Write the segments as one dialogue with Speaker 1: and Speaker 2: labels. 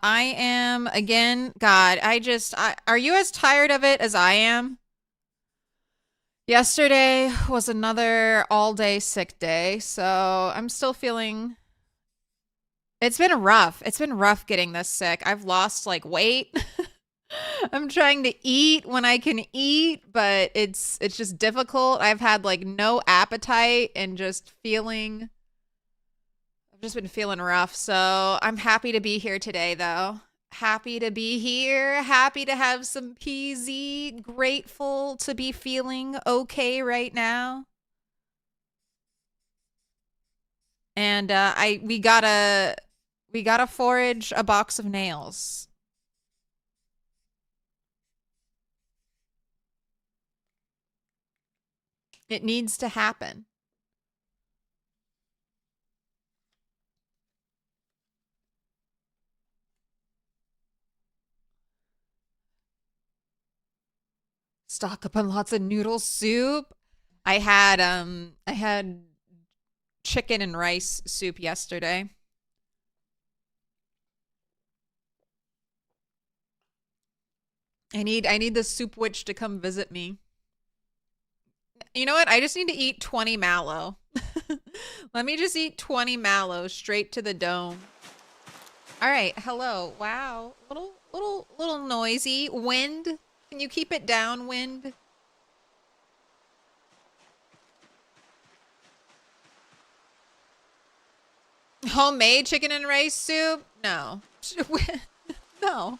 Speaker 1: I am again, God, are you as tired of it as I am? Yesterday was another all day sick day, so I'm still feeling it's been rough. It's been rough getting this sick. I've lost like weight. I'm trying to eat when I can eat, but it's just difficult. I've had like no appetite and I've just been feeling rough. So I'm happy to be here today, though. Happy to be here. Happy to have some PZ. Grateful to be feeling okay right now. And I we gotta forage a box of nails. It needs to happen. Stock up on lots of noodle soup. I had chicken and rice soup yesterday. I need the soup witch to come visit me. You know what? I just need to eat 20 mallow. Let me just eat 20 mallow straight to the dome. All right. Hello. Wow. Little noisy. Wind. Can you keep it down, wind? Homemade chicken and rice soup? No. No.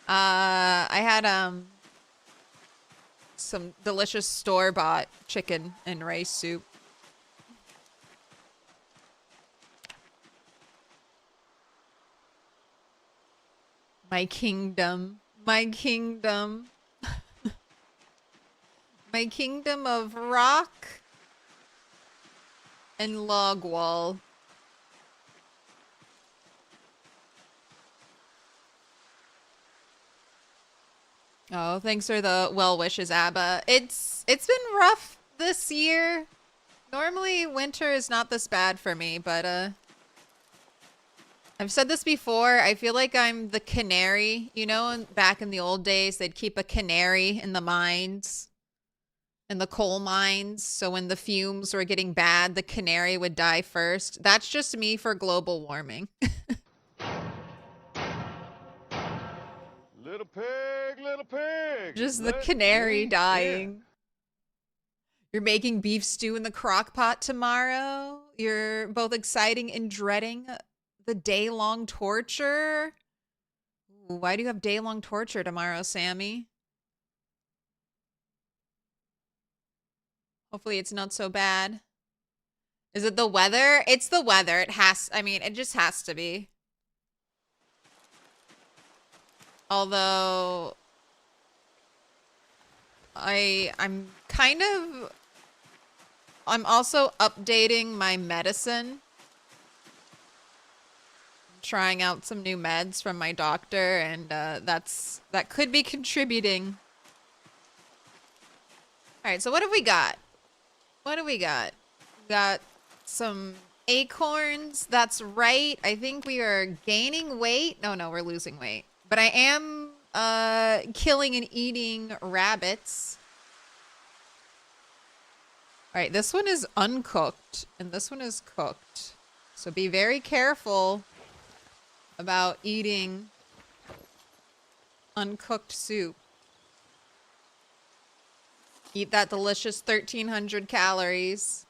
Speaker 1: I had some delicious store-bought chicken and rice soup. My kingdom. My kingdom. My kingdom of rock and log wall. Oh, thanks for the well wishes, Abba. It's been rough this year. Normally winter is not this bad for me, but I've said this before. I feel like I'm the canary, you know, back in the old days they'd keep a canary in the mines, in the coal mines, so when the fumes were getting bad, the canary would die first. That's just me for global warming.
Speaker 2: Little pig,
Speaker 1: Just the
Speaker 2: let
Speaker 1: canary
Speaker 2: me in.
Speaker 1: dying. You're making beef stew in the crock pot tomorrow. You're both exciting and dreading the day-long torture. Ooh, why do you have day-long torture tomorrow, Sammy? Hopefully it's not so bad. Is it the weather? It's the weather. I mean, it just has to be. Although I'm also updating my medicine, trying out some new meds from my doctor, and that could be contributing. All right, so what have we got? What do we got? We got some acorns. That's right. I think we are gaining weight. No, we're losing weight. But I am killing and eating rabbits. All right, this one is uncooked and this one is cooked. So be very careful about eating uncooked soup. Eat that delicious 1,300 calories.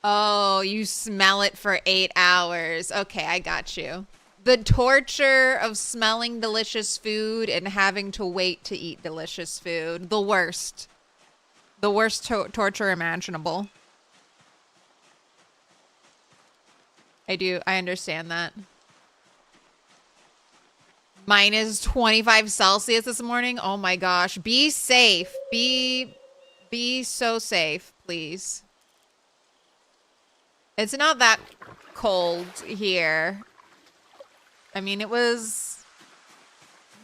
Speaker 1: Oh, you smell it for 8 hours. Okay, I got you. The torture of smelling delicious food and having to wait to eat delicious food. The worst. The worst torture imaginable. I do. I understand that. Minus 25 Celsius this morning. Oh my gosh. Be safe. Be so safe, please. It's not that cold here. I mean, it was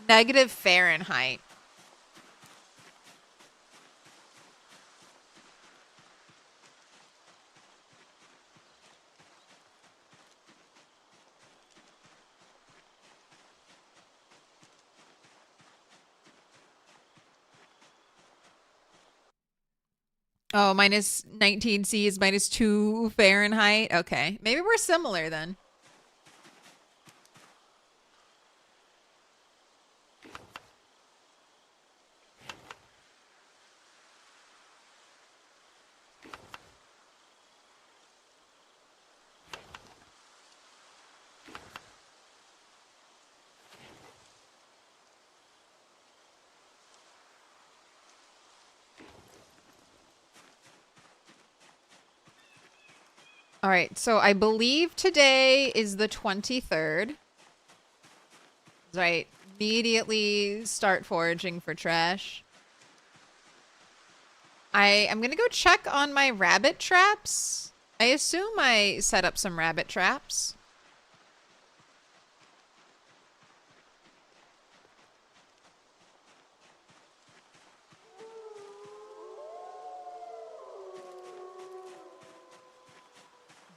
Speaker 1: negative Fahrenheit. Oh, minus 19C is minus 2 Fahrenheit. Okay. Maybe we're similar then. All right. So I believe today is the 23rd. Right. Immediately start foraging for trash. I'm gonna go check on my rabbit traps. I assume I set up some rabbit traps.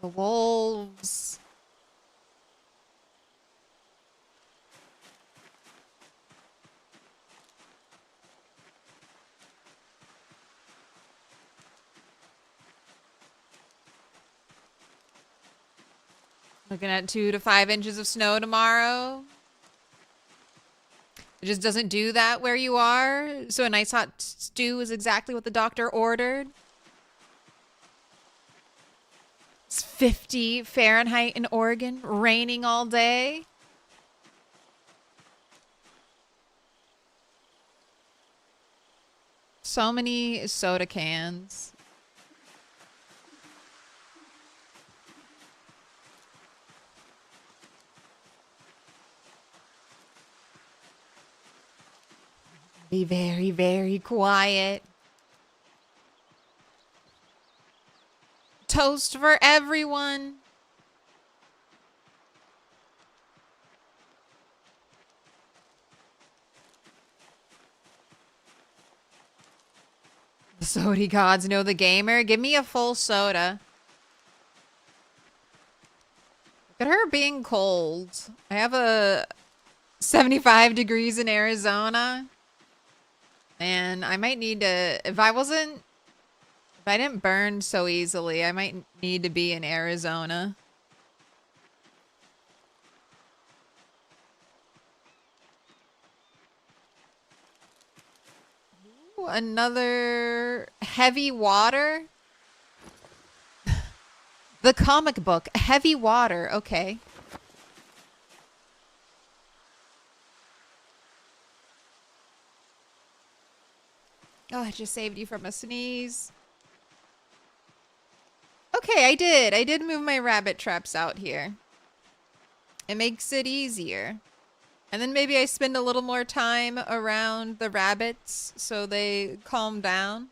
Speaker 1: The wolves. Looking at 2 to 5 inches of snow tomorrow. It just doesn't do that where you are. So a nice hot stew is exactly what the doctor ordered. It's 50 Fahrenheit in Oregon, raining all day. So many soda cans. Be very, very quiet. Toast for everyone. The soda gods know the gamer. Give me a full soda. Look at her being cold. I have a 75 degrees in Arizona. Man, I might need to, if I didn't burn so easily, I might need to be in Arizona. Ooh, another heavy water. The comic book, heavy water. Okay. Oh, I just saved you from a sneeze. Okay, I did. I did move my rabbit traps out here. It makes it easier. And then maybe I spend a little more time around the rabbits so they calm down.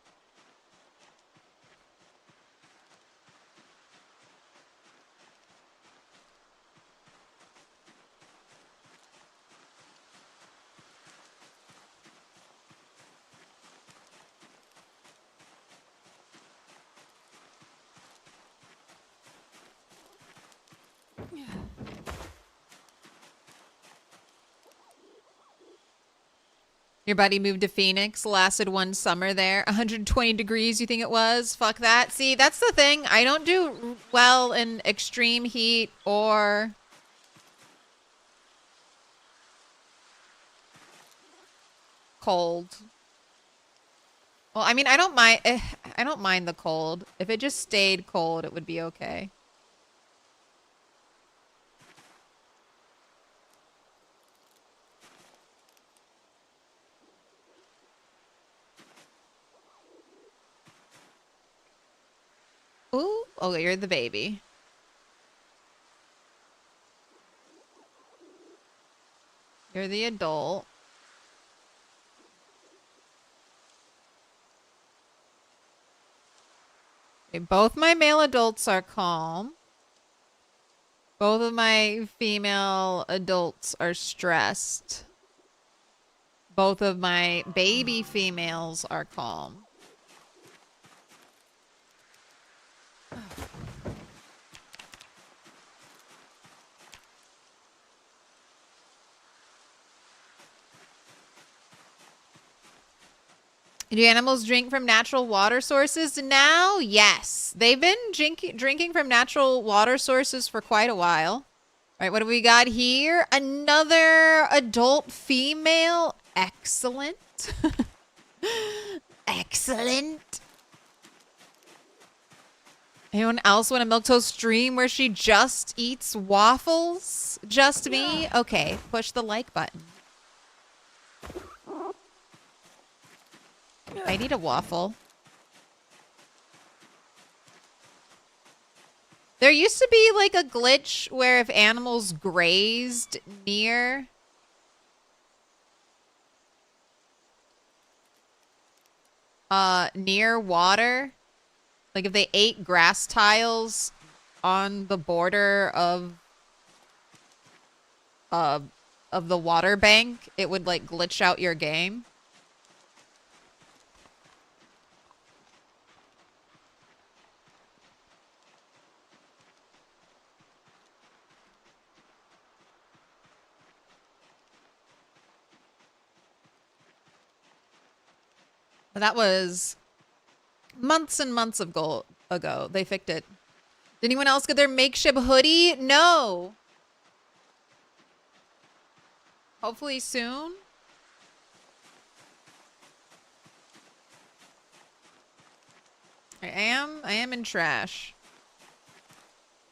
Speaker 1: Your buddy moved to Phoenix, lasted one summer there. 120 degrees, you think it was? Fuck that. See, that's the thing. I don't do well in extreme heat or cold. Well, I mean, I don't mind. I don't mind the cold. If it just stayed cold, it would be okay. Ooh, oh, you're the baby. You're the adult. Okay, both my male adults are calm. Both of my female adults are stressed. Both of my baby females are calm. Do animals drink from natural water sources now? Yes. They've been drinking from natural water sources for quite a while. All right, what do we got here? Another adult female. Excellent. Excellent. Anyone else want a Milquetoast stream where she just eats waffles? Just me? Okay, push the like button. I need a waffle. There used to be like a glitch where if animals grazed near near water, like if they ate grass tiles on the border of the water bank, it would like glitch out your game. But that was months and months ago. They fixed it. Did anyone else get their makeshift hoodie? No. Hopefully soon. I am in trash.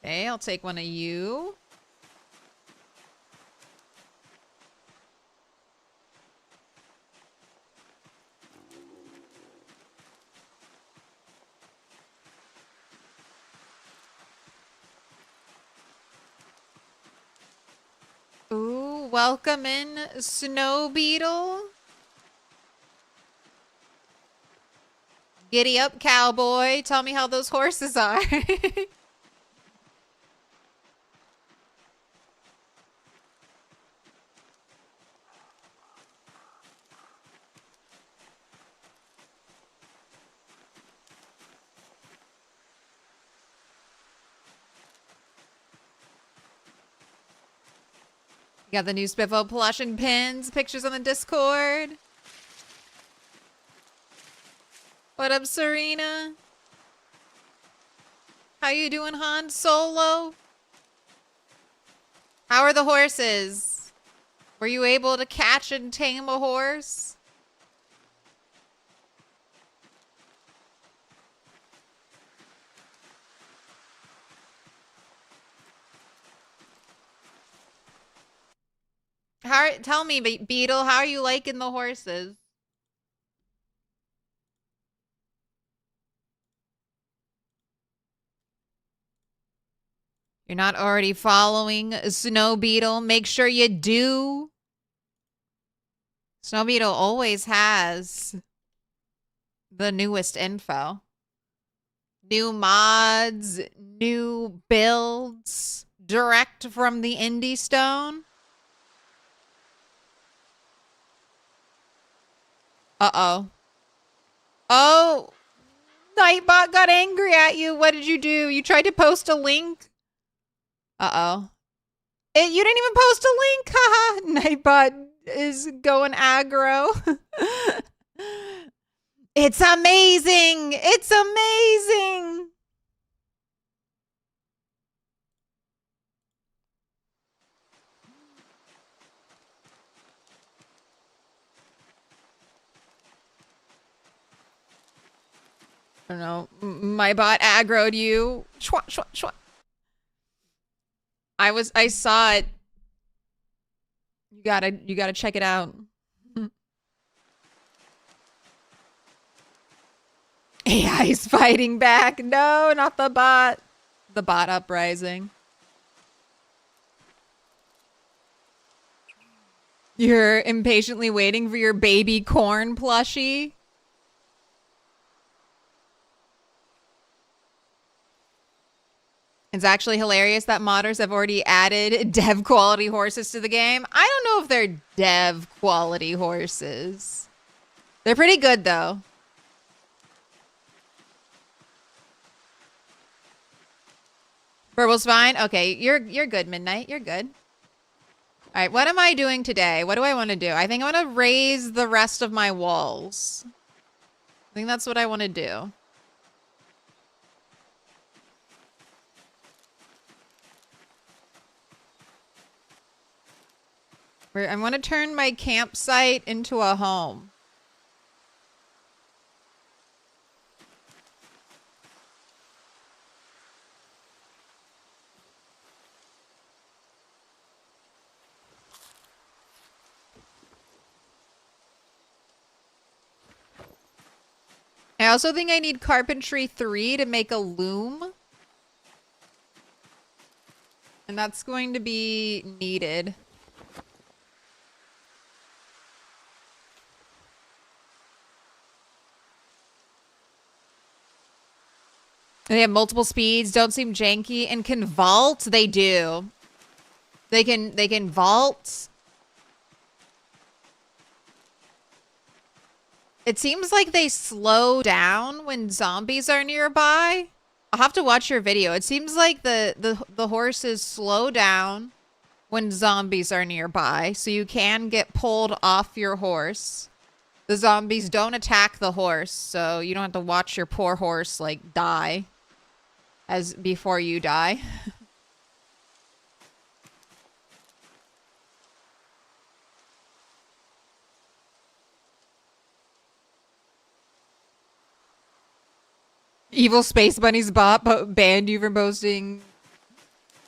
Speaker 1: Okay, I'll take one of you. Ooh, welcome in, Snow Beetle. Giddy up, cowboy. Tell me how those horses are. You got the new Spiffo plush and pins, pictures on the Discord. What up, Serena? How you doing, Han Solo? How are the horses? Were you able to catch and tame a horse? Tell me, Beetle, how are you liking the horses? You're not already following Snow Beetle? Make sure you do. Snow Beetle always has the newest info. New mods, new builds, direct from the Indie Stone. Uh-oh. Oh, Nightbot got angry at you. What did you do? You tried to post a link? Uh-oh. You didn't even post a link. Haha. Nightbot is going aggro. It's amazing. It's amazing. I don't know. My bot aggroed you. Shwa, shwa, shwa. I saw it. You gotta check it out. AI's fighting back. No, not the bot. The bot uprising. You're impatiently waiting for your baby corn plushie. It's actually hilarious that modders have already added dev quality horses to the game. I don't know if they're dev quality horses. They're pretty good though. Burble's fine. Okay, you're good, Midnight. You're good. All right, what am I doing today? What do I want to do? I think I want to raise the rest of my walls. think that's what I want to do. I want to turn my campsite into a home. I also think I need carpentry 3 to make a loom. And that's going to be needed. They have multiple speeds, don't seem janky, and can vault. They do. They can vault. It seems like they slow down when zombies are nearby. I'll have to watch your video. It seems like the horses slow down when zombies are nearby, so you can get pulled off your horse. The zombies don't attack the horse, so you don't have to watch your poor horse like die as before you die. Evil Space Bunnies bot but banned you from posting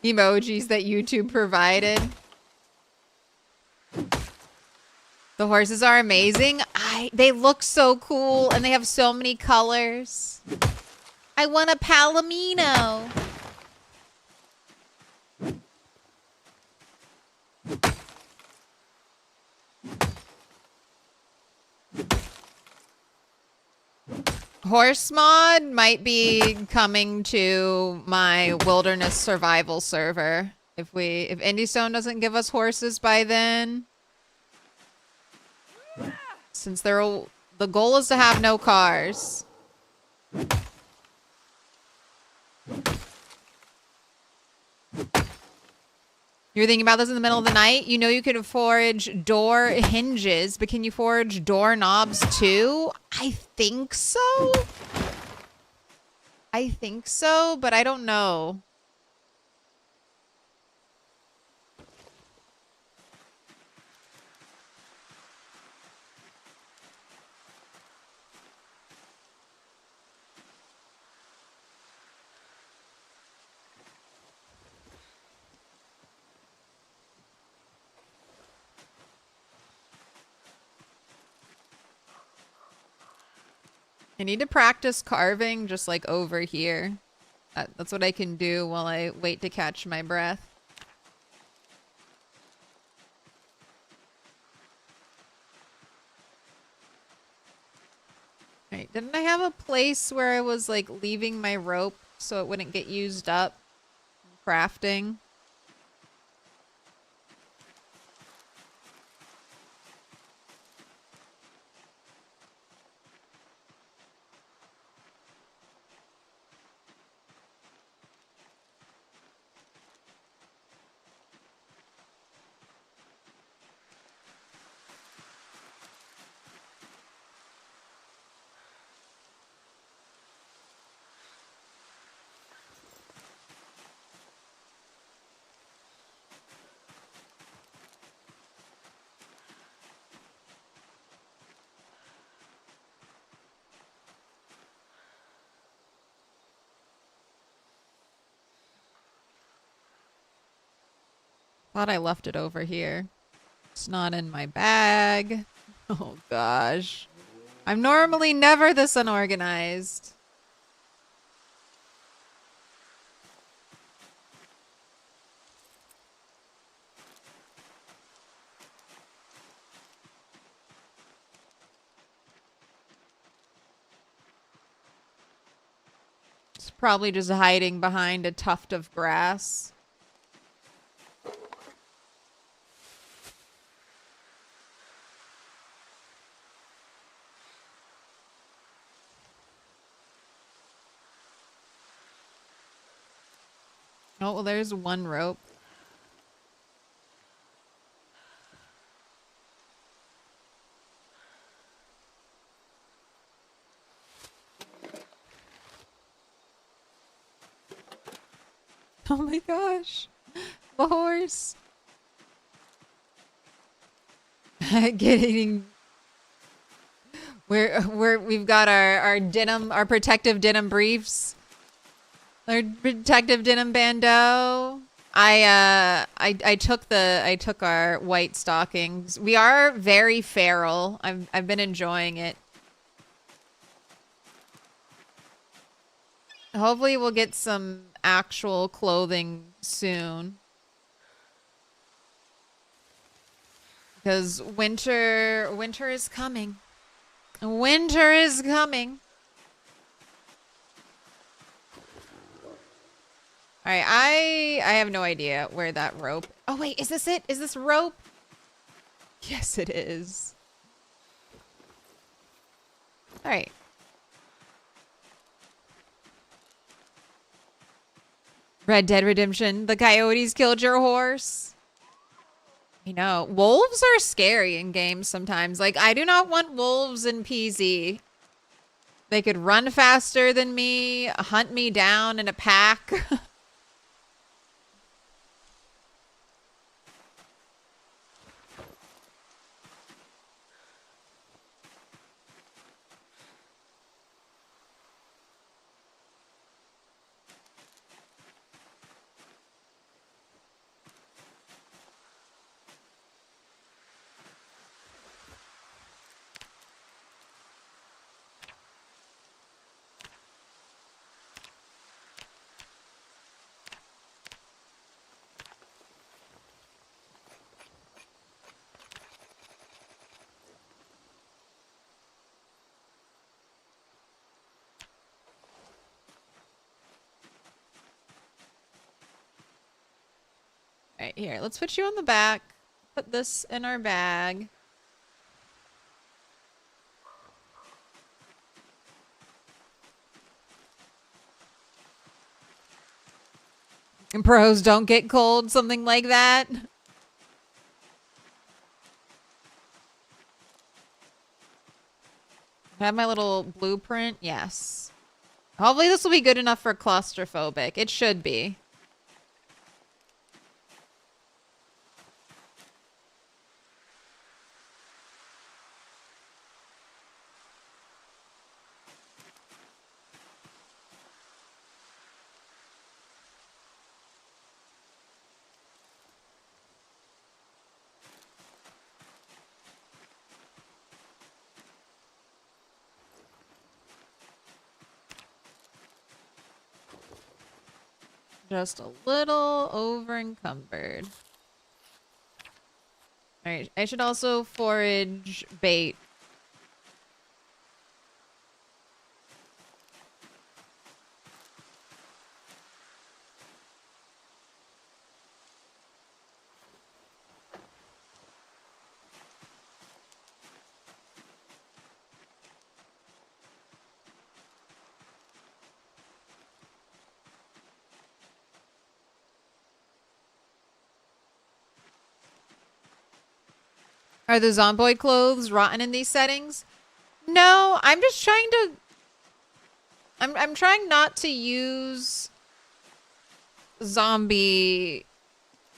Speaker 1: emojis that YouTube provided. The horses are amazing. They look so cool and they have so many colors. I want a Palomino. Horse mod might be coming to my wilderness survival server. If Indystone doesn't give us horses by then. Since the goal is to have no cars. You're thinking about this in the middle of the night? You know you can forage door hinges, but can you forage door knobs too? I think so. I think so, but I don't know. I need to practice carving just like over here. That's what I can do while I wait to catch my breath. Right, didn't I have a place where I was like leaving my rope so it wouldn't get used up crafting? Thought I left it over here. It's not in my bag. Oh gosh. I'm normally never this unorganized. It's probably just hiding behind a tuft of grass. Oh, well, there's one rope. Oh my gosh. The horse. Getting we've got our denim, our protective denim briefs. Our protective denim bandeau. I took our white stockings. We are very feral. I've been enjoying it. Hopefully we'll get some actual clothing soon. Because winter is coming. Winter is coming. All right, I have no idea where that rope. Oh wait, is this it? Is this rope? Yes, it is. All right. Red Dead Redemption. The coyotes killed your horse. You know, wolves are scary in games sometimes. Like, I do not want wolves in PZ. They could run faster than me, hunt me down in a pack. All right, here, let's put you on the back. Put this in our bag. And pros don't get cold, something like that. Have my little blueprint? Yes. Hopefully this will be good enough for claustrophobic. It should be. Just a little over encumbered. Alright, I should also forage bait. Are the zomboid clothes rotten in these settings? No, I'm just trying to... I'm trying not to use zombie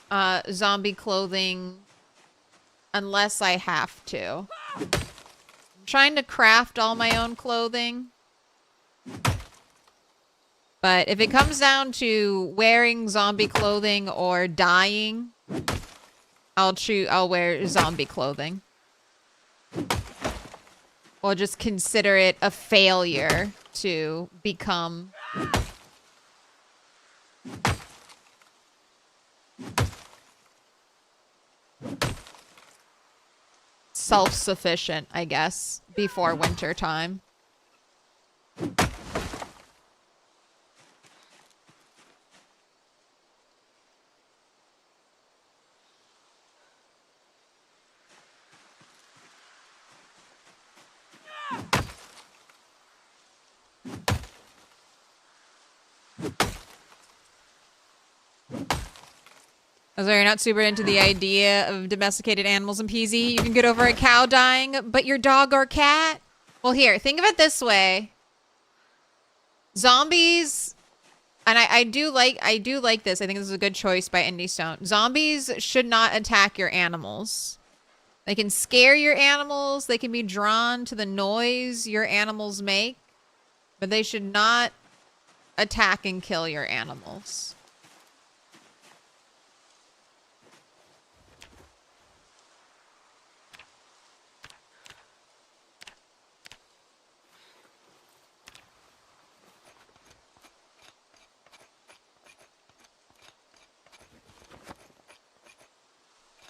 Speaker 1: clothing unless I have to. I'm trying to craft all my own clothing. But if it comes down to wearing zombie clothing or dying, I'll wear zombie clothing. Or just consider it a failure to become self-sufficient, I guess, before winter time. So you're not super into the idea of domesticated animals in PZ? You can get over a cow dying, but your dog or cat? Well, here, think of it this way. Zombies, And I do like this. I think this is a good choice by Indie Stone. Zombies should not attack your animals. They can scare your animals. They can be drawn to the noise your animals make. But they should not attack and kill your animals.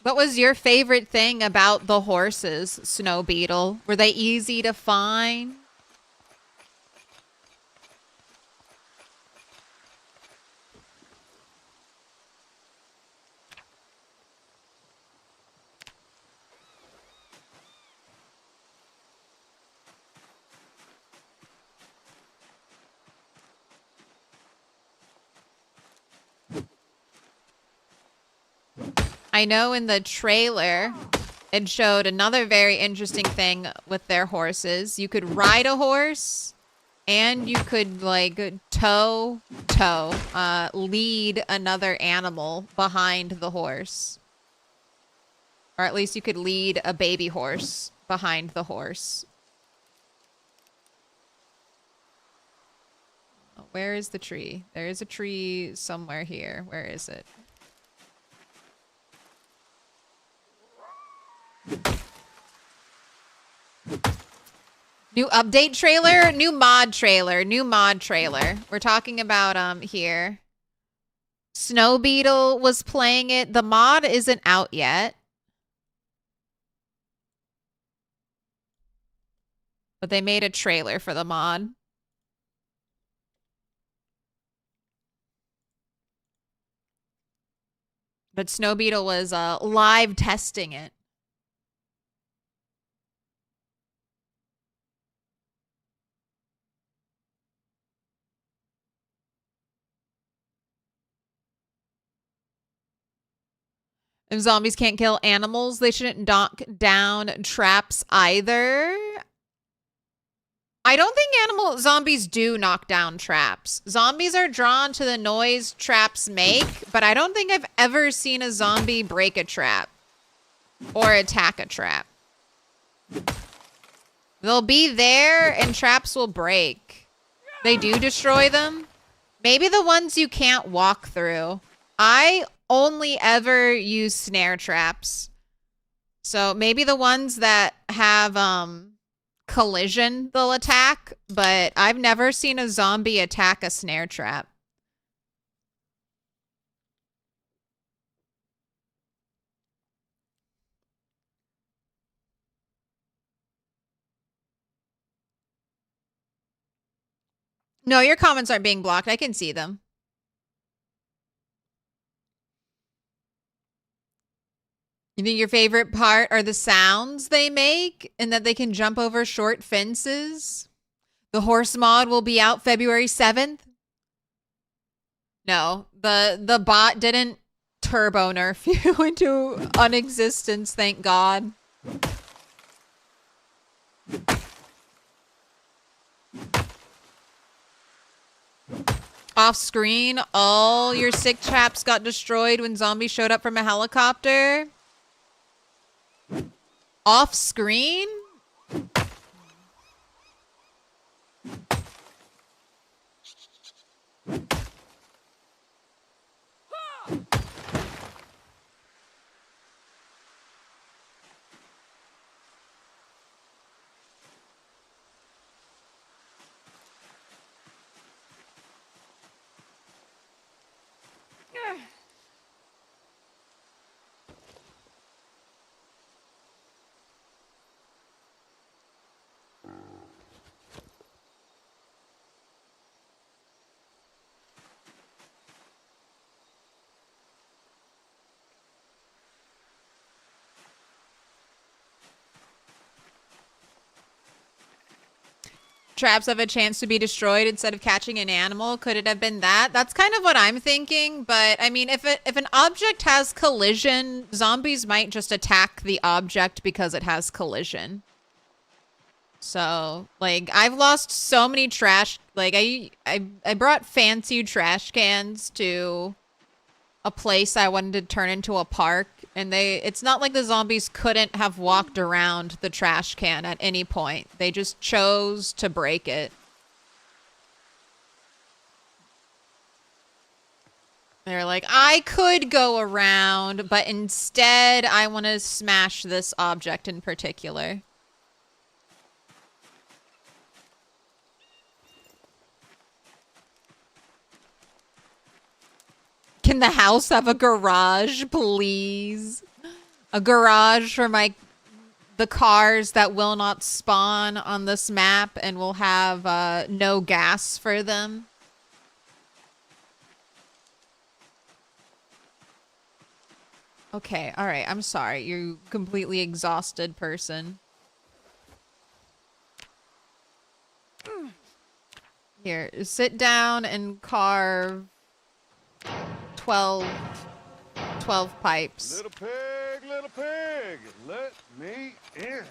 Speaker 1: What was your favorite thing about the horses, Snow Beetle? Were they easy to find? I know in the trailer, it showed another very interesting thing with their horses. You could ride a horse and you could like lead another animal behind the horse. Or at least you could lead a baby horse behind the horse. Where is the tree? There is a tree somewhere here. Where is it? New update trailer? New mod trailer. New mod trailer. We're talking about, here. Snow Beetle was playing it. The mod isn't out yet. But they made a trailer for the mod. But Snow Beetle was, live testing it. If zombies can't kill animals, they shouldn't knock down traps either. I don't think zombies do knock down traps. Zombies are drawn to the noise traps make, but I don't think I've ever seen a zombie break a trap or attack a trap. They'll be there and traps will break. They do destroy them. Maybe the ones you can't walk through. I only ever use snare traps. So maybe the ones that have collision they'll attack, but I've never seen a zombie attack a snare trap. No, your comments aren't being blocked. I can see them. You think your favorite part are the sounds they make and that they can jump over short fences? The horse mod will be out February 7th. No, the bot didn't turbo nerf you into unexistence, thank God. Off screen, all your sick chaps got destroyed when zombies showed up from a helicopter. Off screen? Traps have a chance to be destroyed instead of catching an animal. Could it have been that? That's kind of what I'm thinking. But I mean, if an object has collision, zombies might just attack the object because it has collision. So, like, I've lost so many trash. Like, I brought fancy trash cans to a place I wanted to turn into a park, and it's not like the zombies couldn't have walked around the trash can at any point. They just chose to break it. They're like, I could go around, but instead I want to smash this object in particular. Can the house have a garage, please? A garage for the cars that will not spawn on this map and will have no gas for them. Okay, all right. I'm sorry. You're a completely exhausted person. Here, sit down and carve 12, 12 pipes.
Speaker 2: Little pig, let me in.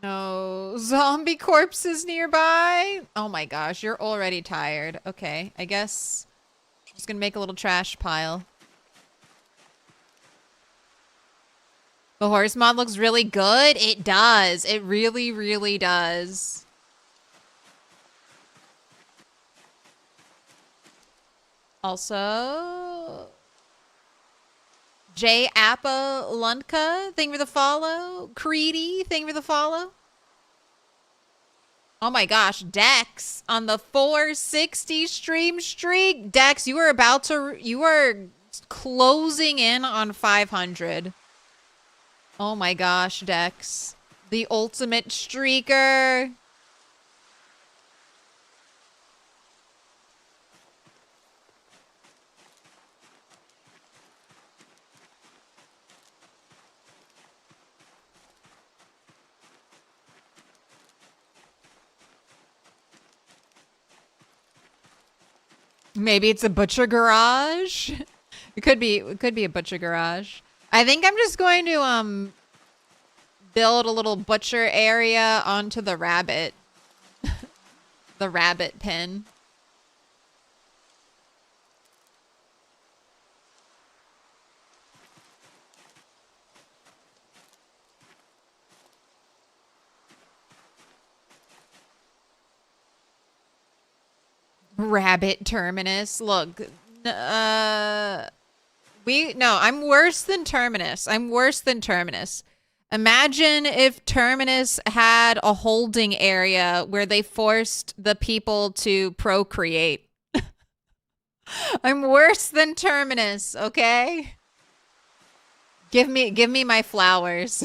Speaker 1: No zombie corpses nearby. Oh my gosh, you're already tired. Okay, I guess I'm just gonna make a little trash pile. The horse mod looks really good. It does. It really, really does. Also, J Appa Lunka, thank you for the follow. Creedy, thank you for the follow. Oh my gosh, Dex on the 460 stream streak. Dex, you are closing in on 500. Oh my gosh, Dex. The ultimate streaker. Maybe it's a butcher garage. It could be a butcher garage. I think I'm just going to build a little butcher area onto the rabbit pen. Rabbit terminus. Look, no, I'm worse than terminus. I'm worse than terminus. Imagine if terminus had a holding area where they forced the people to procreate. I'm worse than terminus, okay? Give me my flowers.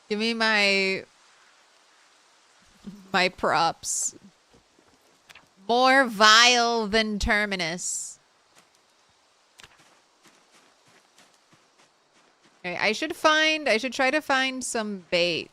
Speaker 1: Give me my props. More vile than terminus. Okay, I should try to find some bait.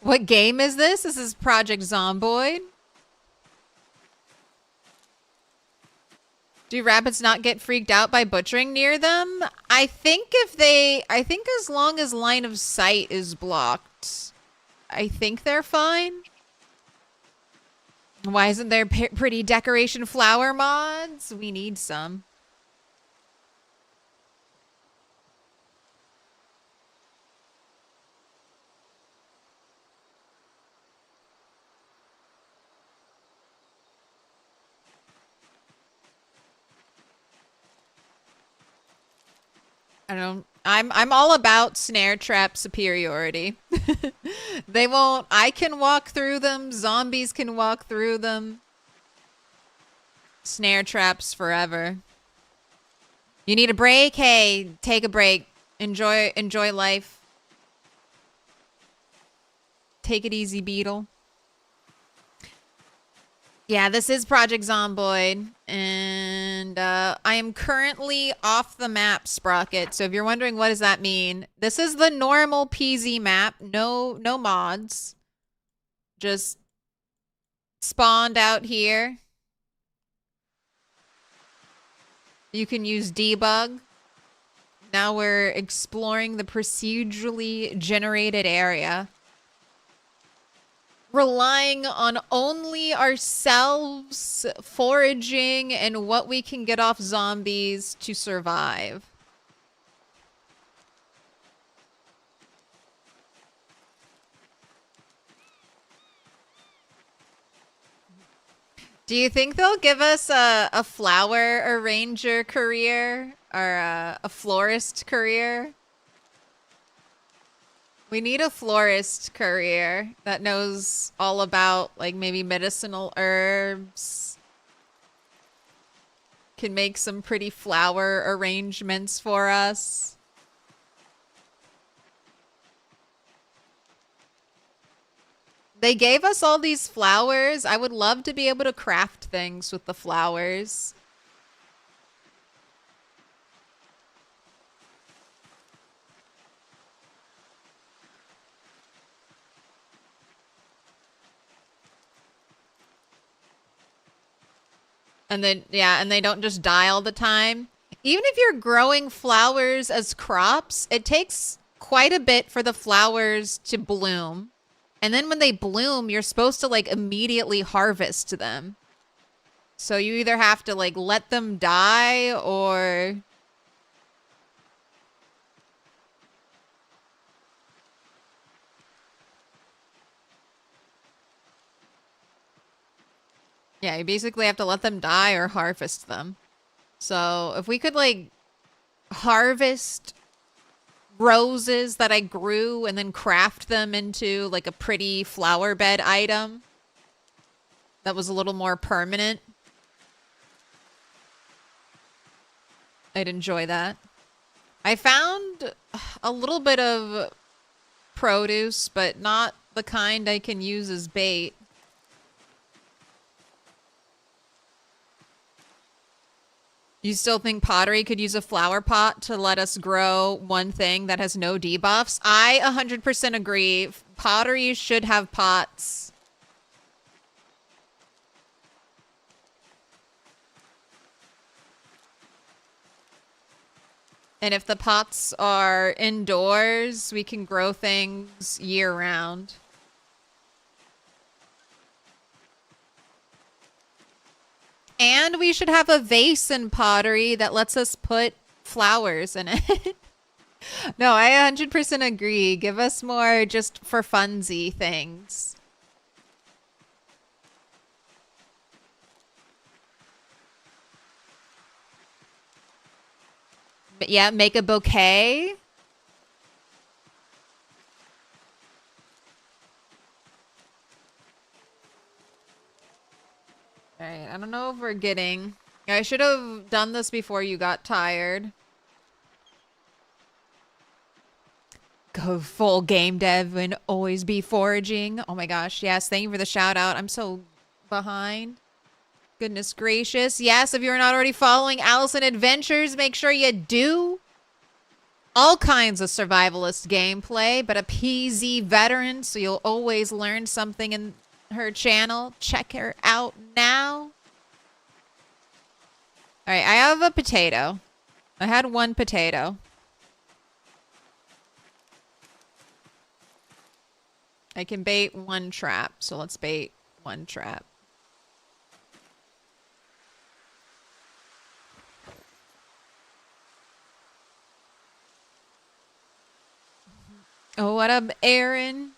Speaker 1: What game is this? This is Project Zomboid. Do rabbits not get freaked out by butchering near them? I think as long as line of sight is blocked, I think they're fine. Why isn't there pretty decoration flower mods? We need some. I don't. I'm all about snare trap superiority. They won't. I can walk through them. Zombies can walk through them. Snare traps forever. You need a break? Hey, take a break. Enjoy life. Take it easy, Beetle. Yeah, this is Project Zomboid, and I am currently off the map, Sprocket. So if you're wondering what does that mean, this is the normal PZ map. No mods. Just spawned out here. You can use debug. Now we're exploring the procedurally generated area. Relying on only ourselves, foraging, and what we can get off zombies to survive. Do you think they'll give us a flower arranger career or a florist career? We need a florist career that knows all about, like, maybe medicinal herbs. Can make some pretty flower arrangements for us. They gave us all these flowers. I would love to be able to craft things with the flowers. And then, yeah, and they don't just die all the time. Even if you're growing flowers as crops, it takes quite a bit for the flowers to bloom. And then when they bloom, you're supposed to, like, immediately harvest them. So you either have to, like, let them die or... Yeah, you basically have to let them die or harvest them. So if we could, like, harvest roses that I grew and then craft them into, like, a pretty flower bed item that was a little more permanent, I'd enjoy that. I found a little bit of produce, but not the kind I can use as bait. You still think pottery could use a flower pot to let us grow one thing that has no debuffs? I 100% agree. Pottery should have pots. And if the pots are indoors, we can grow things year-round. And we should have a vase in pottery that lets us put flowers in it. No, I 100% agree. Give us more just for funsy things. But yeah, make a bouquet. Alright, I don't know if we're getting... I should have done this before you got tired. Go full game dev and always be foraging. Oh my gosh, yes, thank you for the shout out. I'm so behind. Goodness gracious. Yes, if you're not already following Allison Adventures, make sure you do. All kinds of survivalist gameplay, but a PZ veteran, so you'll always learn something in her channel. Check her out now. All right, I have a potato. I had one potato. I can bait one trap, so let's bait one trap. Oh, what up, Aaron?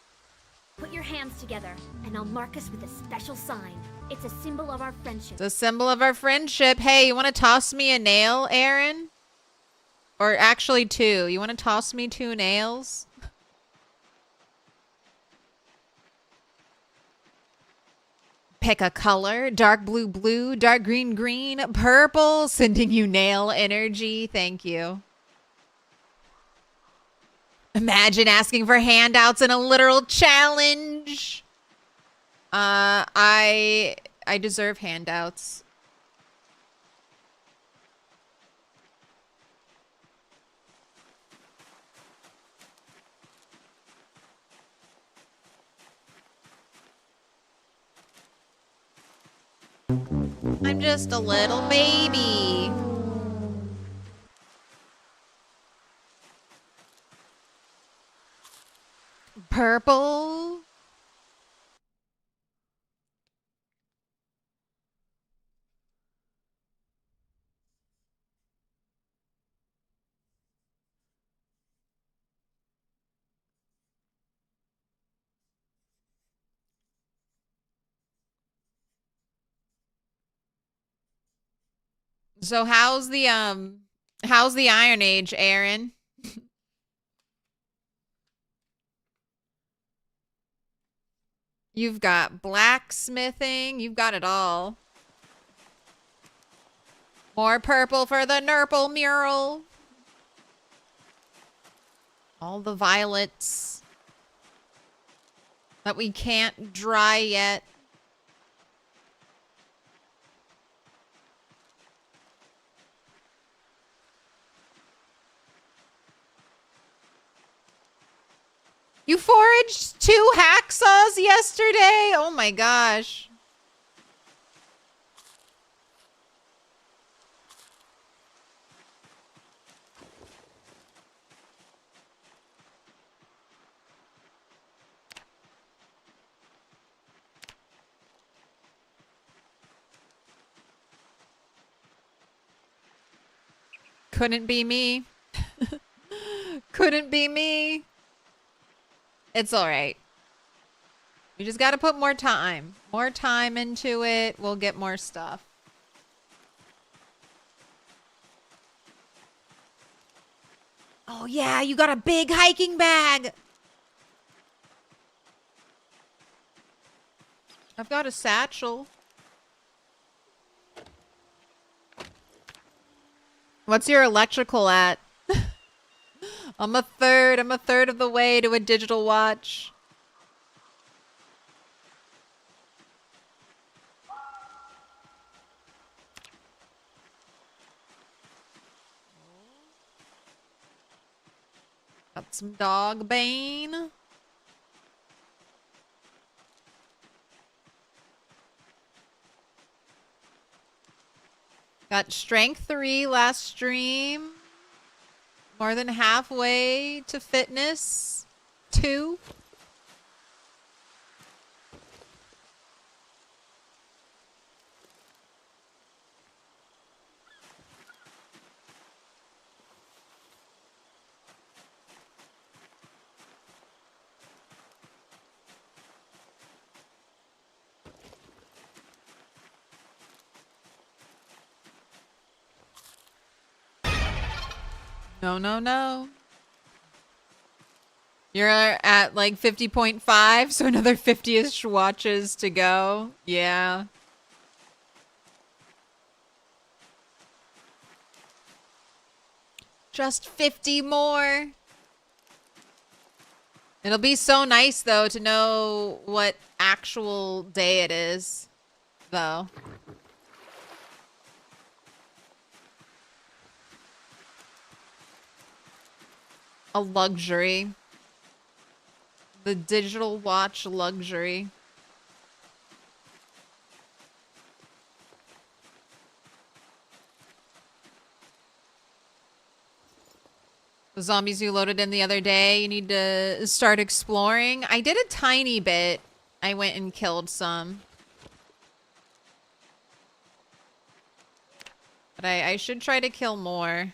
Speaker 3: Put your hands together, and I'll mark us with a special sign. It's a symbol of our friendship.
Speaker 1: It's a symbol of our friendship. Hey, you want to toss me a nail, Aaron? Or actually two. You want to toss me 2 nails? Pick a color. Dark blue, blue. Dark green, green. Purple. Sending you nail energy. Thank you. Imagine asking for handouts in a literal challenge. I deserve handouts. I'm just a little baby. Purple. So how's the Iron Age, Aaron? You've got blacksmithing, you've got it all. More purple for the Nurple mural. All the violets that we can't dry yet. You foraged 2 hacksaws yesterday? Oh my gosh. Couldn't be me. Couldn't be me. It's all right. We just got to put more time. More time into it. We'll get more stuff. Oh, yeah. You got a big hiking bag. I've got a satchel. What's your electrical at? I'm a third of the way to a digital watch. Got some dog bane. Got strength 3 last stream. More than halfway to fitness 2. No, no, no. You're at like 50.5, so another 50-ish watches to go. Yeah. Just 50 more. It'll be so nice, though, to know what actual day it is, though. A luxury. The digital watch luxury. The zombies you loaded in the other day, you need to start exploring. I did a tiny bit. I went and killed some. But I should try to kill more.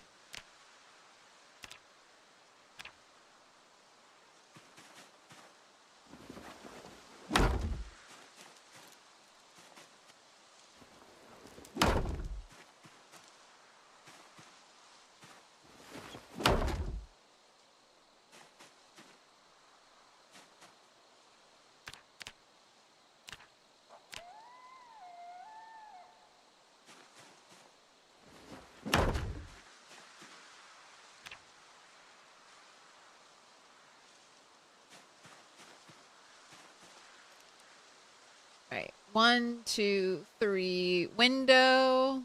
Speaker 1: 1, 2, 3 window.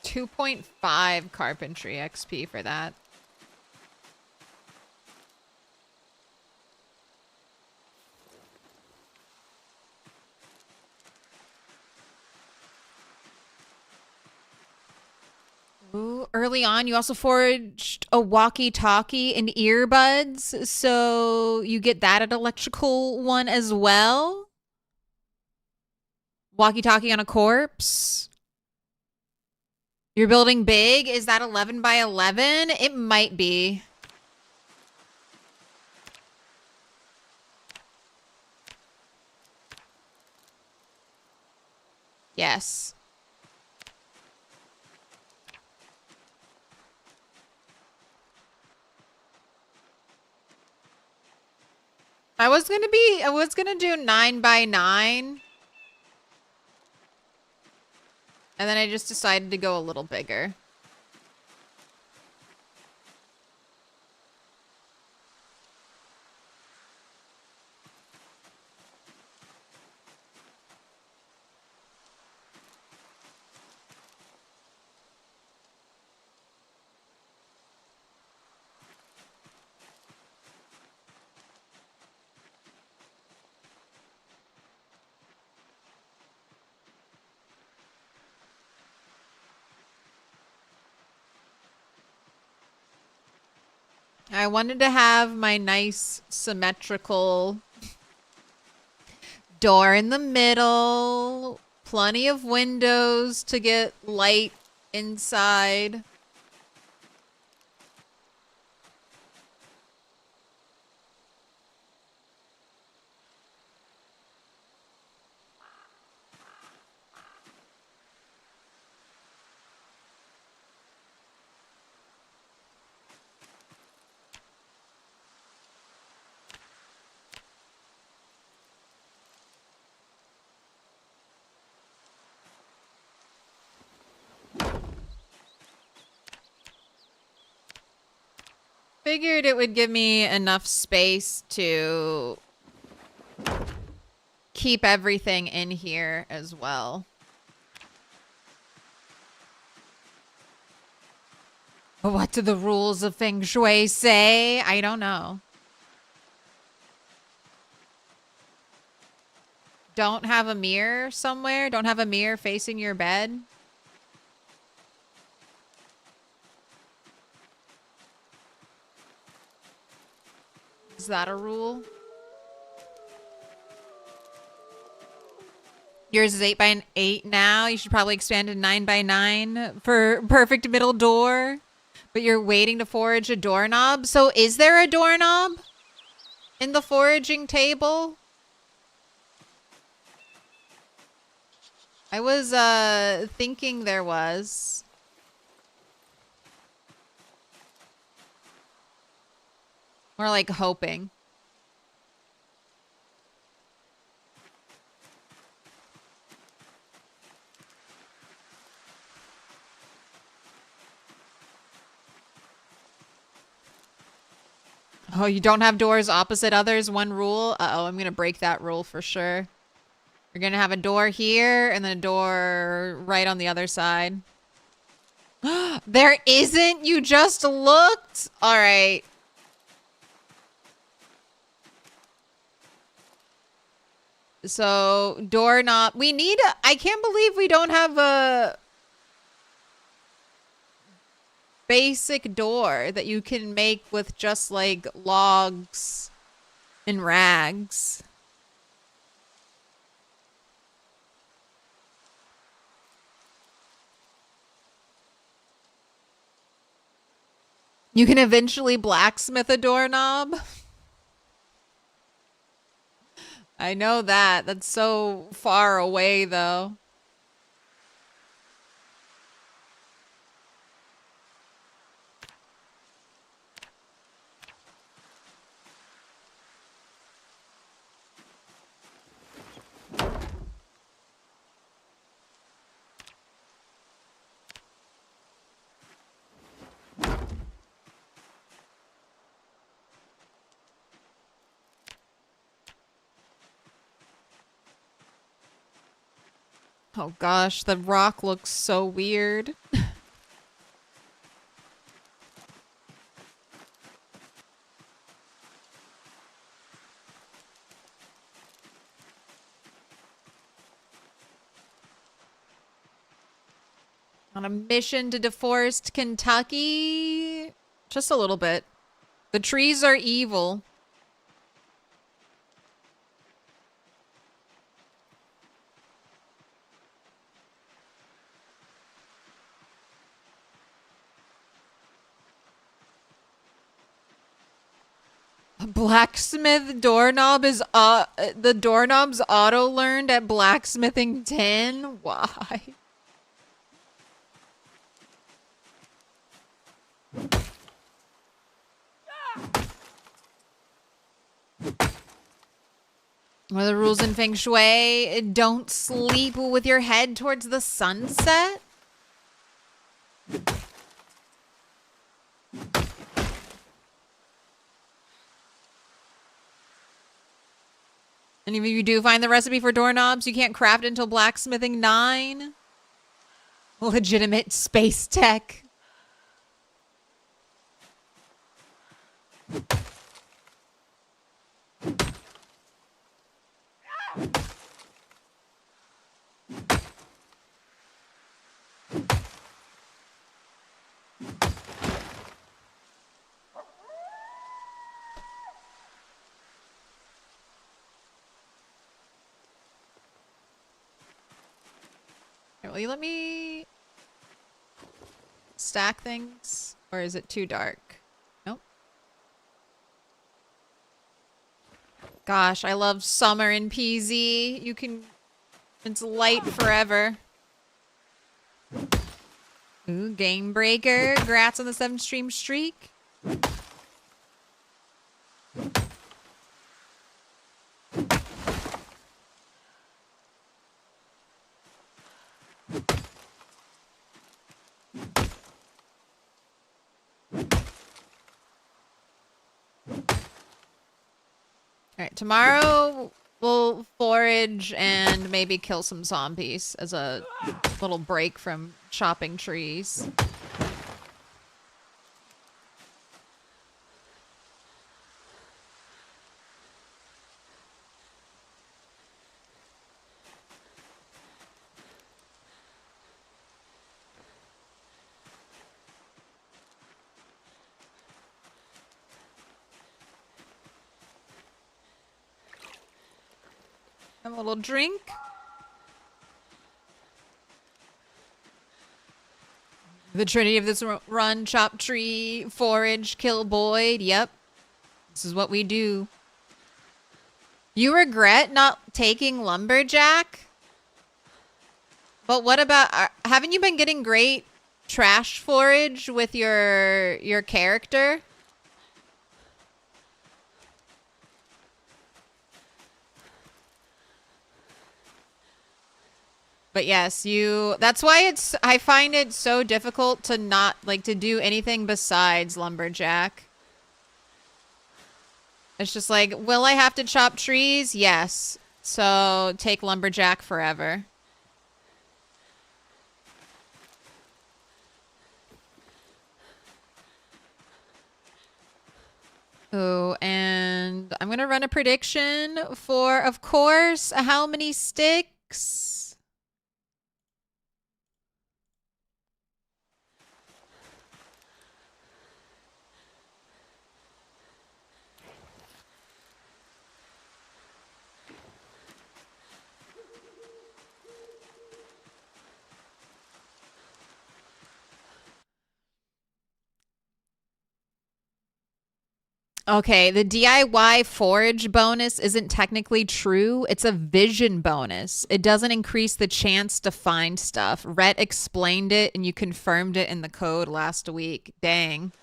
Speaker 1: $2.5 carpentry XP for that. Ooh, early on, you also forged a walkie-talkie and earbuds, so you get that at electrical one as well. Walkie-talkie on a corpse. You're building big. Is that 11 by 11? It might be. Yes. I was gonna do 9 by 9. And then I just decided to go a little bigger. I wanted to have my nice symmetrical door in the middle, plenty of windows to get light inside. Figured it would give me enough space to keep everything in here as well. What do the rules of Feng Shui say? I don't know. Don't have a mirror somewhere? Don't have a mirror facing your bed? Is that a rule? Yours is 8 by 8 now. You should probably expand to 9 by 9 for perfect middle door. But you're waiting to forage a doorknob. So is there a doorknob in the foraging table? I was thinking there was. More like hoping. Oh, you don't have doors opposite others? One rule? Uh-oh, I'm going to break that rule for sure. You're going to have a door here and then a door right on the other side. There isn't? You just looked? All right. So, doorknob. We need a... I can't believe we don't have a basic door that you can make with just, like, logs and rags. You can eventually blacksmith a doorknob. I know that. That's so far away, though. Oh gosh, the rock looks so weird. On a mission to deforest Kentucky? Just a little bit. The trees are evil. A blacksmith doorknob is the doorknob's auto learned at blacksmithing 10? Why? What are the rules in Feng Shui? Don't sleep with your head towards the sunset? And if you do find the recipe for doorknobs, you can't craft it until blacksmithing 9? Legitimate space tech. Will you let me stack things? Or is it too dark? Nope. Gosh, I love summer in PZ. You can... It's light forever. Ooh, Game Breaker. Grats on the 7-stream streak. Alright, tomorrow we'll forage and maybe kill some zombies as a little break from chopping trees. Have a little drink. The trinity of this run: chop tree, forage, kill Boyd. Yep. This is what we do. You regret not taking lumberjack? But what about... haven't you been getting great trash forage with your character? But yes, that's why I find it so difficult to not, like, to do anything besides lumberjack. It's just like, will I have to chop trees? Yes. So take lumberjack forever. Oh, and I'm going to run a prediction for, of course, how many sticks? Okay, the DIY forage bonus isn't technically true. It's a vision bonus. It doesn't increase the chance to find stuff. Rhett explained it and you confirmed it in the code last week. Dang.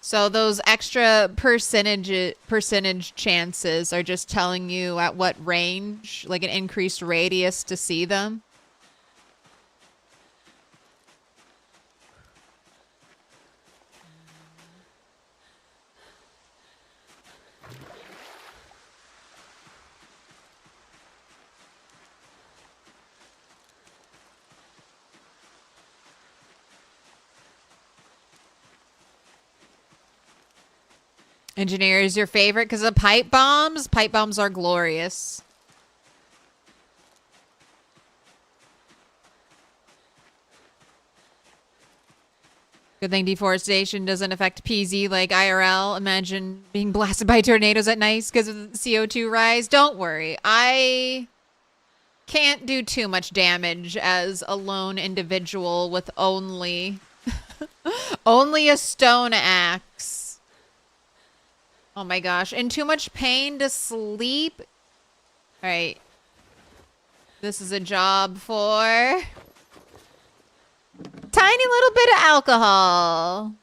Speaker 1: So those extra percentage chances are just telling you at what range, like an increased radius to see them. Engineer is your favorite because of pipe bombs? Pipe bombs are glorious. Good thing deforestation doesn't affect PZ like IRL. Imagine being blasted by tornadoes at night because of the CO2 rise. Don't worry. I can't do too much damage as a lone individual with only a stone axe. Oh my gosh. In too much pain to sleep. All right. This is a job for tiny little bit of alcohol.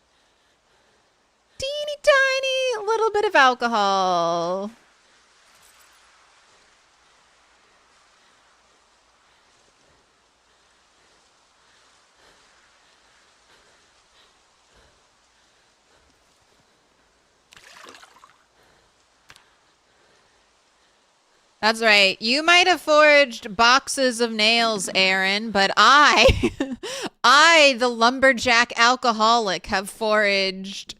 Speaker 1: Teeny tiny little bit of alcohol. That's right. You might have forged boxes of nails, Aaron, but I, the lumberjack alcoholic, have foraged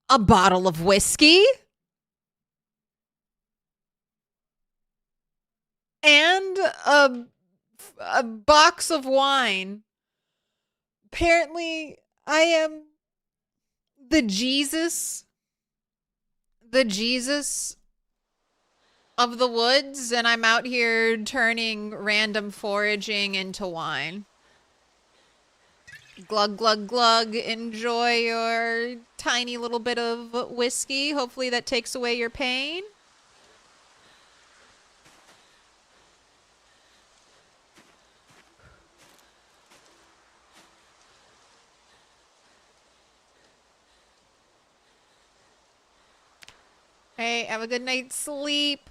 Speaker 1: a bottle of whiskey and a box of wine. Apparently, I am the Jesus of the woods, and I'm out here turning random foraging into wine. Glug, glug, glug. Enjoy your tiny little bit of whiskey. Hopefully that takes away your pain. Hey, have a good night's sleep.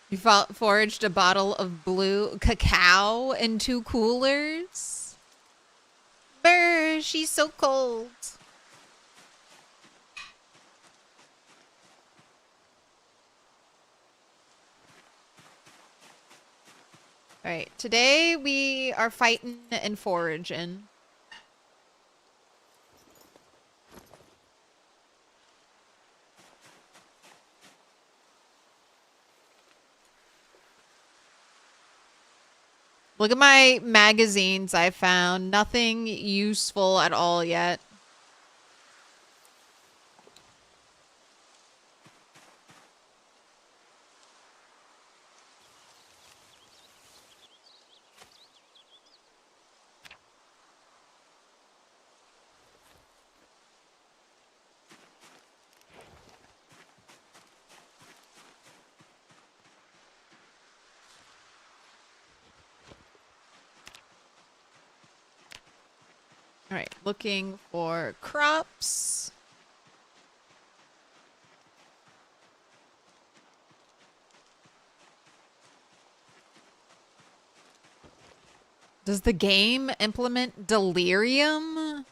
Speaker 1: You foraged a bottle of blue cacao and 2 coolers. Brr, she's so cold. All right, today we are fighting and foraging. Look at my magazines I found. Nothing useful at all yet. All right, looking for crops. Does the game implement delirium?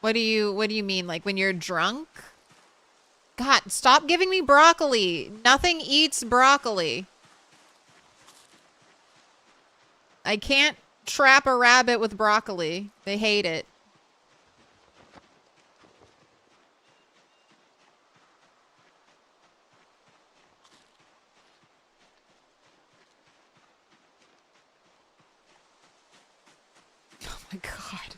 Speaker 1: What do you mean? Like when you're drunk? God, stop giving me broccoli. Nothing eats broccoli. I can't trap a rabbit with broccoli. They hate it. Oh my God.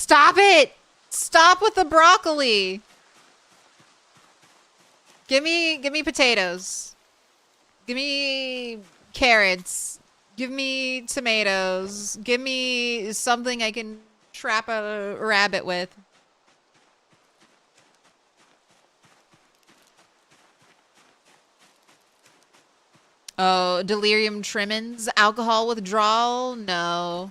Speaker 1: Stop it! Stop with the broccoli. Give me potatoes. Give me carrots. Give me tomatoes. Give me something I can trap a rabbit with. Oh, delirium tremens? Alcohol withdrawal? No.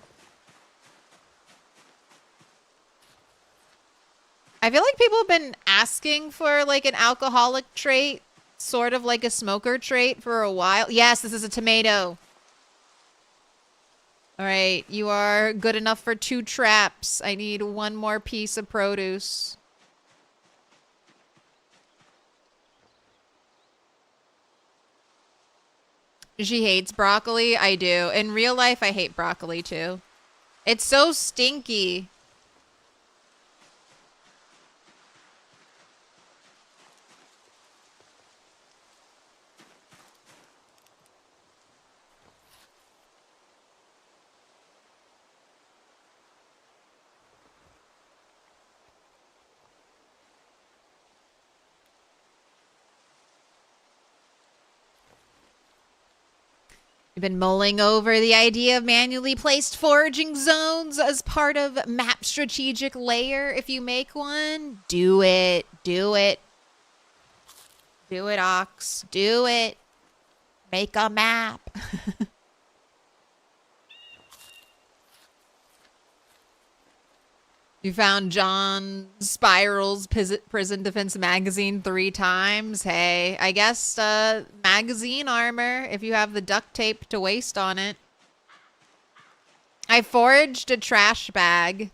Speaker 1: I feel like people have been asking for like an alcoholic trait, sort of like a smoker trait for a while. Yes, this is a tomato. All right, you are good enough for 2 traps. I need 1 more piece of produce. She hates broccoli. I do. In real life, I hate broccoli too. It's so stinky. You've been mulling over the idea of manually placed foraging zones as part of map strategic layer if you make one. Do it. Do it. Do it, Ox. Do it. Make a map. You found John Spiral's Prison Defense magazine 3 times. Hey, I guess magazine armor if you have the duct tape to waste on it. I foraged a trash bag.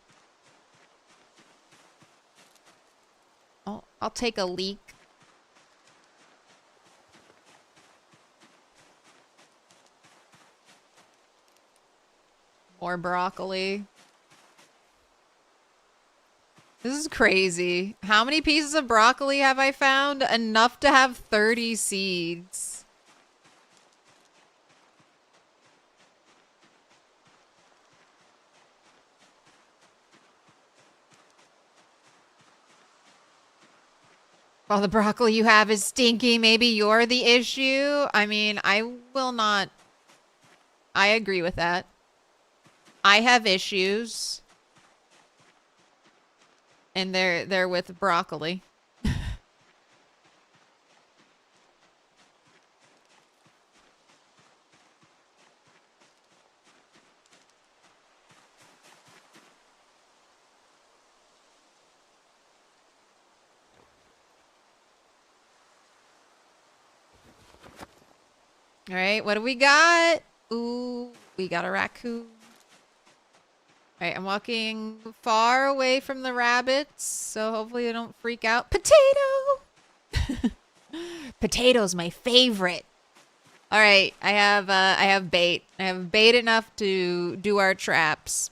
Speaker 1: Oh, I'll take a leak. More broccoli. This is crazy. How many pieces of broccoli have I found? Enough to have 30 seeds. Well, the broccoli you have is stinky. Maybe you're the issue. I mean, I will not. I agree with that. I have issues. And they're with broccoli. All right, what do we got? Ooh, we got a raccoon. All right, I'm walking far away from the rabbits, so hopefully they don't freak out. Potato! Potato's my favorite. All right, I have bait. I have bait enough to do our traps.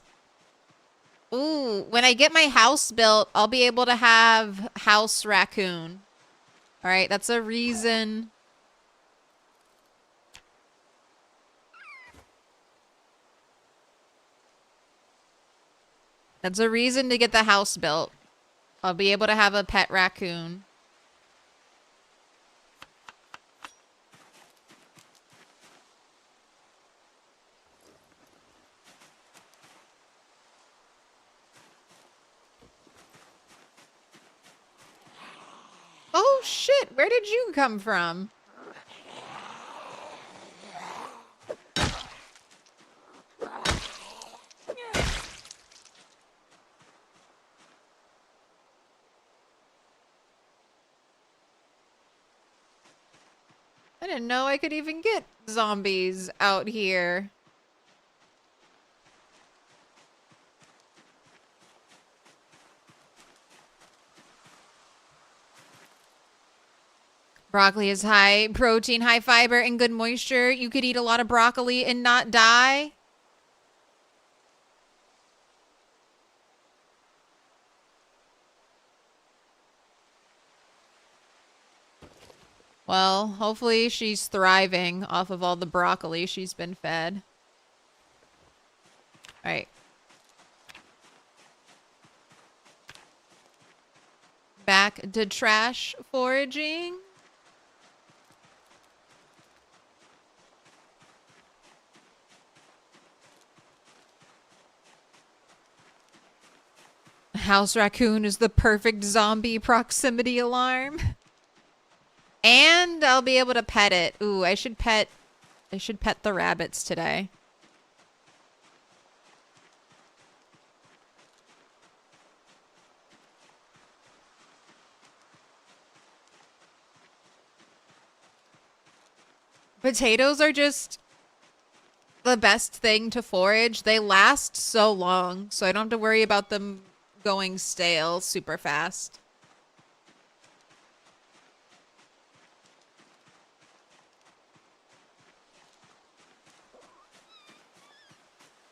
Speaker 1: Ooh, when I get my house built, I'll be able to have house raccoon. All right, that's a reason. That's a reason to get the house built. I'll be able to have a pet raccoon. Oh shit, where did you come from? I didn't know I could even get zombies out here. Broccoli is high protein, high fiber, and good moisture. You could eat a lot of broccoli and not die. Well, hopefully she's thriving off of all the broccoli she's been fed. All right. back to trash foraging. House raccoon is the perfect zombie proximity alarm. And I'll be able to pet it. Ooh, I should pet the rabbits today. Potatoes are just the best thing to forage. They last so long, so I don't have to worry about them going stale super fast.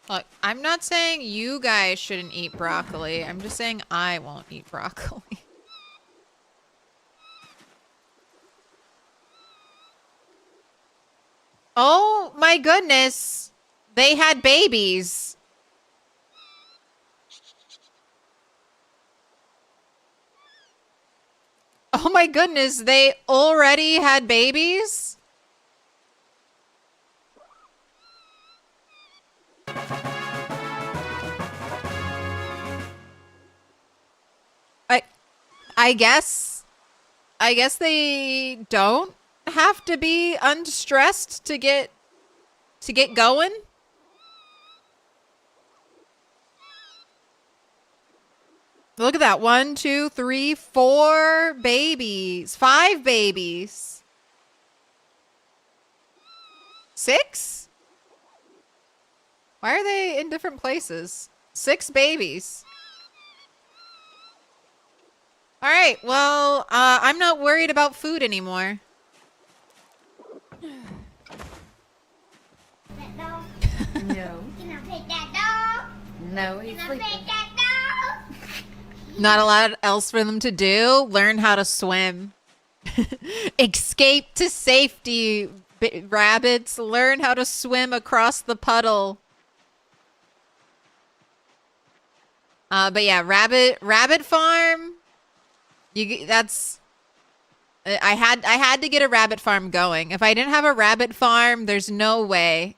Speaker 1: Look, I'm not saying you guys shouldn't eat broccoli. I'm just saying I won't eat broccoli. Oh my goodness. They had babies. Oh my goodness, they already had babies? I guess they don't have to be unstressed to get going. Look at that. 1, 2, 3, 4 babies. 5 babies. 6? Why are they in different places? 6 babies. All right. Well, I'm not worried about food anymore.
Speaker 4: That dog?
Speaker 5: No.
Speaker 4: Can I pet that dog?
Speaker 5: No, he's
Speaker 4: Can I
Speaker 5: sleeping.
Speaker 4: pet that dog?
Speaker 1: Not a lot else for them to do. Learn how to swim. Escape to safety, rabbits. Learn how to swim across the puddle. But yeah, rabbit farm. That's. I had to get a rabbit farm going. If I didn't have a rabbit farm, there's no way.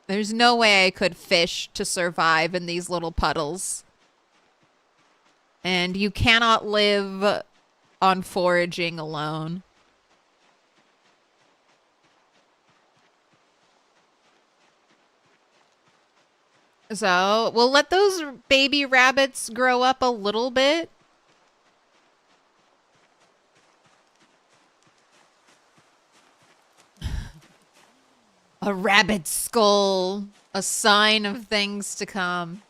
Speaker 1: There's no way I could fish to survive in these little puddles. And you cannot live on foraging alone. So, we'll let those baby rabbits grow up a little bit. A rabbit skull, a sign of things to come.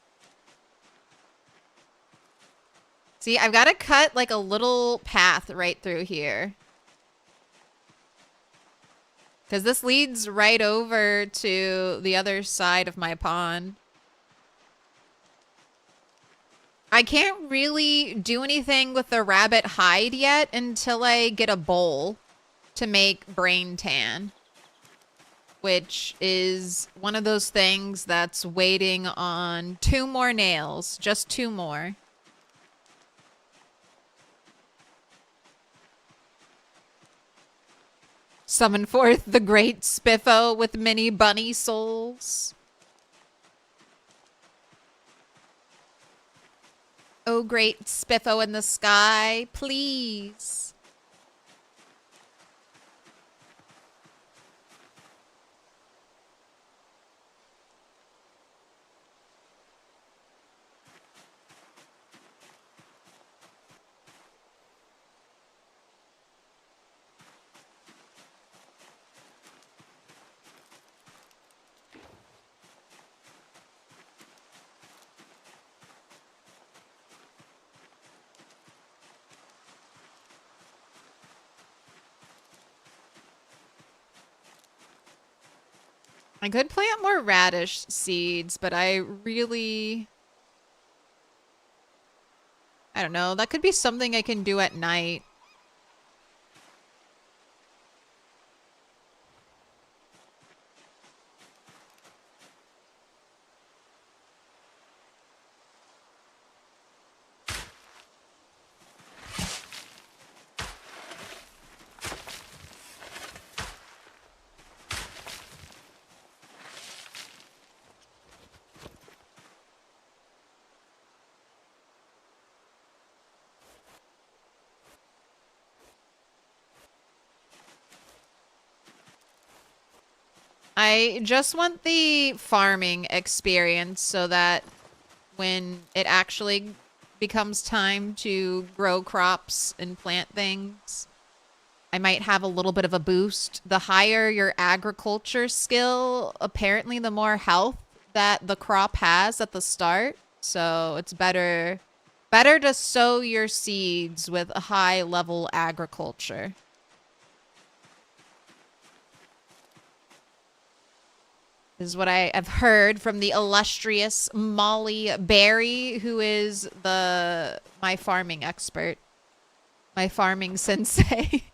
Speaker 1: See, I've got to cut like a little path right through here. Because this leads right over to the other side of my pond. I can't really do anything with the rabbit hide yet until I get a bowl to make brain tan. Which is one of those things that's waiting on 2 more nails. Just 2 more. Summon forth the great Spiffo with many bunny souls. Oh, great Spiffo in the sky, please. I could plant more radish seeds, but I don't know. That could be something I can do at night. I just want the farming experience so that when it actually becomes time to grow crops and plant things, I might have a little bit of a boost. The higher your agriculture skill, apparently the more health that the crop has at the start. So it's better to sow your seeds with a high level agriculture. This is what I have heard from the illustrious Molly Berry, who is my farming expert, my farming sensei.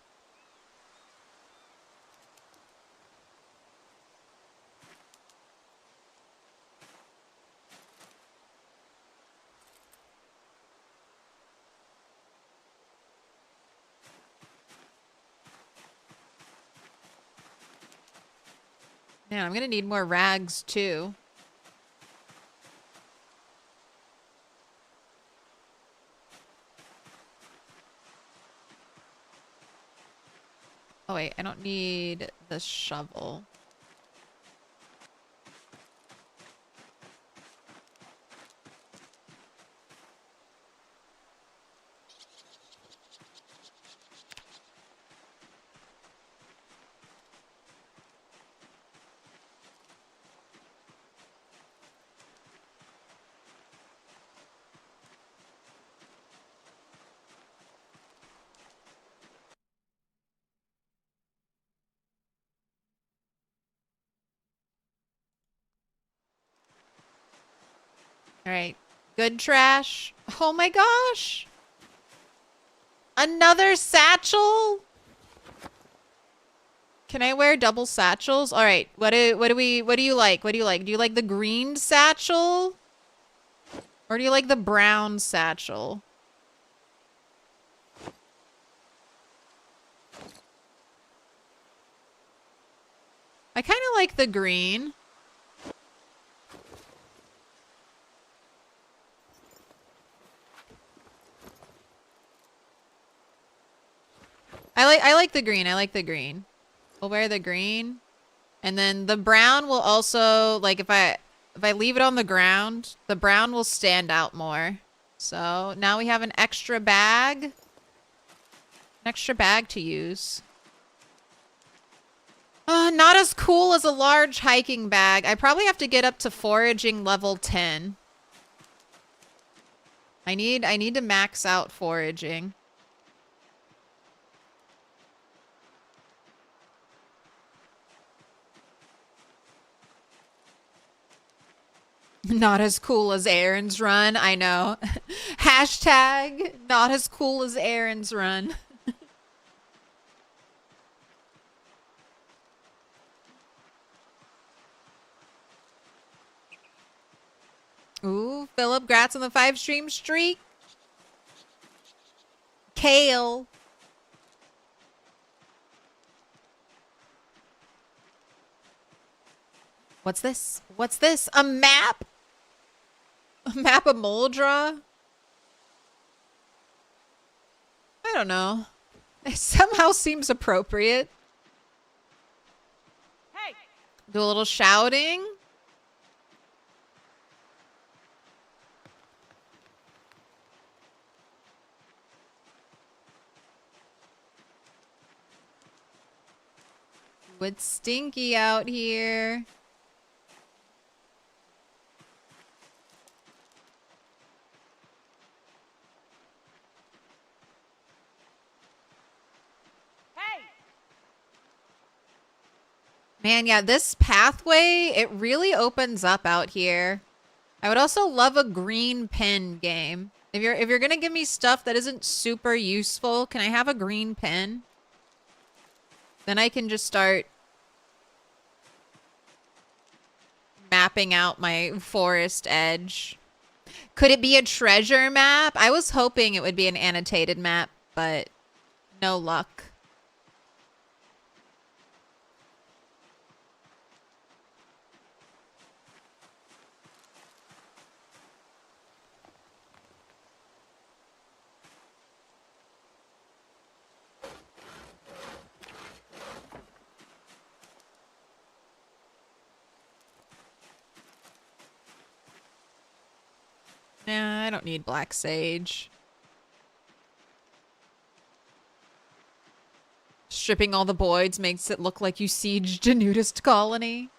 Speaker 1: Man, I'm gonna need more rags too. Oh wait, I don't need the shovel. All right. Good trash. Oh my gosh. Another satchel? Can I wear double satchels? All right. What do you like? What do you like? Do you like the green satchel? Or do you like the brown satchel? I kind of like the green. I like the green. I like the green. We'll wear the green. And then the brown will also, like, if I leave it on the ground, the brown will stand out more. So now we have an extra bag. An extra bag to use. Not as cool as a large hiking bag. I probably have to get up to foraging level 10. I need to max out foraging. Not as cool as Aaron's run. I know. Hashtag not as cool as Aaron's run. Ooh, Philip, grats on the 5-stream streak. Kale. What's this? What's this? A map? A map of Moldra? I don't know. It somehow seems appropriate.
Speaker 5: Hey!
Speaker 1: Do a little shouting. It's stinky out here. Man, yeah, this pathway, it really opens up out here. I would also love a green pen game. If you're gonna give me stuff that isn't super useful, can I have a green pen? Then I can just start mapping out my forest edge. Could it be a treasure map? I was hoping it would be an annotated map, but no luck. I don't need black sage. Stripping all the boys makes it look like you sieged a nudist colony.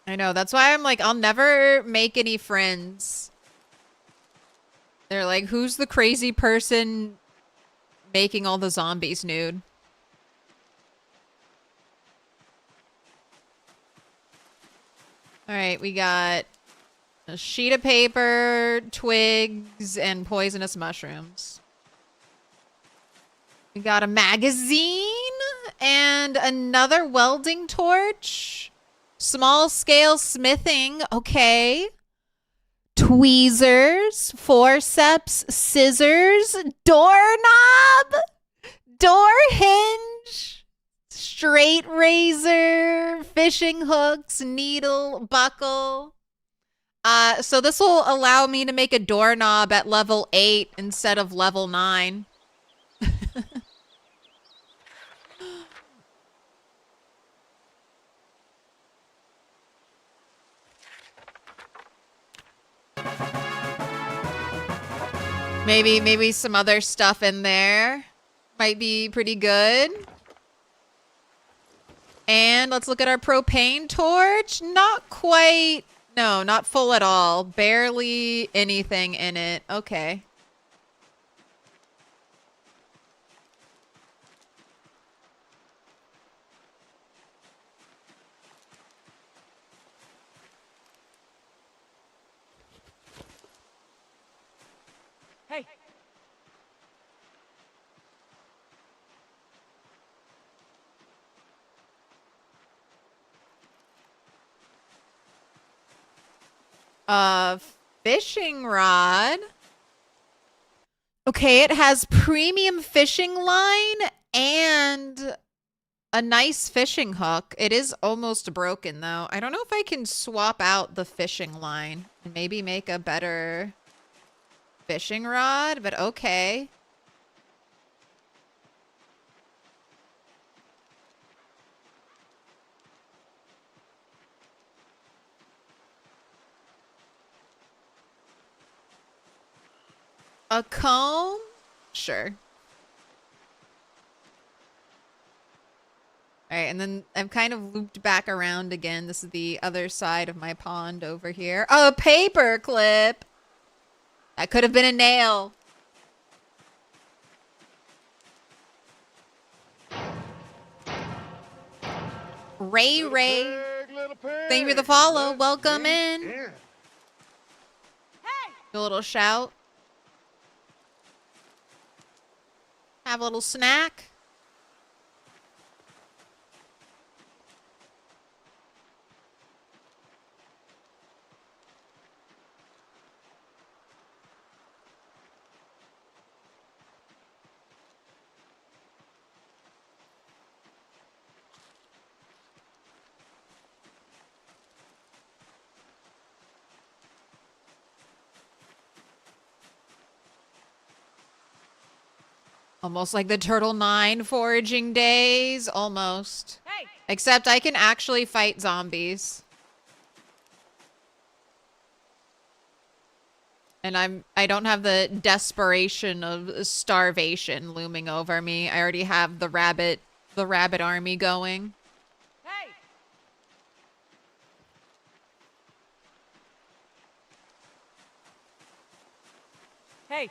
Speaker 1: I know, that's why I'm like, I'll never make any friends. They're like, who's the crazy person making all the zombies nude? Alright, we got a sheet of paper, twigs, and poisonous mushrooms. We got a magazine and another welding torch. Small scale smithing, okay. Tweezers, forceps, scissors, doorknob, door hinge, straight razor, fishing hooks, needle, buckle. So this will allow me to make a doorknob at level 8 instead of level 9. Maybe some other stuff in there might be pretty good. And let's look at our propane torch. Not quite. No, not full at all. Barely anything in it. Okay.
Speaker 5: Hey.
Speaker 1: Fishing rod. Okay, it has premium fishing line and a nice fishing hook. It is almost broken though. I don't know if I can swap out the fishing line and maybe make a better fishing rod, but okay. A comb? Sure. All right, and then I've kind of looped back around again. This is the other side of my pond over here. A paper clip. That could have been a nail. Ray. Thank you for the follow. Welcome in.
Speaker 2: Yeah.
Speaker 1: A little shout. Have a little snack. Almost like the Turtle 9 foraging days. Almost.
Speaker 5: Hey.
Speaker 1: Except I can actually fight zombies. And I don't have the desperation of starvation looming over me. I already have the rabbit army going.
Speaker 5: Hey. Hey.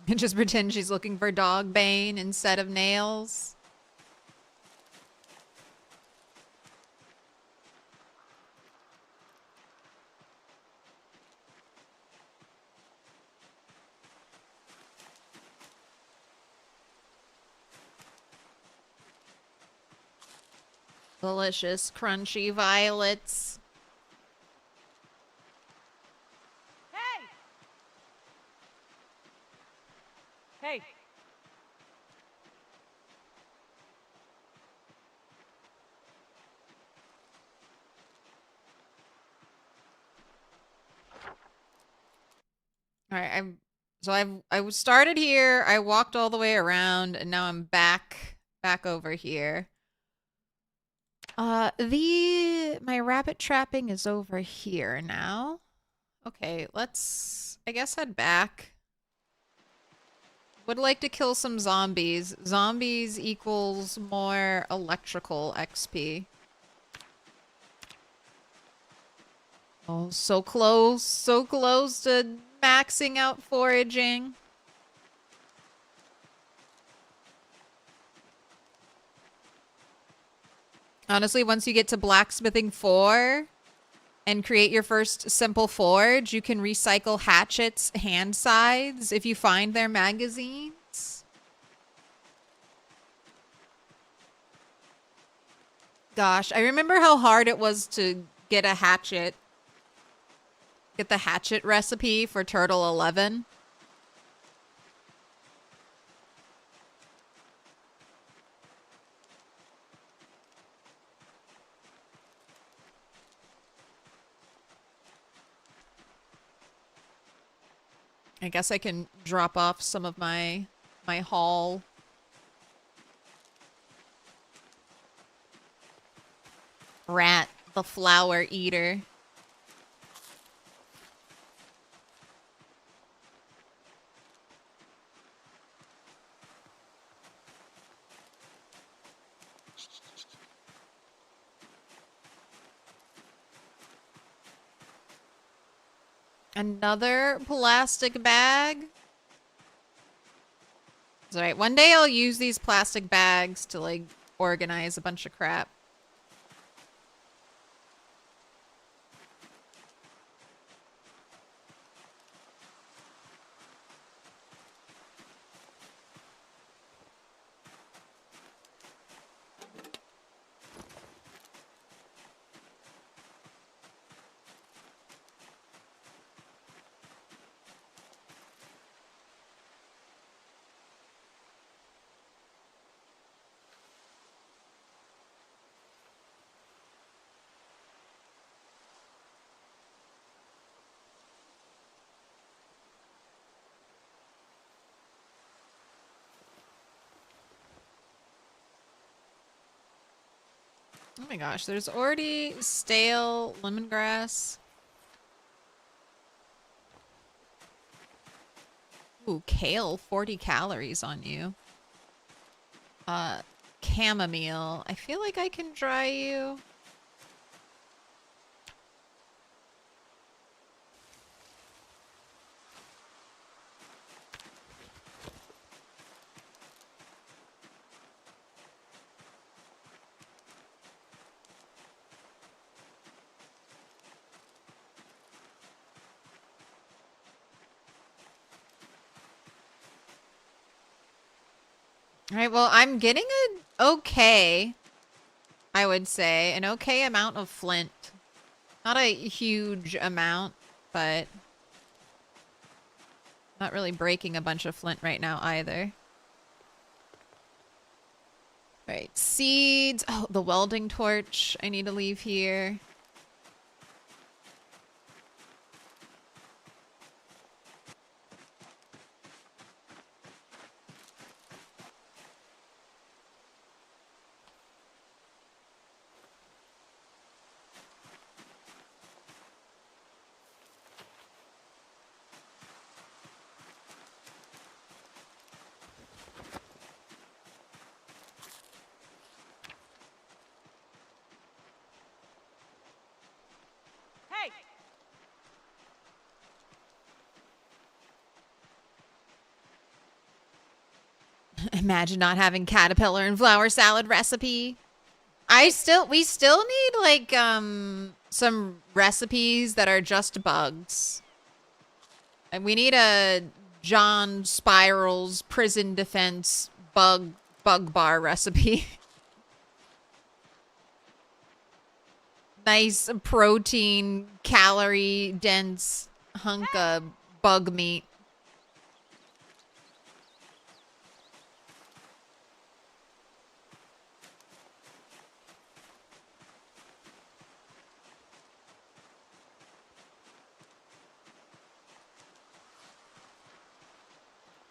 Speaker 1: And just pretend she's looking for dog bane instead of nails. Delicious, crunchy violets.
Speaker 5: Hey. Hey.
Speaker 1: All right, I started here. I walked all the way around, and now I'm back back over here. My rabbit trapping is over here now. Okay, let's, I guess, head back. Would like to kill some zombies. Zombies equals more electrical XP. Oh, so close to maxing out foraging. Honestly, once you get to blacksmithing 4 and create your first simple forge, you can recycle hatchets, hand scythes if you find their magazines. Gosh, I remember how hard it was to get a hatchet. Get the hatchet recipe for Turtle 11. I guess I can drop off some of my haul. Rat, the flower eater. Another plastic bag. It's alright. One day I'll use these plastic bags to, like, organize a bunch of crap. Oh my gosh, there's already stale lemongrass. Ooh, kale, 40 calories on you. Chamomile. I feel like I can dry you. Alright, well, I'm getting an okay, I would say, an okay amount of flint. Not a huge amount, but not really breaking a bunch of flint right now either. Alright, seeds. Oh, the welding torch I need to leave here.
Speaker 5: Hey!
Speaker 1: Imagine not having caterpillar and flower salad recipe. We still need, like, some recipes that are just bugs. And we need a John Spiral's prison defense bug bar recipe. Nice protein, calorie dense hunk of bug meat.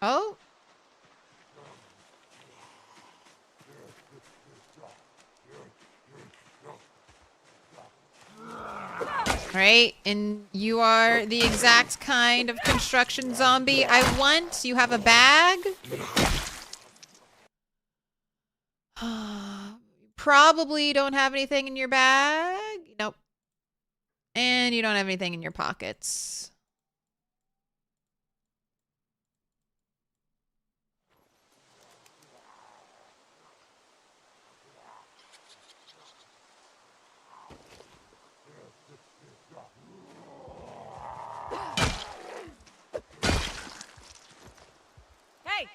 Speaker 1: Oh. Alright, and you are the exact kind of construction zombie I want. You have a bag. Probably don't have anything in your bag. Nope. And you don't have anything in your pockets.
Speaker 5: Hey!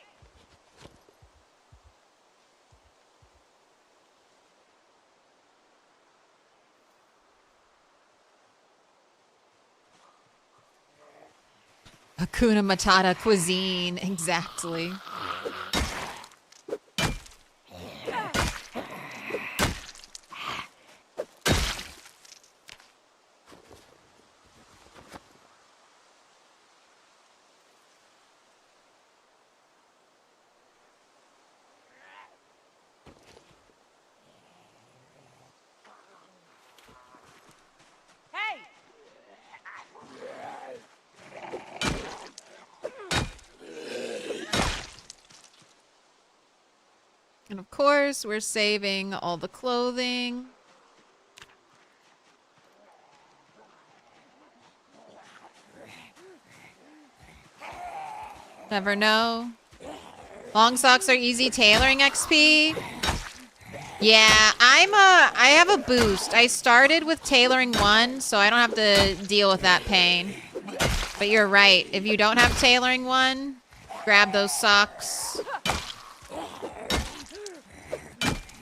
Speaker 1: Hakuna Matata cuisine, exactly.
Speaker 5: Hey!
Speaker 1: And of course, we're saving all the clothing. Never know. Long socks are easy tailoring XP. Yeah, I have a boost. I started with tailoring 1, so I don't have to deal with that pain. But you're right. If you don't have tailoring 1, grab those socks.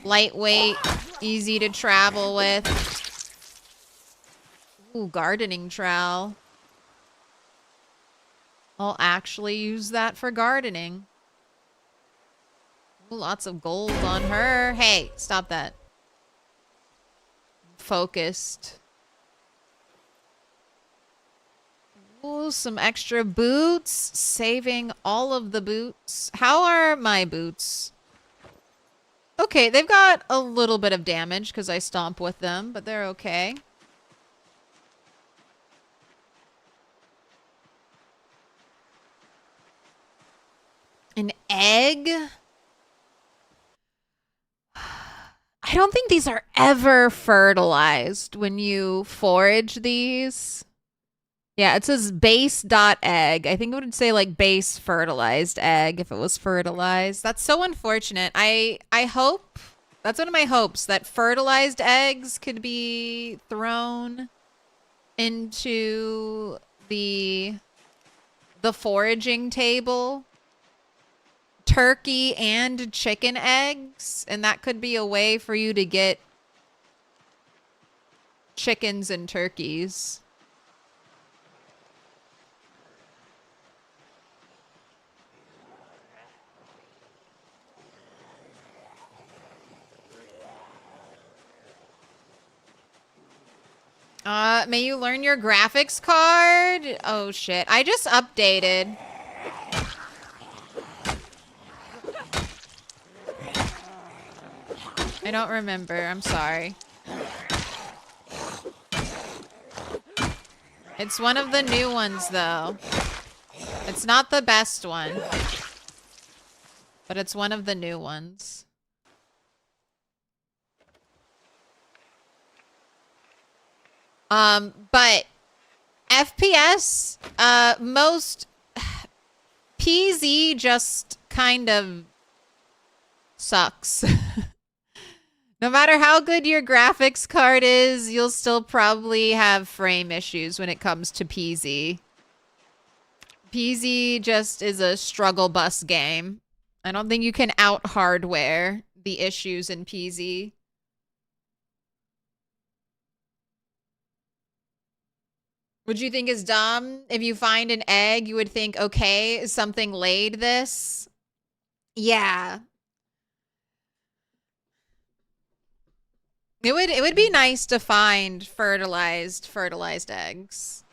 Speaker 1: Lightweight, easy to travel with. Ooh, gardening trowel. I'll actually use that for gardening. Ooh, lots of gold on her. Hey, stop that. Focused. Ooh, some extra boots. Saving all of the boots. How are my boots? Okay, they've got a little bit of damage because I stomp with them, but they're okay. An egg? I don't think these are ever fertilized when you forage these. Yeah, it says base.egg. I think it would say like base fertilized egg if it was fertilized. That's so unfortunate. I hope, that's one of my hopes, that fertilized eggs could be thrown into the foraging table. Turkey and chicken eggs, and that could be a way for you to get chickens and turkeys. May you learn your graphics card? Oh shit, I just updated. I don't remember, I'm sorry. It's one of the new ones though. It's not the best one, but it's one of the new ones. But FPS, most PZ just kind of sucks. No matter how good your graphics card is, you'll still probably have frame issues when it comes to PZ. PZ just is a struggle bus game. I don't think you can out hardware the issues in PZ. Would you think is dumb? If you find an egg, you would think, okay, something laid this? Yeah. It would be nice to find fertilized eggs.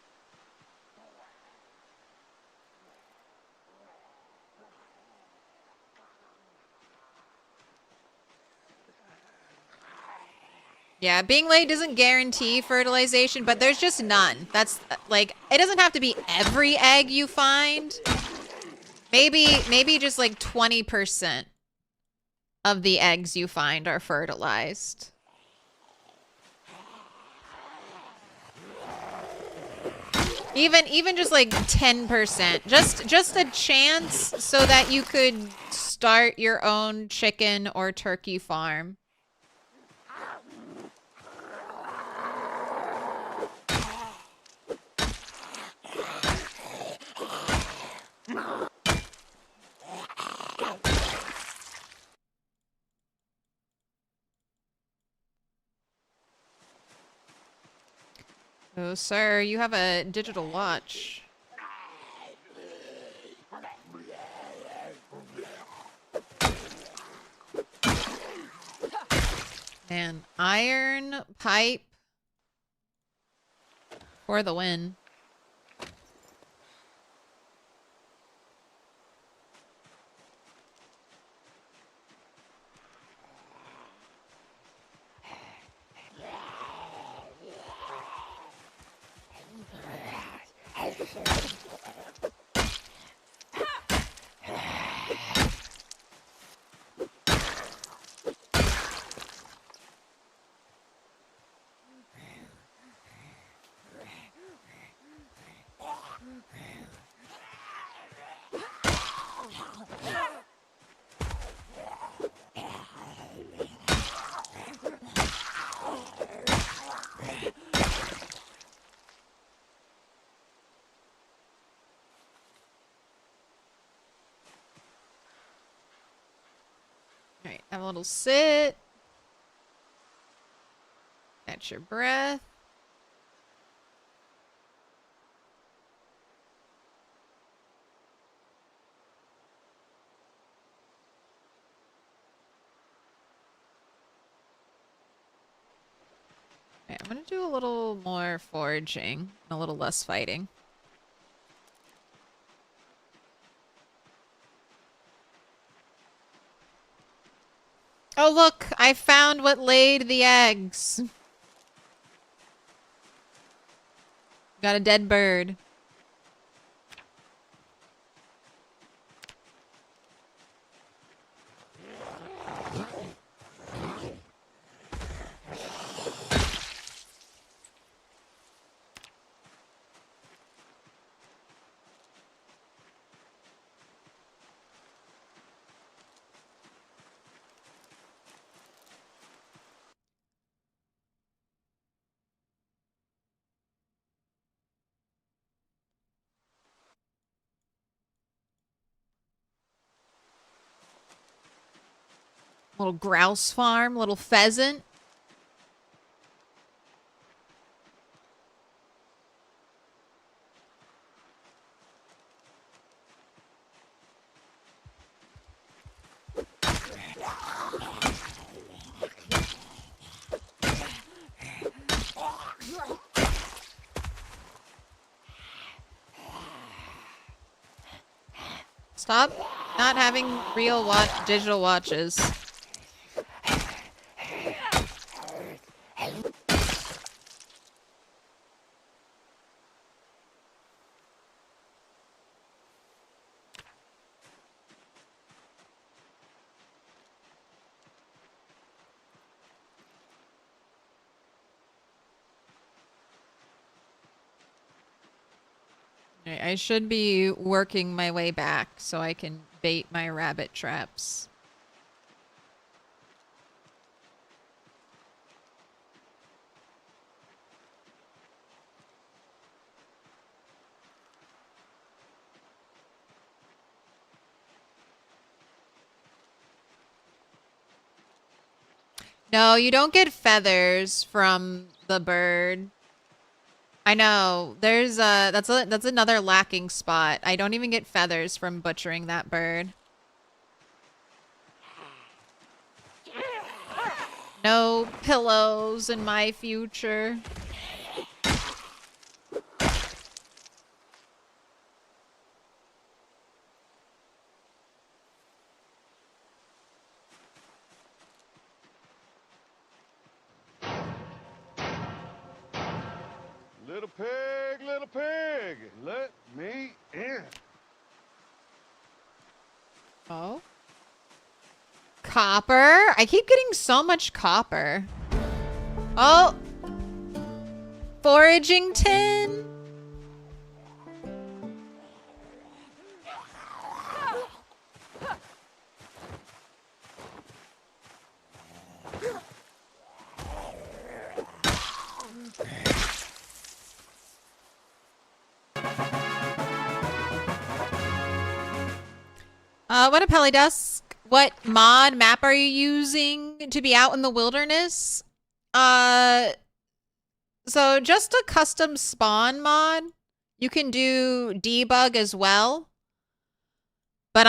Speaker 1: Yeah, being late doesn't guarantee fertilization, but there's just none. That's like, it doesn't have to be every egg you find. Maybe just like 20% of the eggs you find are fertilized. Even just like 10%. Just a chance so that you could start your own chicken or turkey farm. Oh, sir, you have a digital watch. Man, iron pipe for the win. All right, have a little sit. Catch your breath. Okay, I'm gonna do a little more foraging and a little less fighting. Oh, look, I found what laid the eggs. Got a dead bird. Little grouse farm, little pheasant. Stop not having real digital watches. Alright, I should be working my way back so I can bait my rabbit traps. No, you don't get feathers from the bird. I know. There's that's another lacking spot. I don't even get feathers from butchering that bird. No pillows in my future.
Speaker 2: pig and let me in.
Speaker 1: Oh. Copper? I keep getting so much copper. Oh. Foraging tin? What a Pelidusk. What mod map are you using to be out in the wilderness? So just a custom spawn mod. You can do debug as well. But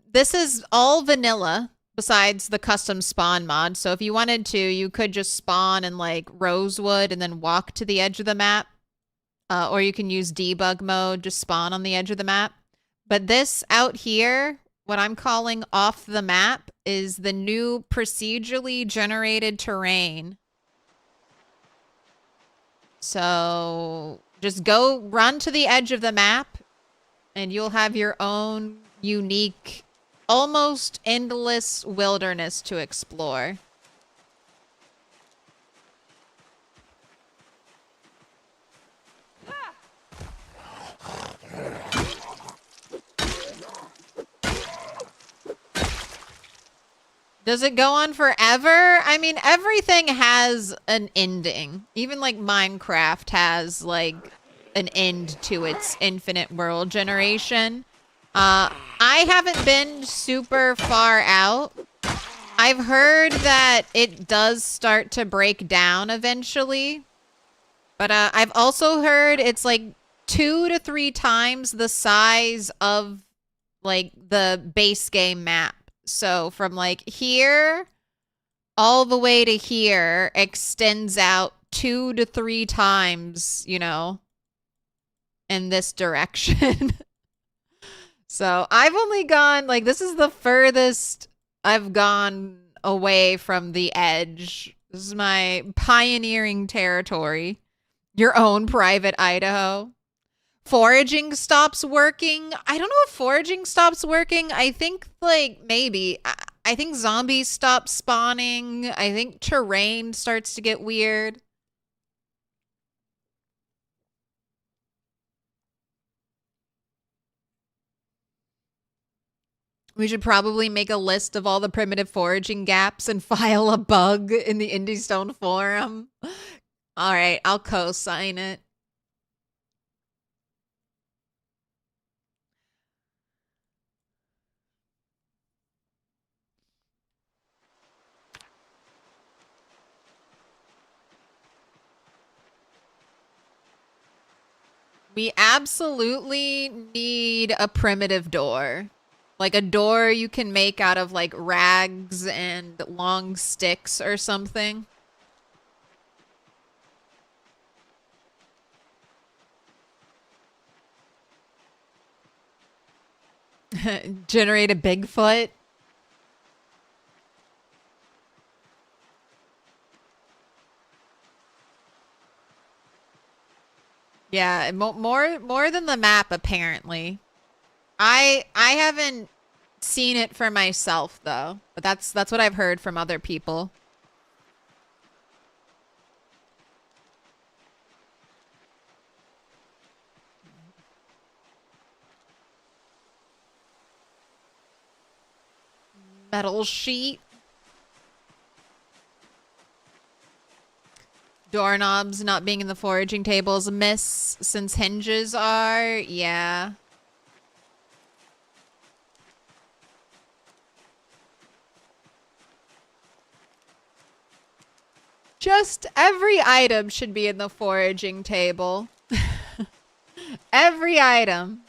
Speaker 1: this is all vanilla besides the custom spawn mod. So if you wanted to, you could just spawn in like Rosewood and then walk to the edge of the map. Or you can use debug mode, just spawn on the edge of the map. But this out here, what I'm calling off the map, is the new procedurally generated terrain. So just go run to the edge of the map and you'll have your own unique, almost endless wilderness to explore. Does it go on forever? I mean, everything has an ending. Even like Minecraft has like an end to its infinite world generation. I haven't been super far out. I've heard that it does start to break down eventually. But I've also heard it's like 2 to 3 times the size of like the base game map. So from like here all the way to here extends out 2 to 3 times, you know, in this direction. So I've only gone, like, this is the furthest I've gone away from the edge. This is my pioneering territory. Your own private Idaho. Foraging stops working. I don't know if foraging stops working. I think, like, maybe. I think zombies stop spawning. I think terrain starts to get weird. We should probably make a list of all the primitive foraging gaps and file a bug in the Indie Stone forum. All right, I'll co-sign it. We absolutely need a primitive door. Like a door you can make out of like rags and long sticks or something. Generate a Bigfoot. Yeah, more than the map apparently. I haven't seen it for myself though, but that's what I've heard from other people. Metal sheet. Doorknobs not being in the foraging tables miss since hinges are. Yeah. Just every item should be in the foraging table. Every item.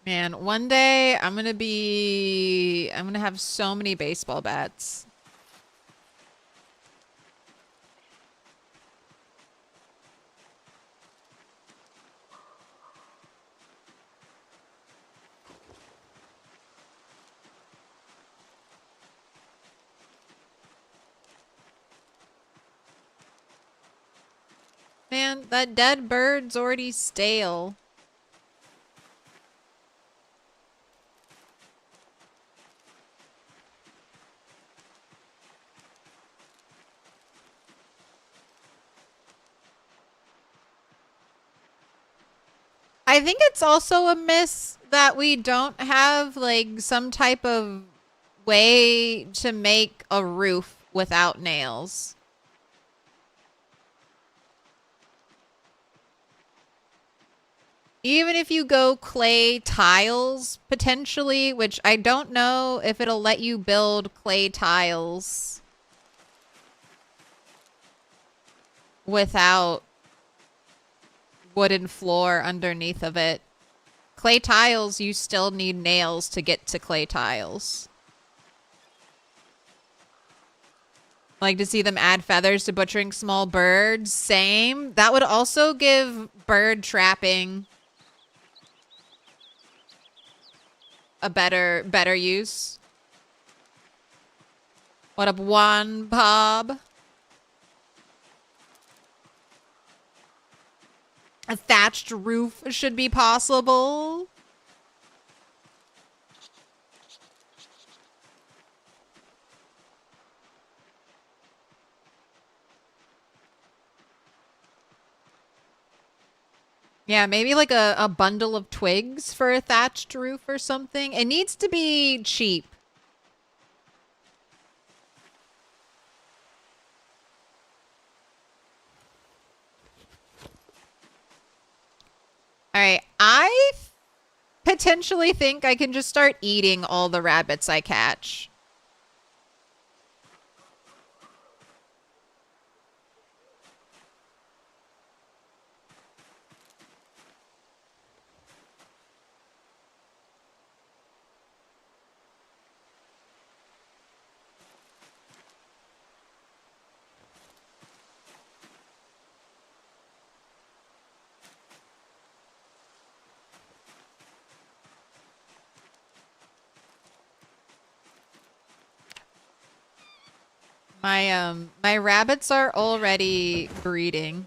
Speaker 1: Man, one day I'm gonna have so many baseball bats. Man, that dead bird's already stale. I think it's also a miss that we don't have like some type of way to make a roof without nails. Even if you go clay tiles, potentially, which I don't know if it'll let you build clay tiles without wooden floor underneath of it. Clay tiles, you still need nails to get to clay tiles. Like to see them add feathers to butchering small birds. Same. That would also give bird trapping a better use. What up, Juan Bob? A thatched roof should be possible. Yeah, maybe like a bundle of twigs for a thatched roof or something. It needs to be cheap. All right, I potentially think I can just start eating all the rabbits I catch. My rabbits are already breeding.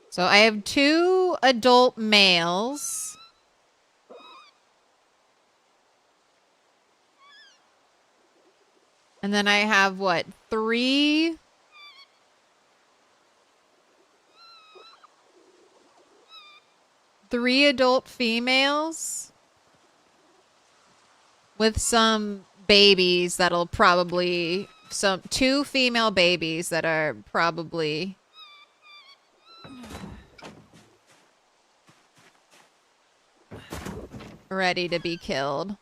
Speaker 1: So I have 2 adult males. And then I have what? 3 adult females with some babies that'll probably 2 female babies that are probably ready to be killed.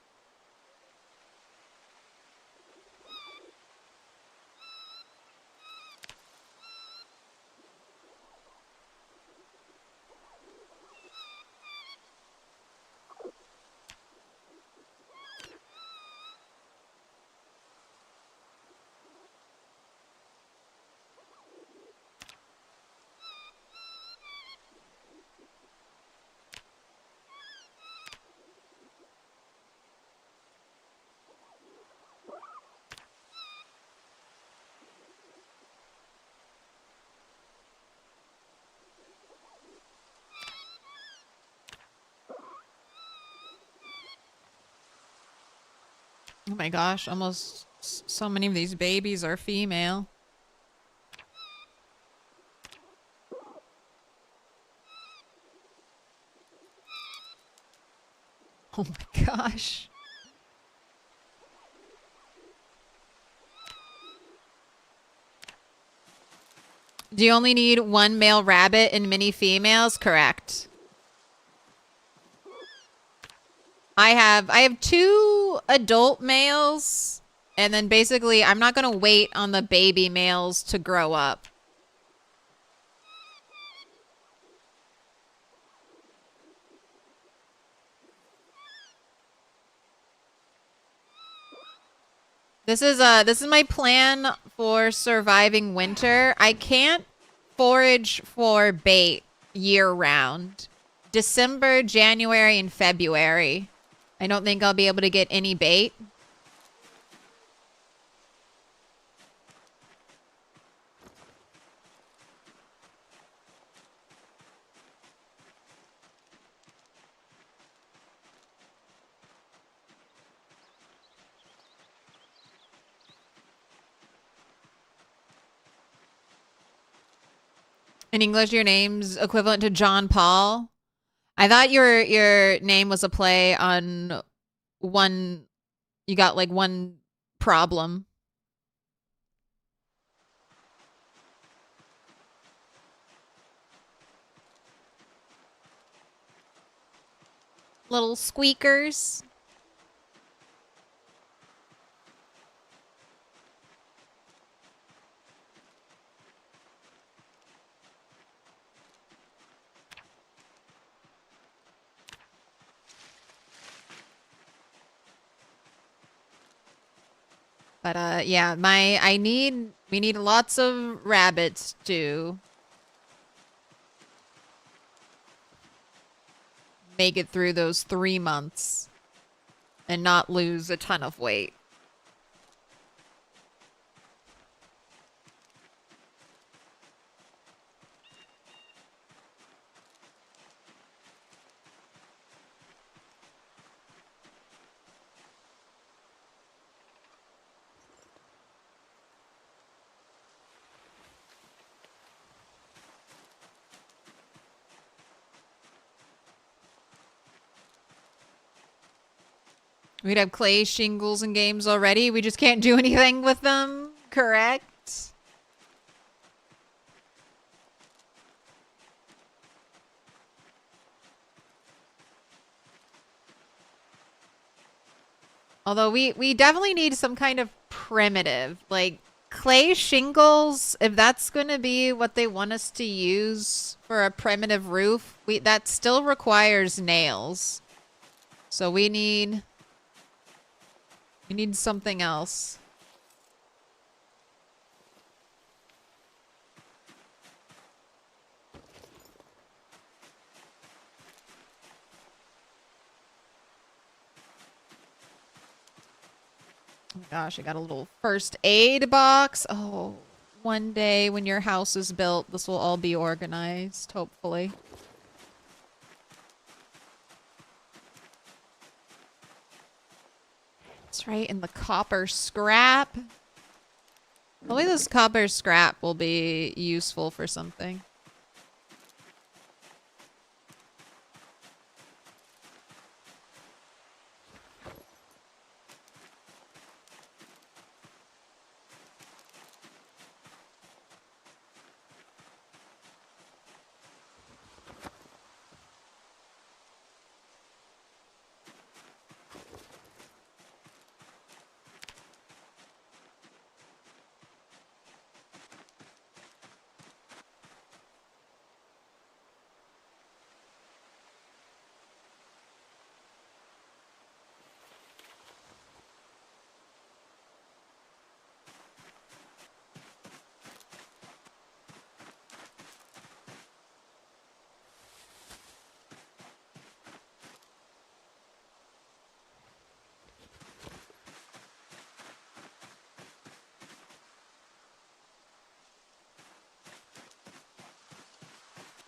Speaker 1: Oh my gosh, almost so many of these babies are female. Oh my gosh. Do you only need 1 male rabbit and many females? Correct. I have 2 adult males, and then basically I'm not going to wait on the baby males to grow up. This is my plan for surviving winter. I can't forage for bait year round. December, January, and February. I don't think I'll be able to get any bait. In English, your name's equivalent to John Paul. I thought your name was a play on one. You got like one problem. Little squeakers. But yeah, we need lots of rabbits to make it through those 3 months and not lose a ton of weight. We'd have clay shingles in games already. We just can't do anything with them, correct? Although we definitely need some kind of primitive, like clay shingles, if that's going to be what they want us to use for a primitive roof, that still requires nails. So we need something else. Oh my gosh, I got a little first aid box. Oh, one day when your house is built, this will all be organized, hopefully. That's right, and the copper scrap. Hopefully this copper scrap will be useful for something.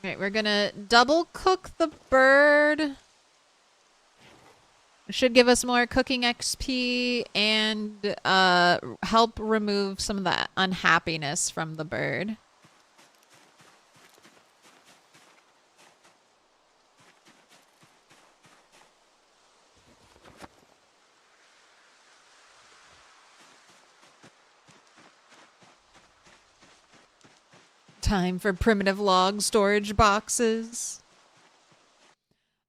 Speaker 1: Alright, we're gonna double cook the bird. It should give us more cooking XP and help remove some of that unhappiness from the bird. Time for primitive log storage boxes.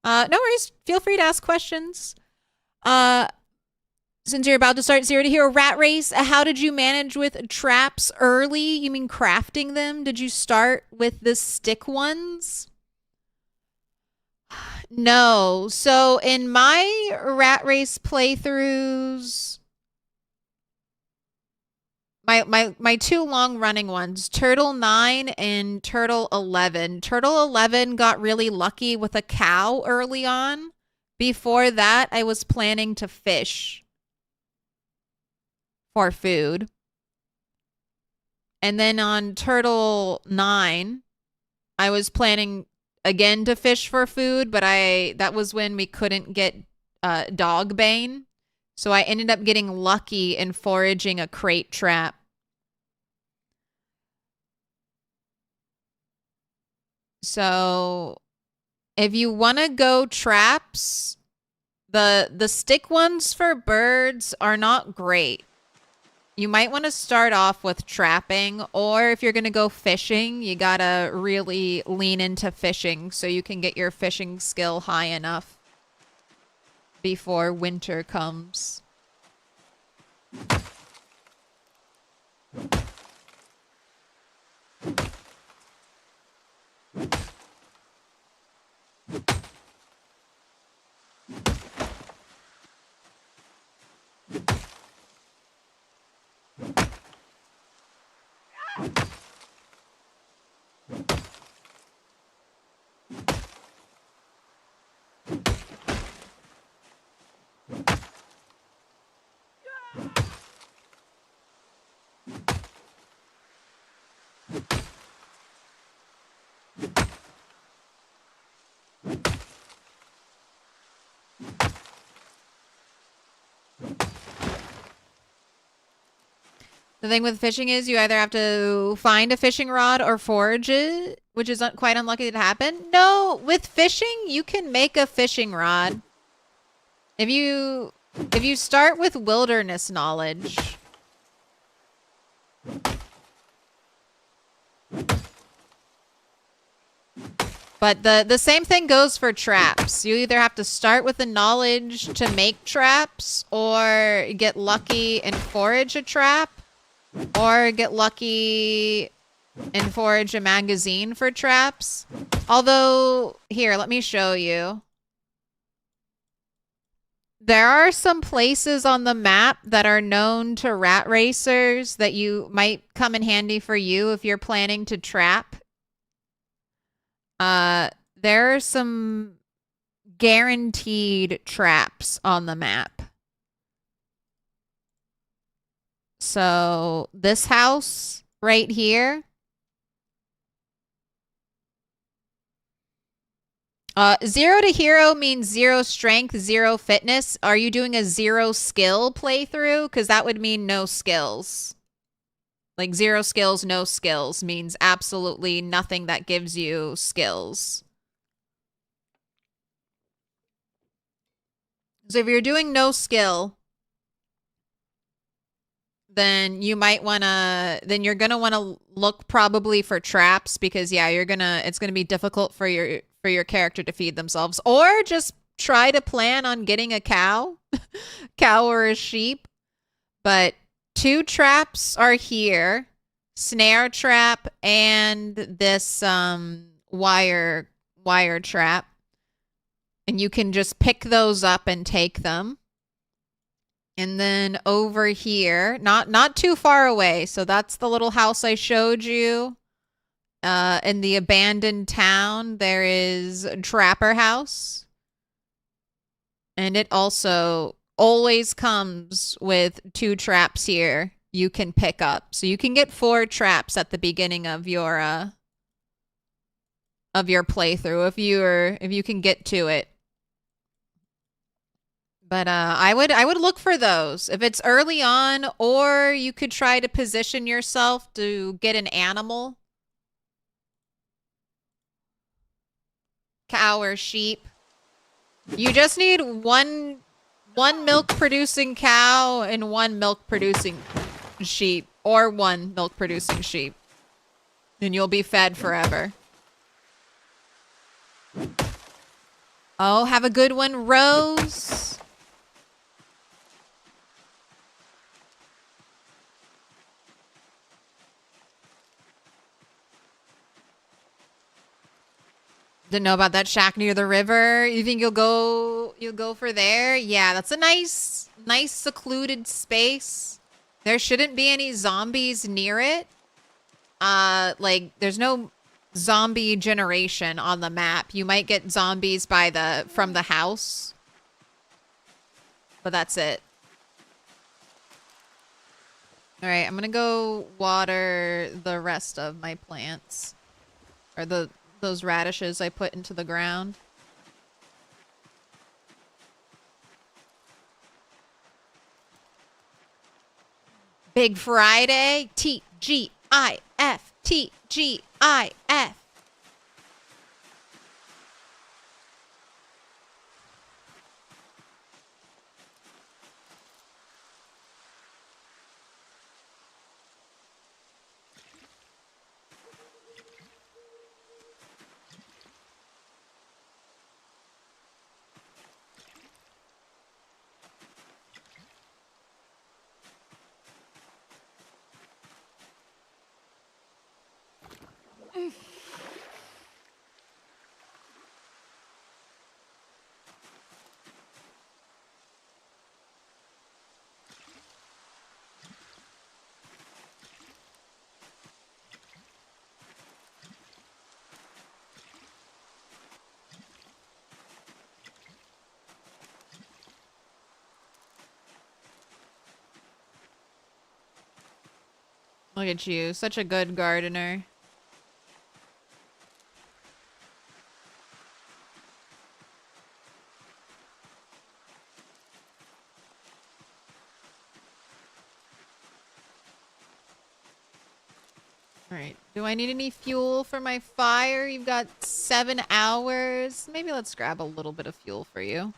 Speaker 1: No worries. Feel free to ask questions. Since you're about to start Zero to Hero Rat Race, how did you manage with traps early? You mean crafting them? Did you start with the stick ones? No. So in my Rat Race playthroughs, my two long running ones, Turtle 9 and Turtle 11. Turtle 11 got really lucky with a cow early on. Before that, I was planning to fish for food. And then on Turtle 9, I was planning again to fish for food, but that was when we couldn't get dog bane. So I ended up getting lucky and foraging a crate trap. So if you want to go traps, the stick ones for birds are not great. You might want to start off with trapping, or if you're going to go fishing, you got to really lean into fishing so you can get your fishing skill high enough before winter comes. The thing with fishing is you either have to find a fishing rod or forage it, which is quite unlucky to happen. No, with fishing, you can make a fishing rod. If you start with wilderness knowledge. But the same thing goes for traps. You either have to start with the knowledge to make traps or get lucky and forage a trap. Or get lucky and forage a magazine for traps. Although, here, let me show you. There are some places on the map that are known to rat racers that you might come in handy for you if you're planning to trap. There are some guaranteed traps on the map. So this house right here. 0 to hero means 0 strength, 0 fitness. Are you doing a 0 skill playthrough? Because that would mean no skills. Like 0 skills, no skills means absolutely nothing that gives you skills. So if you're doing no skill, then you might want to, then you're going to want to look probably for traps because yeah, it's going to be difficult for your character to feed themselves, or just try to plan on getting a cow, cow or a sheep. But 2 traps are here, snare trap and this wire trap. And you can just pick those up and take them. And then over here, not too far away. So that's the little house I showed you. In the abandoned town, there is a trapper house. And it also always comes with 2 traps here you can pick up. So you can get 4 traps at the beginning of your playthrough if you can get to it. But I would look for those if it's early on, or you could try to position yourself to get an animal, cow or sheep. You just need one milk producing cow and 1 milk producing sheep, or 1 milk producing sheep, and you'll be fed forever. Oh, have a good one, Rose. Didn't know about that shack near the river. You think you'll go for there? Yeah, that's a nice secluded space. There shouldn't be any zombies near it. Like, there's no zombie generation on the map. You might get zombies from the house. But that's it. Alright, I'm gonna go water the rest of my plants. Or those radishes I put into the ground. Big Friday. T-G-I-F. T-G-I-F. Look at you, such a good gardener. Alright, do I need any fuel for my fire? You've got 7 hours. Maybe let's grab a little bit of fuel for you.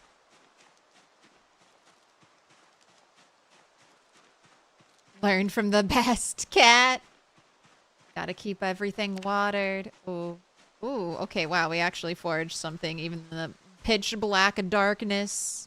Speaker 1: Learn from the best, cat. Gotta keep everything watered. Ooh. Ooh, okay, wow, we actually foraged something even in the pitch black darkness.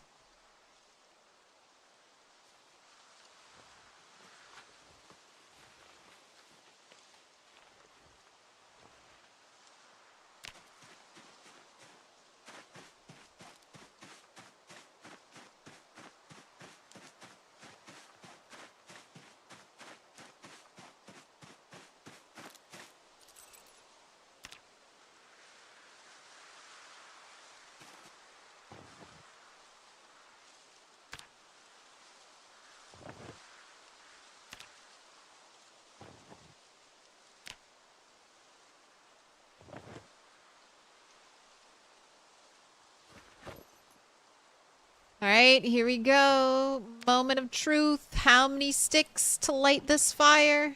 Speaker 1: All right, here we go. Moment of truth. How many sticks to light this fire?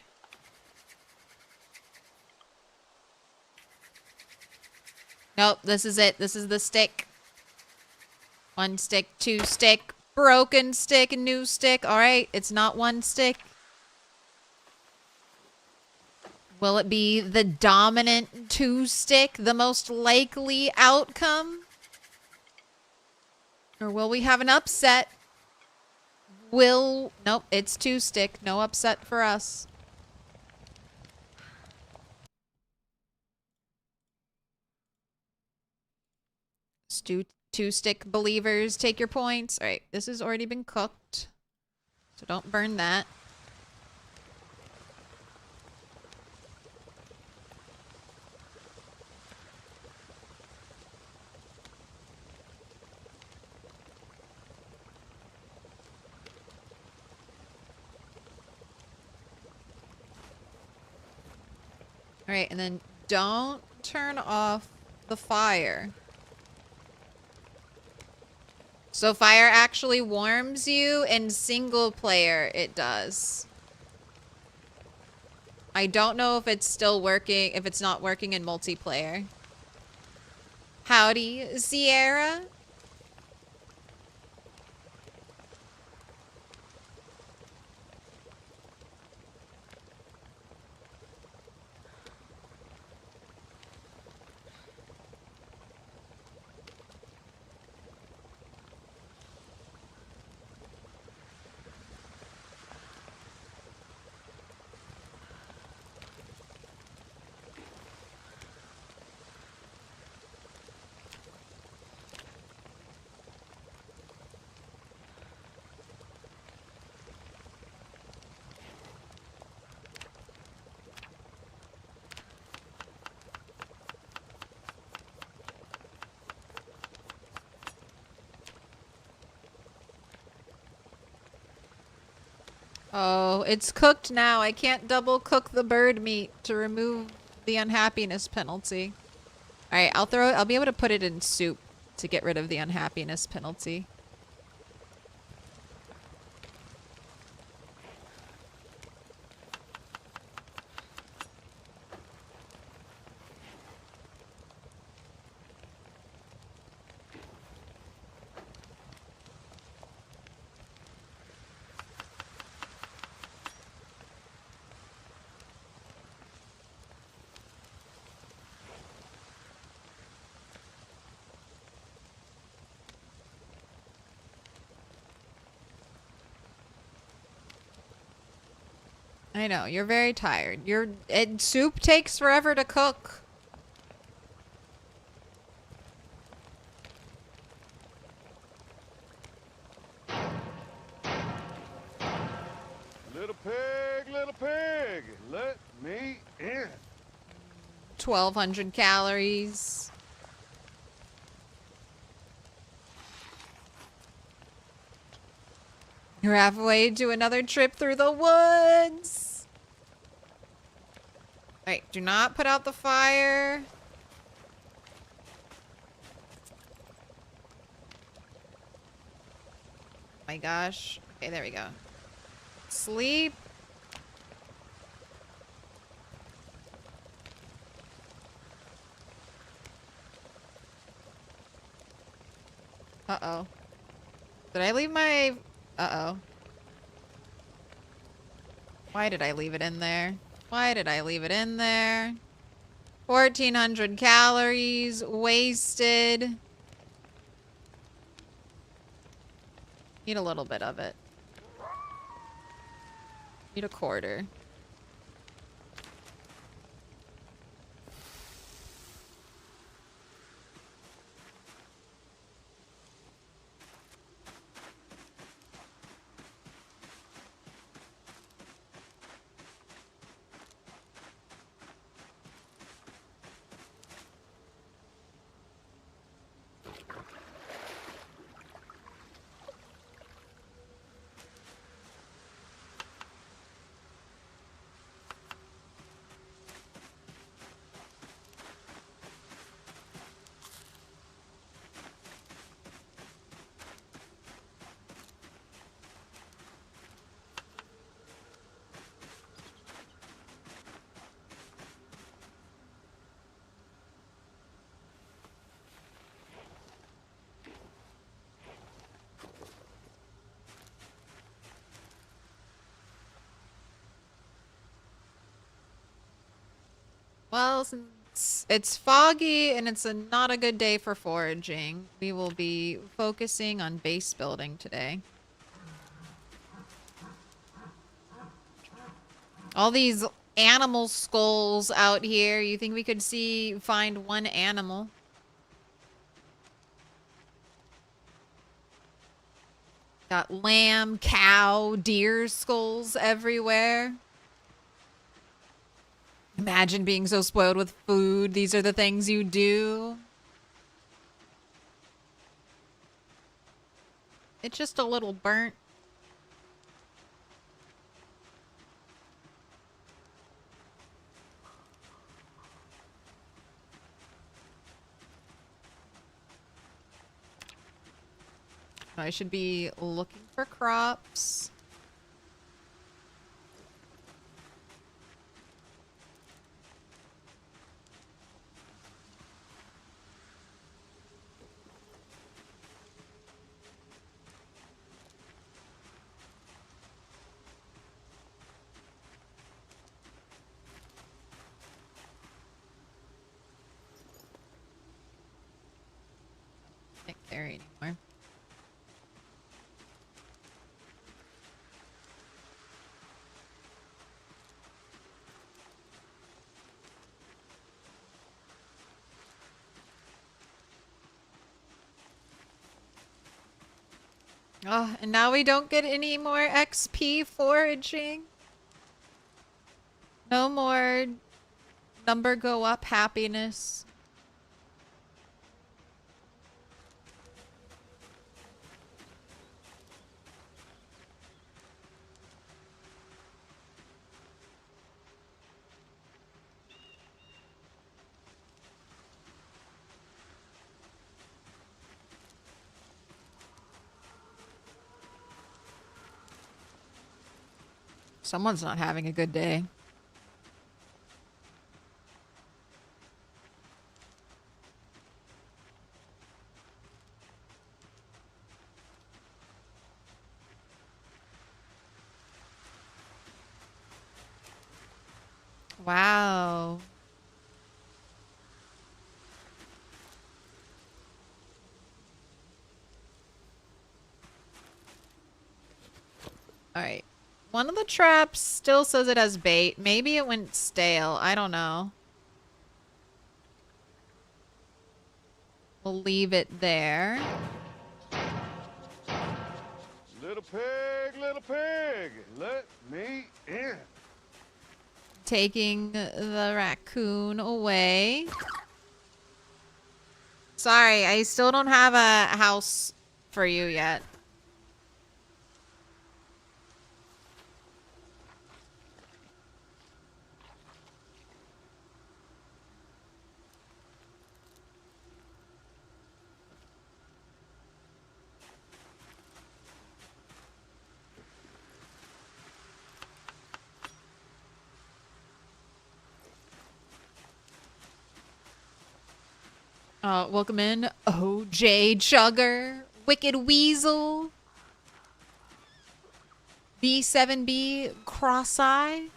Speaker 1: Nope, this is it. This is the stick. 1 stick, 2 stick, broken stick, new stick. All right, it's not 1 stick. Will it be the dominant 2 stick, the most likely outcome? Or will we have an upset? Nope, it's 2 stick. No upset for us. Two stick believers, take your points. All right, this has already been cooked, so don't burn that. All right, and then don't turn off the fire. So fire actually warms you. In single player, it does. I don't know if it's still working, if it's not working in multiplayer. Howdy, Sierra. Oh, it's cooked now. I can't double cook the bird meat to remove the unhappiness penalty. All right, I'll be able to put it in soup to get rid of the unhappiness penalty. I know, you're very tired. Soup takes forever to cook.
Speaker 2: Little pig, let me in.
Speaker 1: 1,200 calories. You're halfway to another trip through the woods. Alright, do not put out the fire. My gosh. Okay, there we go. Sleep. Uh-oh. Did I leave my... Uh-oh. Why did I leave it in there? Why did I leave it in there? 1,400 calories wasted. Eat a little bit of it. Eat a quarter. Well, since it's foggy and it's not a good day for foraging, we will be focusing on base building today. All these animal skulls out here. You think we could find one animal? Got lamb, cow, deer skulls everywhere. Imagine being so spoiled with food. These are the things you do. It's just a little burnt. I should be looking for crops. Can't carry anymore. Oh, and now we don't get any more XP foraging. No more number go up happiness. Someone's not having a good day. Wow. All right. One of the traps still says it has bait. Maybe it went stale. I don't know. We'll leave it there.
Speaker 2: Little pig, let me in.
Speaker 1: Taking the raccoon away. Sorry, I still don't have a house for you yet. Welcome in, OJ Chugger, Wicked Weasel, B7B, Cross-Eye.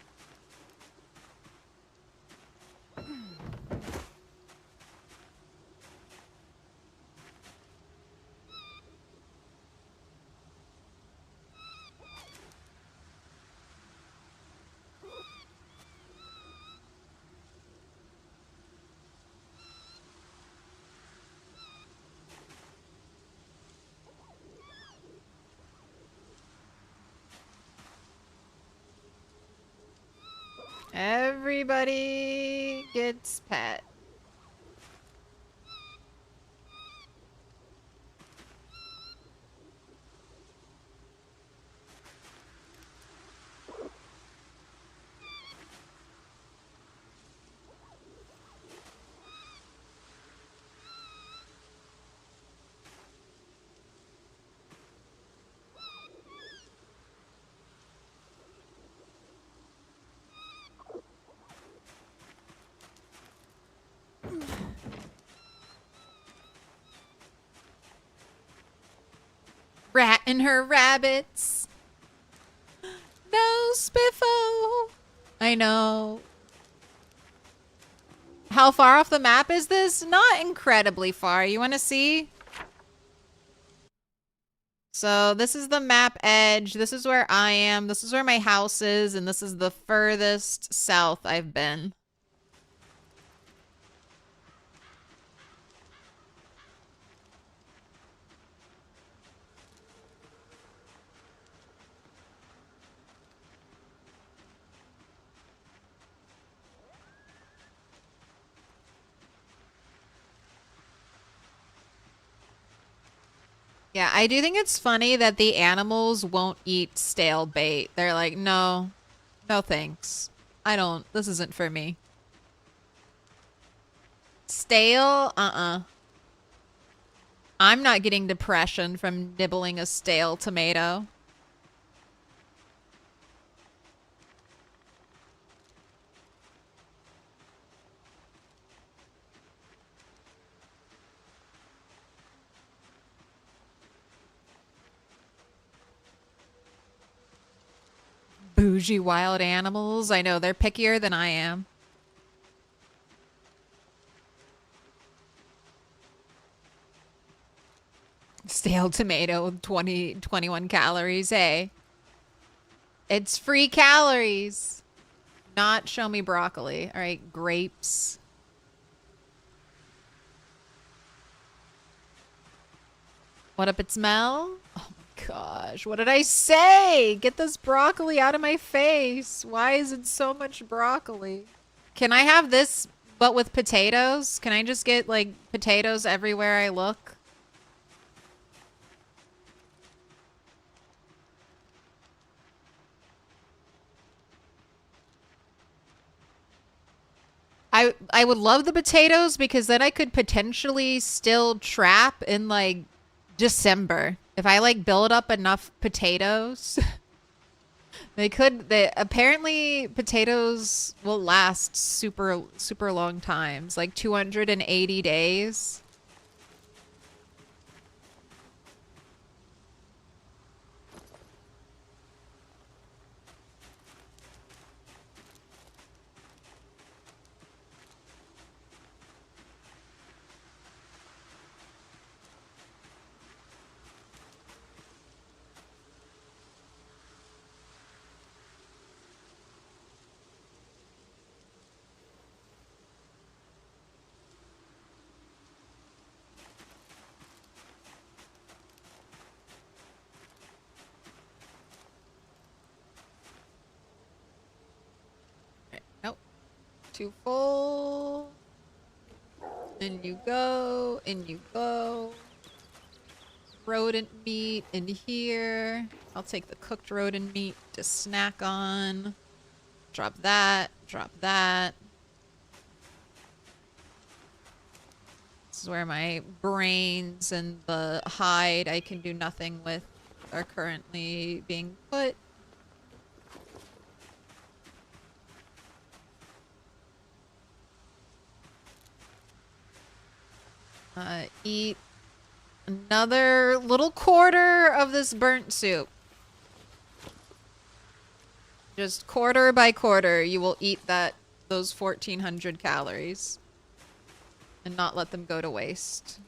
Speaker 1: Everybody gets pet. Rat and her rabbits. No, Spiffo. I know. How far off the map is this? Not incredibly far. You want to see? So this is the map edge. This is where I am. This is where my house is. And this is the furthest south I've been. Yeah, I do think it's funny that the animals won't eat stale bait. They're like, no, no thanks. I don't, this isn't for me. Stale? I'm not getting depression from nibbling a stale tomato. Bougie wild animals. I know, they're pickier than I am. Stale tomato with 21 calories. Hey, it's free calories. Not show me broccoli. All right, grapes. What up, it smell? Oh my gosh, what did I say? Get this broccoli out of my face. Why is it so much broccoli? Can I have this, but with potatoes? Can I just get, like, potatoes everywhere I look? I would love the potatoes because then I could potentially still trap in, like, December. If I, like, build up enough potatoes. They apparently potatoes will last super long times, like 280 days. Nope. Too full. In you go. In you go. Rodent meat in here. I'll take the cooked rodent meat to snack on. Drop that. Drop that. This is where my brains and the hide I can do nothing with are currently being put. Eat another little quarter of this burnt soup. Just quarter by quarter, you will eat those 1,400 calories and not let them go to waste.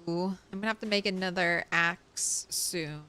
Speaker 1: Ooh, I'm gonna have to make another axe soon.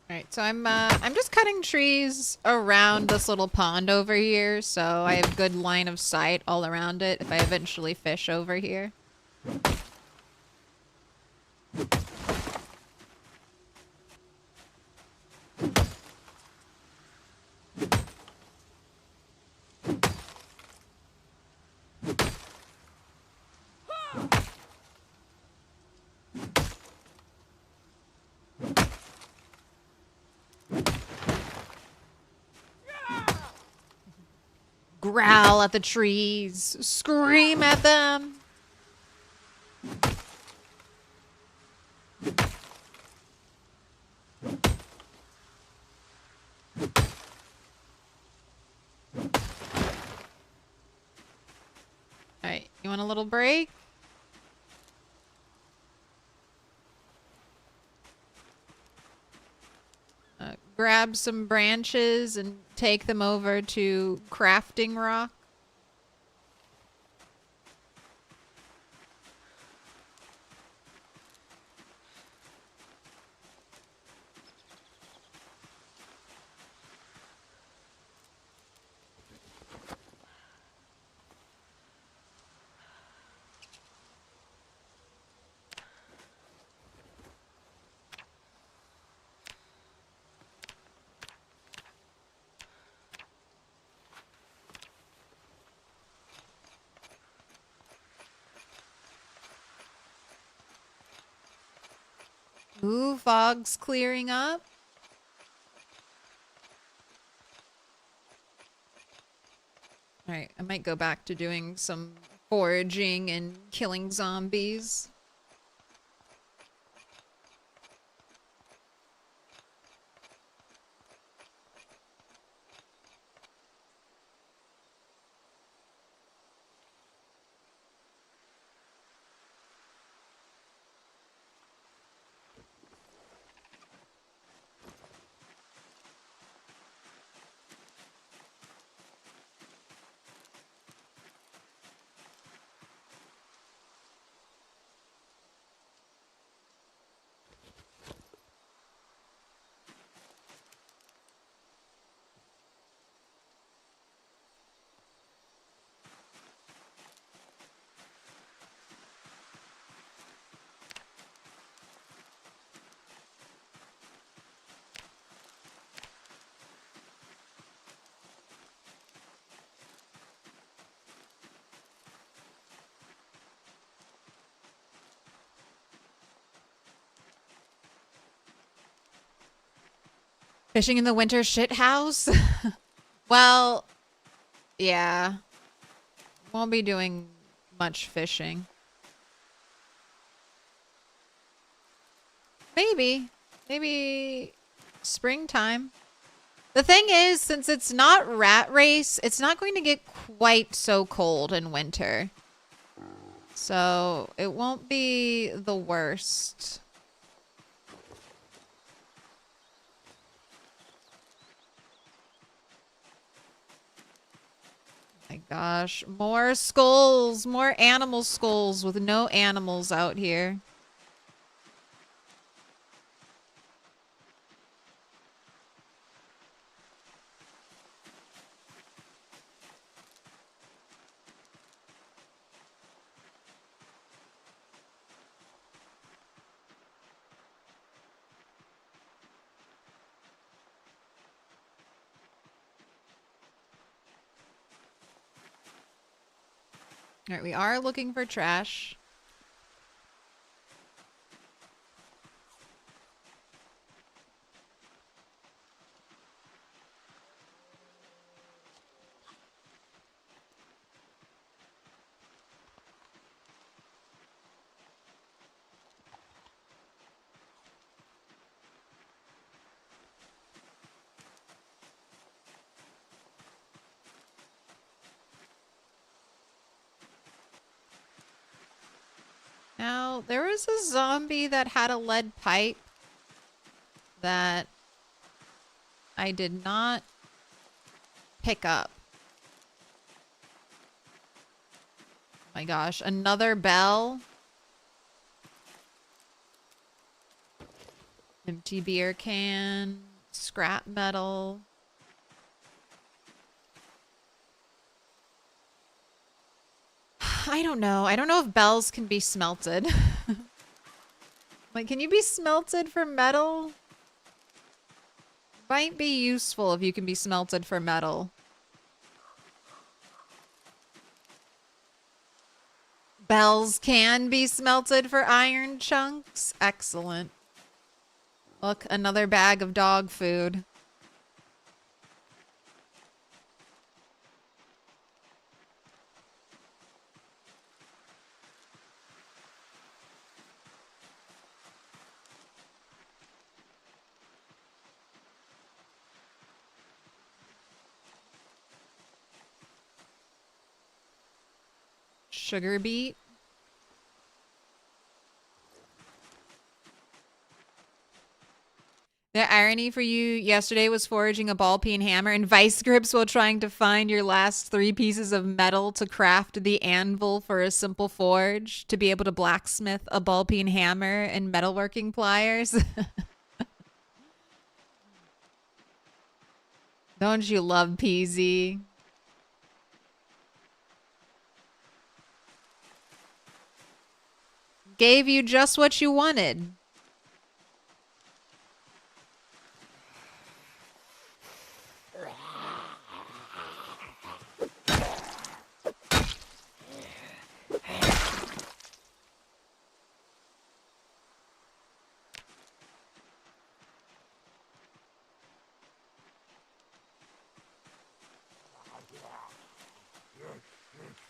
Speaker 1: Alright, so I'm just cutting trees around this little pond over here, so I have good line of sight all around it if I eventually fish over here. Growl at the trees, scream at them. Alright, you want a little break? Grab some branches and take them over to crafting rock. Ooh, fog's clearing up. Alright, I might go back to doing some foraging and killing zombies. Fishing in the winter shit house? Well, yeah. Won't be doing much fishing. Maybe. Maybe springtime. The thing is, since it's not rat race, it's not going to get quite so cold in winter. So it won't be the worst. My gosh, more skulls, more animal skulls with no animals out here. All right, we are looking for trash. Now, there was a zombie that had a lead pipe that I did not pick up. Oh my gosh, another bell. Empty beer can, scrap metal. I don't know. I don't know if bells can be smelted. Like, can you be smelted for metal? Might be useful if you can be smelted for metal. Bells can be smelted for iron chunks. Excellent. Look, another bag of dog food. Sugar beet. The irony for you yesterday was foraging a ball peen hammer and vice grips while trying to find your last 3 pieces of metal to craft the anvil for a simple forge to be able to blacksmith a ball peen hammer and metalworking pliers. Don't you love PZ? Gave you just what you wanted.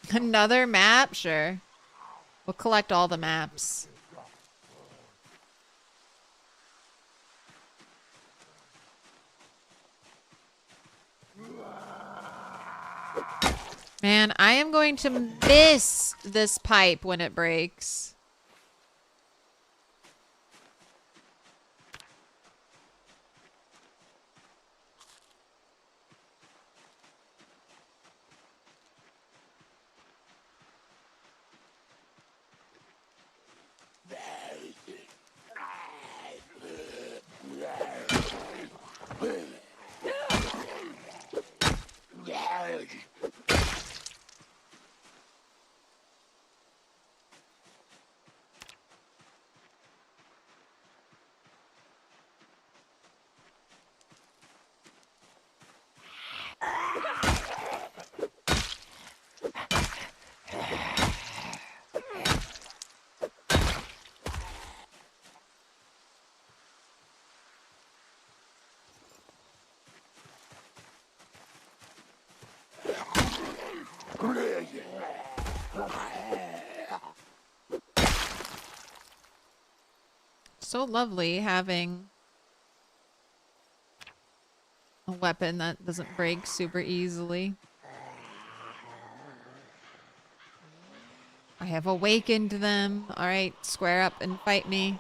Speaker 1: Another map? Sure. We'll collect all the maps. Man, I am going to miss this pipe when it breaks. So lovely having a weapon that doesn't break super easily. I have awakened them. Alright, square up and fight me.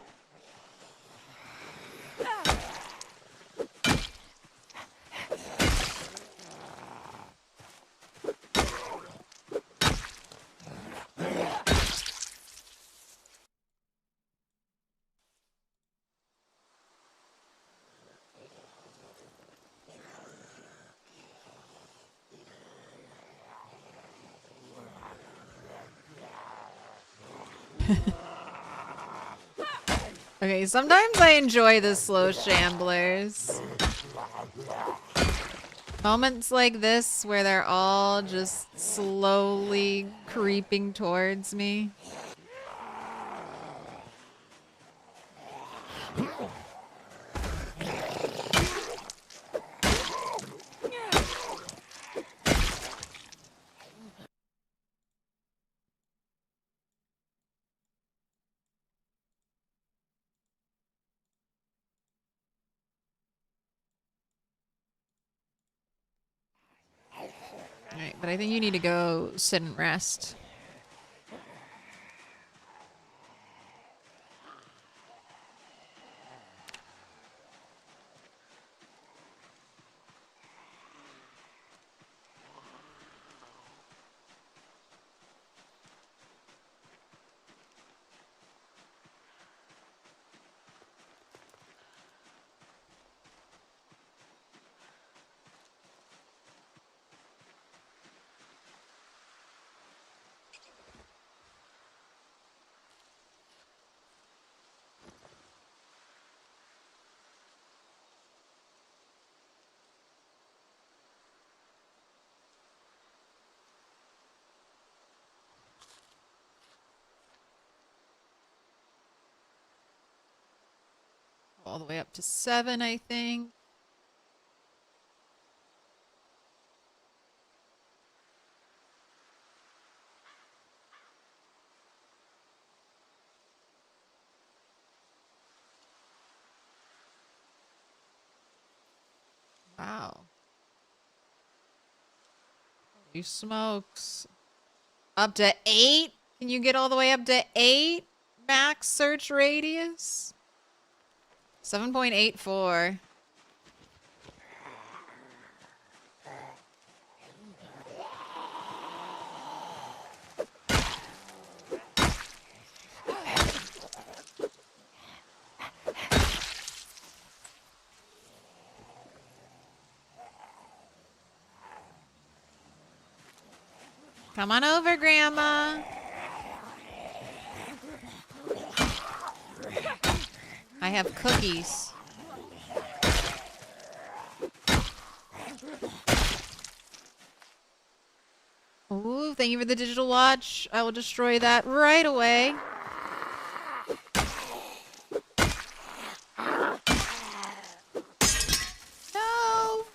Speaker 1: Okay, sometimes I enjoy the slow shamblers. Moments like this where they're all just slowly creeping towards me. Alright, but I think you need to go sit and rest. All the way up to 7, I think. Wow. Holy smokes. Up to 8? Can you get all the way up to 8? Max search radius? 7.84. Come on over, Grandma. I have cookies. Ooh, thank you for the digital watch. I will destroy that right away. No.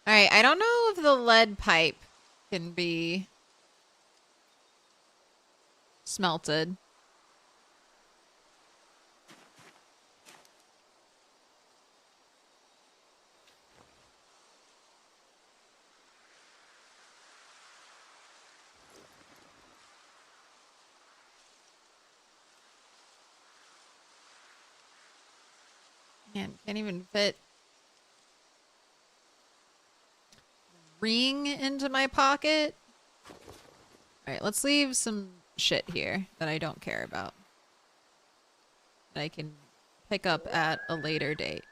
Speaker 1: Alright, I don't know if the lead pipe can be smelted. Man, can't even fit ring into my pocket. Alright, let's leave some shit here that I don't care about. That I can pick up at a later date.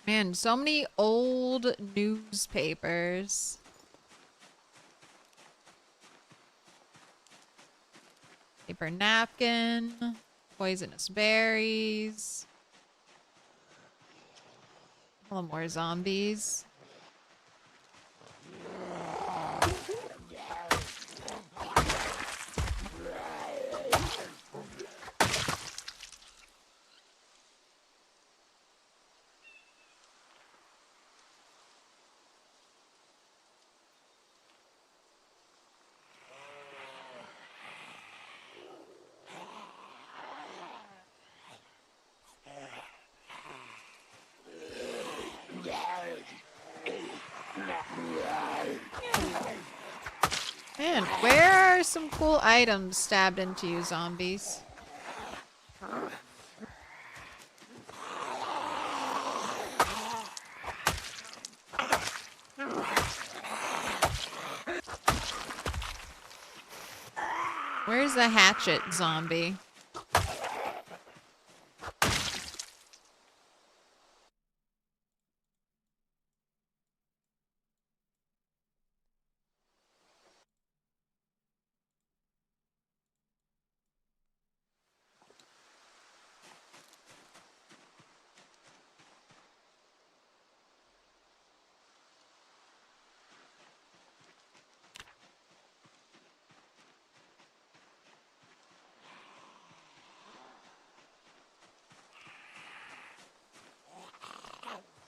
Speaker 1: Man, so many old newspapers. Paper napkin. Poisonous berries. A little more zombies. Man, where are some cool items stabbed into you, zombies? Where's the hatchet, zombie?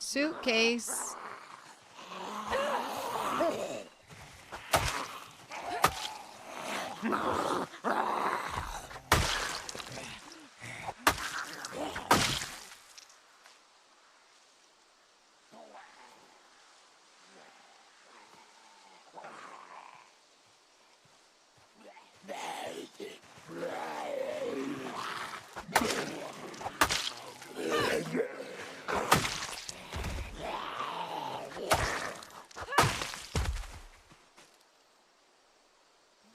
Speaker 1: Suitcase.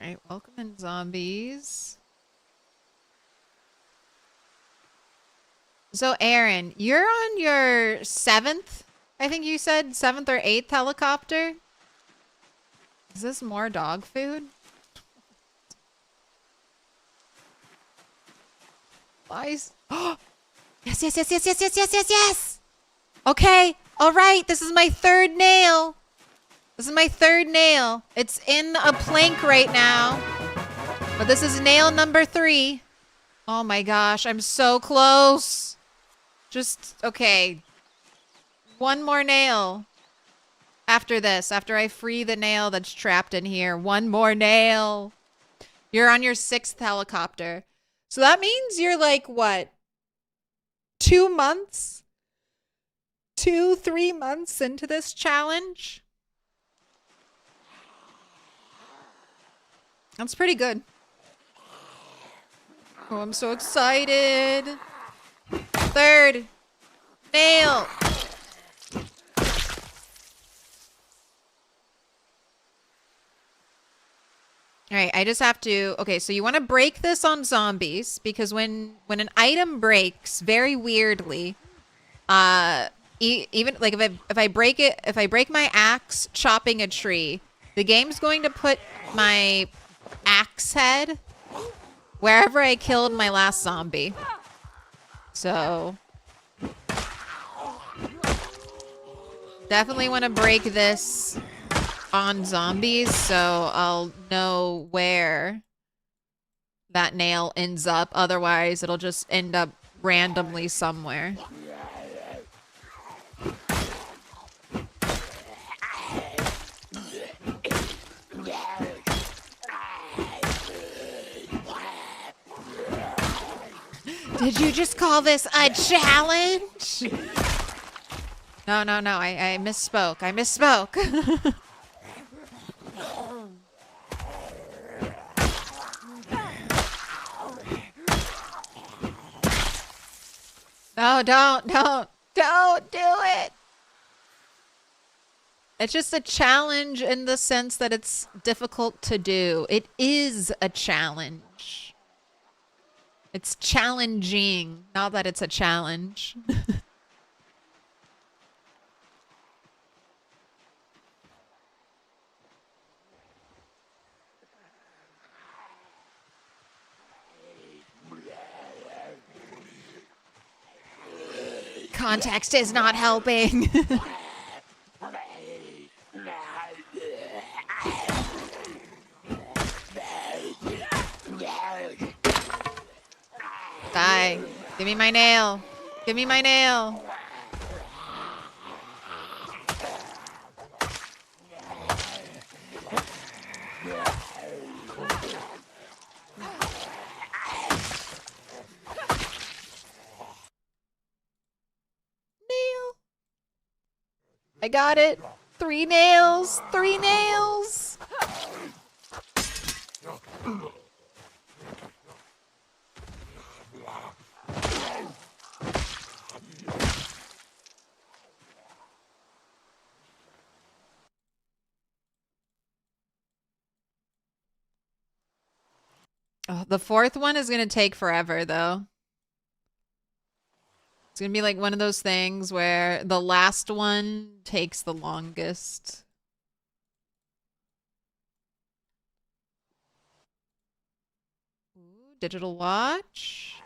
Speaker 1: Alright, welcome in, zombies. So, Aaron, you're on your 7th, I think you said, 7th or 8th helicopter? Is this more dog food? Why is... Oh! Yes, yes, yes, yes, yes, yes, yes, yes, yes! Okay, alright, this is my 3rd nail. This is my 3rd nail. It's in a plank right now. But this is nail number 3. Oh my gosh, I'm so close. Just, okay. One more nail. After this, after I free the nail that's trapped in here. One more nail. You're on your 6th helicopter. So that means you're like, what? 2 months? 2-3 months into this challenge? That's pretty good. Oh, I'm so excited. 3rd nail. All right, I just have to... Okay, so you want to break this on zombies because when an item breaks very weirdly, even like if I break it, if I break my axe chopping a tree, the game's going to put my axe head wherever I killed my last zombie. So definitely want to break this on zombies so I'll know where that nail ends up. Otherwise, it'll just end up randomly somewhere. Did you just call this a challenge? No, I misspoke. I misspoke. No, don't do it. It's just a challenge in the sense that it's difficult to do. It is a challenge. It's challenging, not that it's a challenge. context is not helping. Die. Give me my nail. Give me my nail. Nail. I got it. 3 nails. 3 nails. Oh, the 4th one is going to take forever, though. It's going to be like one of those things where the last one takes the longest. Ooh, digital watch.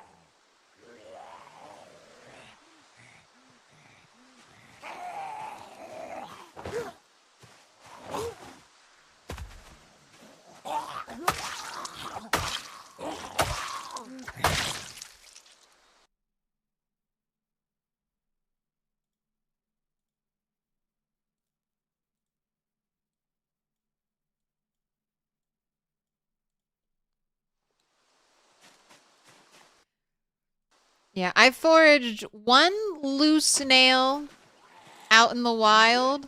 Speaker 1: Yeah, I foraged 1 loose nail out in the wild.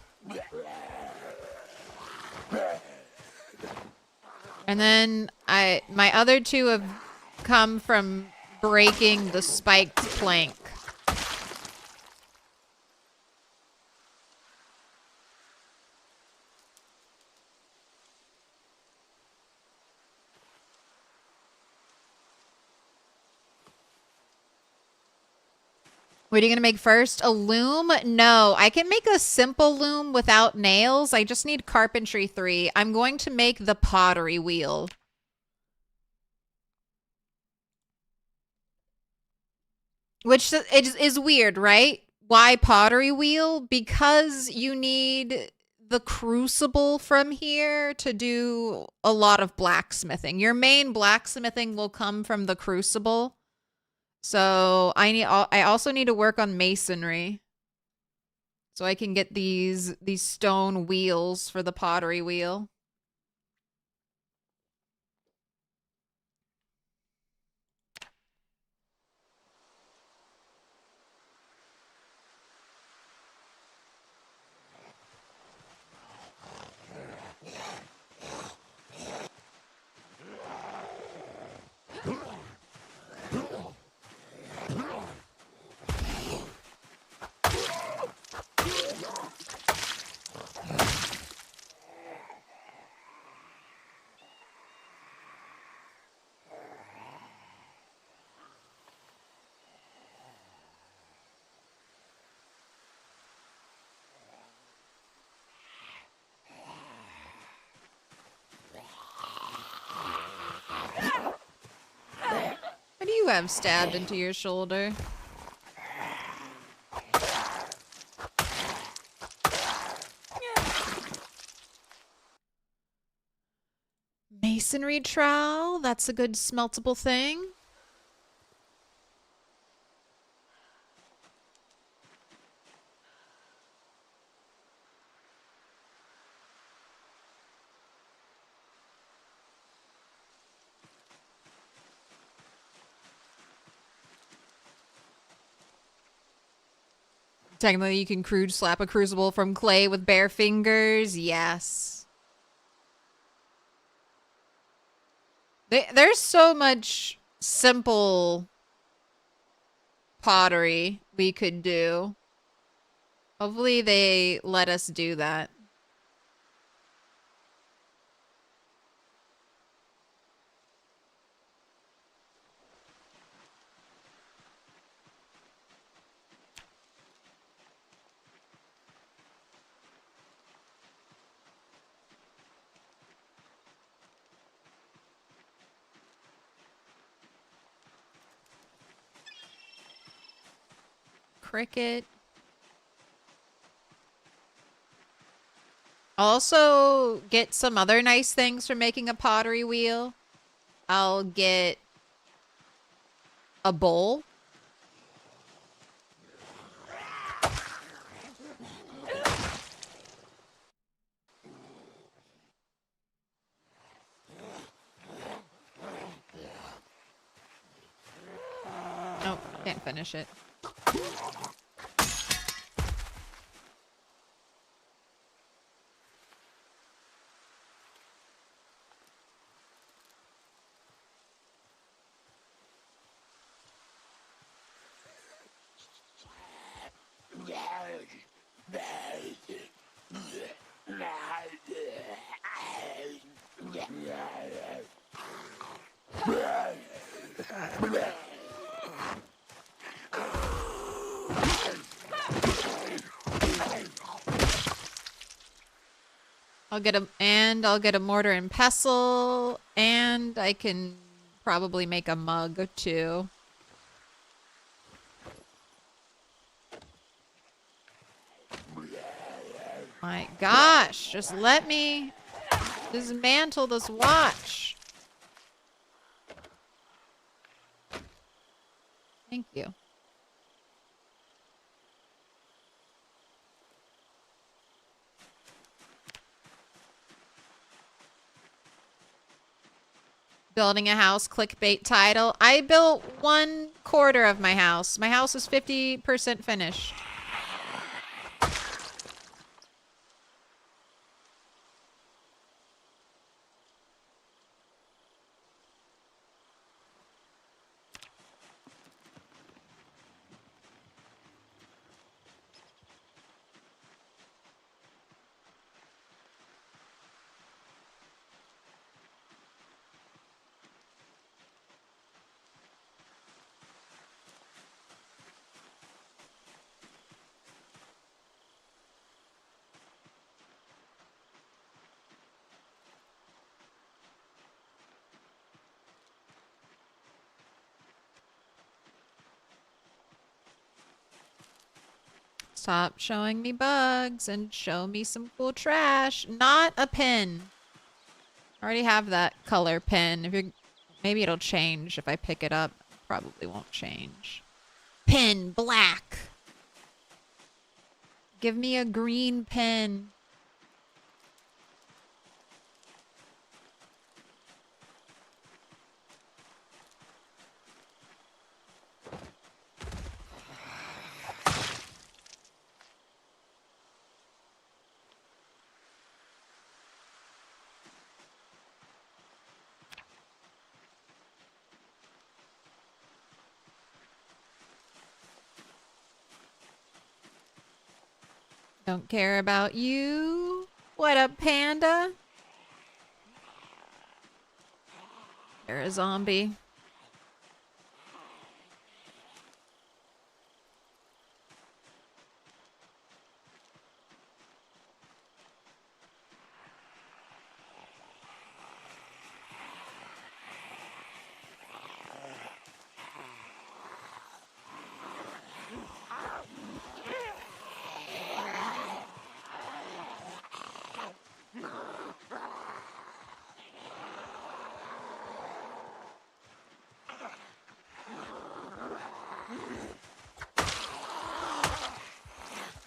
Speaker 1: And then my other 2 have come from breaking the spiked plank. What are you going to make first? A loom? No, I can make a simple loom without nails. I just need carpentry 3. I'm going to make the pottery wheel. Which is weird, right? Why pottery wheel? Because you need the crucible from here to do a lot of blacksmithing. Your main blacksmithing will come from the crucible. So I also need to work on masonry. So I can get these stone wheels for the pottery wheel. What do you have stabbed into your shoulder? Masonry trowel, that's a good smeltable thing. Technically, you can slap a crucible from clay with bare fingers. Yes. There's so much simple pottery we could do. Hopefully they let us do that. cricket. I'll also get some other nice things for making a pottery wheel. I'll get a bowl. Oh, can't finish it. I'll get a mortar and pestle, and I can probably make a mug too. My gosh, just let me dismantle this watch. Thank you. Building a house, clickbait title. I built 1/4 of my house. My house is 50% finished. Stop showing me bugs and show me some cool trash. Not a pin. I already have that color pin. If you're, maybe it'll change if I pick it up. Probably won't change. Pin black. Give me a green pin. Don't care about you. What up, panda? You're a zombie.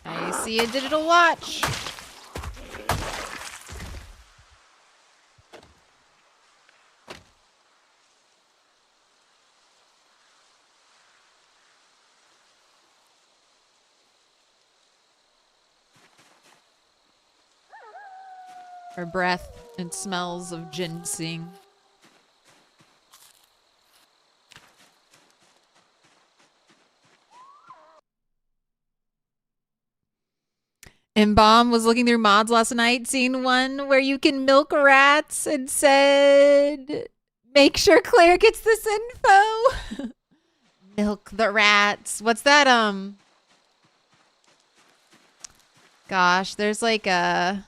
Speaker 1: I see a digital watch. Her breath and smells of ginseng. And Bomb was looking through mods last night, seeing one where you can milk rats, and said, make sure Claire gets this info. Milk the rats. What's that? Gosh, there's like a...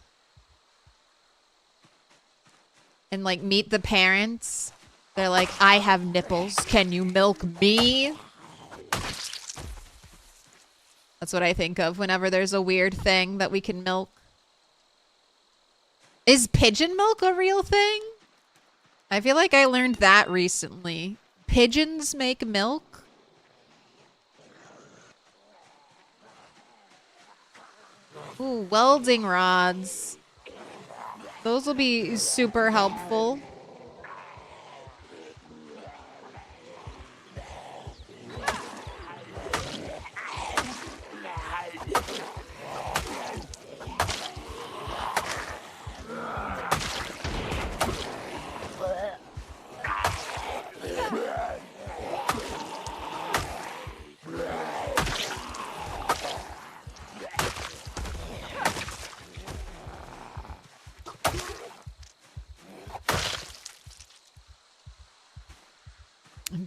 Speaker 1: And like Meet the Parents. They're like, I have nipples. Can you milk me? That's what I think of whenever there's a weird thing that we can milk. Is pigeon milk a real thing? I feel like I learned that recently. Pigeons make milk? Ooh, welding rods. Those will be super helpful.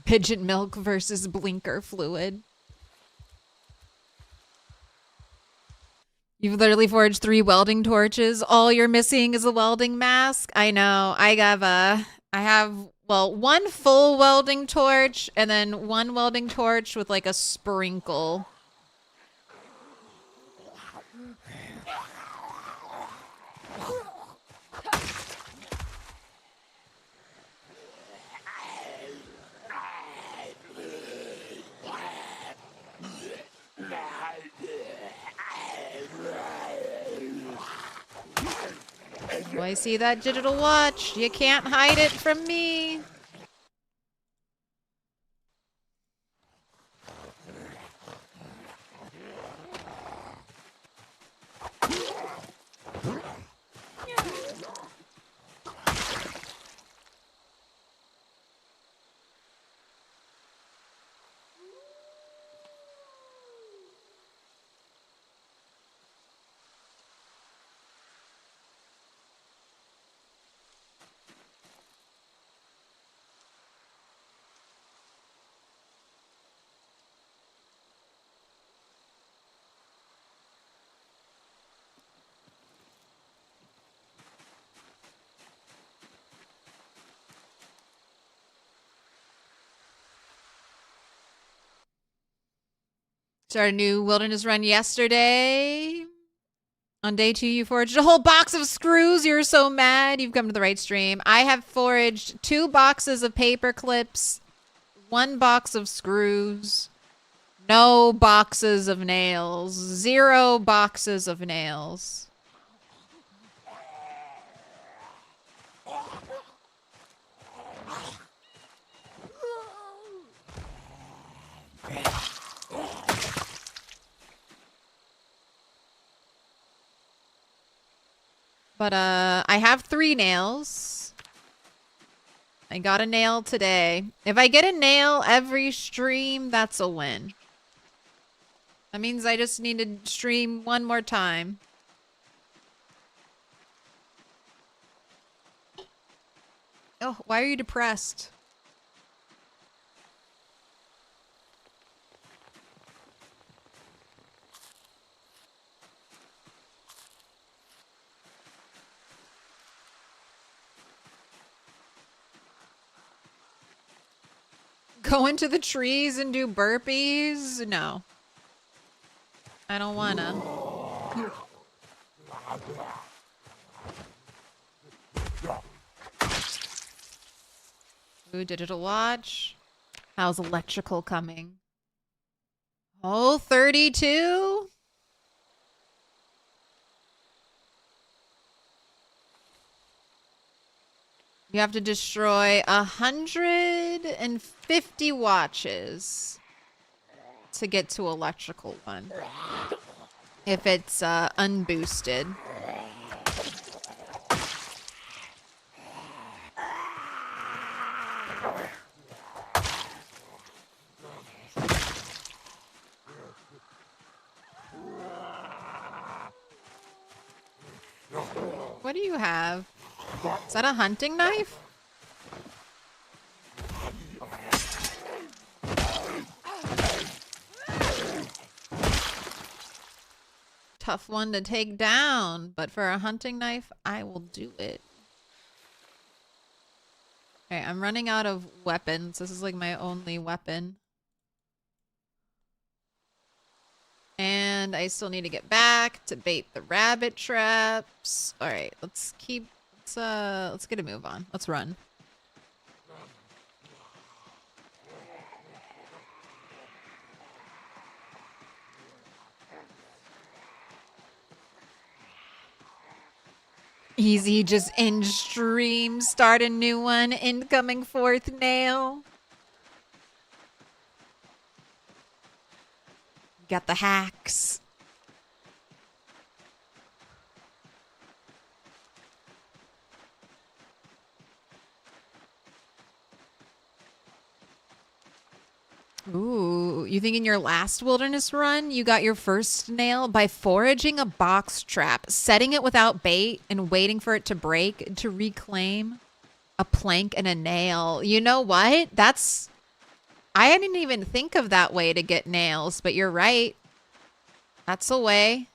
Speaker 1: Pigeon milk versus blinker fluid. You've literally forged 3 welding torches. All you're missing is a welding mask. I know. I have well, 1 full welding torch and then 1 welding torch with like a sprinkle. Oh, I see that digital watch. You can't hide it from me. Started a new wilderness run yesterday. On day 2, you foraged a whole box of screws. You're so mad. You've come to the right stream. I have foraged 2 boxes of paper clips, 1 box of screws, no boxes of nails, 0 boxes of nails. But I have 3 nails. I got a nail today. If I get a nail every stream, that's a win. That means I just need to stream 1 more time. Oh, why are you depressed? Go into the trees and do burpees? No. I don't wanna. Ooh, digital watch. How's electrical coming? Oh, 32? You have to destroy 150 watches to get to electrical 1. If it's unboosted. What do you have? Is that a hunting knife? Tough one to take down, but for a hunting knife, I will do it. Okay, I'm running out of weapons. This is like my only weapon. And I still need to get back to bait the rabbit traps. All right, let's get a move on. Let's run. Easy, just end stream, start a new one, incoming fourth nail. Got the hacks. Ooh, you think in your last wilderness run you got your first nail by foraging a box trap, setting it without bait, and waiting for it to break to reclaim a plank and a nail? You know what? I didn't even think of that way to get nails, but you're right. That's a way.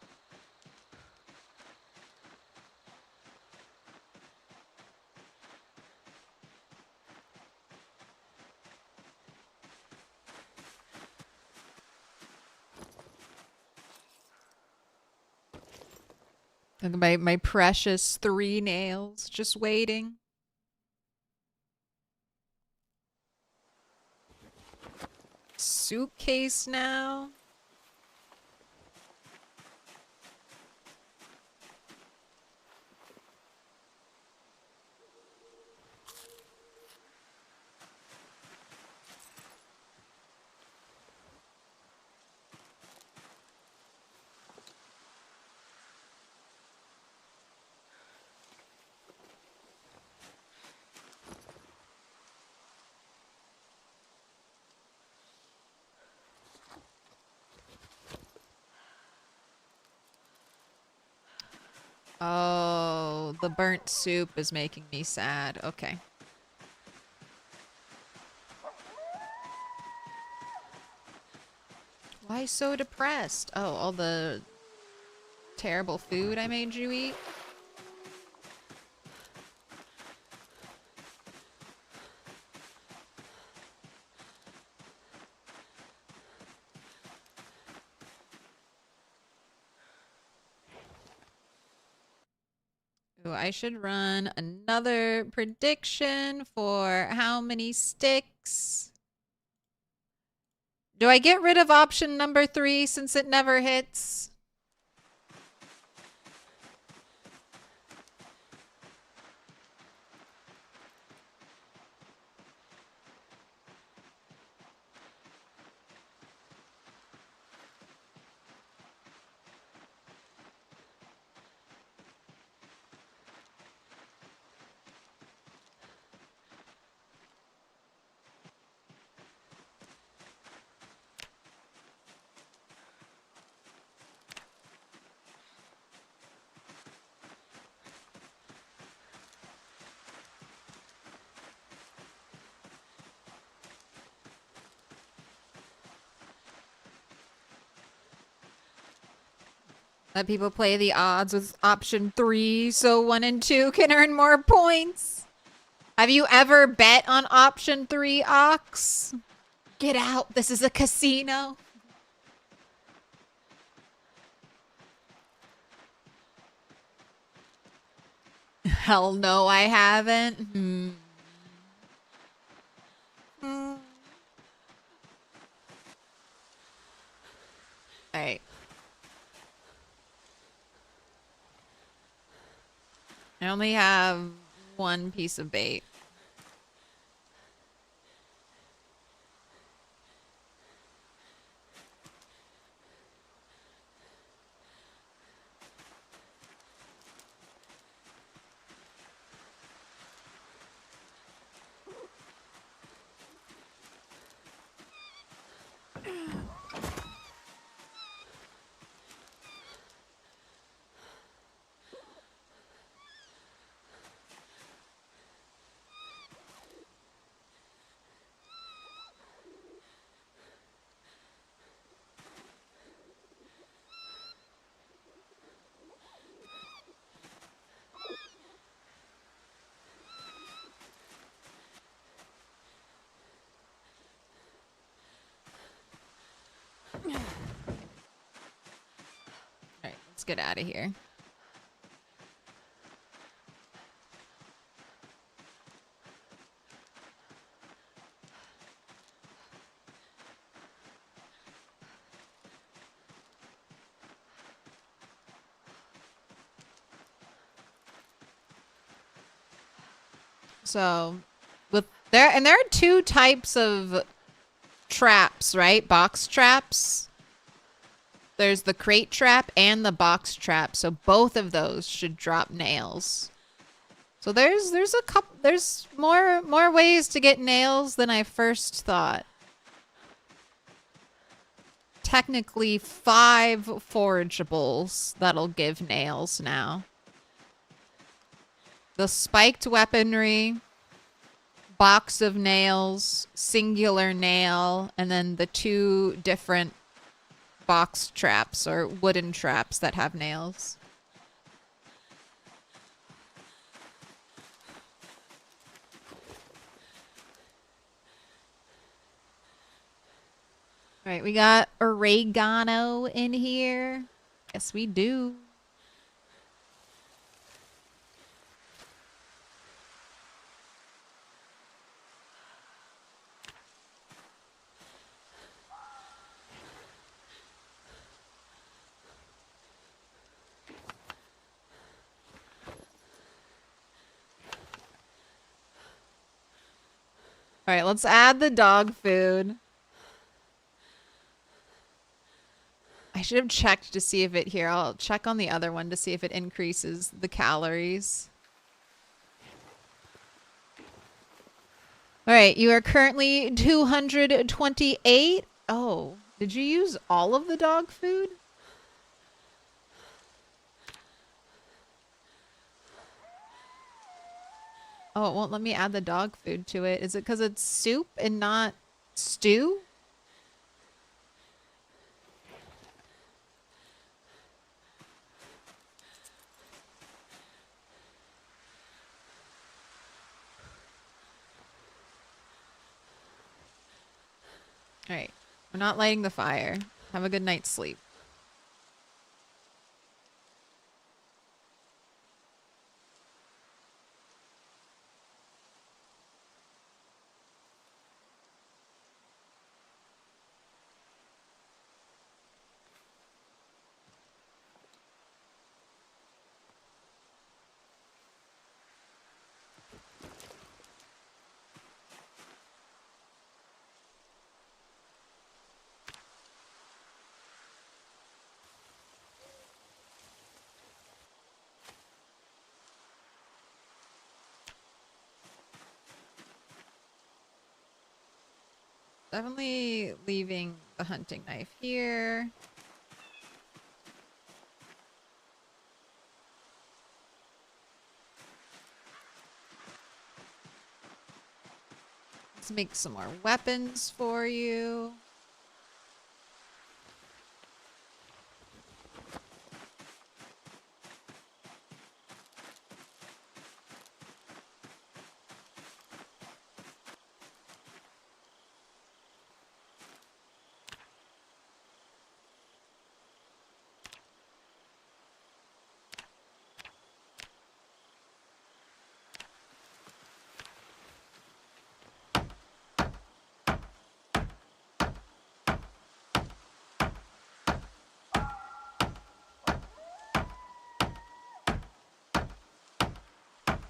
Speaker 1: Look at my precious 3 nails just waiting. Suitcase now. Oh, the burnt soup is making me sad. Okay. Why so depressed? Oh, all the terrible food I made you eat? Ooh, I should run another prediction for how many sticks. Do I get rid of option number 3 since it never hits? Let people play the odds with option 3 so 1 and 2 can earn more points. Have you ever bet on option 3, Ox? Get out. This is a casino. Hell no, I haven't. Alright. I only have 1 piece of bait. Let's get out of here. So, there are two types of traps, right? Box traps. There's the crate trap and the box trap. So both of those should drop nails. So there's more ways to get nails than I first thought. Technically 5 forageables that'll give nails now. The spiked weaponry, box of nails, singular nail, and then the 2 different box traps or wooden traps that have nails. All right, we got oregano in here. Yes, we do. All right, let's add the dog food. I should have checked to see if it here. I'll check on the other one to see if it increases the calories. All right, you are currently 228. Oh, did you use all of the dog food? Oh, it won't let me add the dog food to it. Is it because it's soup and not stew? All right. We're not lighting the fire. Have a good night's sleep. Definitely leaving the hunting knife here. Let's make some more weapons for you.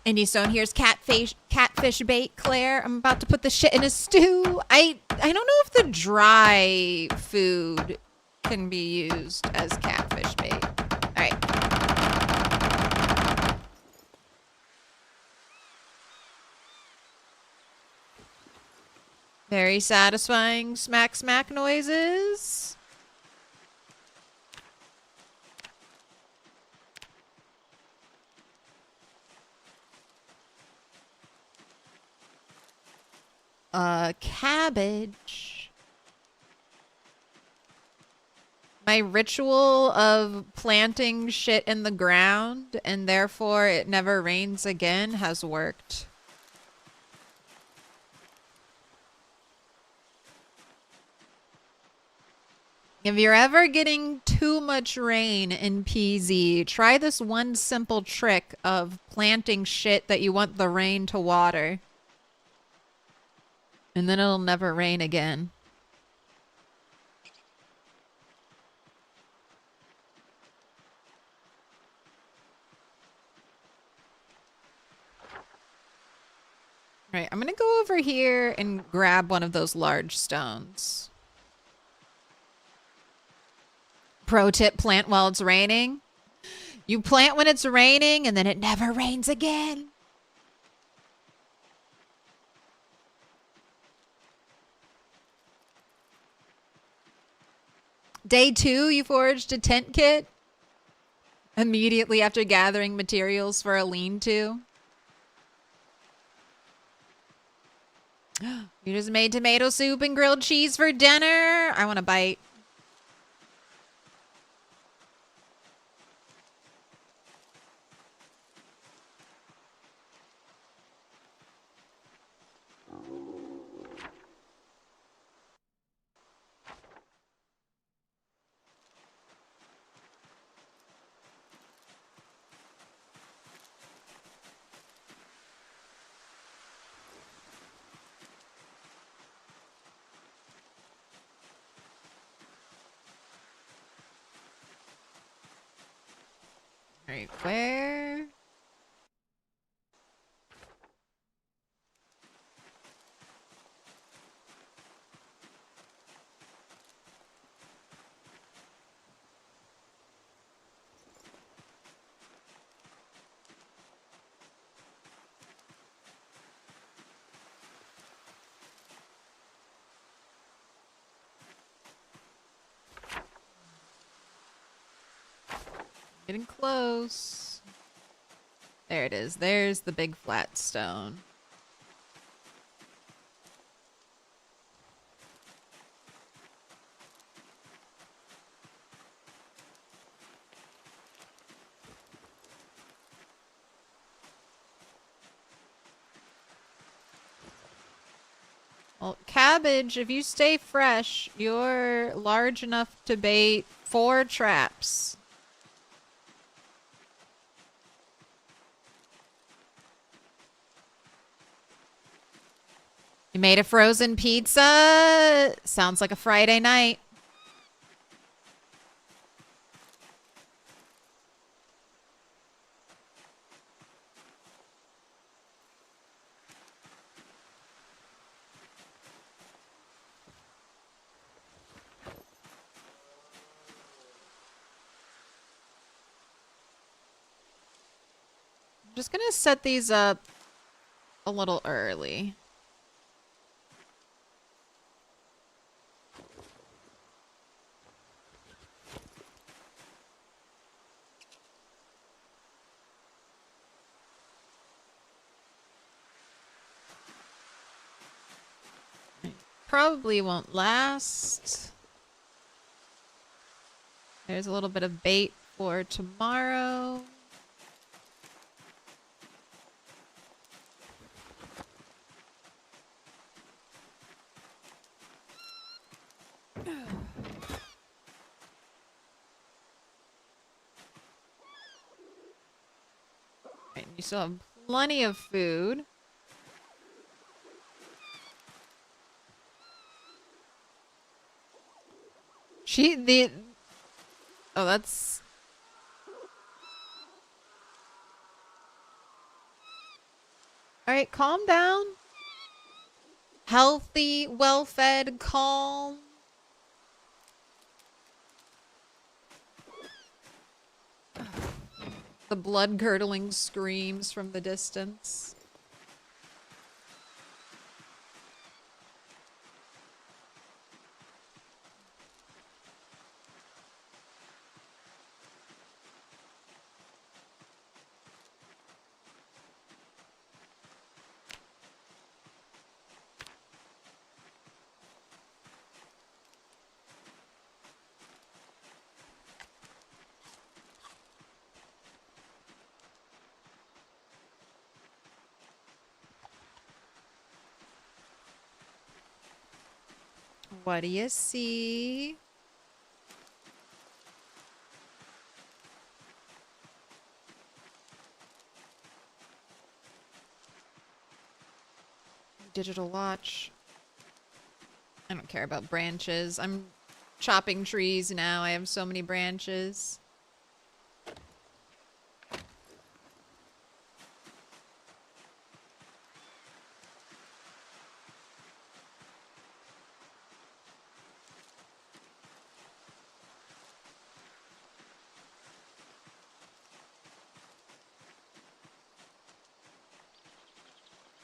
Speaker 1: Indie Stone, here's catfish bait, Claire. I'm about to put the shit in a stew. I don't know if the dry food can be used as catfish bait. All right. Very satisfying smack smack noises. Cabbage. My ritual of planting shit in the ground and therefore it never rains again has worked. If you're ever getting too much rain in PZ, try this one simple trick of planting shit that you want the rain to water. And then it'll never rain again. All right, I'm gonna go over here and grab one of those large stones. Pro tip, plant while it's raining. You plant when it's raining and then it never rains again. Day 2, you foraged a tent kit immediately after gathering materials for a lean-to. You just made tomato soup and grilled cheese for dinner. I want a bite. All right, where? Getting close. There it is. There's the big flat stone. Well, cabbage, if you stay fresh, you're large enough to bait 4 traps. You made a frozen pizza? Sounds like a Friday night. I'm just gonna set these up a little early. Probably won't last. There's a little bit of bait for tomorrow. Right, you still have plenty of food. Oh, that's... Alright, calm down. Healthy, well-fed, calm. The blood-curdling screams from the distance. What do you see? Digital watch. I don't care about branches. I'm chopping trees now. I have so many branches.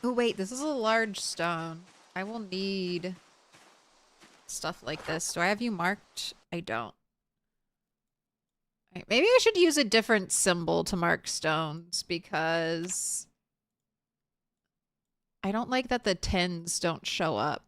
Speaker 1: Oh wait, this is a large stone. I will need stuff like this. Do I have you marked? I don't. Right, maybe I should use a different symbol to mark stones because I don't like that the 10s don't show up.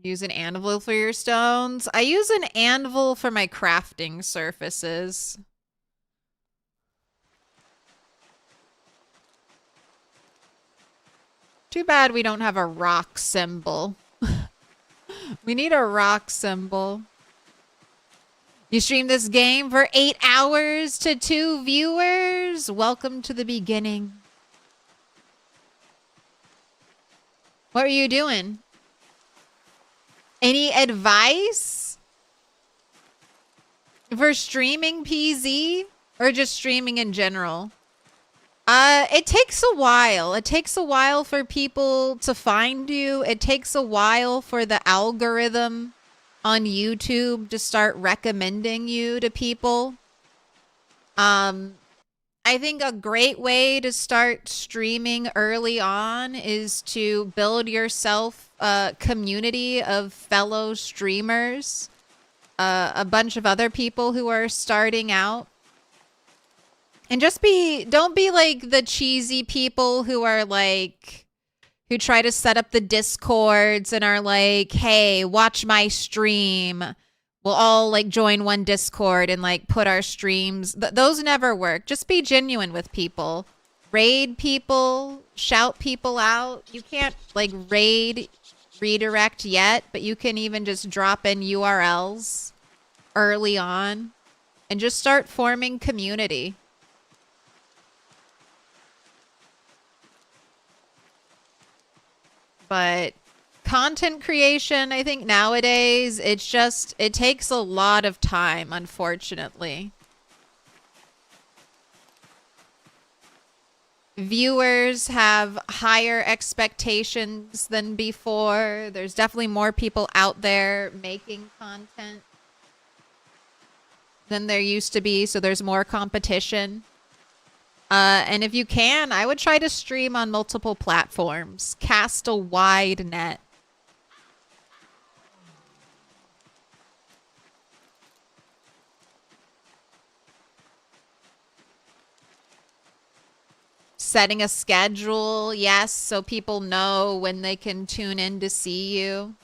Speaker 1: Use an anvil for your stones. I use an anvil for my crafting surfaces. Too bad we don't have a rock symbol. We need a rock symbol. You streamed this game for 8 hours to 2 viewers. Welcome to the beginning. What are you doing? Any advice for streaming PZ or just streaming in general? It takes a while. It takes a while for people to find you. It takes a while for the algorithm on YouTube to start recommending you to people. I think a great way to start streaming early on is to build yourself a community of fellow streamers, a bunch of other people who are starting out. And just don't be like the cheesy people who are like, who try to set up the Discords and are like, hey, watch my stream. We'll all like join one Discord and like put our streams. Those never work. Just be genuine with people. Raid people, shout people out. You can't like raid, redirect yet, but you can even just drop in URLs early on and just start forming community. But content creation, I think nowadays, it takes a lot of time, unfortunately. Viewers have higher expectations than before. There's definitely more people out there making content than there used to be, so there's more competition. And if you can, I would try to stream on multiple platforms. Cast a wide net. Setting a schedule, yes, so people know when they can tune in to see you.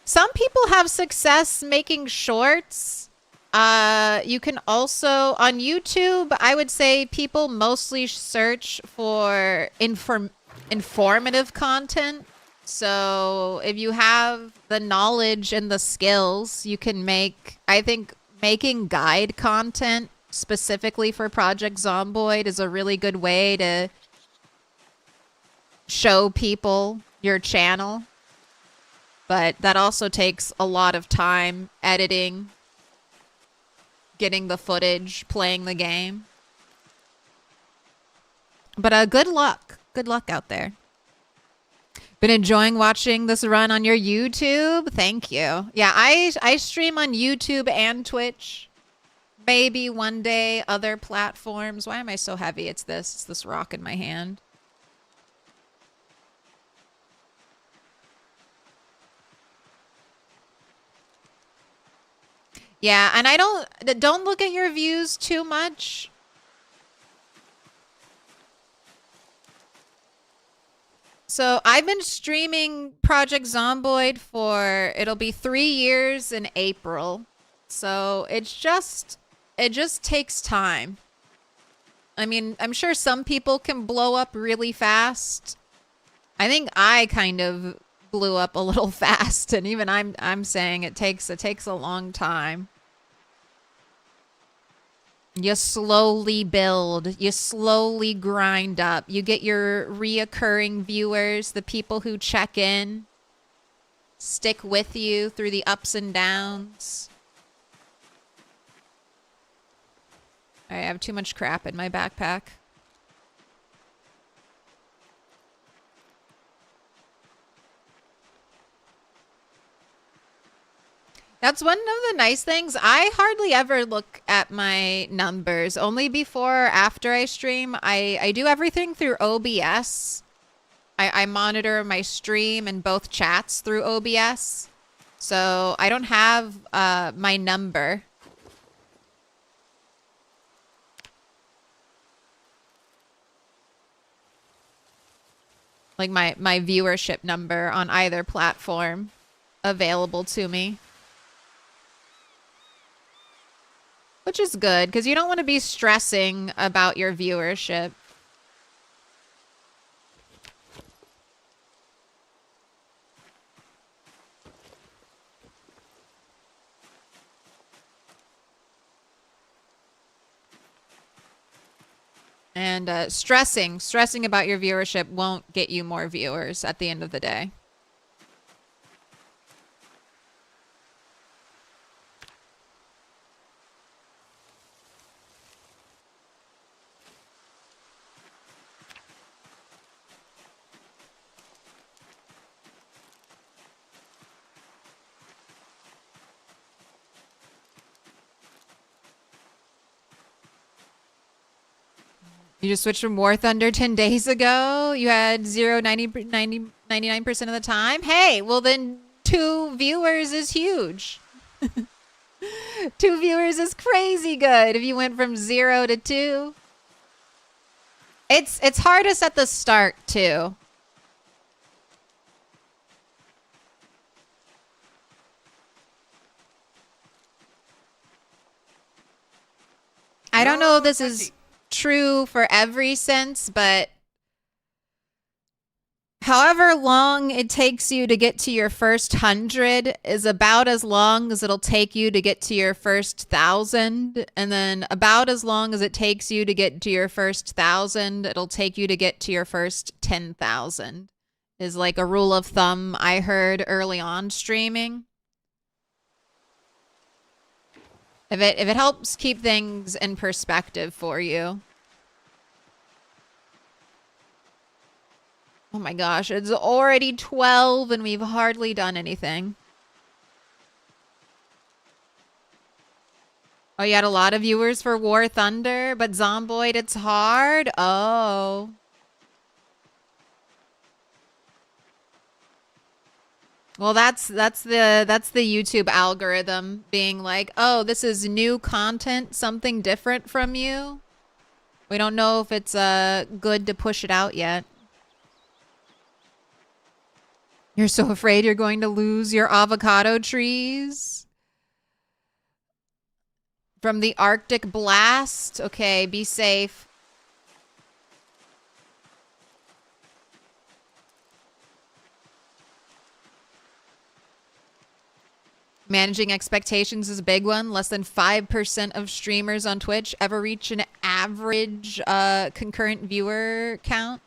Speaker 1: Some people have success making shorts. You can also, on YouTube, I would say people mostly search for informative content. So if you have the knowledge and the skills, you can make, I think making guide content specifically for Project Zomboid is a really good way to show people your channel. But that also takes a lot of time editing, getting the footage, playing the game. But good luck. Good luck out there. Been enjoying watching this run on your YouTube? Thank you. Yeah, I stream on YouTube and Twitch. Maybe one day other platforms. Why am I so heavy? It's this rock in my hand. Yeah, and I don't look at your views too much. So I've been streaming Project Zomboid for, it'll be 3 years in April. So it just takes time. I mean, I'm sure some people can blow up really fast. I think I kind of blew up a little fast, and even I'm saying it takes a long time. You slowly build, you slowly grind up. You get your reoccurring viewers, the people who check in, stick with you through the ups and downs. I have too much crap in my backpack. That's one of the nice things. I hardly ever look at my numbers. Only before, after I stream. I do everything through OBS. I monitor my stream and both chats through OBS. So I don't have my number. Like my viewership number on either platform available to me. Which is good, because you don't want to be stressing about your viewership. And stressing about your viewership won't get you more viewers at the end of the day. You just switched from War Thunder 10 days ago. You had 99% of the time. Hey, well then 2 viewers is huge. 2 viewers is crazy good if you went from 0 to 2. It's hardest at the start too. I don't know if this is true for every sense, but however long it takes you to get to your first 100 is about as long as it'll take you to get to your first 1,000, and then about as long as it takes you to get to your first 1,000, it'll take you to get to your first 10,000. Is like a rule of thumb I heard early on streaming. If it helps keep things in perspective for you. Oh my gosh, it's already 12 and we've hardly done anything. Oh, you had a lot of viewers for War Thunder, but Zomboid, it's hard? Oh. Well, that's the YouTube algorithm being like, "Oh, this is new content, something different from you." We don't know if it's good to push it out yet. You're so afraid you're going to lose your avocado trees from the Arctic blast? Okay, be safe. Managing expectations is a big one. Less than 5% of streamers on Twitch ever reach an average concurrent viewer count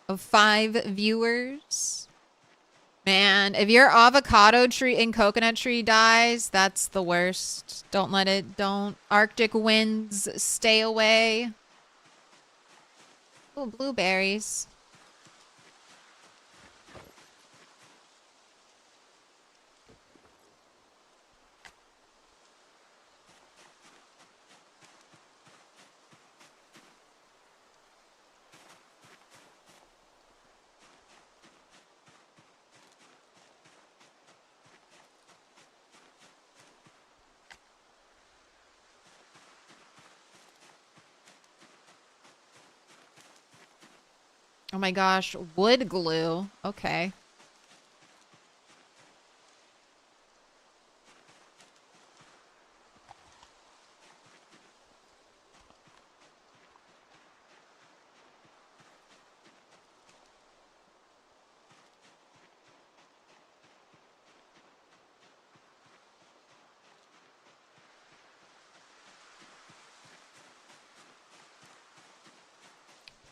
Speaker 1: of 5 viewers. Man, if your avocado tree and coconut tree dies, that's the worst. Don't let it, don't. Arctic winds, stay away. Oh, blueberries. Oh my gosh, wood glue. Okay.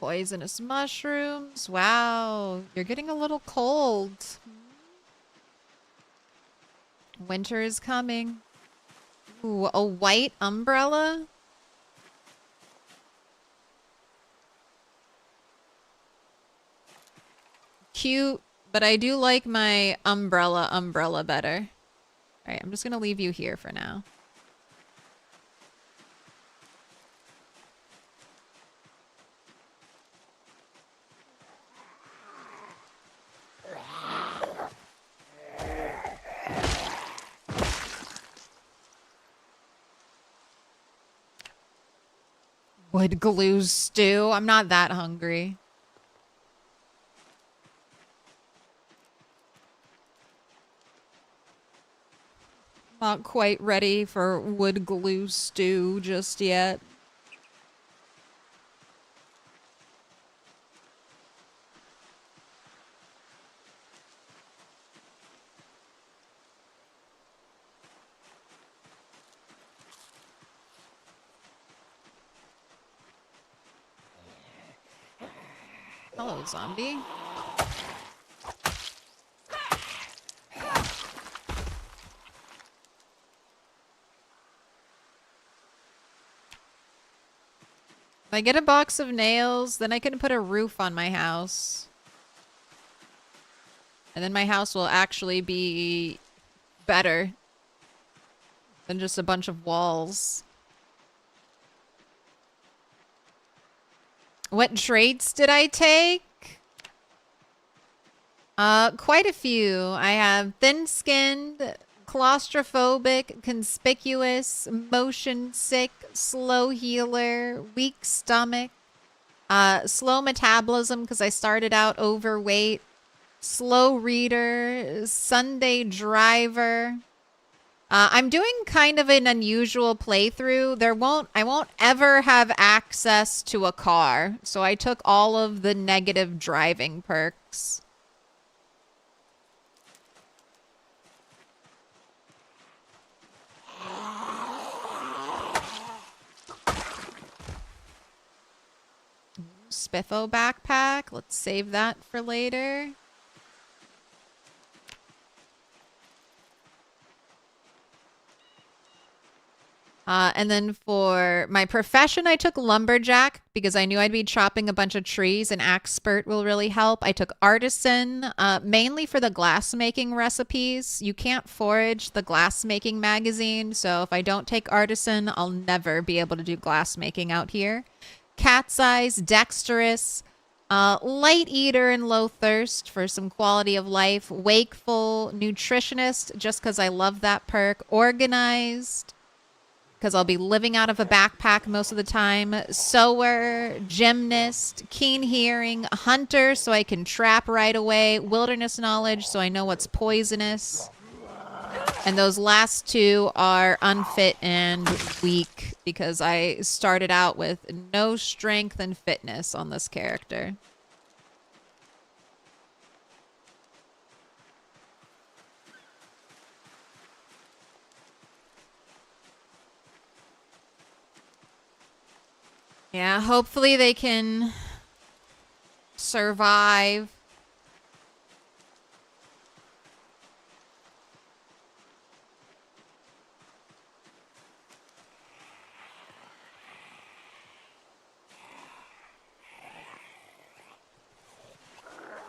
Speaker 1: poisonous mushrooms. Wow, you're getting a little cold. Winter is coming. Ooh, a white umbrella? Cute, but I do like my umbrella better. Alright, I'm just gonna leave you here for now. Wood glue stew? I'm not that hungry. Not quite ready for wood glue stew just yet. Hello, zombie. If I get a box of nails, then I can put a roof on my house. And then my house will actually be better than just a bunch of walls. What traits did I take? Quite a few. I have thin-skinned, claustrophobic, conspicuous, motion sick, slow healer, weak stomach, slow metabolism because I started out overweight, slow reader, Sunday driver. I'm doing kind of an unusual playthrough. I won't ever have access to a car, so I took all of the negative driving perks. Spiffo backpack. Let's save that for later. And then for my profession, I took lumberjack because I knew I'd be chopping a bunch of trees, and expert will really help. I took artisan, mainly for the glass making recipes. You can't forage the glass making magazine, so if I don't take artisan, I'll never be able to do glass making out here. Cat's eyes, dexterous, light eater and low thirst for some quality of life. Wakeful, nutritionist, just because I love that perk. Organized, because I'll be living out of a backpack most of the time. Sower, gymnast, keen hearing, hunter, so I can trap right away. Wilderness knowledge, so I know what's poisonous. And those last two are unfit and weak, because I started out with no strength and fitness on this character. Yeah, hopefully they can survive.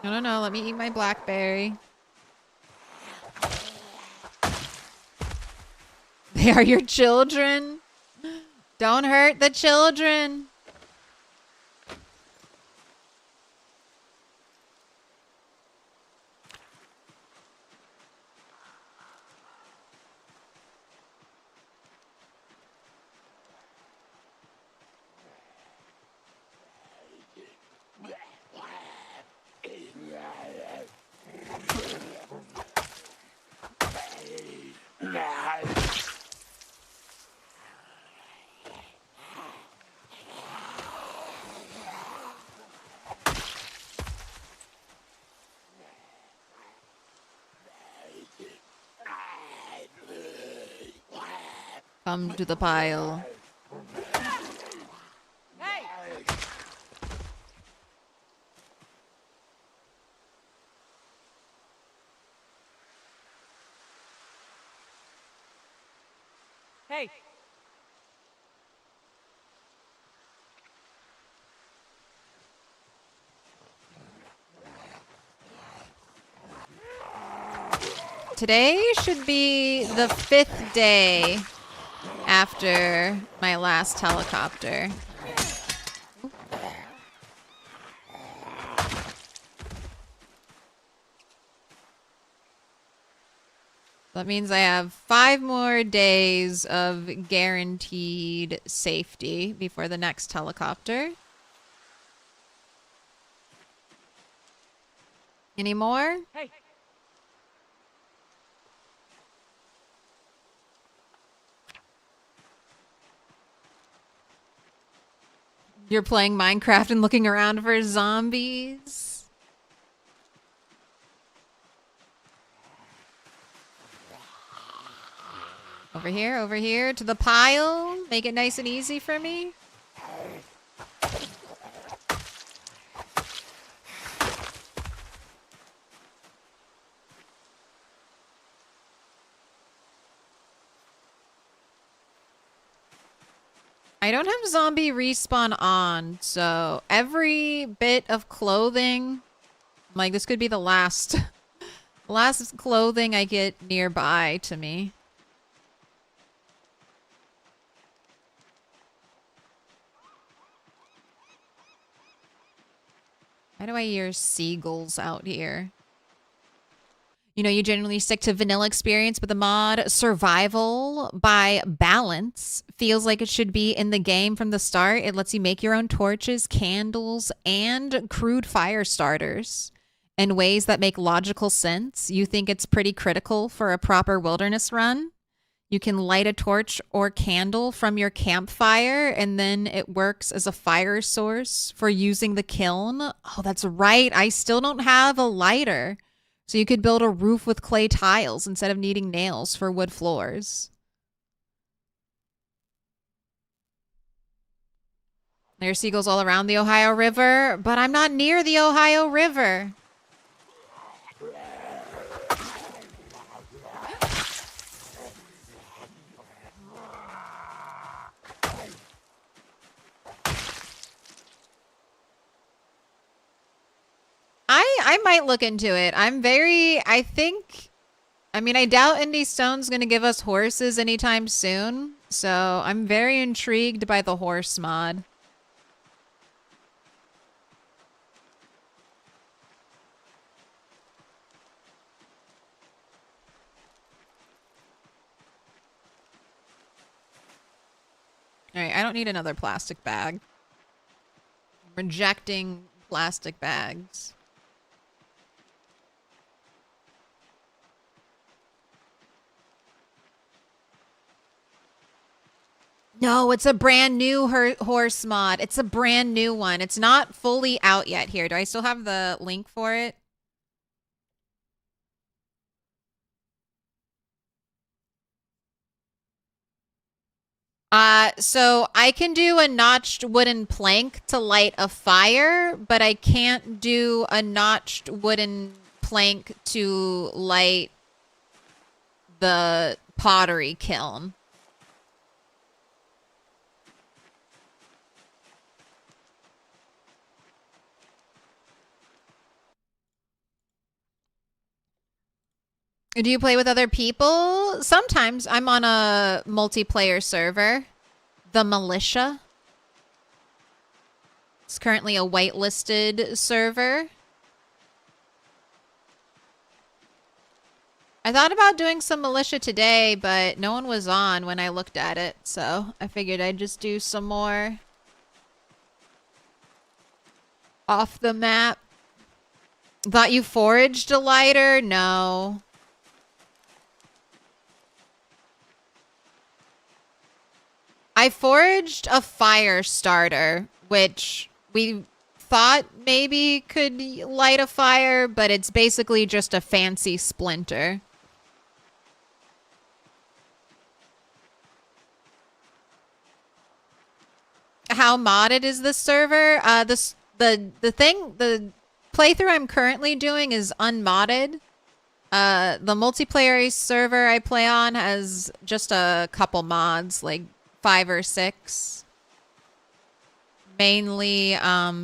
Speaker 1: No, let me eat my blackberry. They are your children. Don't hurt the children. Come to the pile.
Speaker 5: Hey! Hey.
Speaker 1: Today should be the 5th day after my last helicopter. That means I have 5 more days of guaranteed safety before the next helicopter. Any more?
Speaker 5: Hey.
Speaker 1: You're playing Minecraft and looking around for zombies? Over here, to the pile. Make it nice and easy for me. I don't have zombie respawn on, so every bit of clothing, like this could be the last clothing I get nearby to me. Why do I hear seagulls out here? You know, you generally stick to vanilla experience, but the mod Survival by Balance feels like it should be in the game from the start. It lets you make your own torches, candles, and crude fire starters in ways that make logical sense. You think it's pretty critical for a proper wilderness run? You can light a torch or candle from your campfire, and then it works as a fire source for using the kiln. Oh, that's right. I still don't have a lighter. So you could build a roof with clay tiles instead of needing nails for wood floors. There are seagulls all around the Ohio River, but I'm not near the Ohio River. I might look into it. I doubt Indy Stone's going to give us horses anytime soon. So I'm very intrigued by the horse mod. All right, I don't need another plastic bag. I'm rejecting plastic bags. No, it's a brand new horse mod. It's a brand new one. It's not fully out yet here. Do I still have the link for it? So I can do a notched wooden plank to light a fire, but I can't do a notched wooden plank to light the pottery kiln. Do you play with other people? Sometimes. I'm on a multiplayer server. The Militia. It's currently a whitelisted server. I thought about doing some Militia today, but no one was on when I looked at it, so I figured I'd just do some more off the map. Thought you foraged a lighter? No. I foraged a fire starter, which we thought maybe could light a fire, but it's basically just a fancy splinter. How modded is this server? The playthrough I'm currently doing is unmodded. The multiplayer server I play on has just a couple mods, like 5 or 6. Mainly,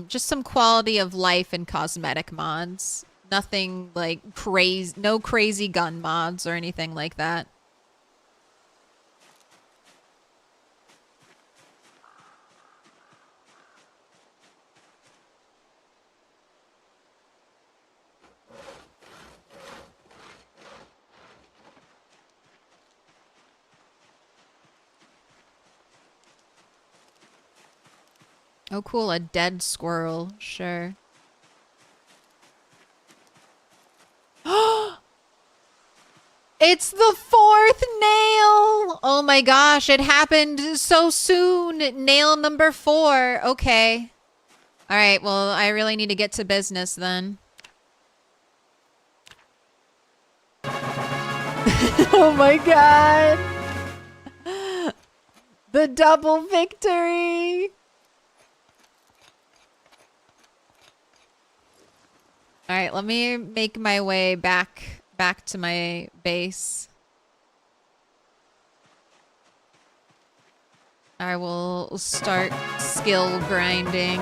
Speaker 1: just some quality of life and cosmetic mods. Nothing like crazy, no crazy gun mods or anything like that. Oh, cool. A dead squirrel. Sure. It's the 4th nail! Oh my gosh, it happened so soon. Nail number 4. Okay. All right, well, I really need to get to business then. Oh my god. The double victory. All right, let me make my way back to my base. I will start skill grinding.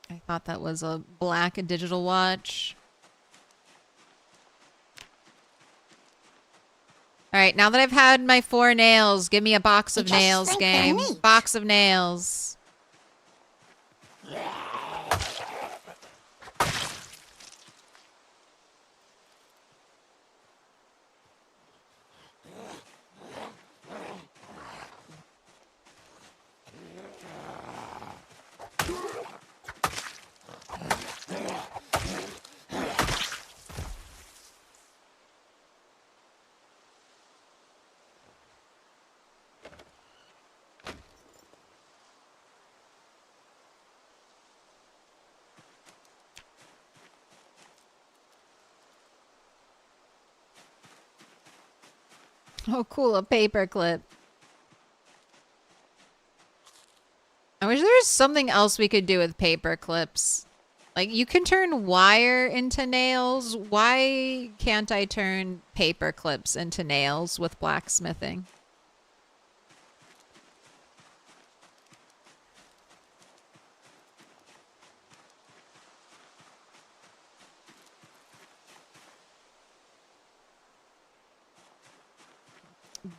Speaker 1: I thought that was a black digital watch. All right, now that I've had my 4 nails, give me a box of nails, game. Box of nails. Oh, cool, a paperclip. I wish there was something else we could do with paper clips. Like, you can turn wire into nails. Why can't I turn paper clips into nails with blacksmithing?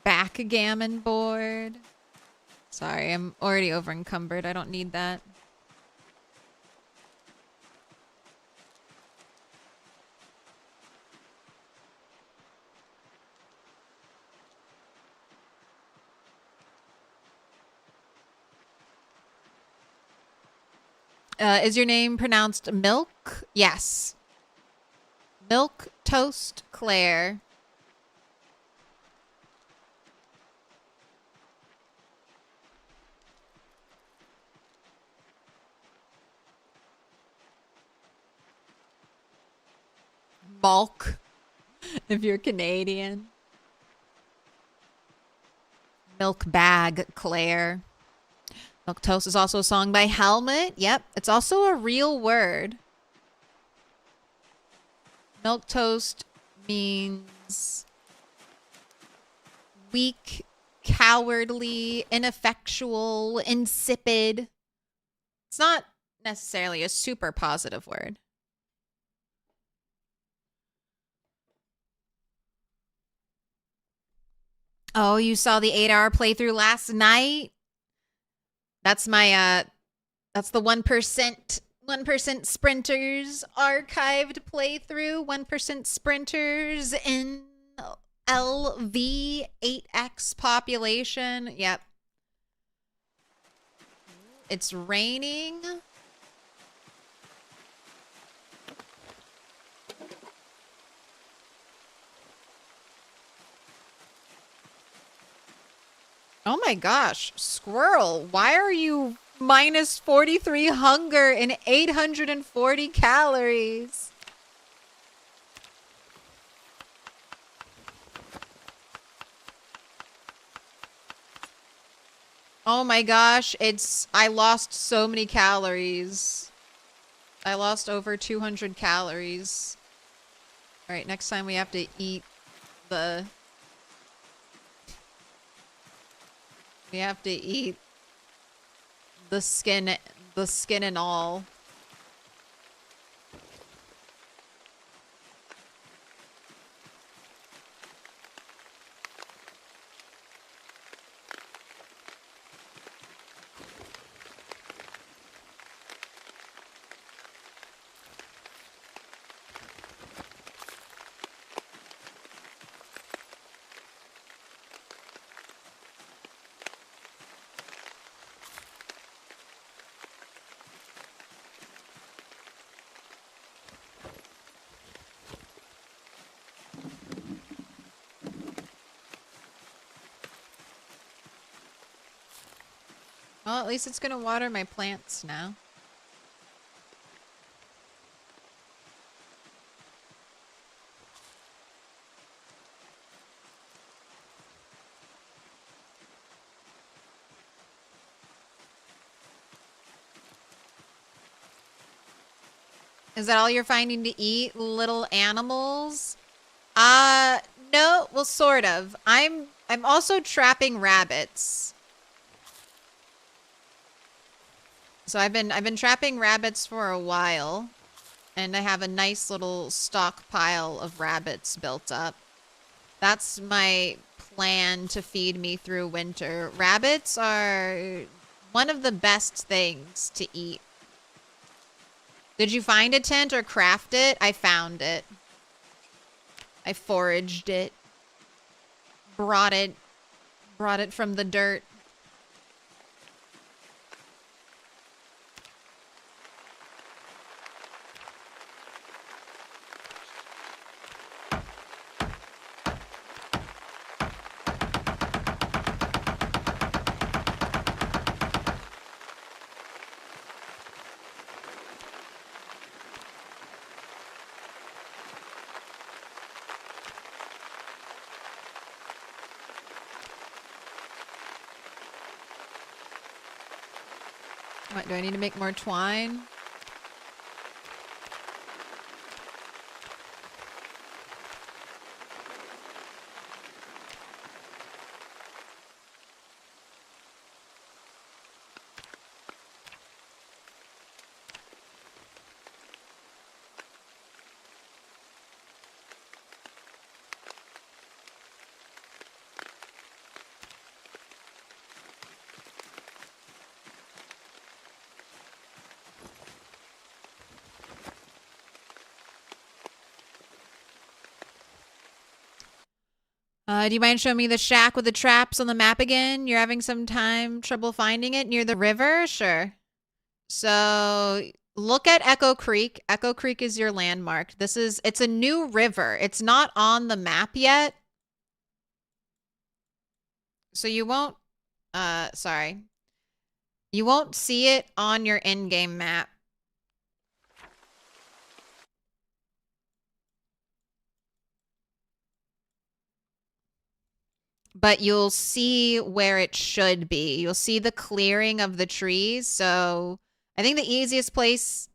Speaker 1: Backgammon board. Sorry, I'm already over encumbered. I don't need that. Is your name pronounced Milk? Yes. Milquetoast Claire. Malk, if you're Canadian. Milk bag Claire. Milk toast is also a song by Helmet. Yep, it's also a real word. Milk toast means weak, cowardly, ineffectual, insipid. It's not necessarily a super positive word. Oh, you saw the 8-hour playthrough last night? That's my that's the 1% sprinters archived playthrough. 1% sprinters in LV 8X population. Yep. It's raining. Oh my gosh, squirrel, why are you minus 43 hunger and 840 calories? Oh my gosh, I lost so many calories. I lost over 200 calories. All right, next time we have to eat the... We have to eat the skin and all. Well, at least it's gonna water my plants now. Is that all you're finding to eat, little animals? No, well, sort of. I'm also trapping rabbits. So I've been trapping rabbits for a while, and I have a nice little stockpile of rabbits built up. That's my plan to feed me through winter. Rabbits are one of the best things to eat. Did you find a tent or craft it? I found it. I foraged it. Brought it from the dirt. What, do I need to make more twine? Do you mind showing me the shack with the traps on the map again? You're having some trouble finding it near the river? Sure. So look at Echo Creek. Echo Creek is your landmark. It's a new river. It's not on the map yet. So you won't, sorry. You won't see it on your in-game map. But you'll see where it should be. You'll see the clearing of the trees. So I think the easiest place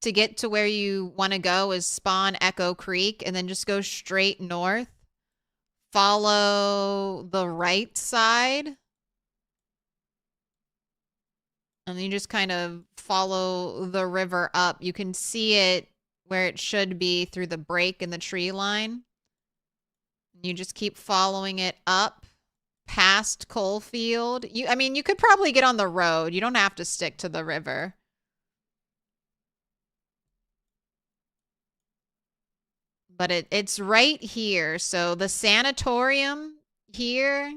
Speaker 1: to get to where you want to go is spawn Echo Creek and then just go straight north. Follow the right side. And then you just kind of follow the river up. You can see it where it should be through the break in the tree line. You just keep following it up past Coalfield. I mean, you could probably get on the road. You don't have to stick to the river. But it's right here. So the sanatorium here.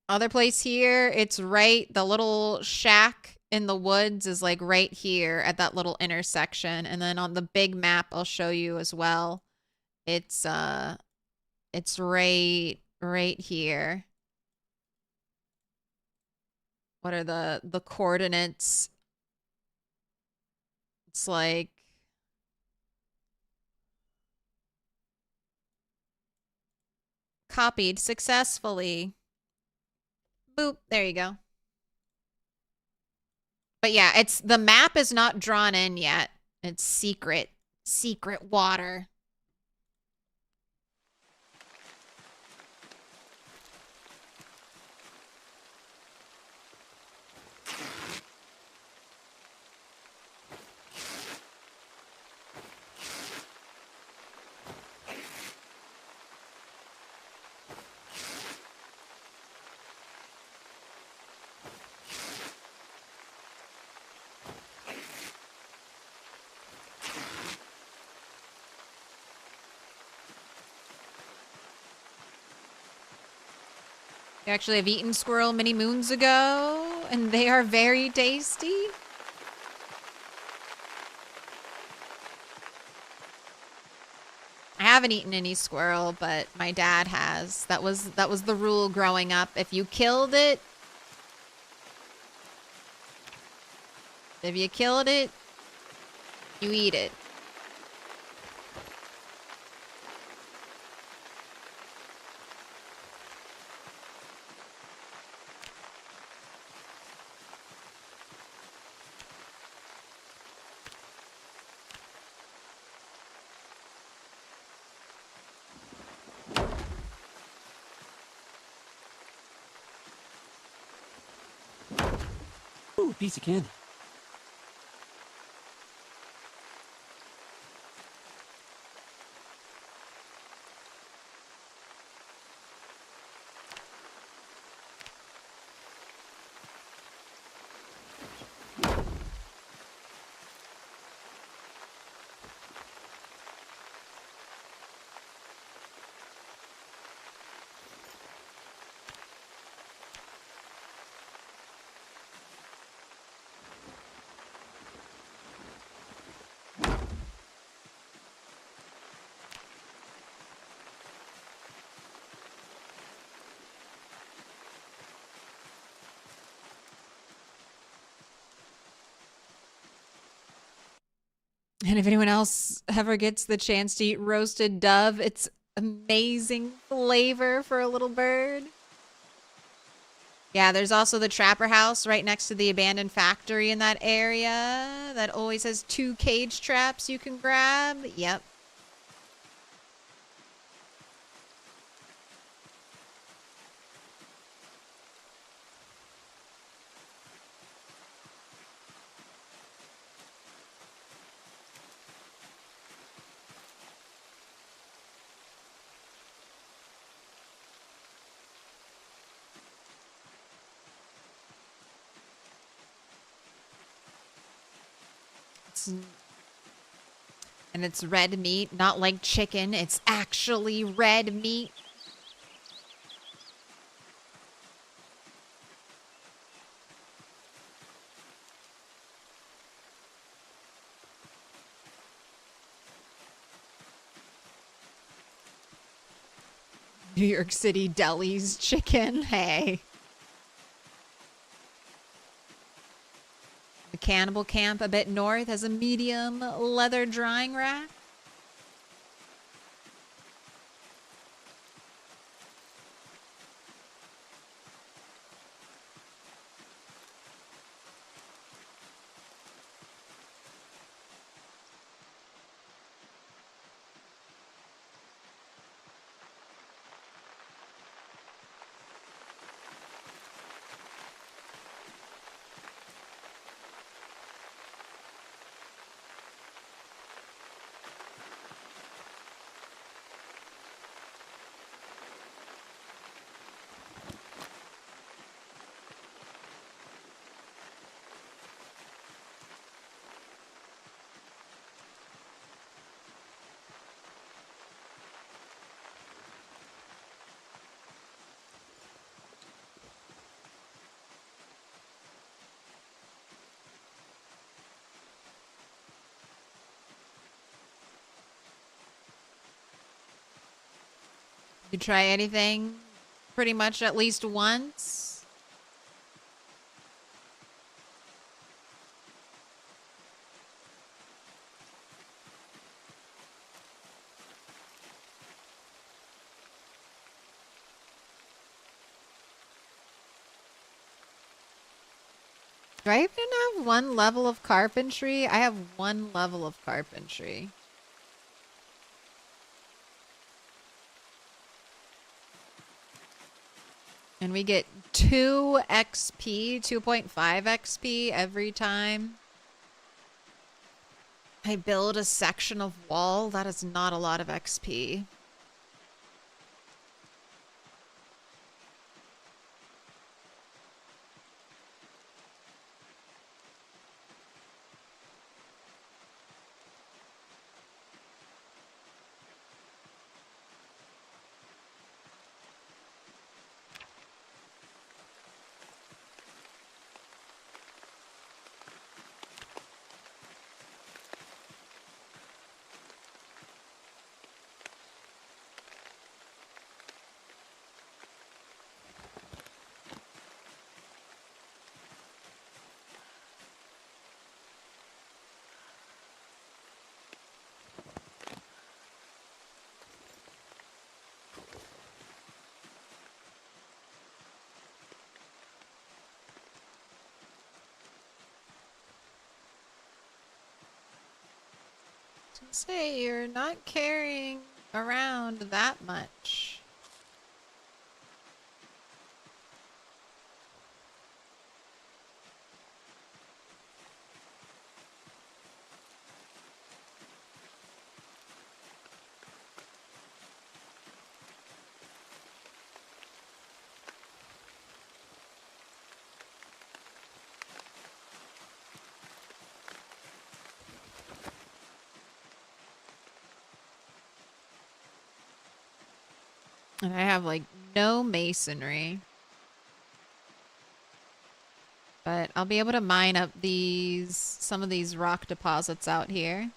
Speaker 1: Other place here. It's right. The little shack in the woods is like right here at that little intersection. And then on the big map, I'll show you as well. It's right here. What are the coordinates? It's like copied successfully. Boop, there you go. But yeah, it's the map is not drawn in yet. It's secret water. I actually have eaten squirrel many moons ago, and they are very tasty. I haven't eaten any squirrel, but my dad has. That was the rule growing up. If you killed it, you eat it.
Speaker 6: Ooh, piece of candy.
Speaker 1: And if anyone else ever gets the chance to eat roasted dove, it's amazing flavor for a little bird. Yeah, there's also the Trapper House right next to the abandoned factory in that area that always has 2 cage traps you can grab. Yep. And it's red meat, not like chicken. It's actually red meat. New York City Deli's chicken. Hey. The Cannibal Camp a bit north has a medium leather drying rack. You try anything pretty much at least once. Do I even have one level of carpentry? I have one level of carpentry. And we get 2 XP, 2.5 XP every time I build a section of wall. That is not a lot of XP. Say you're not carrying around that much. And I have like no masonry. But I'll be able to mine up some of these rock deposits out here.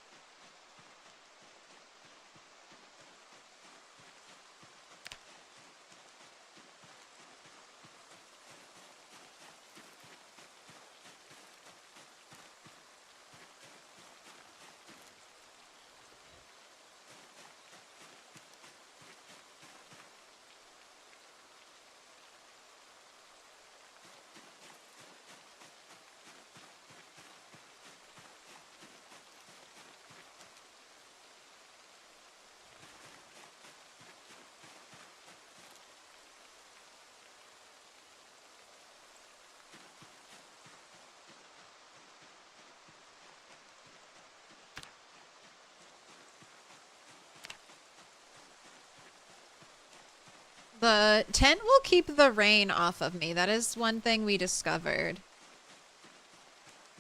Speaker 1: The tent will keep the rain off of me. That is one thing we discovered.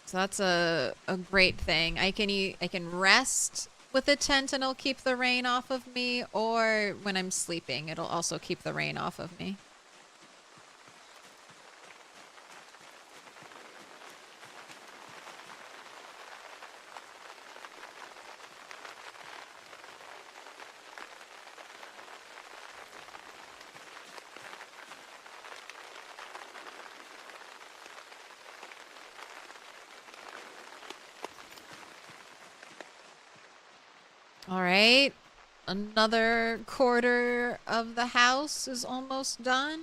Speaker 1: So that's a great thing. I can rest with the tent and it'll keep the rain off of me, or when I'm sleeping, it'll also keep the rain off of me. All right. Another quarter of the house is almost done.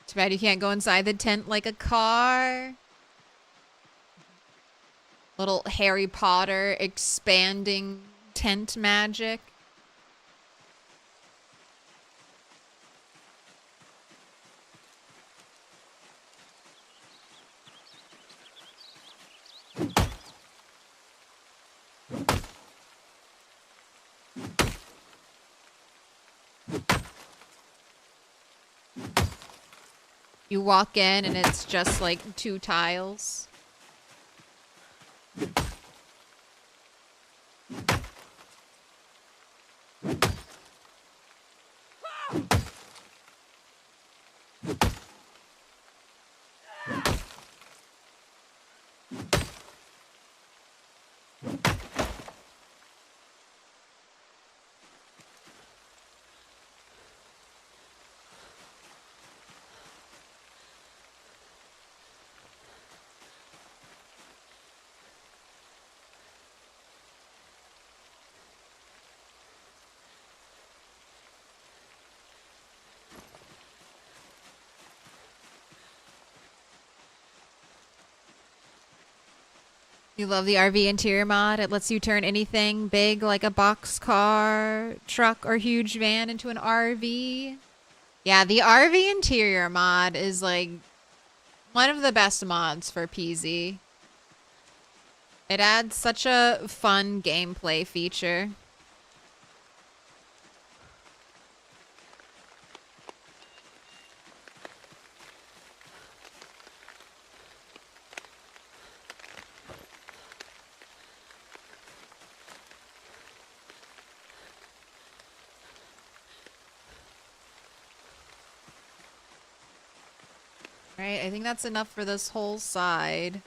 Speaker 1: Too bad you can't go inside the tent like a car. Little Harry Potter expanding tent magic. You walk in and it's just like 2 tiles. You love the RV interior mod. It lets you turn anything big like a box car, truck, or huge van into an RV. Yeah, the RV interior mod is like one of the best mods for PZ. It adds such a fun gameplay feature. Right, I think that's enough for this whole side.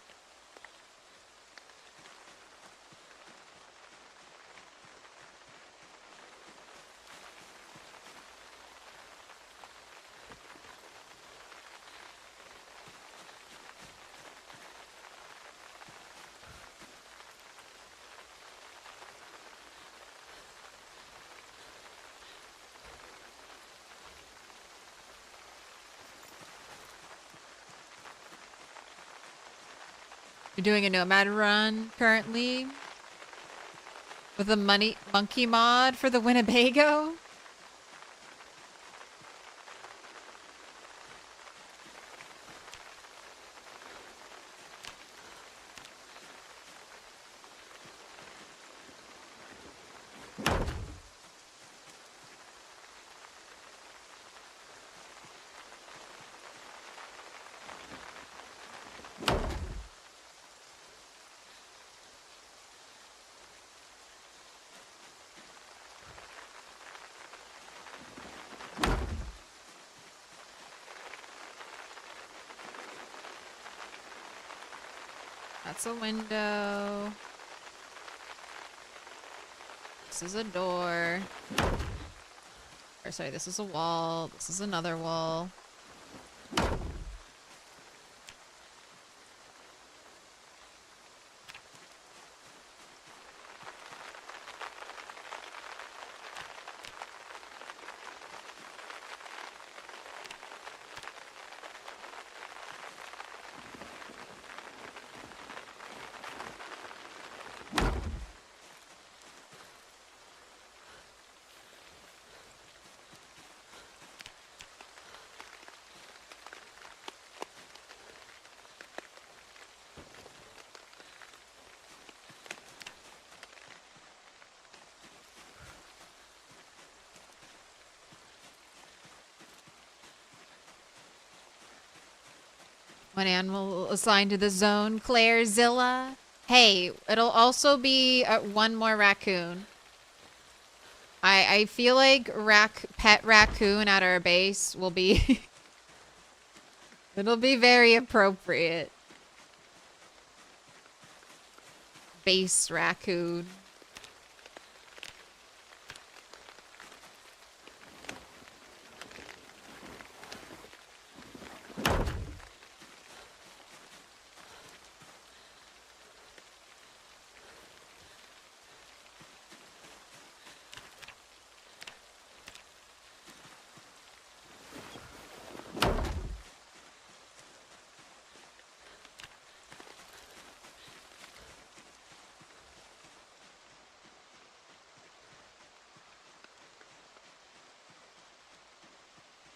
Speaker 1: You're doing a nomad run currently with a monkey mod for the Winnebago. That's a window. This is a door. Or sorry, this is a wall. This is another wall. One animal assigned to the zone, Clairezilla. Hey, it'll also be one more raccoon. I feel like pet raccoon at our base will be it'll be very appropriate. Base raccoon.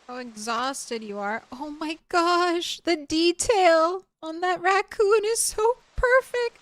Speaker 1: How exhausted you are. Oh my gosh, the detail on that raccoon is so perfect.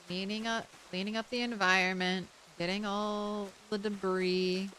Speaker 1: Cleaning up the environment. Getting all the debris.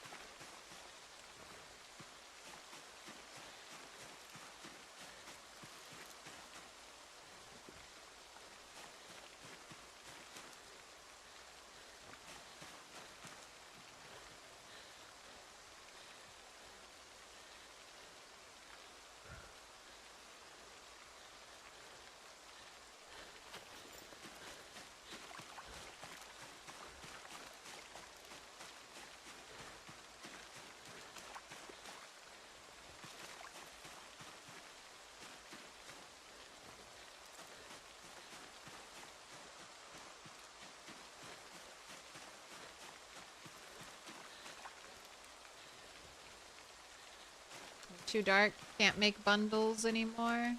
Speaker 1: Too dark. Can't make bundles anymore.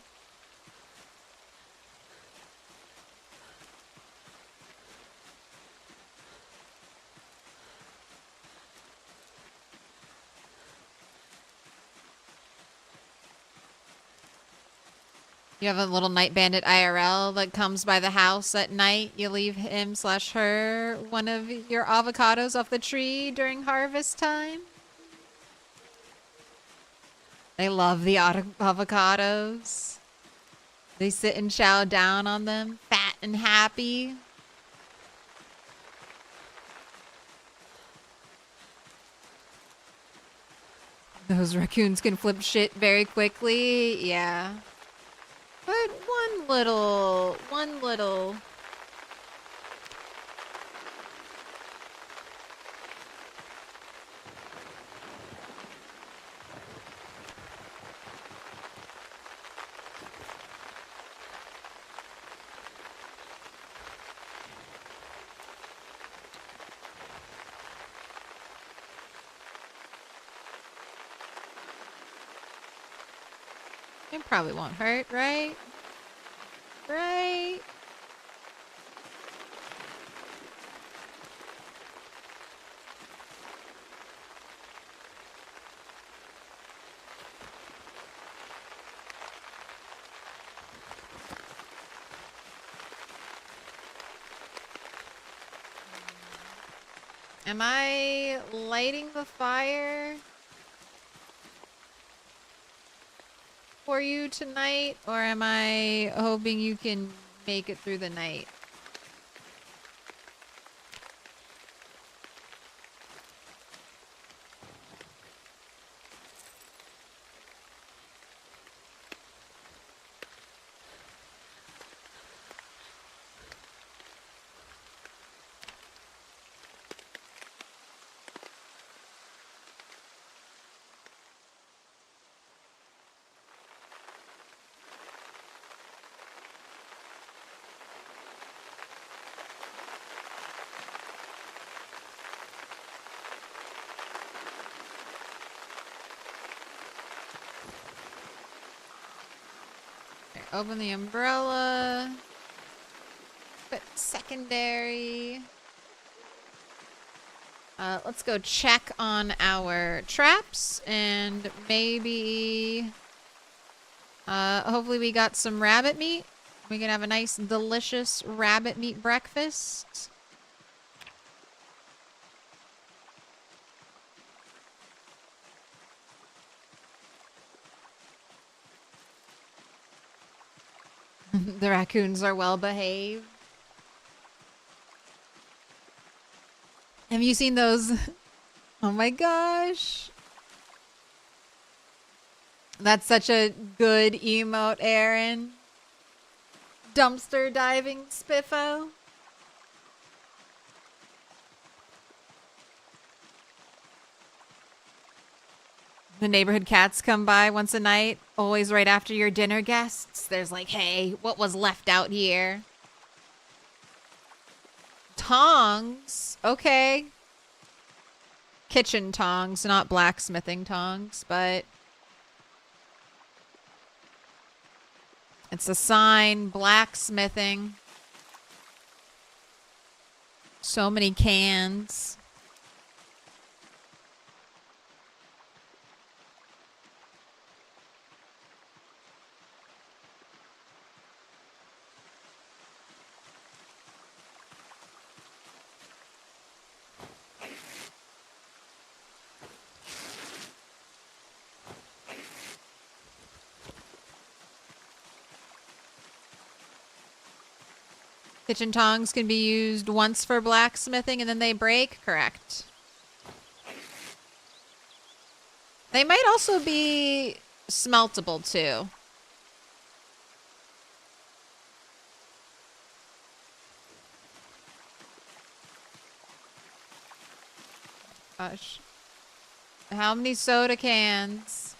Speaker 1: You have a little night bandit IRL that comes by the house at night. You leave him slash her one of your avocados off the tree during harvest time. They love the avocados. They sit and chow down on them, fat and happy. Those raccoons can flip shit very quickly. Yeah. But one little. It probably won't hurt, right? Right? Am I lighting the fire for you tonight, or am I hoping you can make it through the night? Open the umbrella. But secondary. Let's go check on our traps and maybe hopefully we got some rabbit meat. We can have a nice delicious rabbit meat breakfast. The raccoons are well behaved. Have you seen those? Oh my gosh. That's such a good emote, Aaron. Dumpster diving spiffo. The neighborhood cats come by once a night, always right after your dinner guests. There's like, hey, what was left out here? Tongs? Okay. Kitchen tongs, not blacksmithing tongs, but it's a sign, blacksmithing. So many cans. Kitchen tongs can be used once for blacksmithing and then they break? Correct. They might also be smeltable too. Gosh. How many soda cans?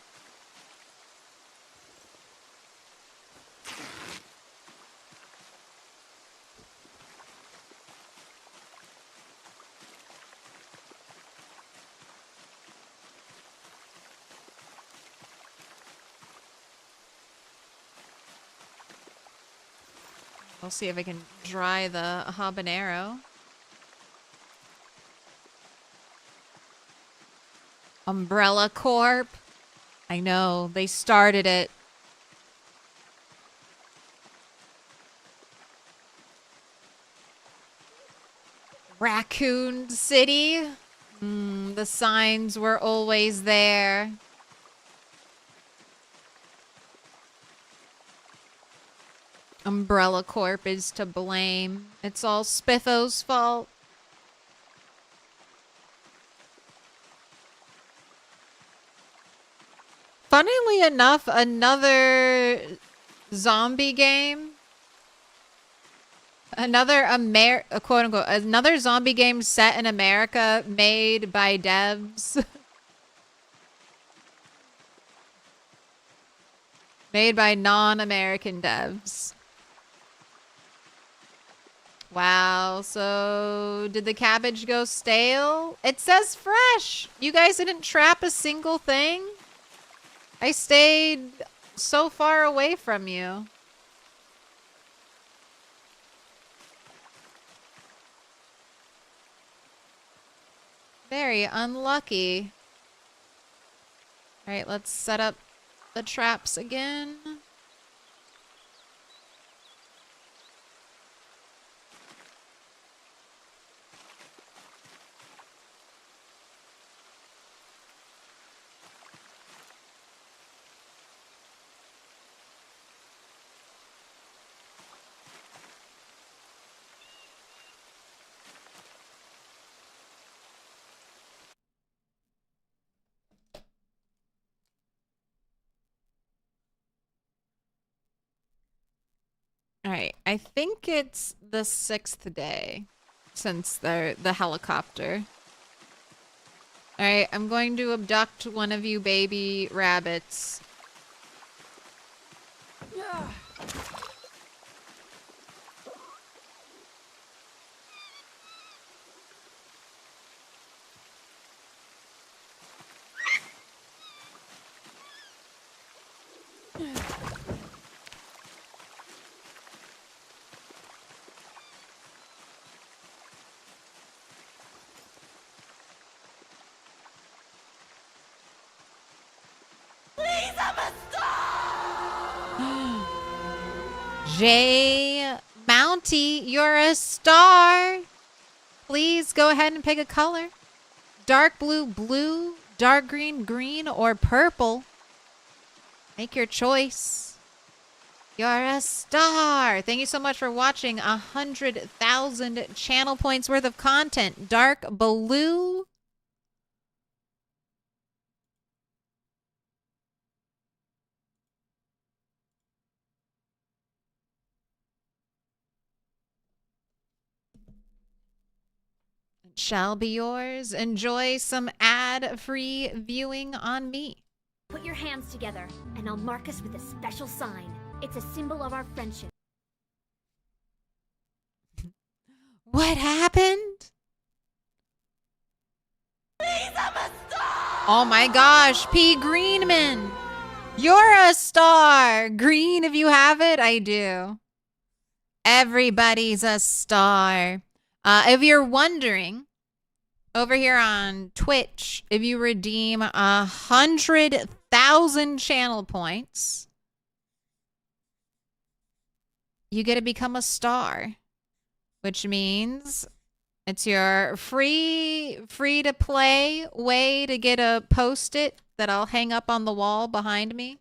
Speaker 1: I'll see if I can dry the habanero. Umbrella Corp. I know, they started it. Raccoon City. The signs were always there. Umbrella Corp is to blame. It's all Spitho's fault. Funnily enough, another zombie game. Another quote unquote, another zombie game set in America made by devs. Made by non-American devs. Wow, so did the cabbage go stale? It says fresh. You guys didn't trap a single thing? I stayed so far away from you. Very unlucky. All right, let's set up the traps again. All right, I think it's the 6th day since the helicopter. All right, I'm going to abduct one of you baby rabbits. Jay Mountie, you're a star. Please go ahead and pick a color. Dark blue, blue, dark green, green, or purple. Make your choice. You're a star. Thank you so much for watching 100,000 channel points worth of content. Dark blue. Shall be yours. Enjoy some ad-free viewing on me.
Speaker 3: Put your hands together, and I'll mark us with a special sign. It's a symbol of our friendship.
Speaker 1: What happened? Please, I'm a star! Oh my gosh, P. Greenman. You're a star. Green, if you have it, I do. Everybody's a star. If you're wondering, over here on Twitch, if you redeem 100,000 channel points, you get to become a star, which means it's your free to play way to get a post-it that I'll hang up on the wall behind me.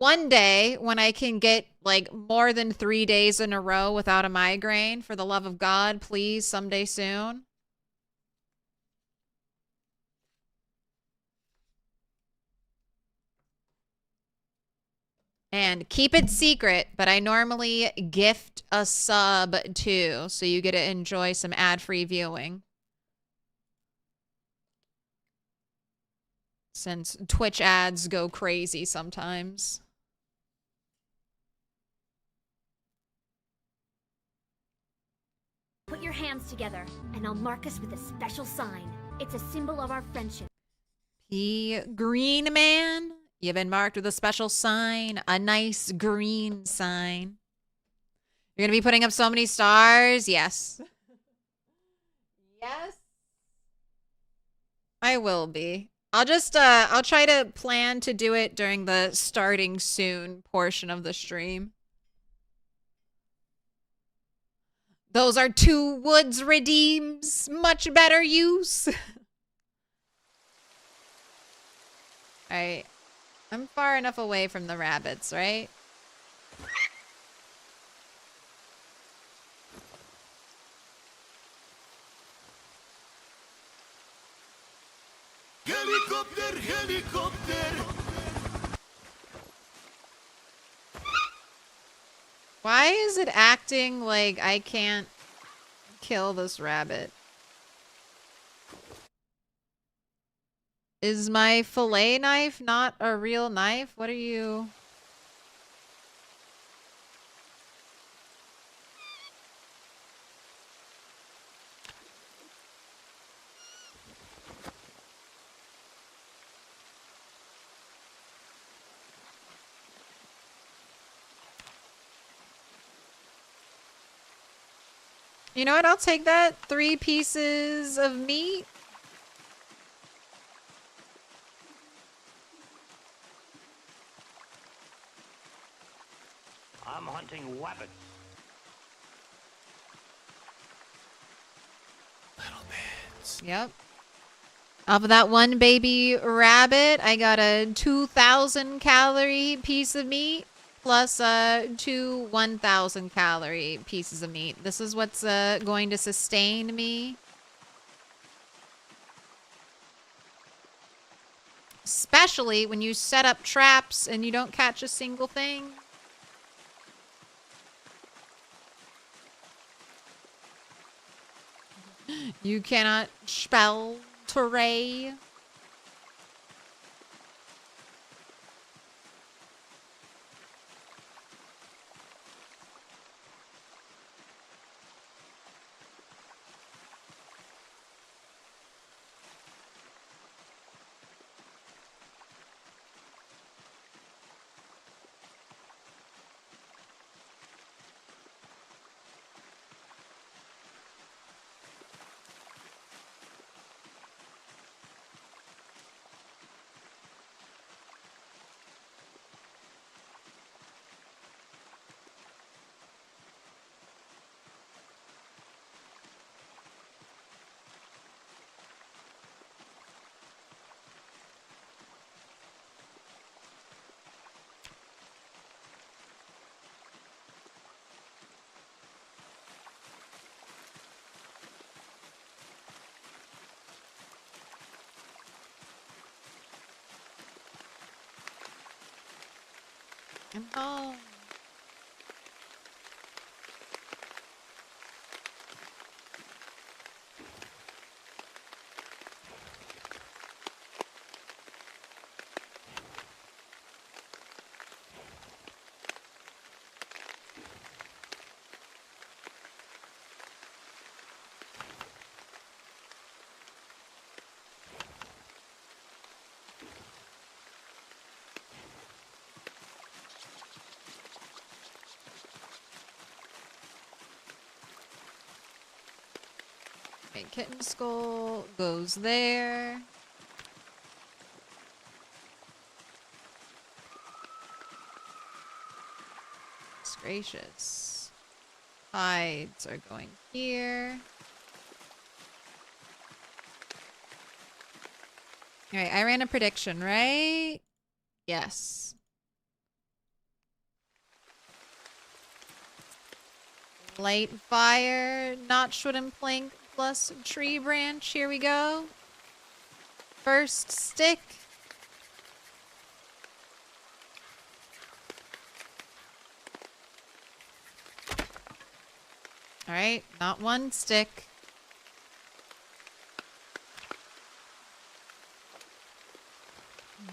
Speaker 1: one day when I can get like more than 3 days in a row without a migraine, for the love of God, please, someday soon. And keep it secret, but I normally gift a sub too, so you get to enjoy some ad-free viewing. Since Twitch ads go crazy sometimes.
Speaker 3: Put your hands together, and I'll mark us with a special sign. It's a symbol of our friendship.
Speaker 1: P. Green Man, you've been marked with a special sign, a nice green sign. You're gonna be putting up so many stars. Yes. Yes. I will be. I'll try to plan to do it during the starting soon portion of the stream. Those are 2 woods redeems. Much better use. Alright. I'm far enough away from the rabbits, right?
Speaker 2: Helicopter, helicopter.
Speaker 1: Why is it acting like I can't kill this rabbit? Is my fillet knife not a real knife? What are you... You know what? I'll take that. 3 pieces of meat.
Speaker 7: I'm hunting rabbits.
Speaker 2: Little bits.
Speaker 1: Yep. Off of that one baby rabbit, I got a 2,000 calorie piece of meat plus 2 1,000 calorie pieces of meat. This is what's going to sustain me. Especially when you set up traps and you don't catch a single thing. You cannot spell Teray. I'm home. Okay, kitten skull goes there. It's gracious. Hides are going here. Alright, I ran a prediction, right? Yes. Light fire, notch wooden plank plus tree branch. Here we go. First stick. Alright, not one stick.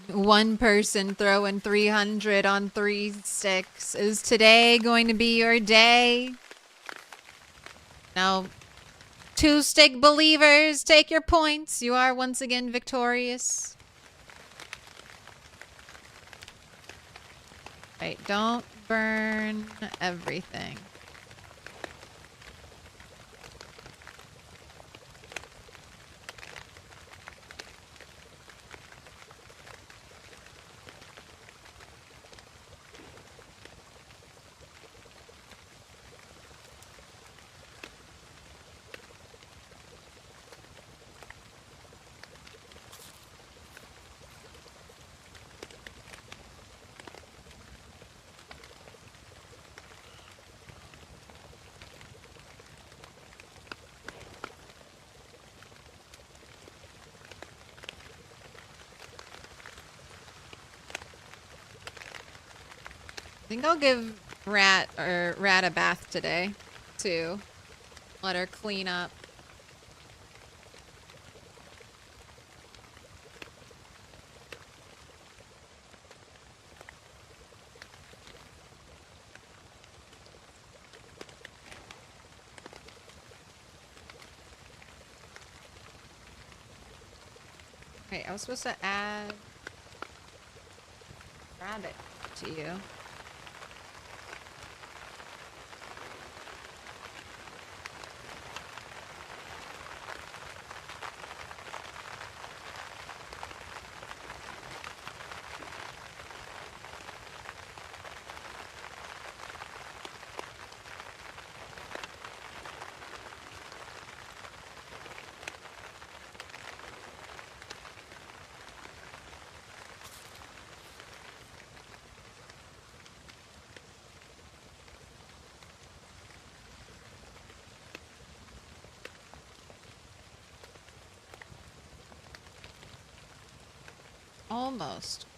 Speaker 1: One person throwing 300 on 3 sticks. Is today going to be your day? Now, 2 stick believers, take your points. You are once again victorious. Right, don't burn everything. I think I'll give Rat a bath today, too. Let her clean up. Wait, I was supposed to add rabbit to you.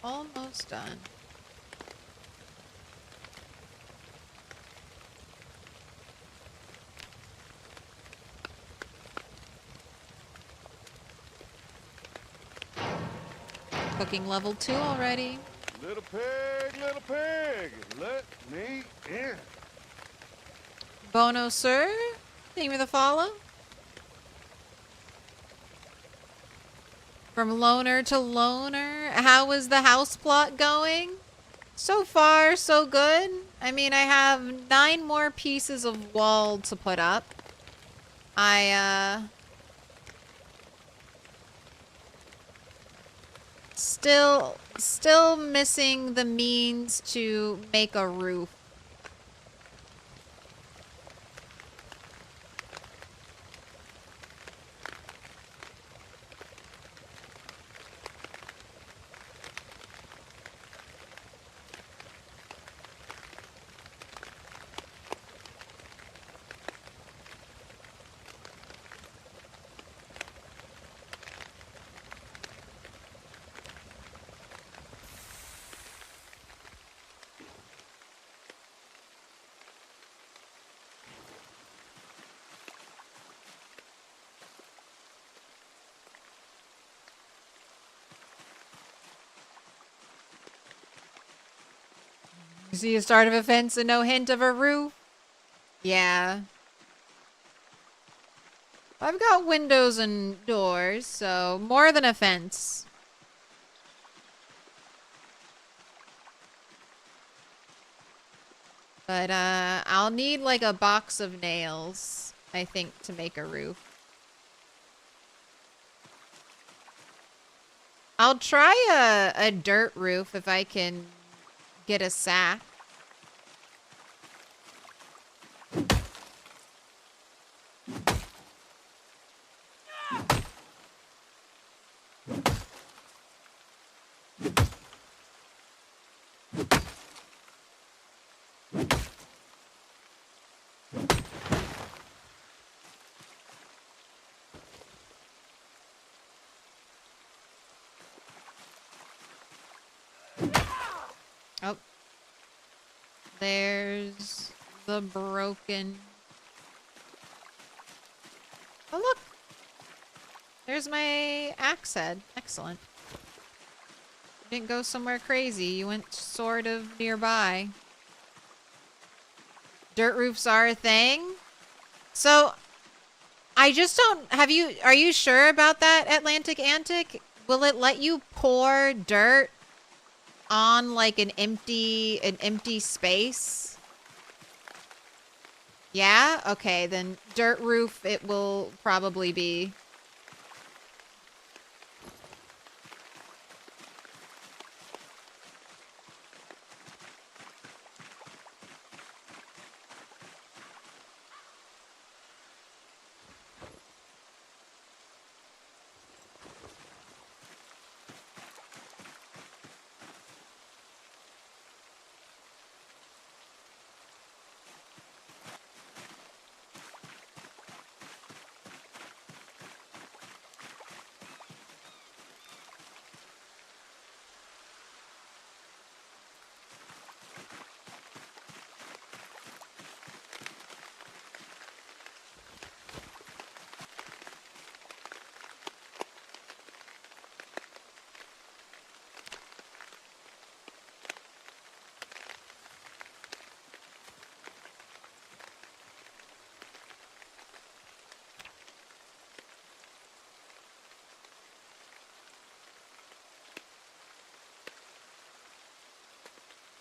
Speaker 1: Almost done. Cooking level 2 already.
Speaker 2: Little pig, let me in.
Speaker 1: Bono, sir. Thank you for the follow. From loner to loner. How is the house plot going? So far, so good. I mean, I have 9 more pieces of wall to put up. Still missing the means to make a roof. You see a start of a fence and no hint of a roof? Yeah. I've got windows and doors, so more than a fence. But I'll need like a box of nails, I think, to make a roof. I'll try a dirt roof if I can get a sack. Oh. There's the broken... Oh, look! There's my axe head. Excellent. You didn't go somewhere crazy. You went sort of nearby. Dirt roofs are a thing? So, I just don't... Are you sure about that, Atlantic Antic? Will it let you pour dirt on, like, an empty space? Yeah? Okay, then dirt roof it will probably be.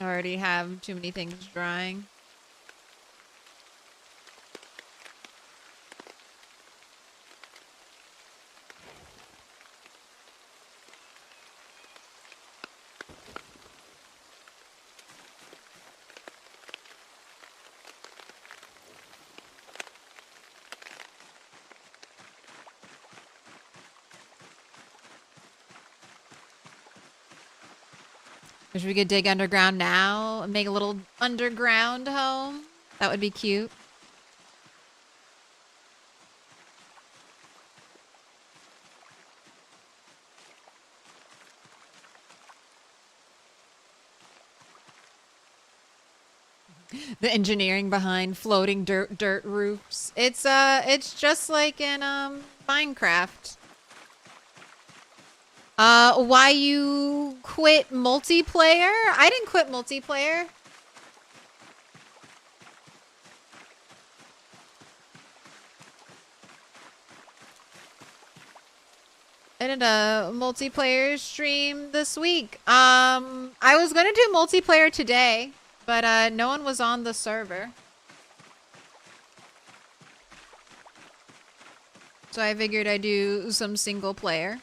Speaker 1: I already have too many things drying. Wish we could dig underground now and make a little underground home. That would be cute. The engineering behind floating dirt roofs. It's just like in Minecraft. Why you quit multiplayer? I didn't quit multiplayer. I did a multiplayer stream this week. I was gonna do multiplayer today, but no one was on the server. So I figured I'd do some single player.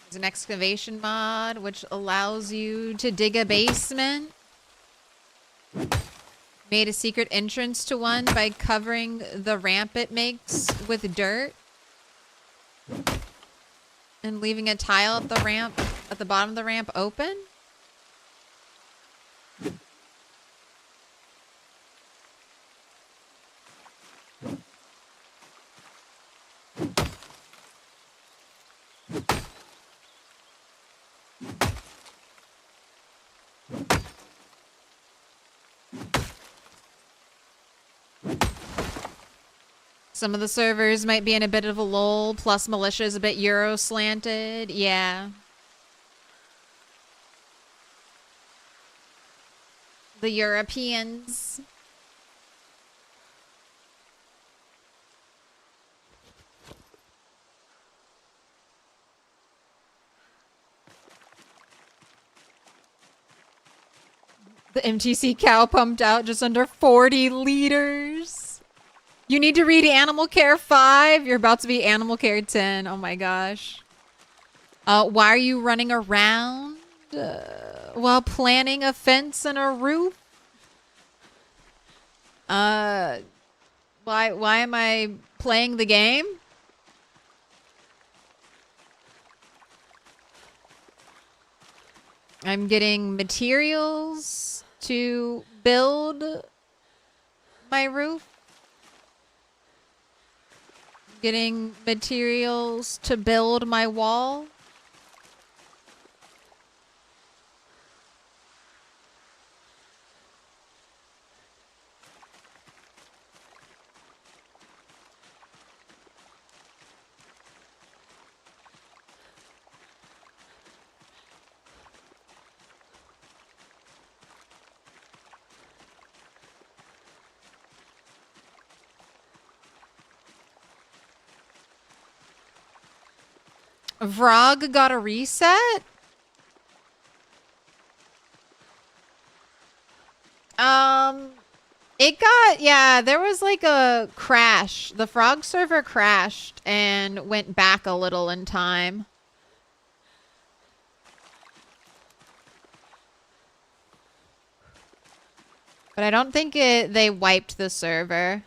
Speaker 1: There's an excavation mod which allows you to dig a basement. Made a secret entrance to one by covering the ramp it makes with dirt. And leaving a tile at the ramp, at the bottom of the ramp open. Some of the servers might be in a bit of a lull, plus militia's a bit Euro slanted. Yeah. The Europeans. The MTC cow pumped out just under 40 liters. You need to read Animal Care 5. You're about to be Animal Care 10. Oh my gosh. Why are you running around while planning a fence and a roof? Why am I playing the game? I'm getting materials to build my roof. Getting materials to build my wall. Vrog got a reset? It got, yeah, there was like a crash. The Frog server crashed and went back a little in time. But I don't think they wiped the server.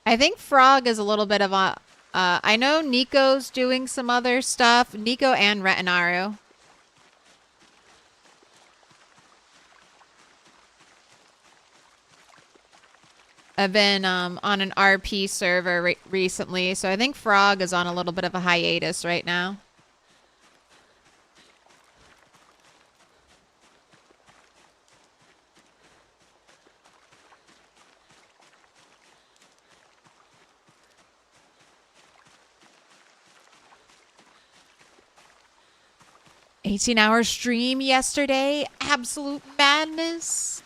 Speaker 1: I think Frog is a little bit of a... I know Nico's doing some other stuff. Nico and Retinaru. I've been on an RP server recently, so I think Frog is on a little bit of a hiatus right now. $18-hour stream yesterday. Absolute madness.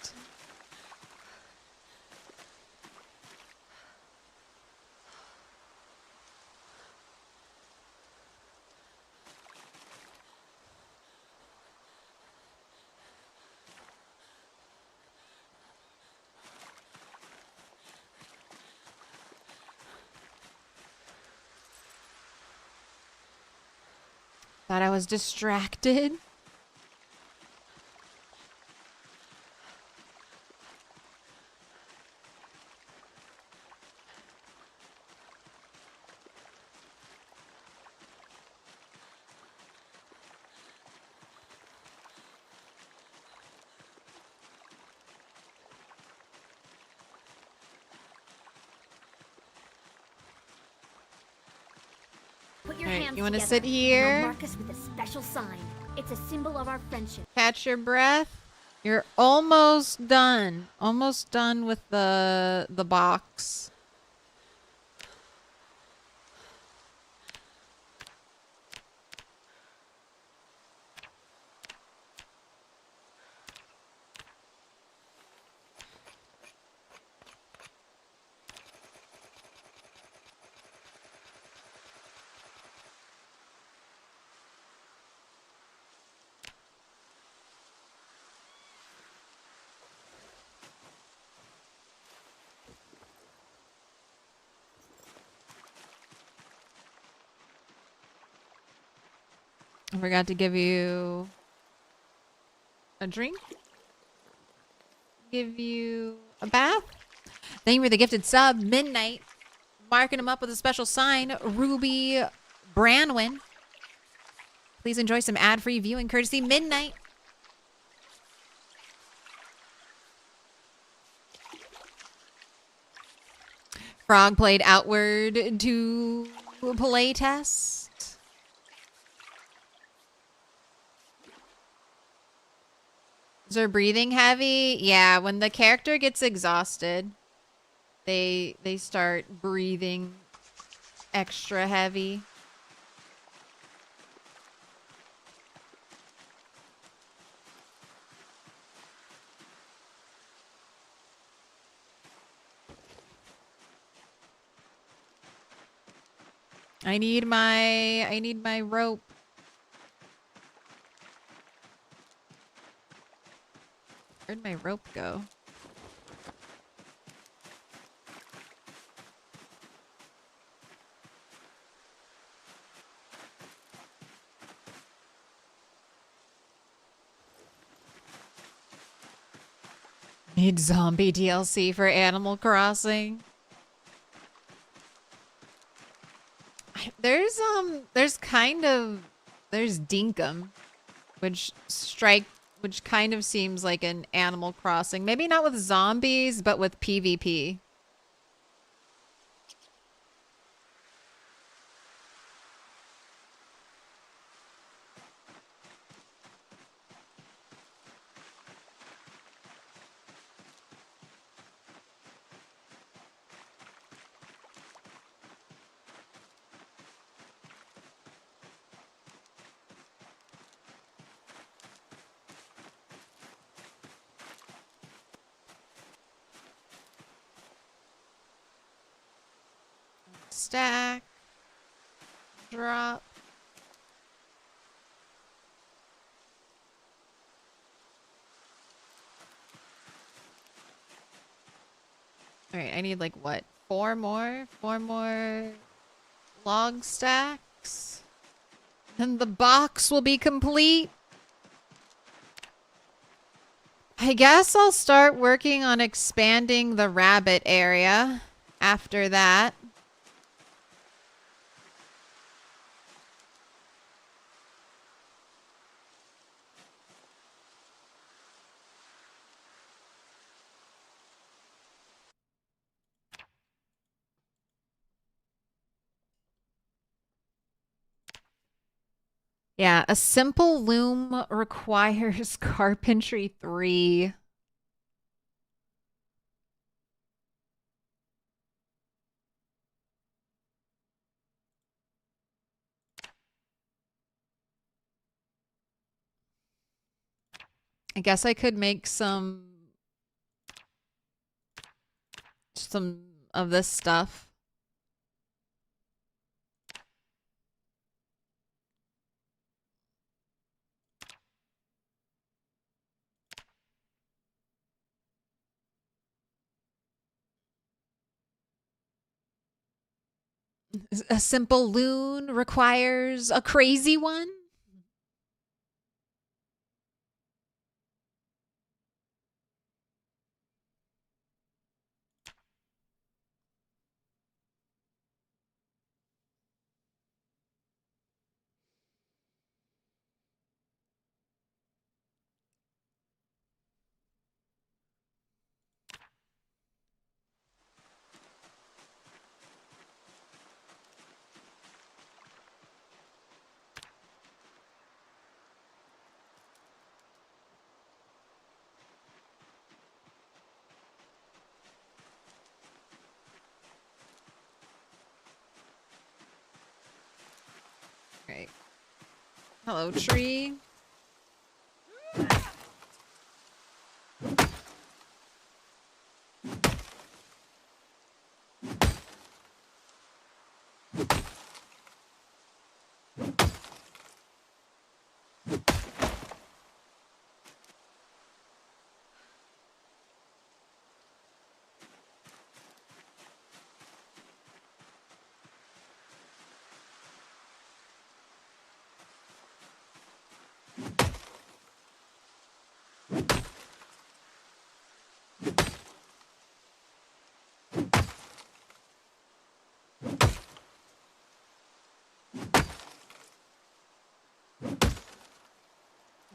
Speaker 1: Thought I was distracted.
Speaker 3: Put your
Speaker 1: Alright,
Speaker 3: hands
Speaker 1: you wanna
Speaker 3: together,
Speaker 1: sit
Speaker 3: and
Speaker 1: here?
Speaker 3: I'll mark us with a special sign. It's a symbol of our friendship.
Speaker 1: Catch your breath. You're almost done. Almost done with the box. I forgot to give you a drink. Give you a bath. Thank you for the gifted sub, Midnight. Marking him up with a special sign, Ruby Branwin. Please enjoy some ad-free viewing courtesy, Midnight. Frog played Outward to play test. Is her breathing heavy? Yeah, when the character gets exhausted, they start breathing extra heavy. I need my rope. Where'd my rope go? Need zombie DLC for Animal Crossing. There's Dinkum, which which kind of seems like an Animal Crossing. Maybe not with zombies, but with PvP. Stack. Drop. Alright, I need like what? 4 more? 4 more log stacks? And the box will be complete. I guess I'll start working on expanding the rabbit area after that. Yeah, a simple loom requires carpentry 3. I guess I could make some of this stuff. A simple loom requires a crazy one? Right. Hello, tree.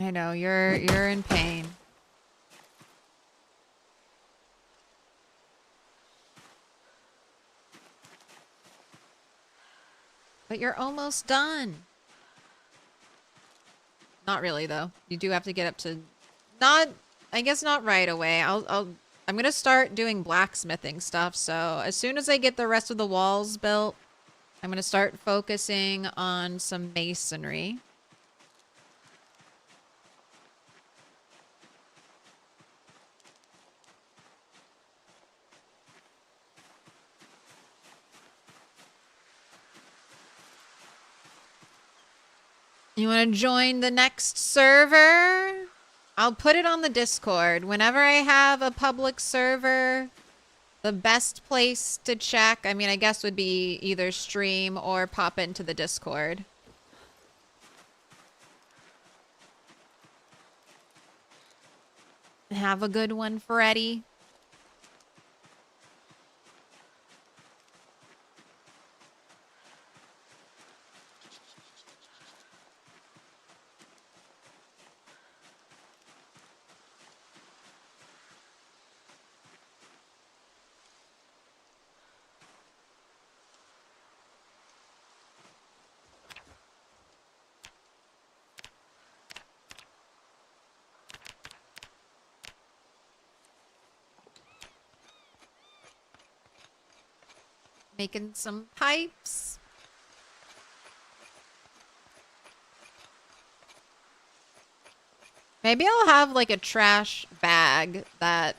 Speaker 1: I know, you're in pain. But you're almost done. Not really though. You do have to get up to I guess not right away. I'm going to start doing blacksmithing stuff. So, as soon as I get the rest of the walls built, I'm going to start focusing on some masonry. You want to join the next server? I'll put it on the Discord. Whenever I have a public server, the best place to check, I mean, I guess would be either stream or pop into the Discord. Have a good one, Freddy. Making some pipes. Maybe I'll have like a trash bag that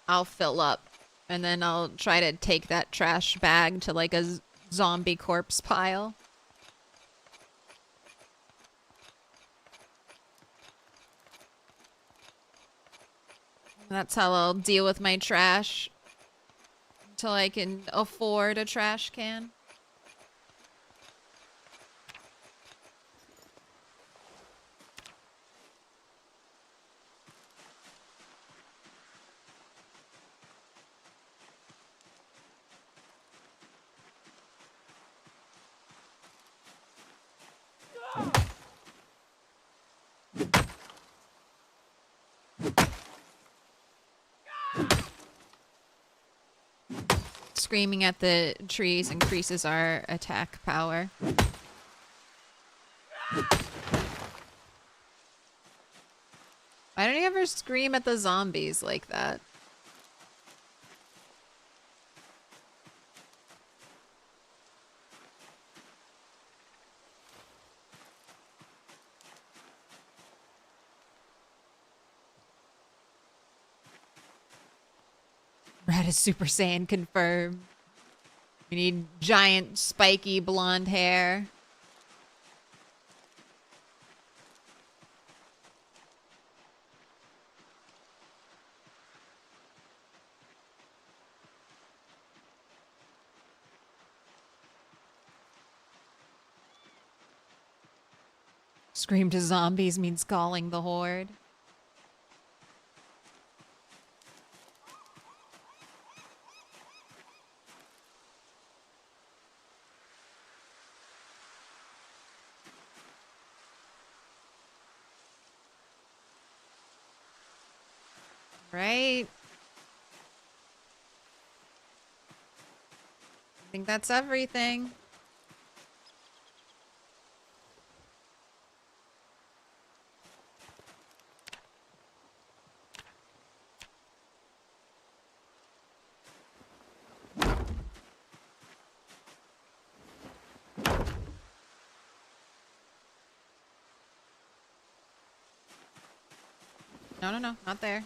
Speaker 1: I'll fill up. And then I'll try to take that trash bag to like a zombie corpse pile. That's how I'll deal with my trash until I can afford a trash can. Screaming at the trees increases our attack power. Why don't you ever scream at the zombies like that? Red is Super Saiyan confirmed. We need giant spiky blonde hair. Scream to zombies means calling the horde. Right? I think that's everything. No, not there.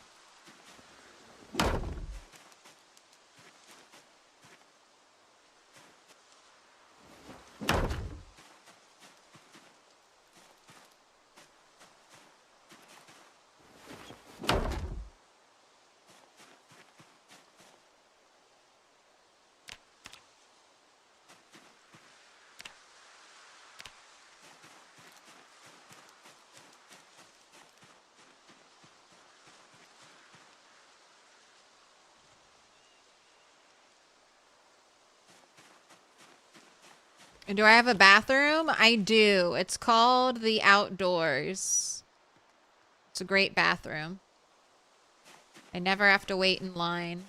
Speaker 1: And do I have a bathroom? I do. It's called the Outdoors. It's a great bathroom. I never have to wait in line.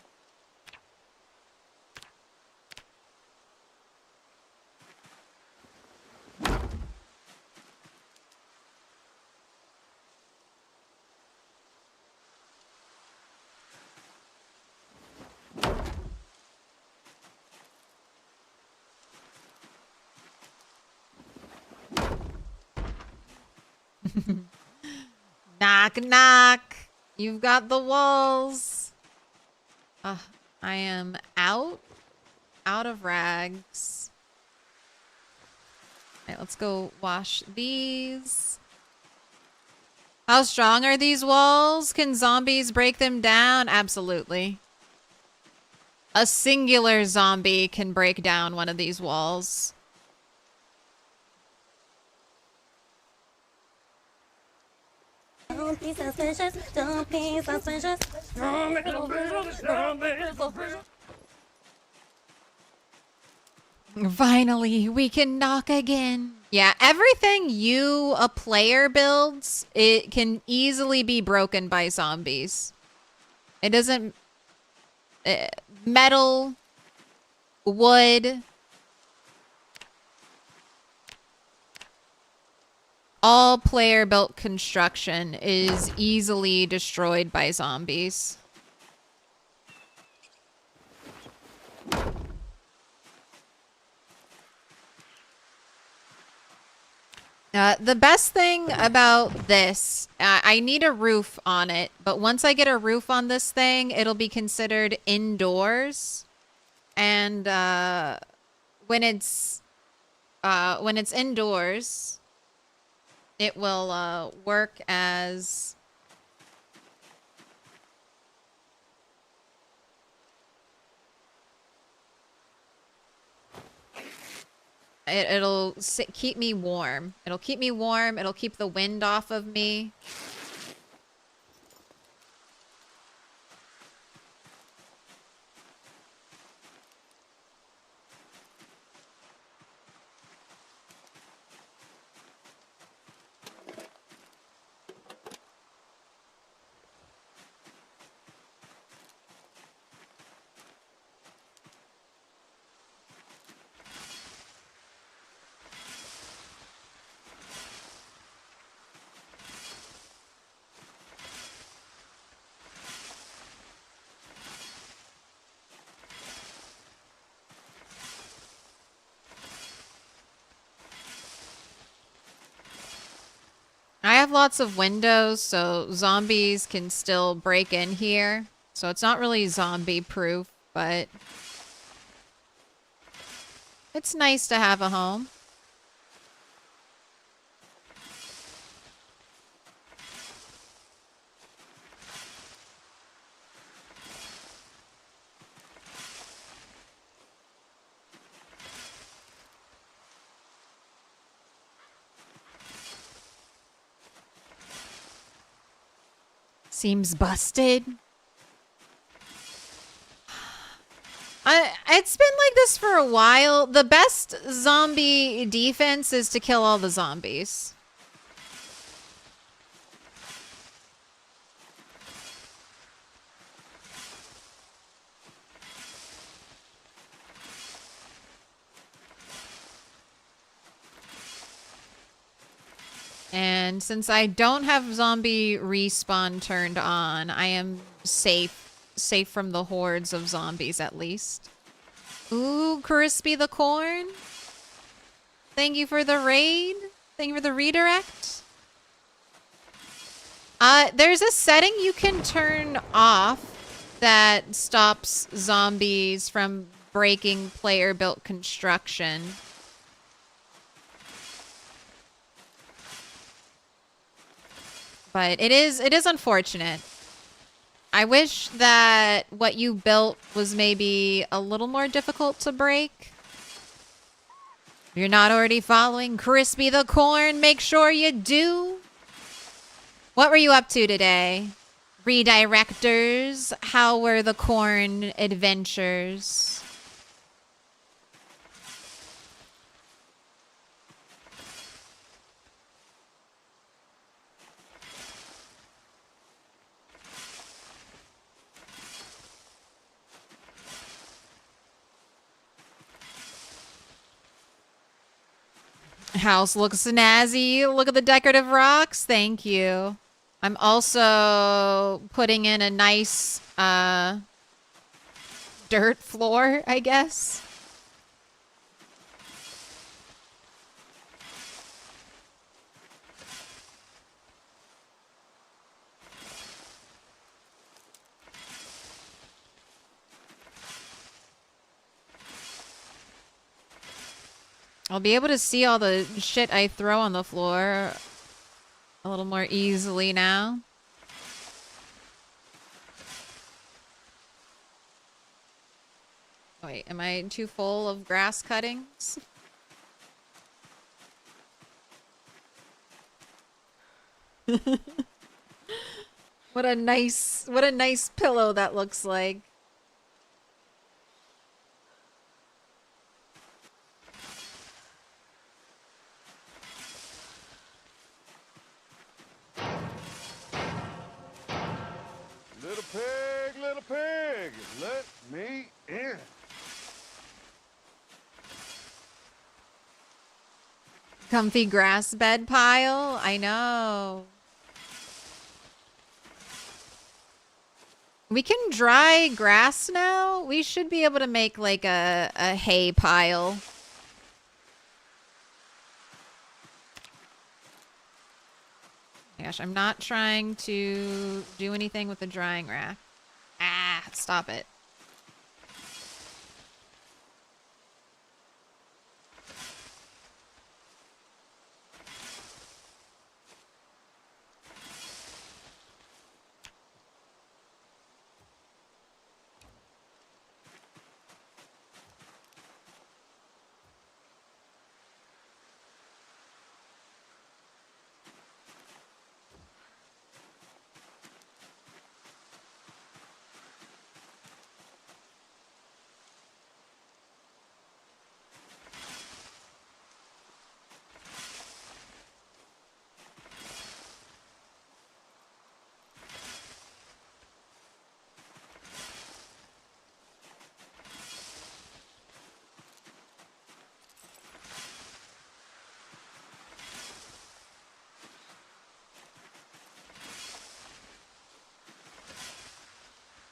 Speaker 1: Knock, knock. You've got the walls. I am out of rags. All right, let's go wash these. How strong are these walls? Can zombies break them down? Absolutely. A singular zombie can break down one of these walls.
Speaker 7: Don't be suspicious. Don't be suspicious. Don't be suspicious. Don't be suspicious.
Speaker 1: Finally, we can knock again. Yeah, everything a player builds, it can easily be broken by zombies. It doesn't... metal, wood... all player-built construction is easily destroyed by zombies. The best thing about this, I need a roof on it, but once I get a roof on this thing, it'll be considered indoors. And when it's indoors, it will work as it'll keep me warm. It'll keep me warm. It'll keep the wind off of me. I have lots of windows, so zombies can still break in here. So it's not really zombie proof, but it's nice to have a home. Seems busted. It's been like this for a while. The best zombie defense is to kill all the zombies. And since I don't have zombie respawn turned on, I am safe from the hordes of zombies at least. Ooh, Crispy the Corn. Thank you for the raid. Thank you for the redirect. There's a setting you can turn off that stops zombies from breaking player-built construction. But it is unfortunate. I wish that what you built was maybe a little more difficult to break. If you're not already following Crispy the Corn, make sure you do. What were you up to today? Redirectors, how were the corn adventures? House looks snazzy. Look at the decorative rocks. Thank you. I'm also putting in a nice dirt floor, I guess. I'll be able to see all the shit I throw on the floor a little more easily now. Wait, am I too full of grass cuttings? What a nice pillow that looks like.
Speaker 2: Little pig, let me in.
Speaker 1: Comfy grass bed pile? I know. We can dry grass now? We should be able to make like a hay pile. my gosh, I'm not trying to do anything with the drying rack. Ah, stop it.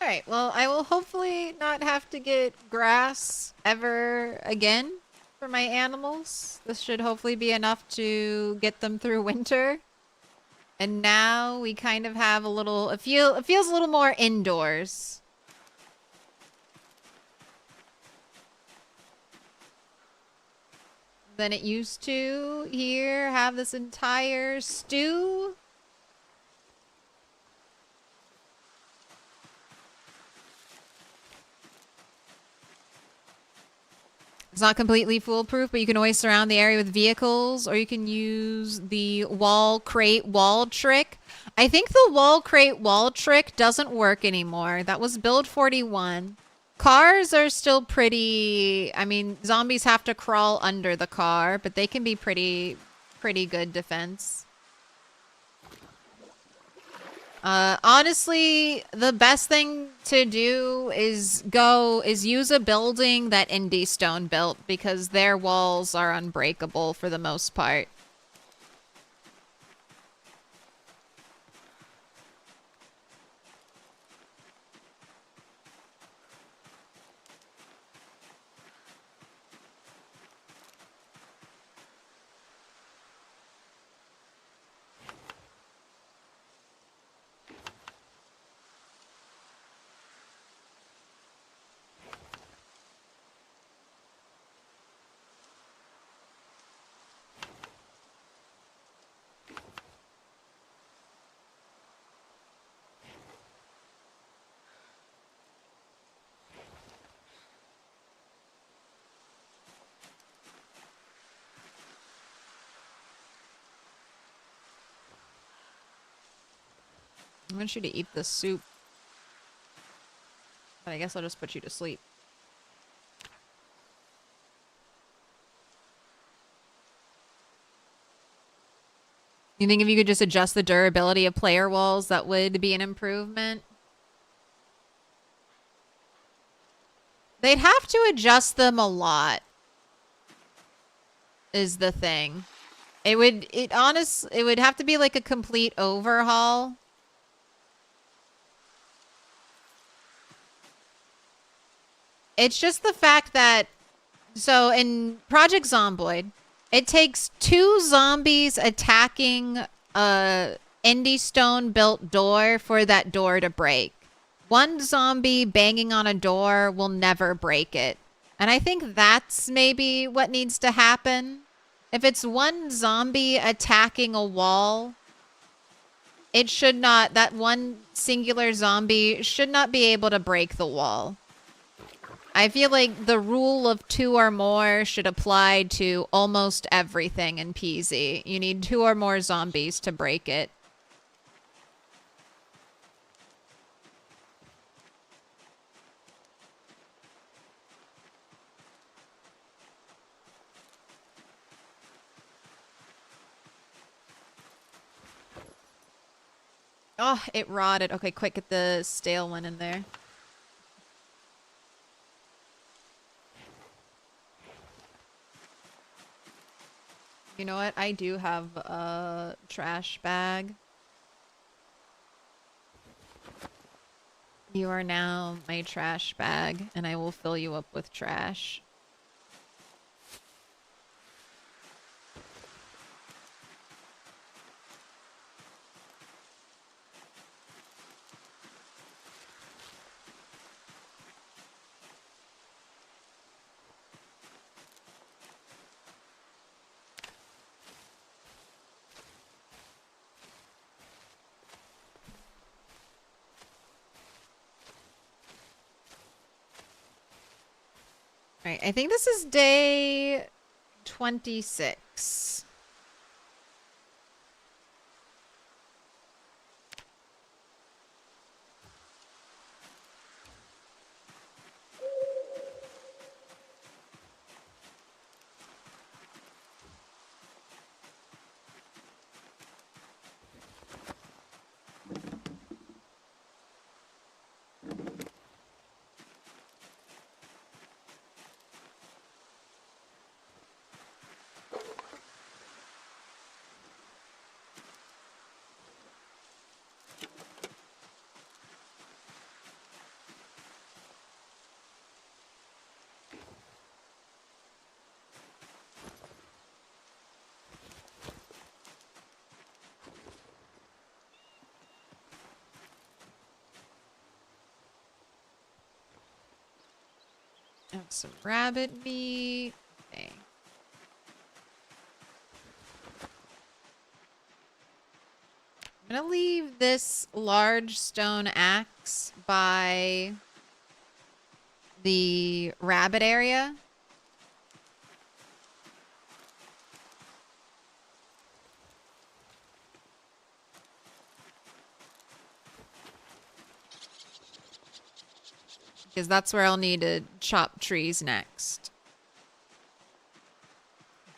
Speaker 1: Alright, well, I will hopefully not have to get grass ever again for my animals. This should hopefully be enough to get them through winter. And now we kind of have a little... It feels a little more indoors. Than it used to. Here, have this entire stew. It's not completely foolproof, but you can always surround the area with vehicles, or you can use the wall crate wall trick. I think the wall crate wall trick doesn't work anymore. That was build 41. Cars are still pretty... I mean, zombies have to crawl under the car, but they can be pretty good defense. Honestly, the best thing to do is use a building that Indie Stone built, because their walls are unbreakable for the most part. I want you to eat the soup. But I guess I'll just put you to sleep. You think if you could just adjust the durability of player walls, that would be an improvement? They'd have to adjust them a lot, is the thing. It would have to be like a complete overhaul. It's just the fact that, so in Project Zomboid, it takes 2 zombies attacking a Indie Stone built door for that door to break. 1 zombie banging on a door will never break it. And I think that's maybe what needs to happen. If it's 1 zombie attacking a wall, it should not, that 1 singular zombie should not be able to break the wall. I feel like the rule of 2 or more should apply to almost everything in PZ. You need 2 or more zombies to break it. Oh, it rotted. Okay, quick, get the stale one in there. You know what? I do have a trash bag. You are now my trash bag, and I will fill you up with trash. Right, I think this is day 26. Have some rabbit meat. Okay. I'm gonna leave this large stone axe by the rabbit area. Because that's where I'll need to chop trees next.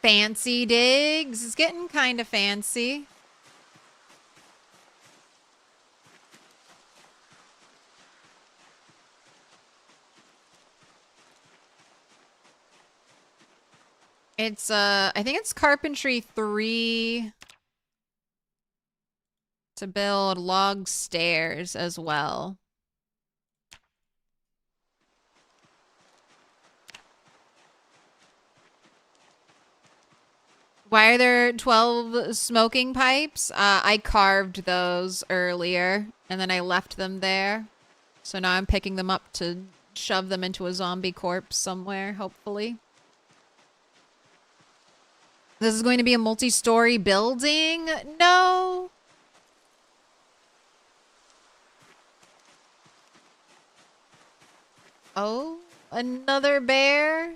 Speaker 1: Fancy digs. It's getting kind of fancy. It's I think it's carpentry 3 to build log stairs as well. Why are there 12 smoking pipes? I carved those earlier and then I left them there. So now I'm picking them up to shove them into a zombie corpse somewhere, hopefully. This is going to be a multi-story building? No. Oh, another bear?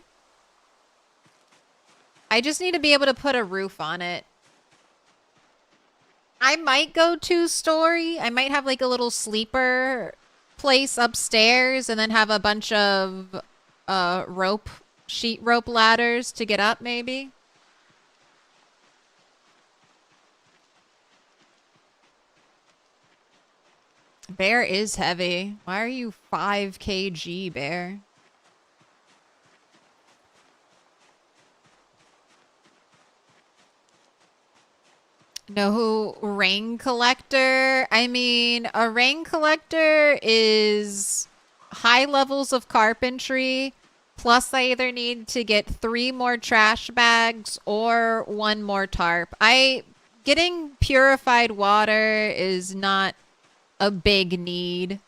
Speaker 1: I just need to be able to put a roof on it. I might go 2-story. I might have like a little sleeper place upstairs and then have a bunch of sheet rope ladders to get up maybe. Bear is heavy. Why are you 5 kg, bear? Know who rain collector? I mean, a rain collector is high levels of carpentry. Plus, I either need to get 3 more trash bags or 1 more tarp. Getting purified water is not a big need.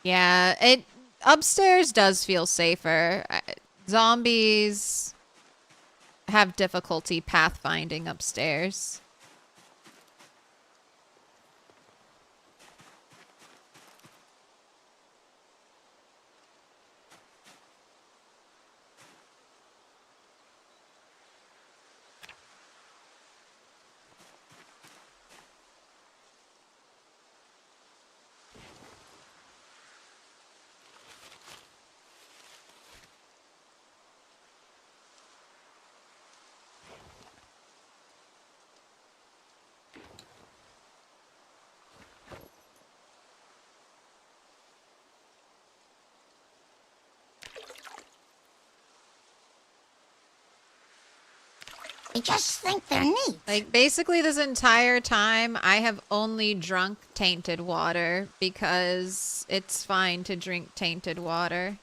Speaker 1: Yeah, it upstairs does feel safer. Zombies have difficulty pathfinding upstairs.
Speaker 4: I just think they're neat.
Speaker 1: Like, basically this entire time, I have only drunk tainted water because it's fine to drink tainted water.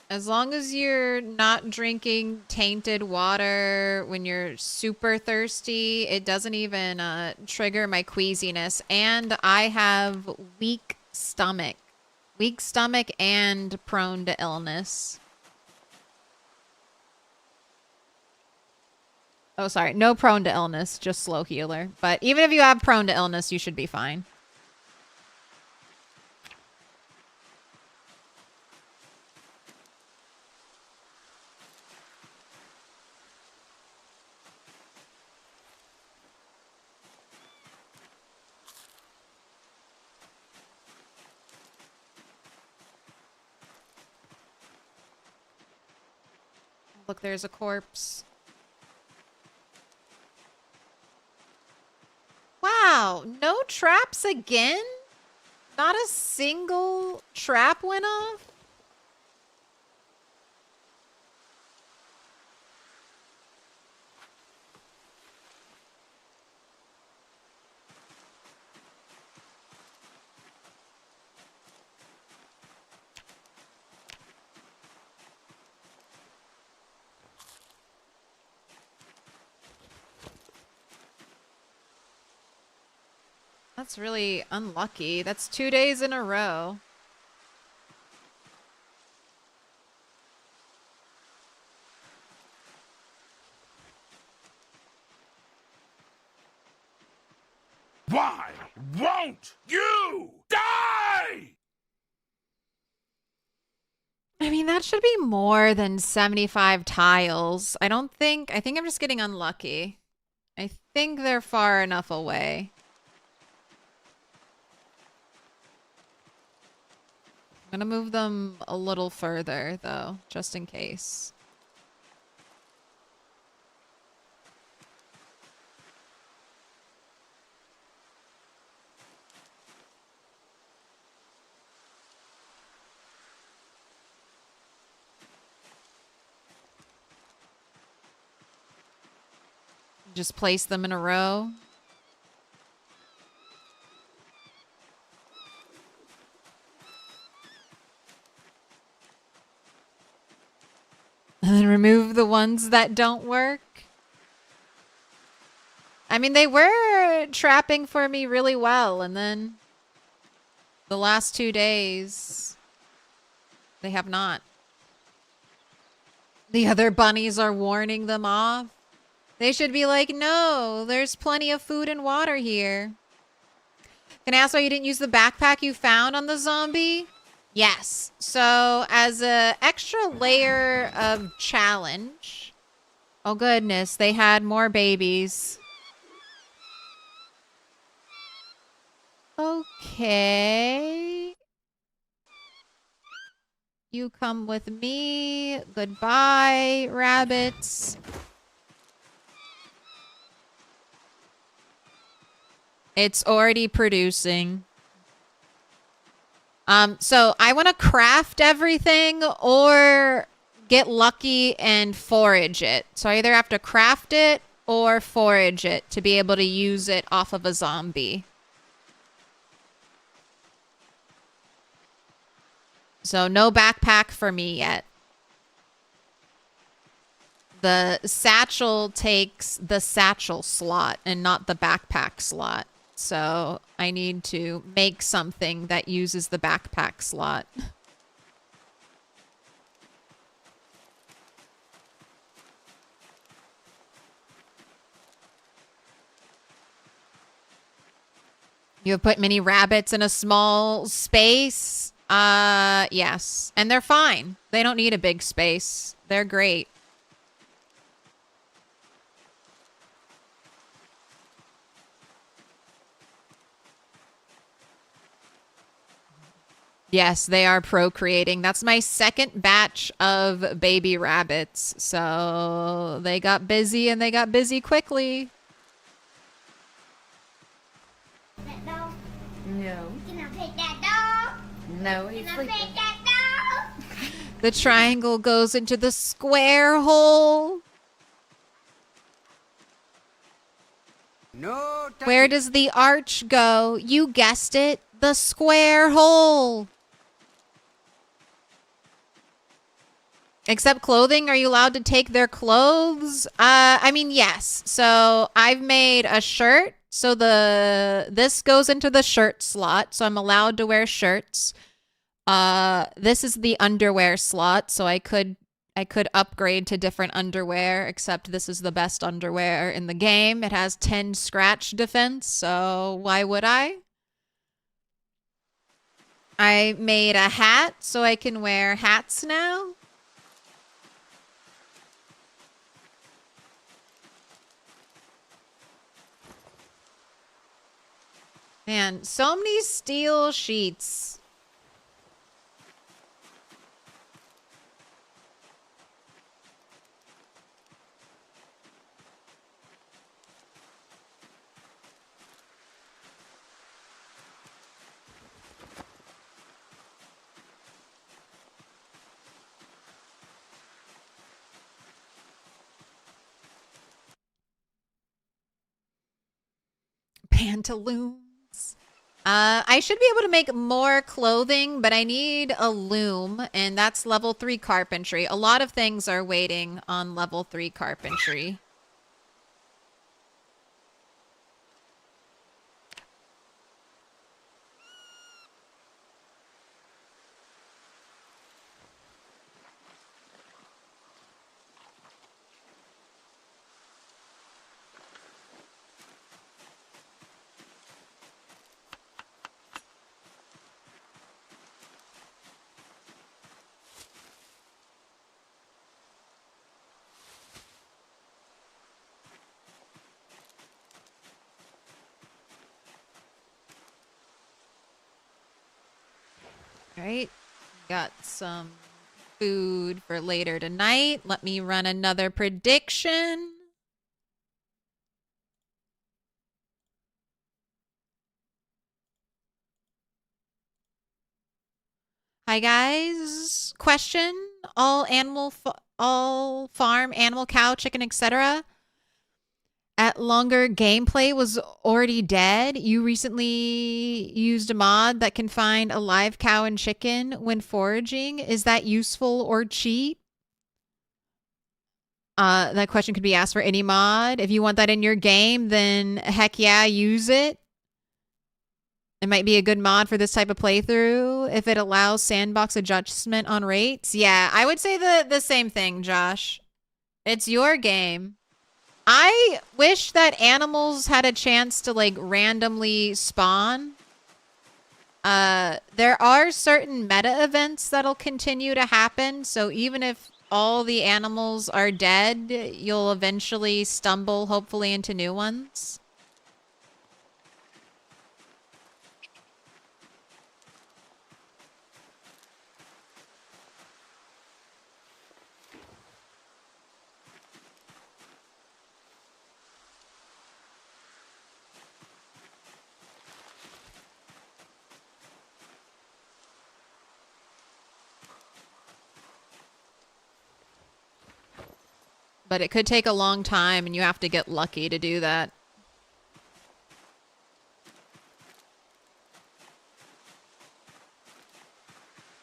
Speaker 1: As long as you're not drinking tainted water when you're super thirsty, it doesn't even trigger my queasiness. And I have weak stomach. Weak stomach and prone to illness. Oh, sorry. No prone to illness, just slow healer. But even if you have prone to illness, you should be fine. Look, there's a corpse. Wow, no traps again? Not a single trap went off? That's really unlucky. That's 2 days in a row.
Speaker 2: Why won't you die?
Speaker 1: I mean, that should be more than 75 tiles. I think I'm just getting unlucky. I think they're far enough away. I'm gonna move them a little further, though, just in case. Just place them in a row. And then remove the ones that don't work. I mean, they were trapping for me really well, and then the last 2 days, they have not. The other bunnies are warning them off. They should be like, no, there's plenty of food and water here. Can I ask why you didn't use the backpack you found on the zombie? Yes. So as a extra layer of challenge. Oh goodness, they had more babies. Okay. You come with me. Goodbye, rabbits. It's already producing. So I want to craft everything or get lucky and forage it. So I either have to craft it or forage it to be able to use it off of a zombie. So no backpack for me yet. The satchel takes the satchel slot and not the backpack slot. So I need to make something that uses the backpack slot. You have put many rabbits in a small space? Yes. And they're fine. They don't need a big space. They're great. Yes, they are procreating. That's my second batch of baby rabbits. So they got busy and they got busy quickly.
Speaker 4: That dog?
Speaker 7: No.
Speaker 4: Can I pet that dog?
Speaker 7: No, he's
Speaker 4: Can I
Speaker 7: sleeping.
Speaker 4: pet that dog?
Speaker 1: The triangle goes into the square hole.
Speaker 2: No.
Speaker 1: Where does the arch go? You guessed it. The square hole. Except clothing, are you allowed to take their clothes? I mean, yes. So I've made a shirt. So this goes into the shirt slot. So I'm allowed to wear shirts. This is the underwear slot. So I could upgrade to different underwear, except this is the best underwear in the game. It has 10 scratch defense. So why would I? I made a hat so I can wear hats now. Man, so many steel sheets. Pantaloons. I should be able to make more clothing, but I need a loom, and that's level 3 carpentry. A lot of things are waiting on level 3 carpentry. All right, got some food for later tonight. Let me run another prediction. Hi guys. Question: all farm animal, cow, chicken, etc. at longer gameplay was already dead. You recently used a mod that can find a live cow and chicken when foraging. Is that useful or cheap? That question could be asked for any mod. If you want that in your game, then heck yeah, use it. It might be a good mod for this type of playthrough if it allows sandbox adjustment on rates. Yeah, I would say the same thing, Josh. It's your game. I wish that animals had a chance to like randomly spawn. There are certain meta events that'll continue to happen, so even if all the animals are dead, you'll eventually stumble hopefully into new ones. But it could take a long time, and you have to get lucky to do that.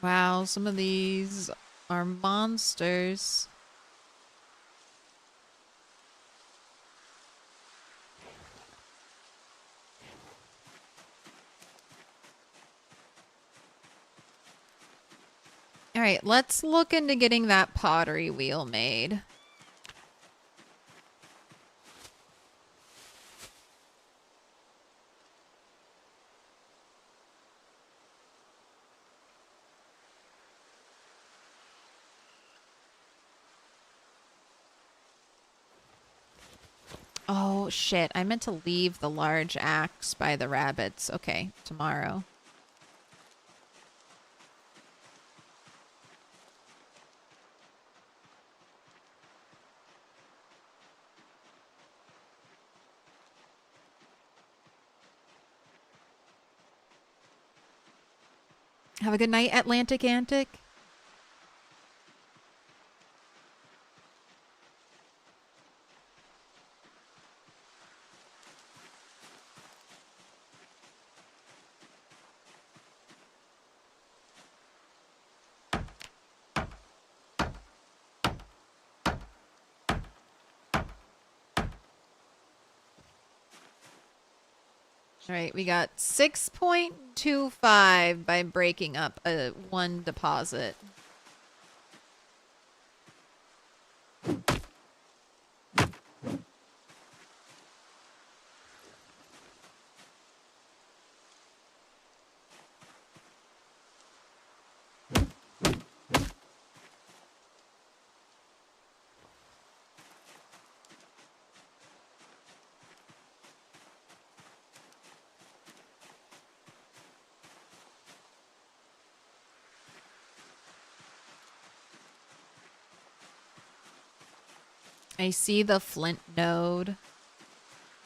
Speaker 1: Wow, some of these are monsters. All right, let's look into getting that pottery wheel made. Oh, shit. I meant to leave the large axe by the rabbits. Okay, tomorrow. Have a good night, Atlantic Antic. All right, we got 6.25 by breaking up one deposit. I see the flint node.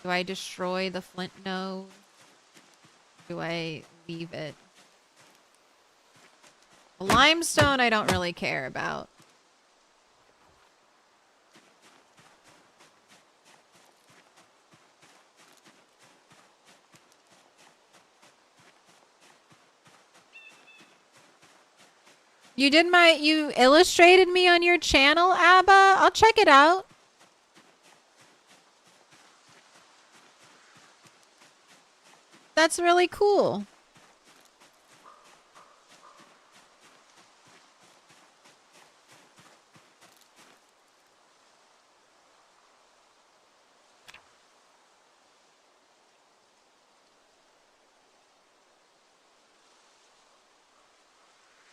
Speaker 1: Do I destroy the flint node? Do I leave it? The limestone I don't really care about. You illustrated me on your channel, Abba? I'll check it out. That's really cool.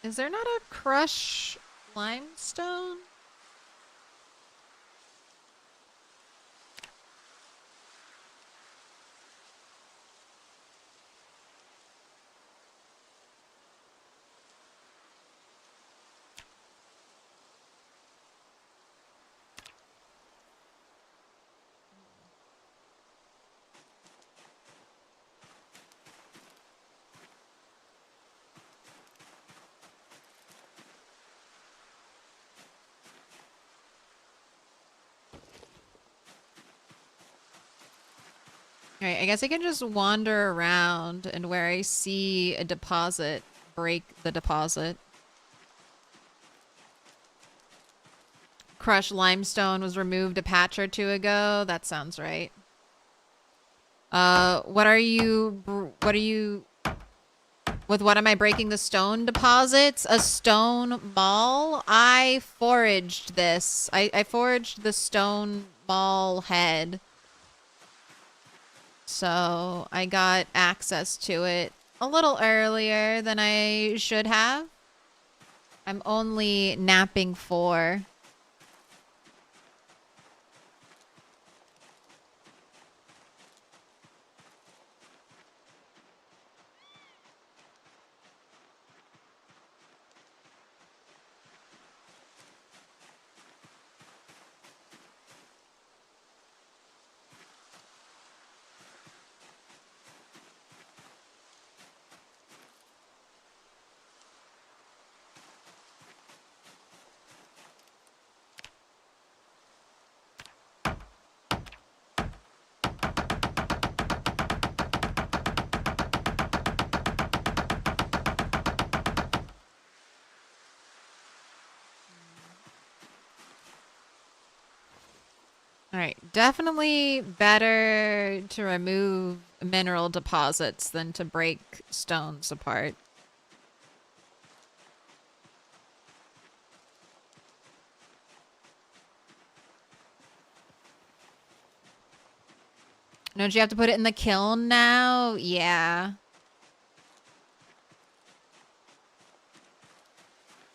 Speaker 1: Is there not a crush limestone? Alright, I guess I can just wander around and where I see a deposit, break the deposit. Crushed limestone was removed a patch or two ago. That sounds right. What are you, with what am I breaking the stone deposits? A stone maul? I foraged this. I foraged the stone maul head. So I got access to it a little earlier than I should have. I'm only napping 4. Alright, definitely better to remove mineral deposits than to break stones apart. Don't you have to put it in the kiln now? Yeah.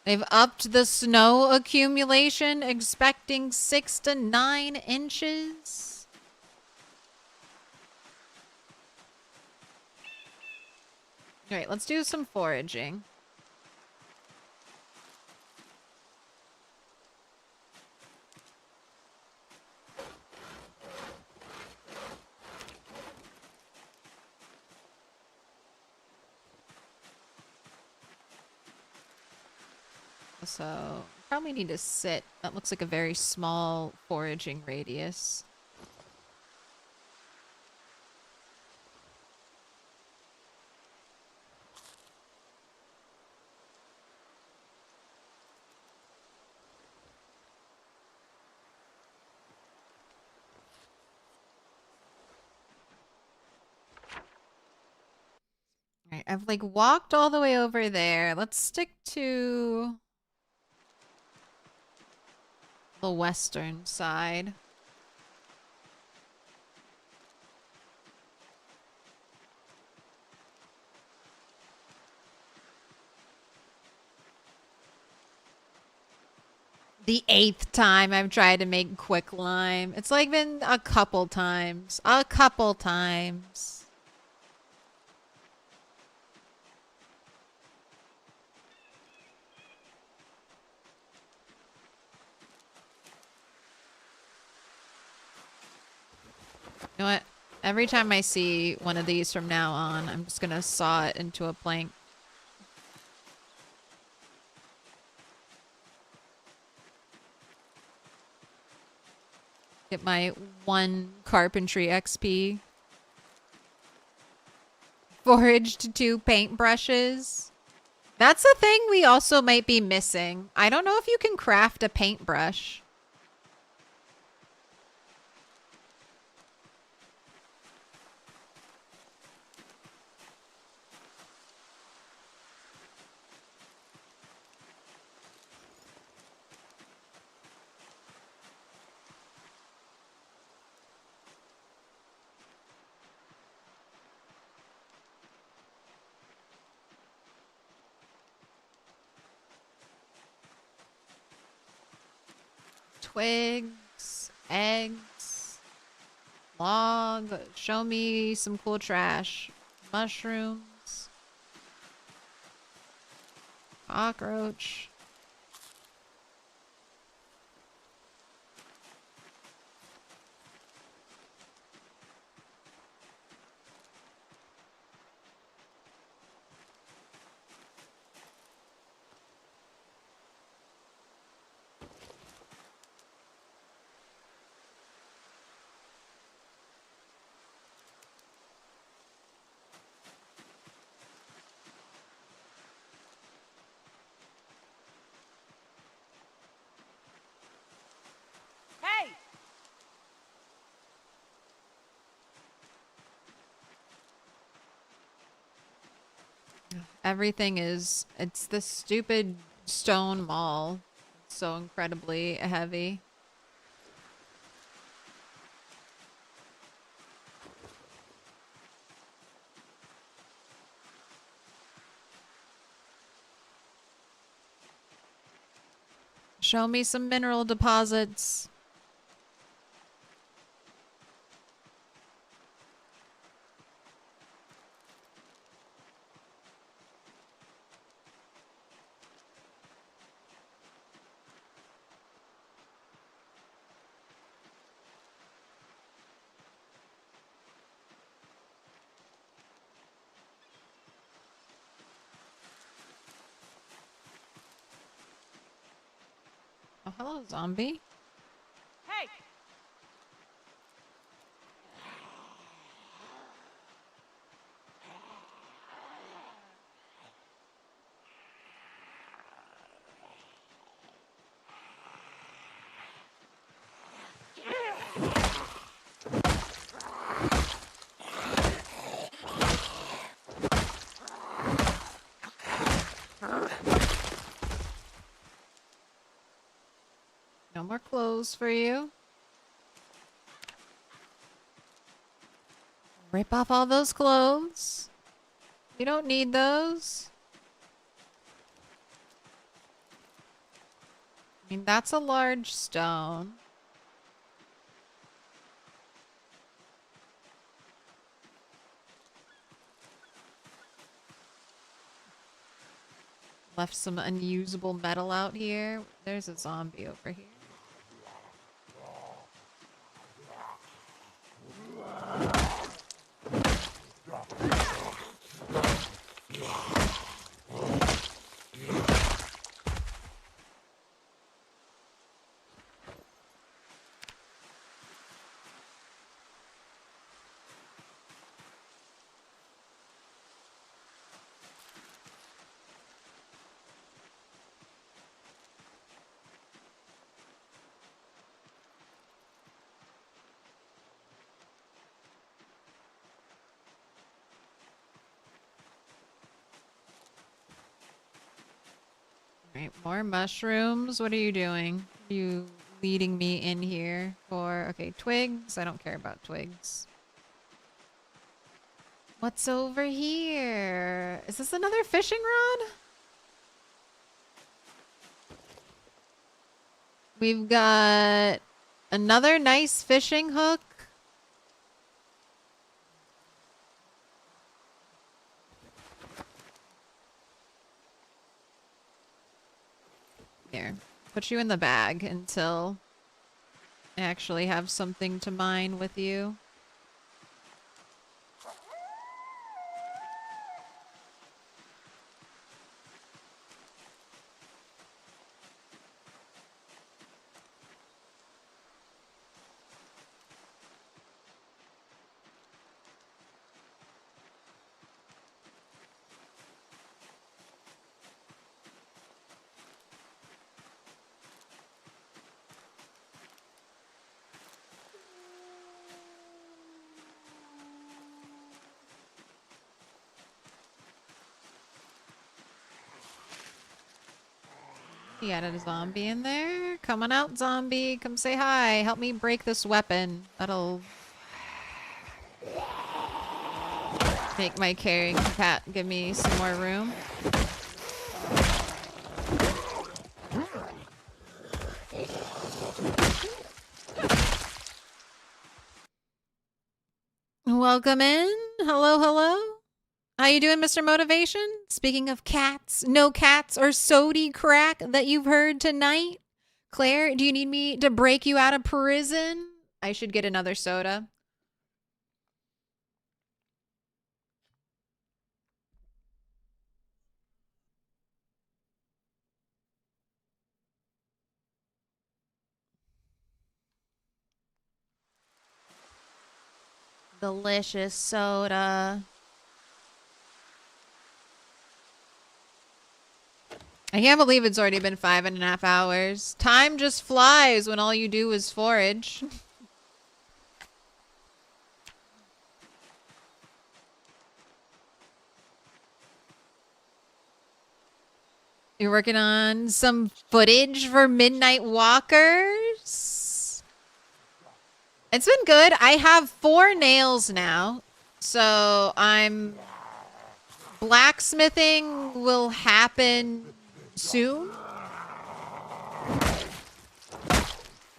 Speaker 1: They've upped the snow accumulation, expecting 6 to 9 inches. Alright, let's do some foraging. So, probably need to sit. That looks like a very small foraging radius. I've like walked all the way over there. Let's stick to the western side. The 8th time I've tried to make quicklime. It's like been a couple times. A couple times. You know what? Every time I see one of these from now on, I'm just gonna saw it into a plank. Get my 1 carpentry XP. Foraged 2 paintbrushes. That's a thing we also might be missing. I don't know if you can craft a paintbrush. Twigs, eggs, log. Show me some cool trash. Mushrooms. Cockroach.
Speaker 5: Hey!
Speaker 1: Everything is, it's this stupid stone mall. It's so incredibly heavy. Show me some mineral deposits. Oh, hello, zombie.
Speaker 5: Hey!
Speaker 1: No more clothes for you. Rip off all those clothes. You don't need those. I mean, that's a large stone. Left some unusable metal out here. There's a zombie over here. Alright, more mushrooms. What are you doing? Are you leading me in here for... Okay, twigs. I don't care about twigs. What's over here? Is this another fishing rod? We've got another nice fishing hook. Here, put you in the bag until I actually have something to mine with you. He added a zombie in there. Come on out, zombie. Come say hi. Help me break this weapon. That'll make my carrying cat give me some more room. Welcome in. Hello, hello. How you doing, Mr. Motivation? Speaking of cats, no cats or sody crack that you've heard tonight? Claire, do you need me to break you out of prison? I should get another soda. Delicious soda. I can't believe it's already been 5.5 hours. Time just flies when all you do is forage. You're working on some footage for Midnight Walkers? It's been good. I have 4 nails now. So I'm... Blacksmithing will happen soon.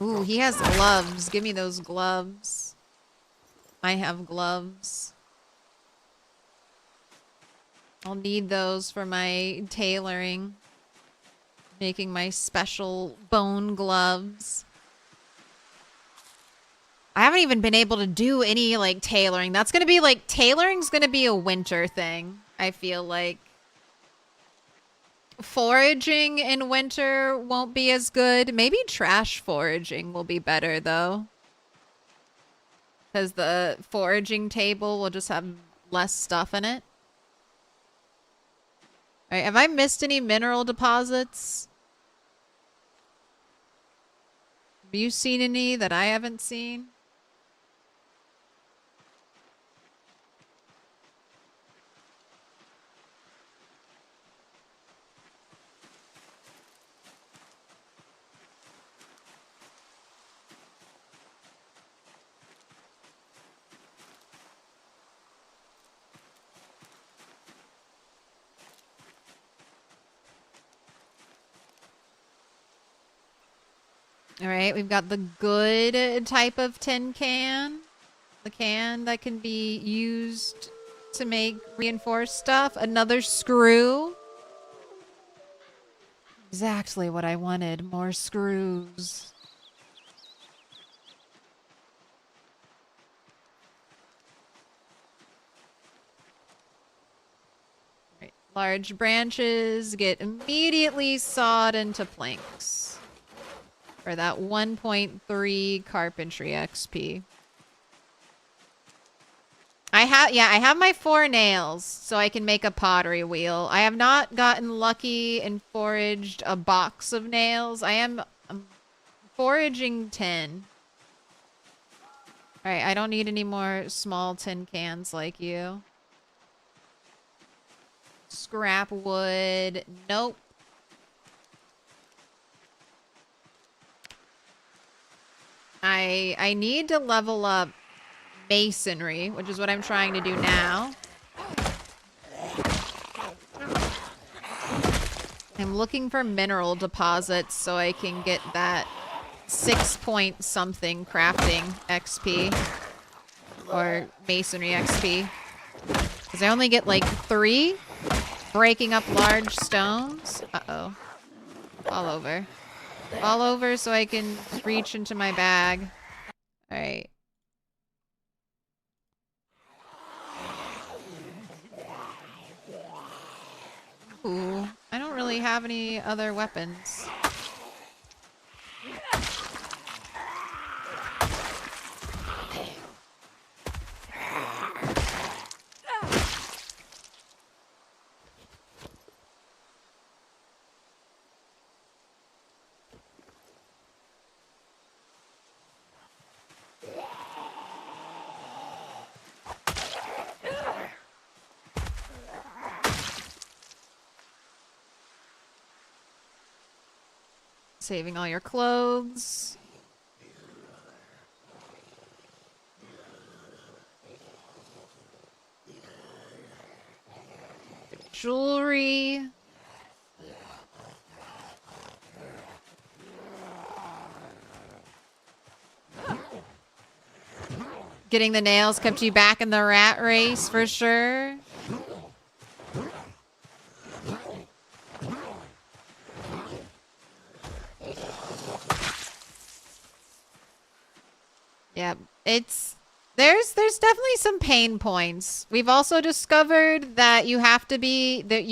Speaker 1: Ooh, he has gloves. Give me those gloves. I have gloves. I'll need those for my tailoring. Making my special bone gloves. I haven't even been able to do any, like, tailoring. That's gonna be, like, tailoring's gonna be a winter thing, I feel like. Foraging in winter won't be as good. Maybe trash foraging will be better, though. Because the foraging table will just have less stuff in it. Alright, have I missed any mineral deposits? Have you seen any that I haven't seen? All right, we've got the good type of tin can. The can that can be used to make reinforced stuff. Another screw. Exactly what I wanted. More screws. Right. Large branches get immediately sawed into planks. For that 1.3 carpentry XP. I have my 4 nails, so I can make a pottery wheel. I have not gotten lucky and foraged a box of nails. I'm foraging tin. Alright, I don't need any more small tin cans like you. Scrap wood. Nope. I need to level up masonry, which is what I'm trying to do now. I'm looking for mineral deposits so I can get that 6 point something crafting XP or masonry XP. Because I only get like 3 breaking up large stones. Uh-oh. All over. All over so I can reach into my bag. Alright. Ooh, I don't really have any other weapons. Saving all your clothes. Jewelry. Getting the nails kept you back in the rat race for sure. Yeah, there's definitely some pain points. We've also discovered that you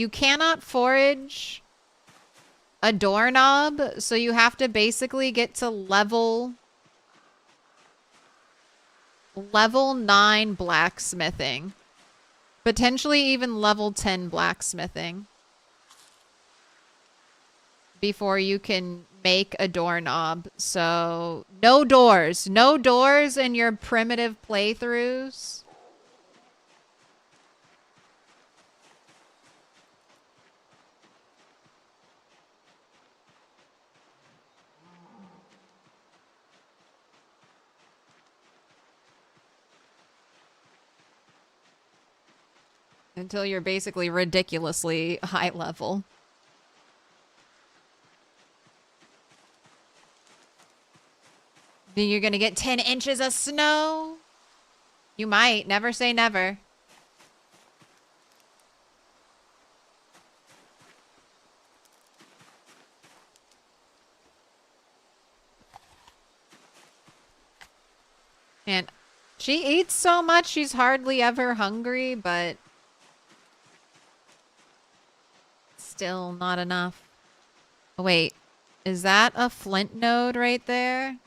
Speaker 1: cannot forage a doorknob, so you have to basically get to level 9 blacksmithing. Potentially even level 10 blacksmithing before you can make a doorknob. So no doors in your primitive playthroughs. Until you're basically ridiculously high level. You're gonna get 10 inches of snow? You might. Never say never. And she eats so much, she's hardly ever hungry, but still not enough. Oh, wait. Is that a flint node right there?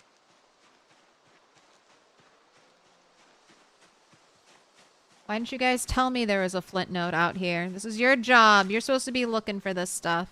Speaker 1: Why didn't you guys tell me there was a flint node out here? This is your job. You're supposed to be looking for this stuff.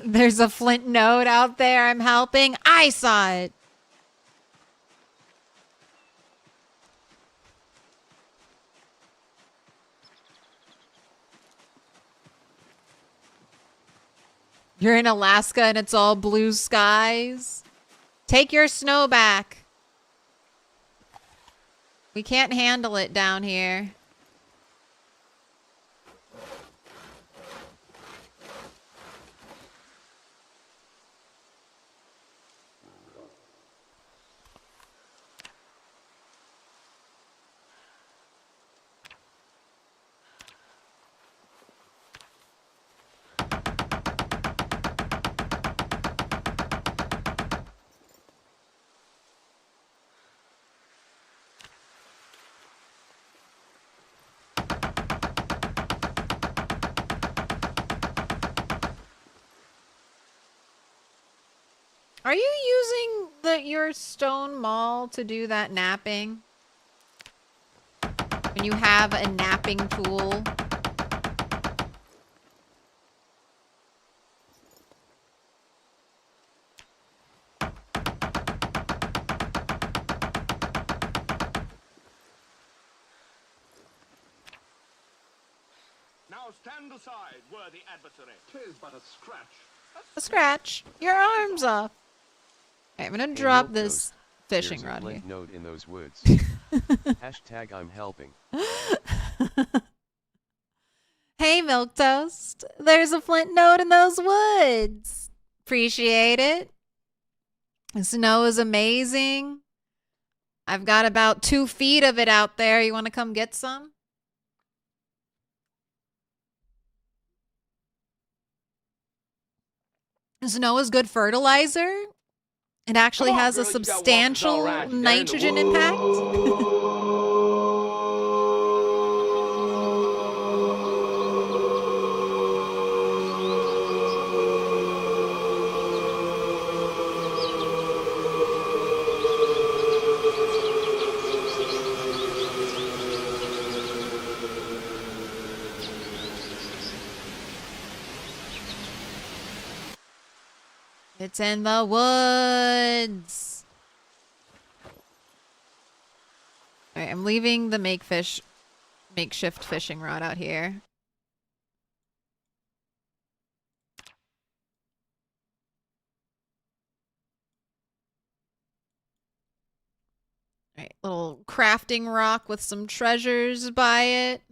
Speaker 1: There's a flint node out there. I'm helping. I saw it. You're in Alaska and it's all blue skies. Take your snow back. We can't handle it down here. Are you using your stone maul to do that napping? When you have a napping tool?
Speaker 2: Now stand aside, worthy adversary. 'Tis but a scratch.
Speaker 1: A scratch. Your arms off. Okay, I'm gonna drop
Speaker 8: Milquetoast,
Speaker 1: this fishing
Speaker 8: there's a
Speaker 1: rod
Speaker 8: flint
Speaker 1: here.
Speaker 8: node in those woods. Hashtag I'm helping.
Speaker 1: Hey, Milquetoast. There's a flint node in those woods. Appreciate it. The snow is amazing. I've got about 2 feet of it out there. You want to come get some? Snow is good fertilizer. It actually
Speaker 2: Come on,
Speaker 1: has a
Speaker 2: girl, you got walkers all
Speaker 1: substantial
Speaker 2: around you. They're in the
Speaker 1: nitrogen impact. It's in the woods. All right, I'm leaving the makeshift fishing rod out here. All right, little crafting rock with some treasures by it.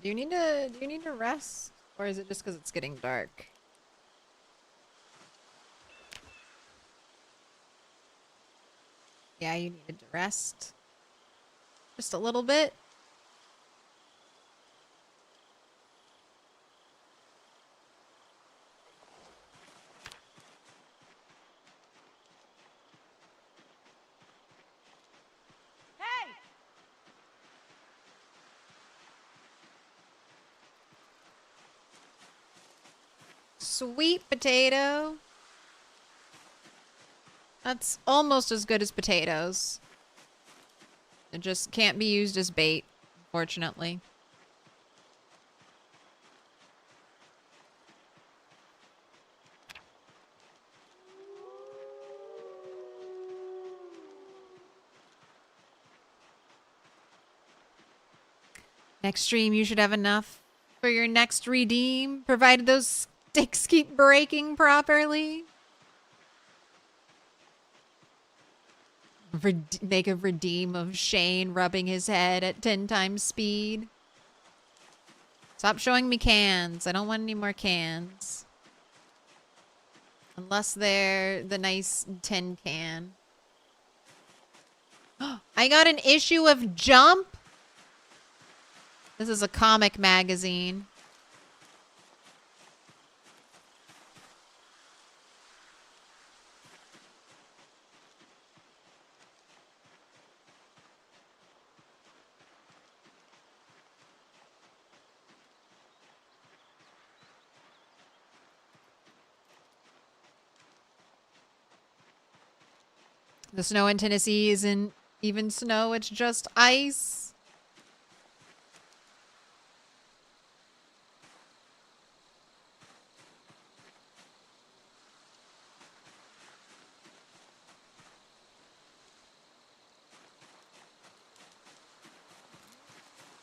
Speaker 1: Do you need to rest, or is it just because it's getting dark? Yeah, you needed to rest. Just a little bit.
Speaker 5: Hey!
Speaker 1: Sweet potato. That's almost as good as potatoes. It just can't be used as bait, unfortunately. Next stream, you should have enough for your next redeem, provided those sticks keep breaking properly. Make a redeem of Shane rubbing his head at 10 times speed. Stop showing me cans. I don't want any more cans. Unless they're the nice tin can. I got an issue of Jump. This is a comic magazine. The snow in Tennessee isn't even snow, it's just ice.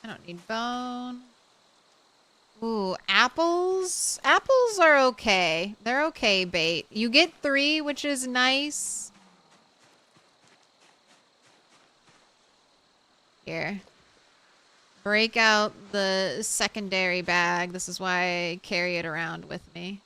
Speaker 1: I don't need bone. Ooh, apples? Apples are okay. They're okay bait. You get 3, which is nice. Here. Break out the secondary bag. This is why I carry it around with me.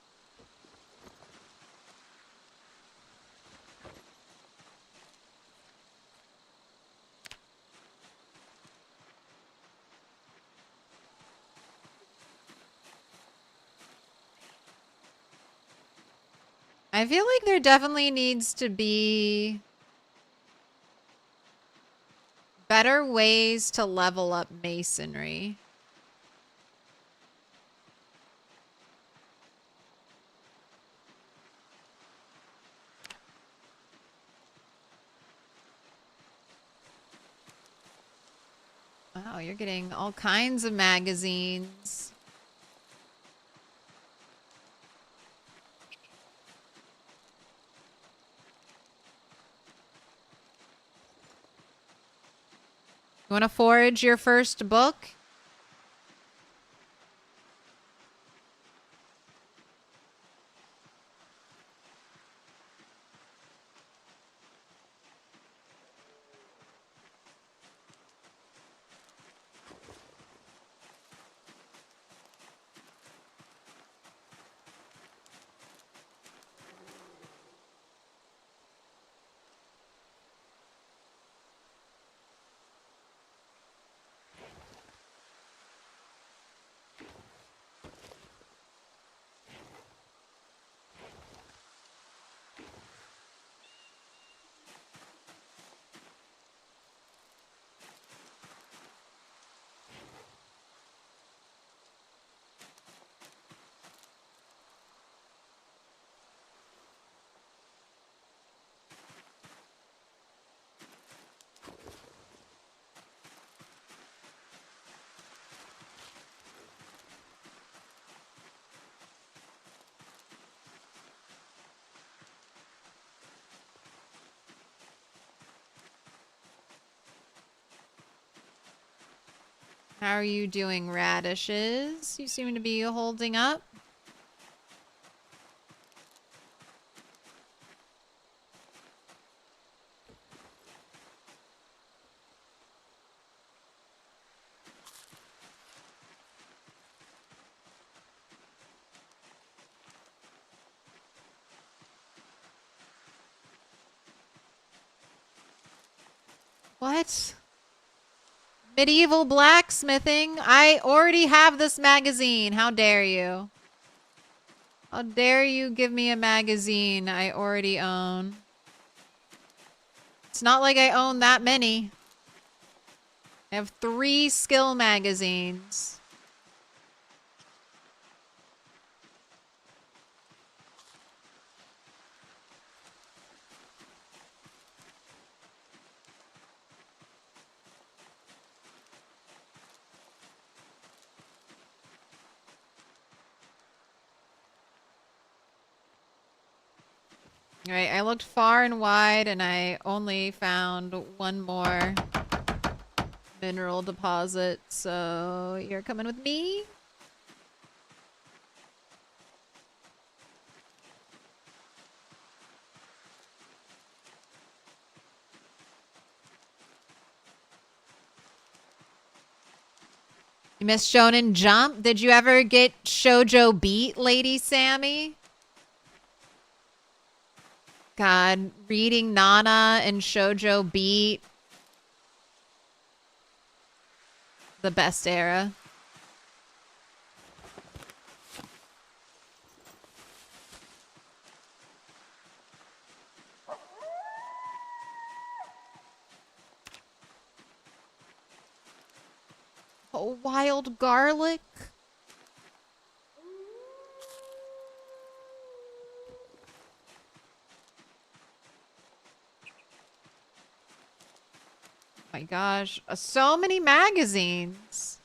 Speaker 1: I feel like there definitely needs to be better ways to level up masonry. Wow, you're getting all kinds of magazines. You want to forage your first book? How are you doing, radishes? You seem to be holding up. What? Medieval blacksmithing? I already have this magazine. How dare you? How dare you give me a magazine I already own? It's not like I own that many. I have 3 skill magazines. Alright, I looked far and wide and I only found one more mineral deposit, so you're coming with me? You missed Shonen Jump? Did you ever get Shoujo Beat, Lady Sammy? God, reading Nana and Shoujo Beat. The best era. Oh, wild garlic. My gosh, so many magazines.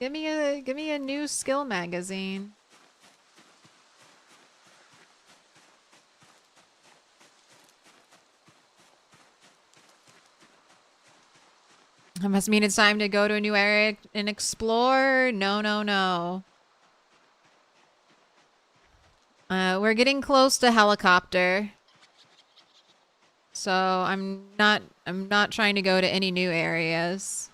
Speaker 1: Give me a new skill magazine. That must mean it's time to go to a new area and explore. No, no, no. We're getting close to helicopter. So I'm not trying to go to any new areas.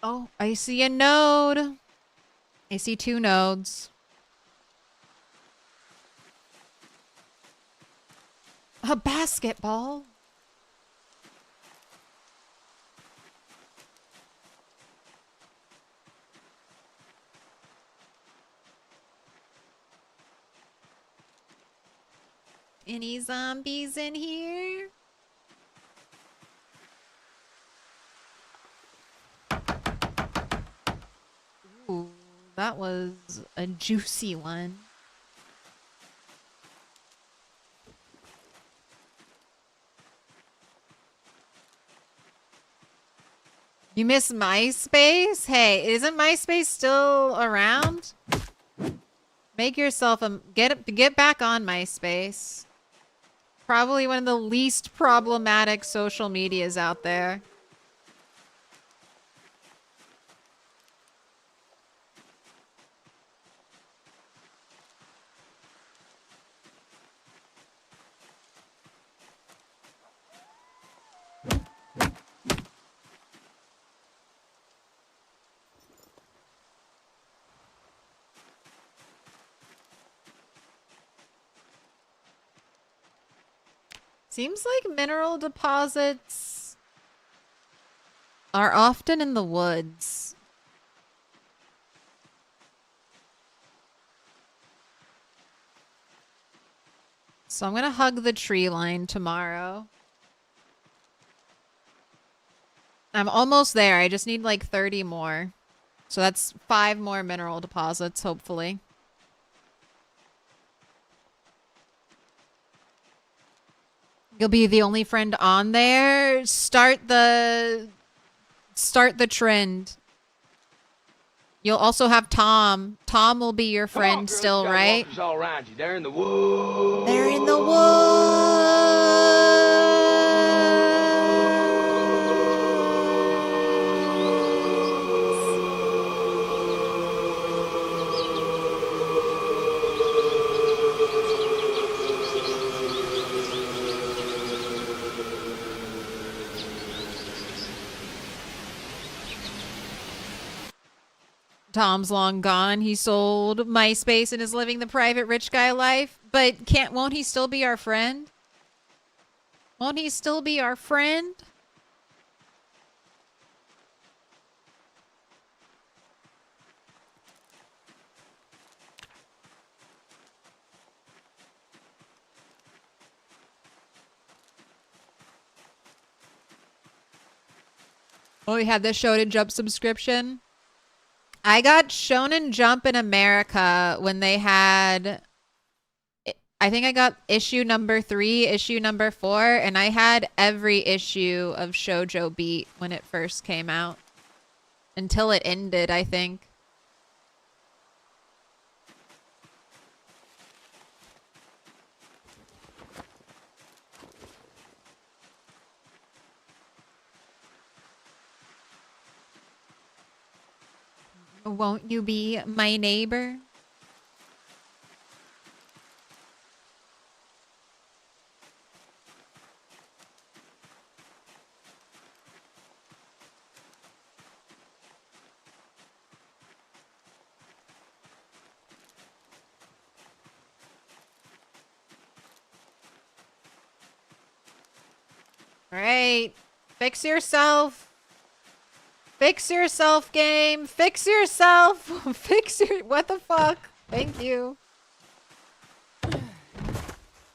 Speaker 1: Oh, I see a node. I see 2 nodes. A basketball? Any zombies in here? Ooh, that was a juicy one. You miss MySpace? Hey, isn't MySpace still around? Make yourself a get back on MySpace. Probably one of the least problematic social medias out there. Seems like mineral deposits are often in the woods. So I'm gonna hug the tree line tomorrow. I'm almost there. I just need like 30 more. So that's 5 more mineral deposits, hopefully. You'll be the only friend on there. Start the trend. You'll also have Tom. Tom will be your friend still, right?
Speaker 2: All around you. They're in the woods.
Speaker 1: They're in the woods. Tom's long gone. He sold MySpace and is living the private rich guy life. But won't he still be our friend? Won't he still be our friend? Oh, we had the Shonen Jump subscription. I got Shonen Jump in America when they had, I think I got issue number 3, issue number 4, and I had every issue of Shoujo Beat when it first came out. Until it ended, I think. Won't you be my neighbor? All right. Fix yourself. Fix yourself, game. Fix yourself. What the fuck? Thank you.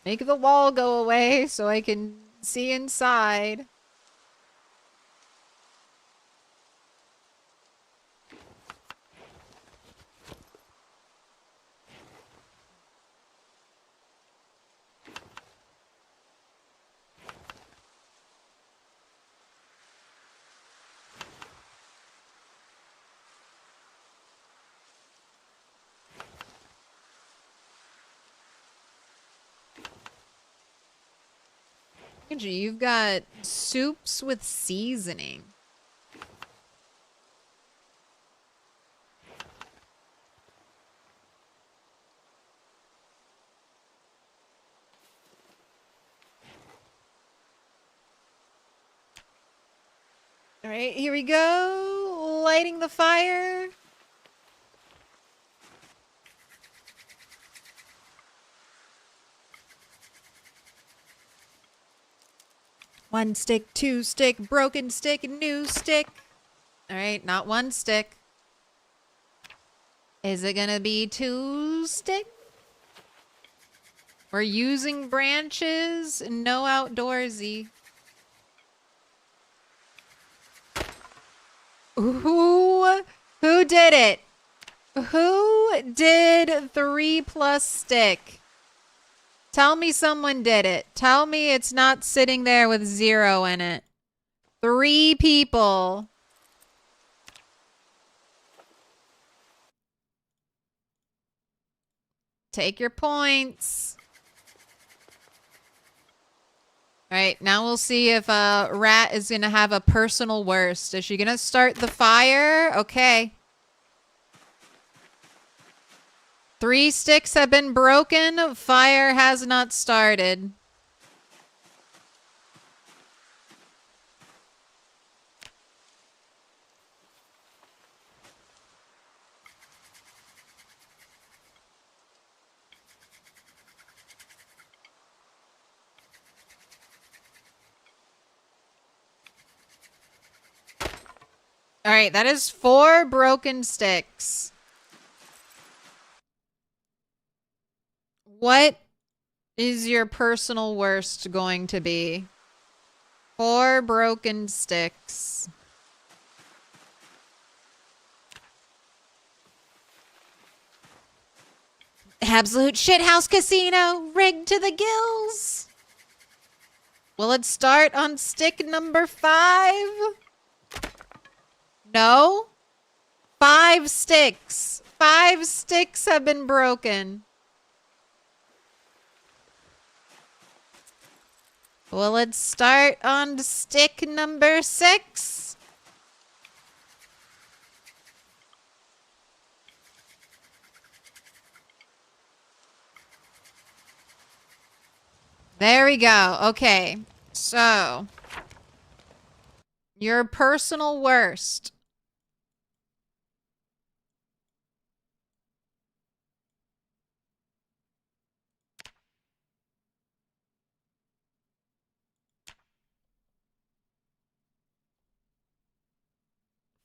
Speaker 1: Make the wall go away so I can see inside. You've got soups with seasoning. All right, here we go. lighting the fire? One stick, two stick, broken stick, new stick. All right, not one stick. Is it gonna be two stick? We're using branches, no outdoorsy. Who did it? Who did 3+ stick? Tell me someone did it. Tell me it's not sitting there with 0 in it. 3 people. Take your points. All right, now we'll see if Rat is going to have a personal worst. Is she going to start the fire? Okay. 3 sticks have been broken. Fire has not started. All right, that is 4 broken sticks. What is your personal worst going to be? 4 broken sticks. Absolute shithouse casino, rigged to the gills. Will it start on stick number 5? No. 5 sticks. 5 sticks have been broken. Will it start on stick number 6? There we go. Okay. So, your personal worst.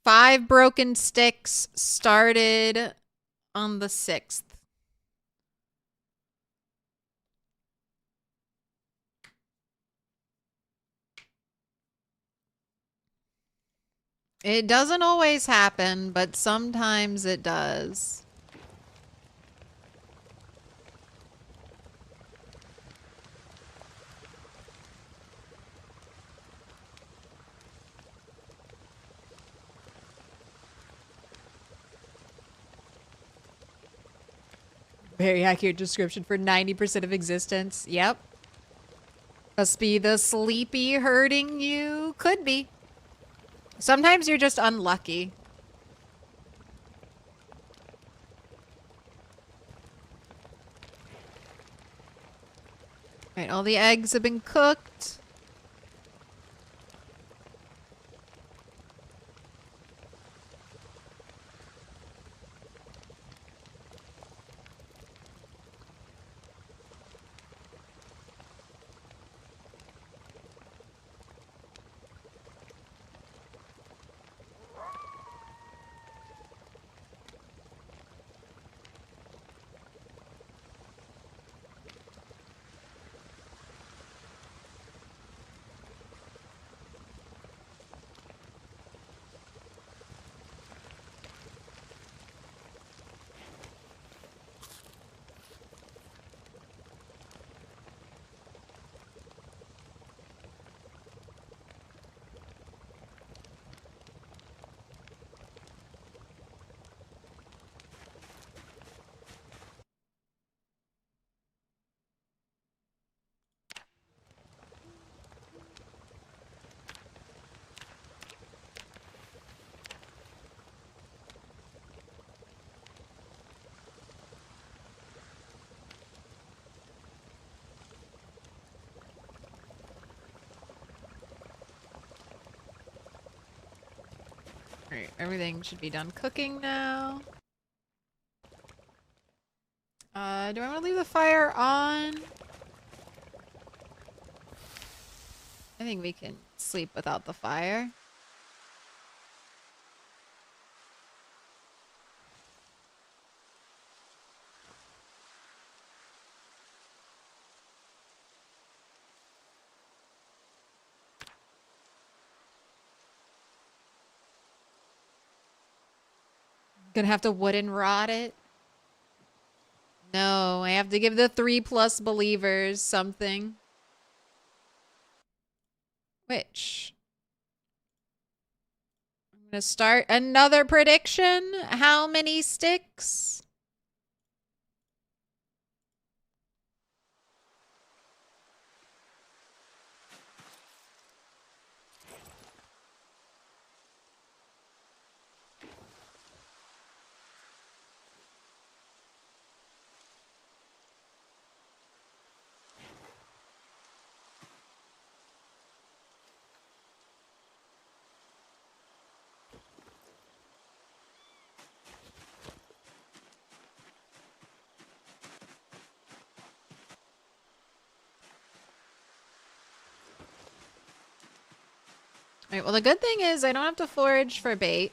Speaker 1: Five broken sticks started on the 6th. It doesn't always happen, but sometimes it does. Very accurate description for 90% of existence. Yep. Must be the sleepy hurting you. Could be. Sometimes you're just unlucky. All right, all the eggs have been cooked. Alright, everything should be done cooking now. Do I want to leave the fire on? I think we can sleep without the fire. Gonna have to wooden rod it. No, I have to give the 3+ believers something. Which? I'm gonna start another prediction. How many sticks? Alright, well the good thing is I don't have to forage for bait.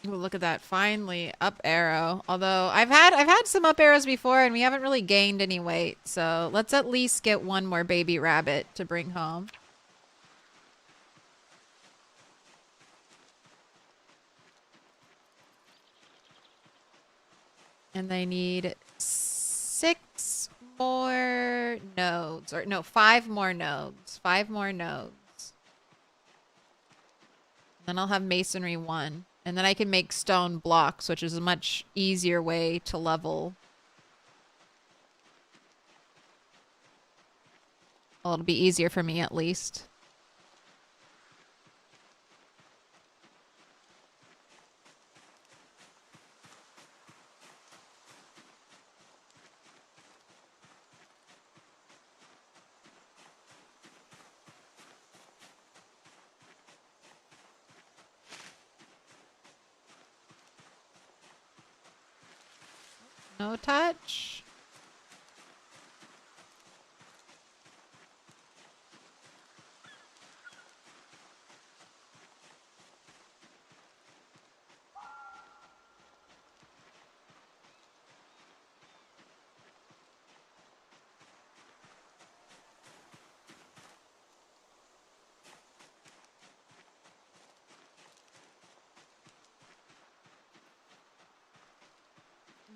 Speaker 1: Ooh, look at that. Finally, up arrow. Although I've had some up arrows before and we haven't really gained any weight. So let's at least get one more baby rabbit to bring home. And they need 6 more nodes. Or no, 5 more nodes. 5 more nodes. Then I'll have masonry 1. And then I can make stone blocks, which is a much easier way to level. Well, it'll be easier for me at least. No touch.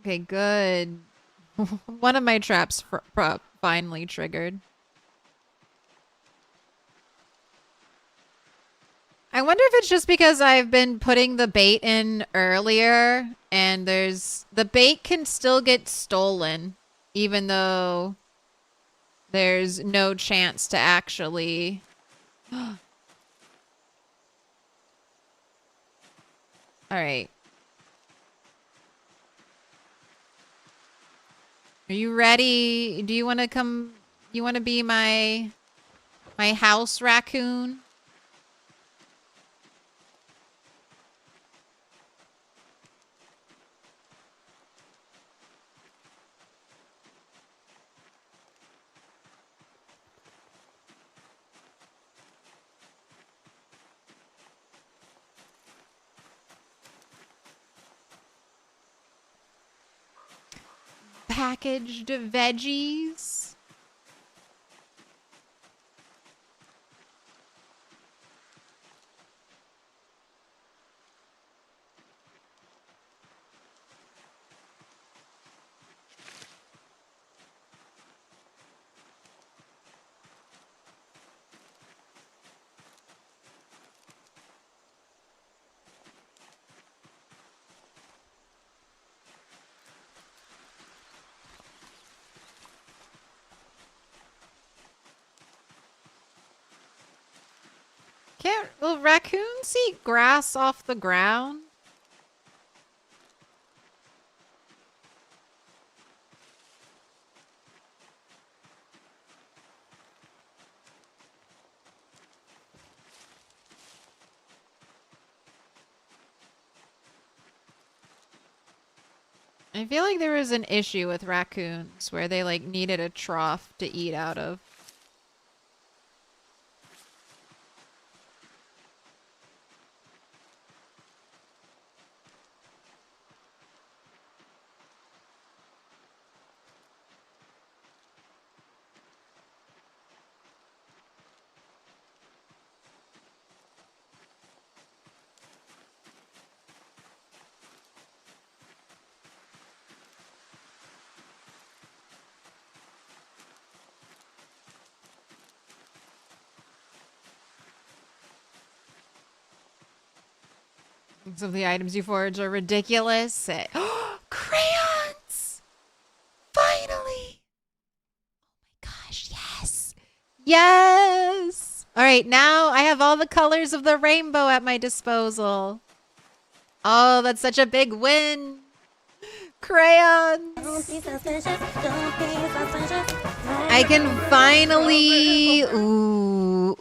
Speaker 1: Okay, good. One of my traps finally triggered. I wonder if it's just because I've been putting the bait in earlier and the bait can still get stolen even though there's no chance to actually All right. Are you ready? Do you want to come? You want to be my house raccoon? Packaged veggies. Will raccoons eat grass off the ground? I feel like there was an issue with raccoons where they like needed a trough to eat out of. Some of the items you forage are ridiculous. Crayons! Finally! Gosh, yes! Yes! Alright, now I have all the colors of the rainbow at my disposal. Oh, that's such a big win! Crayons!
Speaker 7: Don't be suspicious. Don't be suspicious.
Speaker 1: I can finally... Ooh,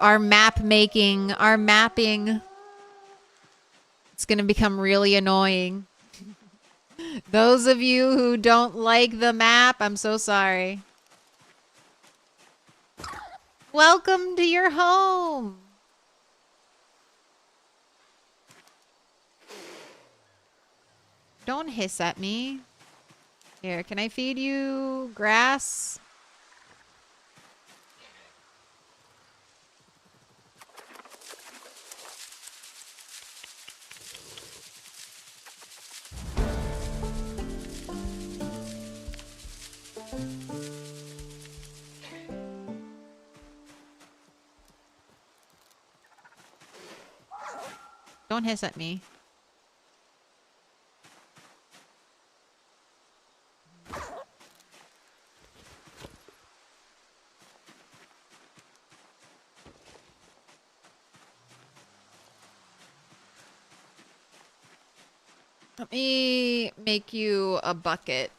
Speaker 1: our mapping. It's gonna become really annoying. Those of you who don't like the map, I'm so sorry. Welcome to your home. Don't hiss at me. Here, can I feed you grass? Don't hiss at me. Let me make you a bucket.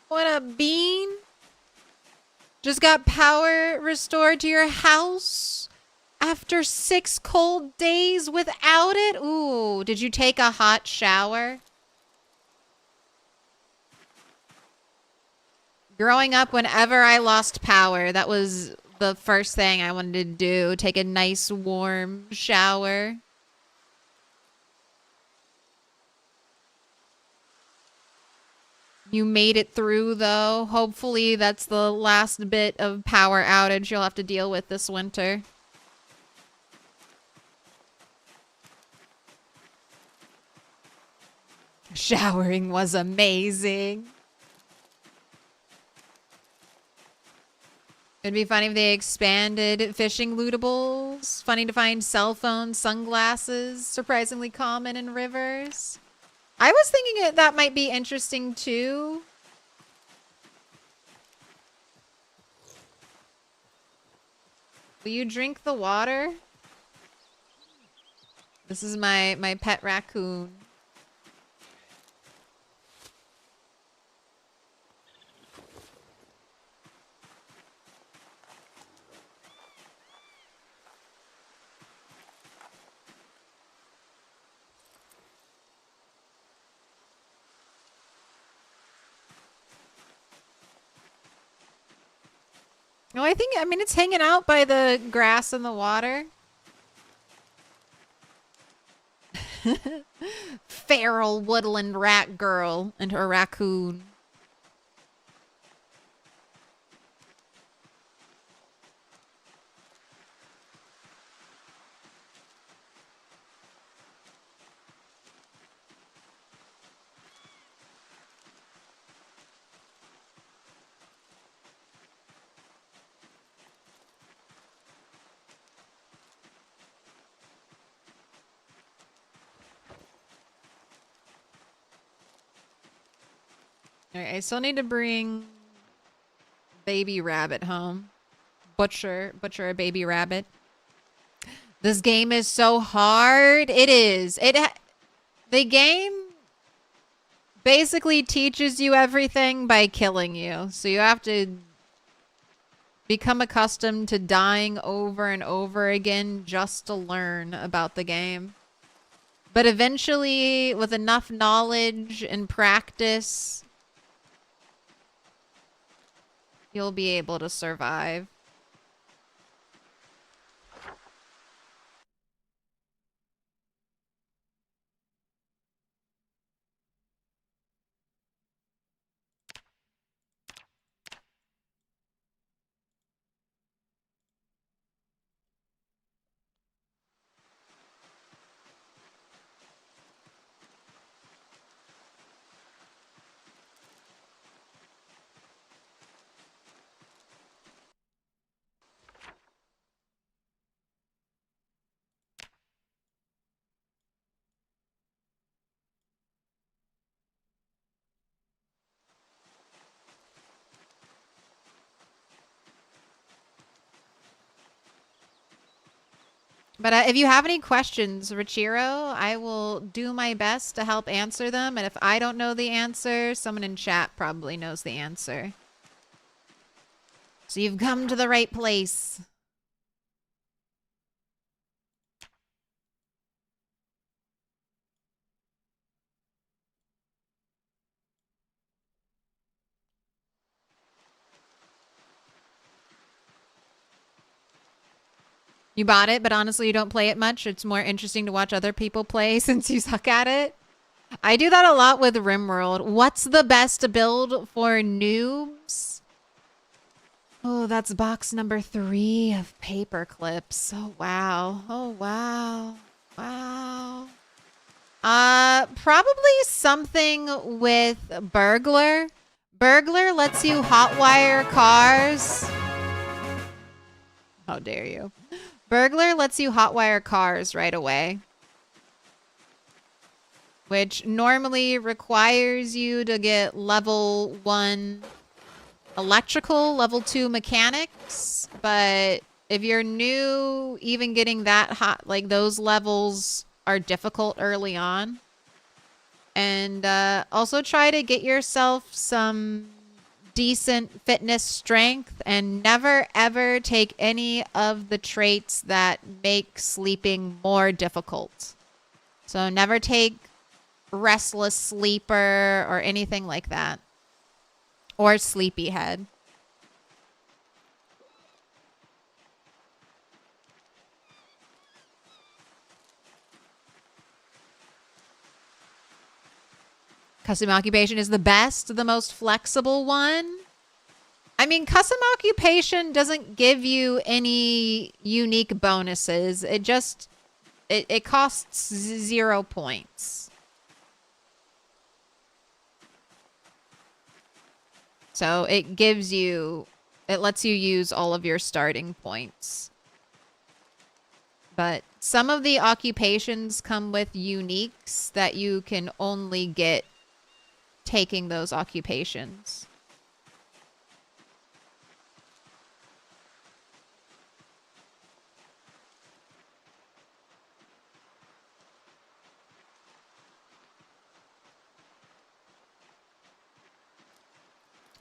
Speaker 1: What a bean. Just got power restored to your house after 6 cold days without it? Ooh, did you take a hot shower? Growing up, whenever I lost power, that was the first thing I wanted to do. Take a nice warm shower. You made it through, though. Hopefully that's the last bit of power outage you'll have to deal with this winter. Showering was amazing. It'd be funny if they expanded fishing lootables. Funny to find cell phones, sunglasses, surprisingly common in rivers. I was thinking that might be interesting too. Will you drink the water? This is my pet raccoon. Oh, I mean, it's hanging out by the grass and the water. Feral woodland rat girl and her raccoon. Alright, I still need to bring baby rabbit home. Butcher a baby rabbit. This game is so hard. It is. The game basically teaches you everything by killing you. So you have to become accustomed to dying over and over again just to learn about the game. But eventually, with enough knowledge and practice, you'll be able to survive. But if you have any questions, Richiro, I will do my best to help answer them. And if I don't know the answer, someone in chat probably knows the answer. So you've come to the right place. You bought it, but honestly, you don't play it much. It's more interesting to watch other people play since you suck at it. I do that a lot with RimWorld. What's the best build for noobs? Oh, that's box number 3 of paper clips. Oh, wow. Oh, wow. Wow. Probably something with Burglar. Burglar lets you hotwire cars. How dare you? Burglar lets you hotwire cars right away, which normally requires you to get level 1 electrical, level 2 mechanics. But if you're new, even getting that hot, like those levels are difficult early on. And also try to get yourself some decent fitness strength, and never ever take any of the traits that make sleeping more difficult. So never take restless sleeper or anything like that, or sleepyhead. Custom occupation is the best, the most flexible one. I mean, custom occupation doesn't give you any unique bonuses. It just, it costs 0 points. So it gives you, it lets you use all of your starting points. But some of the occupations come with uniques that you can only get taking those occupations.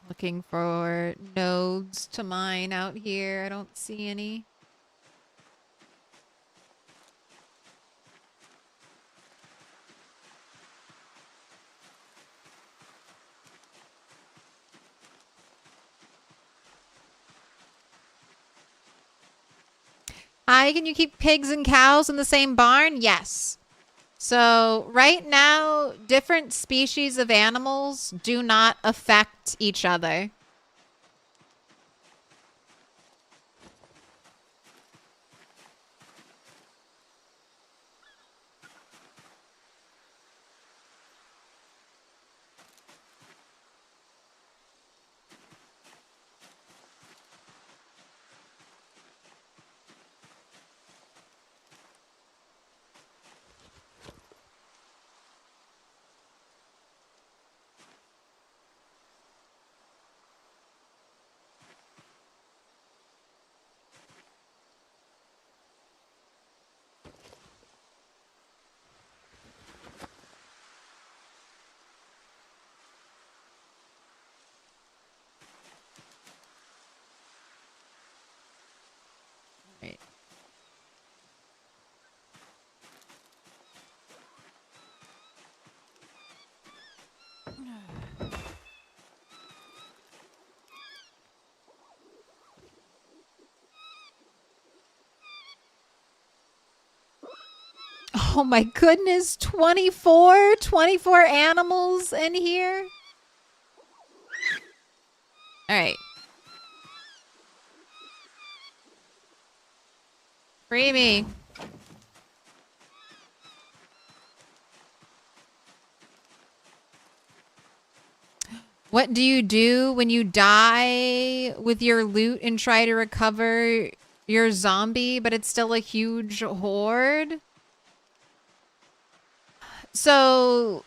Speaker 1: Looking for nodes to mine out here. I don't see any. Hi, can you keep pigs and cows in the same barn? Yes. So right now, different species of animals do not affect each other. Oh my goodness, 24 animals in here. All right. Free me. What do you do when you die with your loot and try to recover your zombie, but it's still a huge horde? So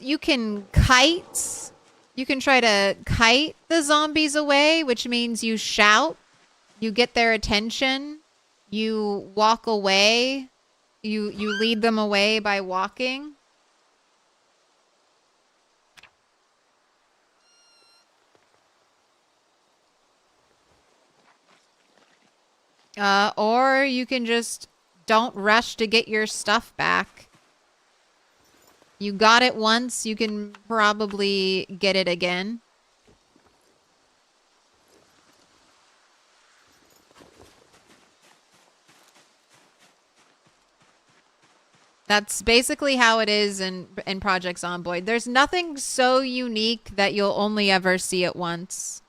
Speaker 1: you can kite. You can try to kite the zombies away, which means you shout, you get their attention, you walk away, you lead them away by walking. Or you can just don't rush to get your stuff back. You got it once, you can probably get it again. That's basically how it is in Project Zomboid. There's nothing so unique that you'll only ever see it once.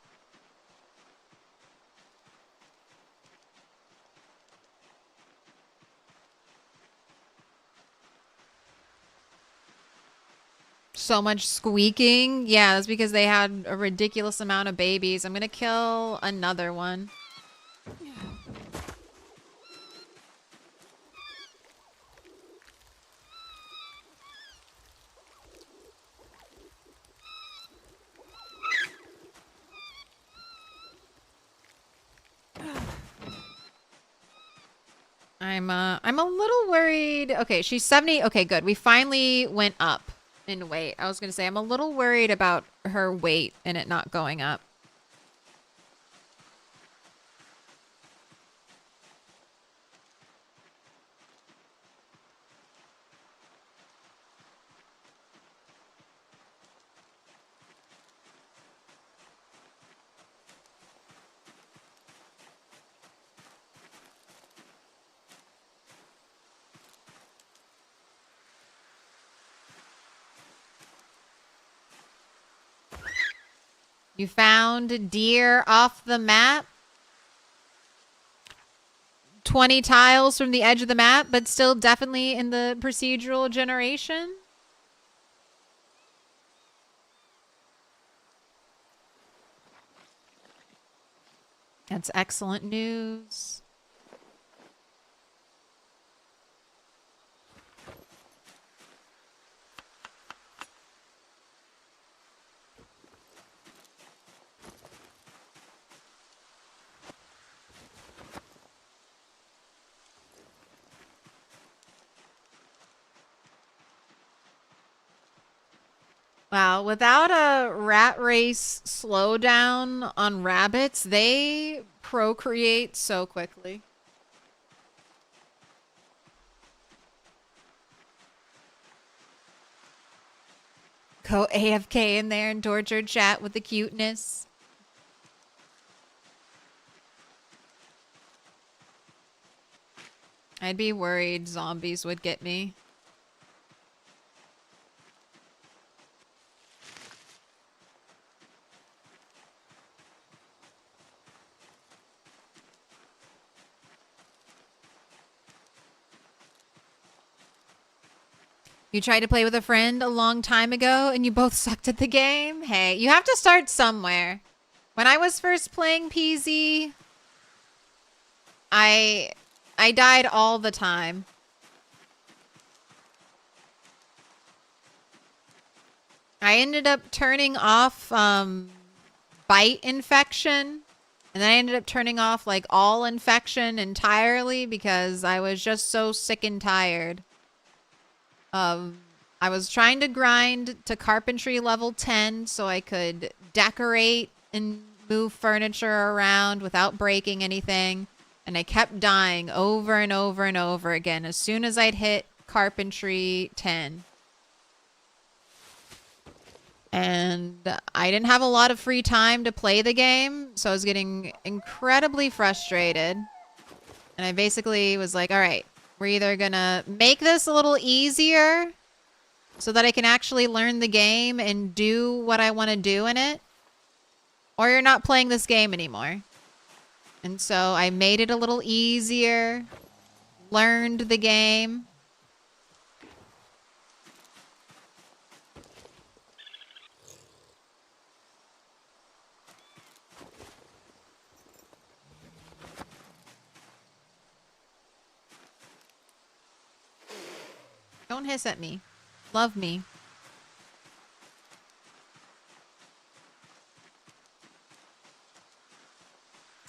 Speaker 1: So much squeaking. Yeah, that's because they had a ridiculous amount of babies. I'm gonna kill another one. I'm a little worried. Okay, she's 70. Okay, good. We finally went up in weight. I was gonna say I'm a little worried about her weight and it not going up. You found deer off the map. 20 tiles from the edge of the map, but still definitely in the procedural generation. That's excellent news. Wow, without a rat race slowdown on rabbits, they procreate so quickly. Go AFK in there and torture chat with the cuteness. I'd be worried zombies would get me. You tried to play with a friend a long time ago and you both sucked at the game? Hey, you have to start somewhere. When I was first playing PZ, I died all the time. I ended up turning off bite infection, and then I ended up turning off like all infection entirely because I was just so sick and tired. I was trying to grind to carpentry level 10 so I could decorate and move furniture around without breaking anything. And I kept dying over and over and over again as soon as I'd hit carpentry 10. And I didn't have a lot of free time to play the game, so I was getting incredibly frustrated. And I basically was like, all right, We're either gonna make this a little easier so that I can actually learn the game and do what I want to do in it, or you're not playing this game anymore. And so I made it a little easier, learned the game. Don't hiss at me. Love me.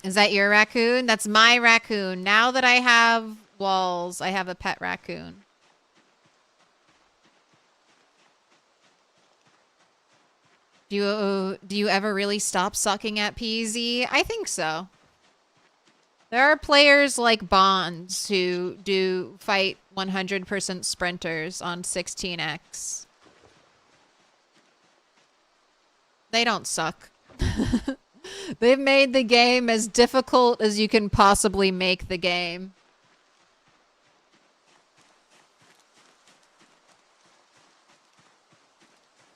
Speaker 1: Is that your raccoon? That's my raccoon. Now that I have walls, I have a pet raccoon. Do you ever really stop sucking at PZ? I think so. There are players like Bonds who do fight 100% sprinters on 16x. They don't suck. They've made the game as difficult as you can possibly make the game.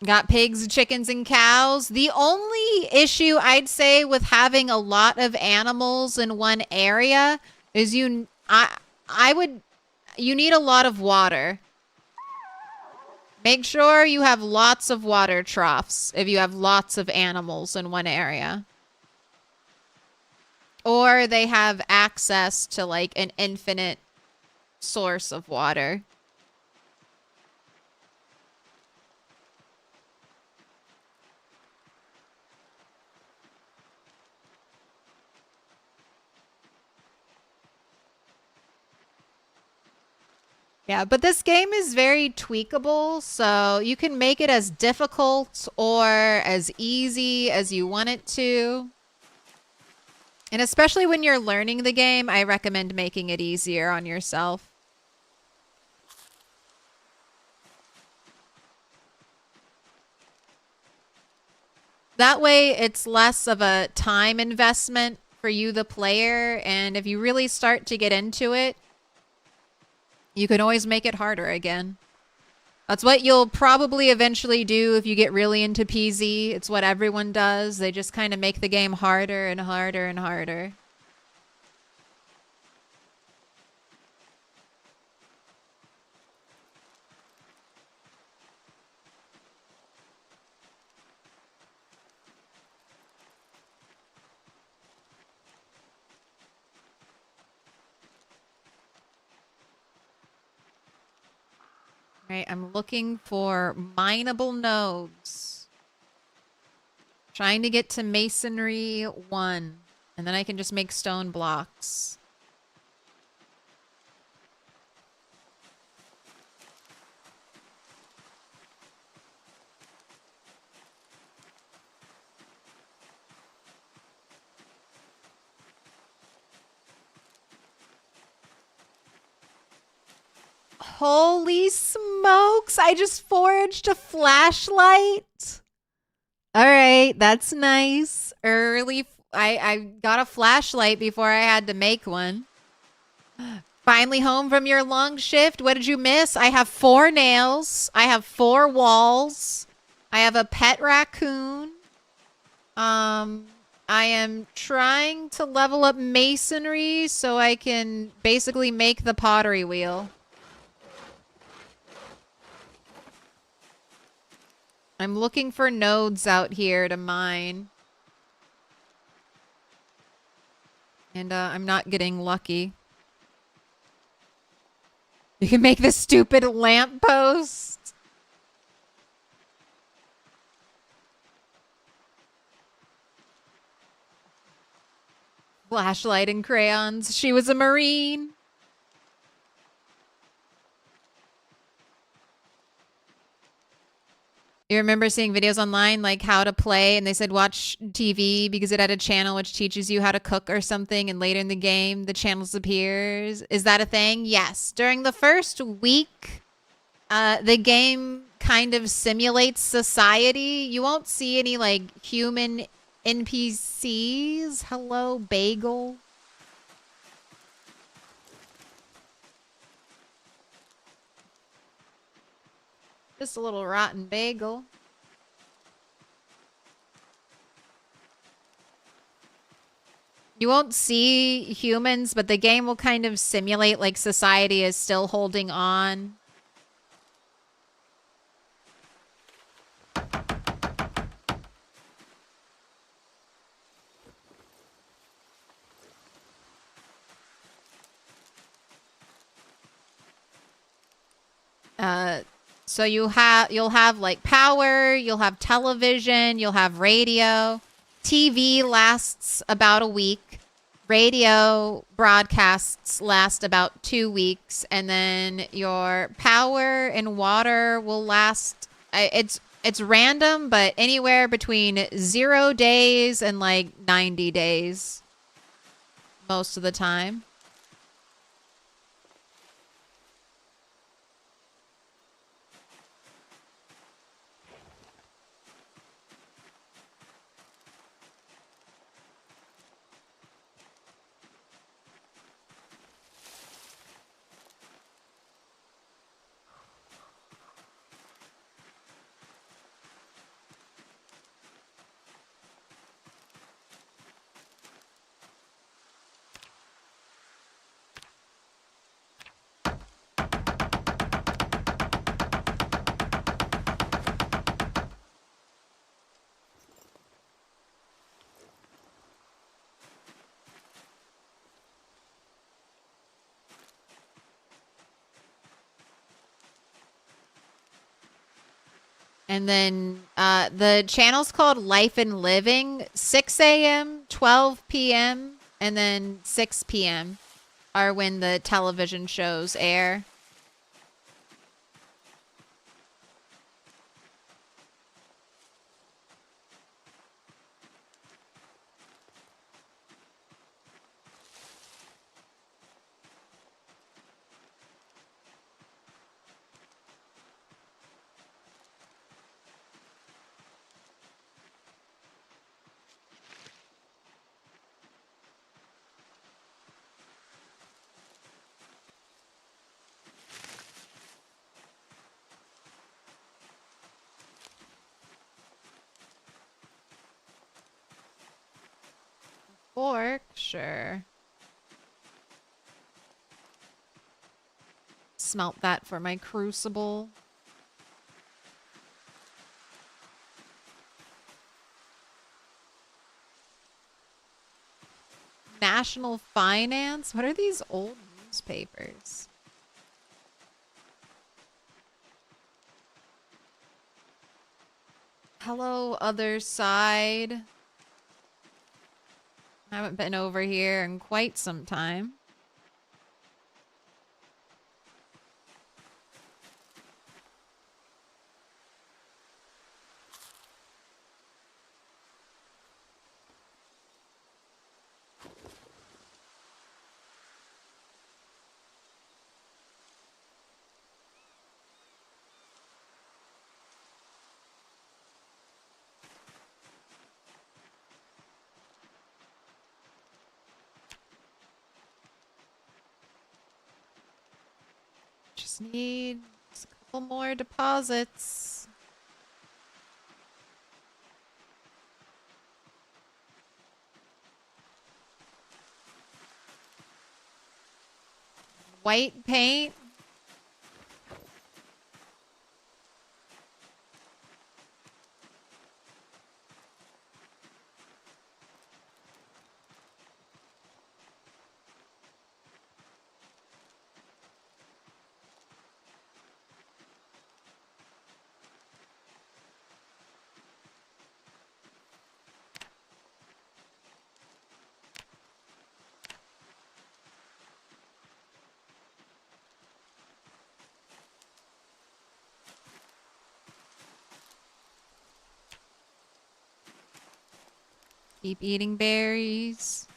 Speaker 1: Got pigs, chickens, and cows. The only issue I'd say with having a lot of animals in one area is you need a lot of water. Make sure you have lots of water troughs if you have lots of animals in one area. Or they have access to like an infinite source of water. Yeah, but this game is very tweakable, so you can make it as difficult or as easy as you want it to. And especially when you're learning the game, I recommend making it easier on yourself. That way, it's less of a time investment for you, the player, and if you really start to get into it, you can always make it harder again. That's what you'll probably eventually do if you get really into PZ. It's what everyone does. They just kind of make the game harder and harder and harder. Right, I'm looking for mineable nodes. Trying to get to masonry 1. And then I can just make stone blocks. Holy smokes, I just foraged a flashlight. All right, that's nice. I got a flashlight before I had to make one. Finally home from your long shift. What did you miss? I have 4 nails. I have 4 walls. I have a pet raccoon. I am trying to level up masonry so I can basically make the pottery wheel. I'm looking for nodes out here to mine. And I'm not getting lucky. You can make this stupid lamppost. Flashlight and crayons. She was a Marine. You remember seeing videos online like how to play and they said watch TV because it had a channel which teaches you how to cook or something, and later in the game the channel disappears. Is that a thing? Yes. During the first week, the game kind of simulates society. You won't see any like human NPCs. Hello, Bagel. Just a little rotten bagel. You won't see humans, but the game will kind of simulate like society is still holding on. So you'll have like power, you'll have television, you'll have radio. TV lasts about a week. Radio broadcasts last about 2 weeks, and then your power and water will last. It's random, but anywhere between 0 days and like 90 days most of the time. And then the channel's called Life and Living. 6 a.m., 12 p.m., and then 6 p.m. are when the television shows air. Fork, sure. Smelt that for my crucible. National Finance? What are these old newspapers? Hello, other side. I haven't been over here in quite some time. Just need a couple more deposits. White paint. Keep eating berries.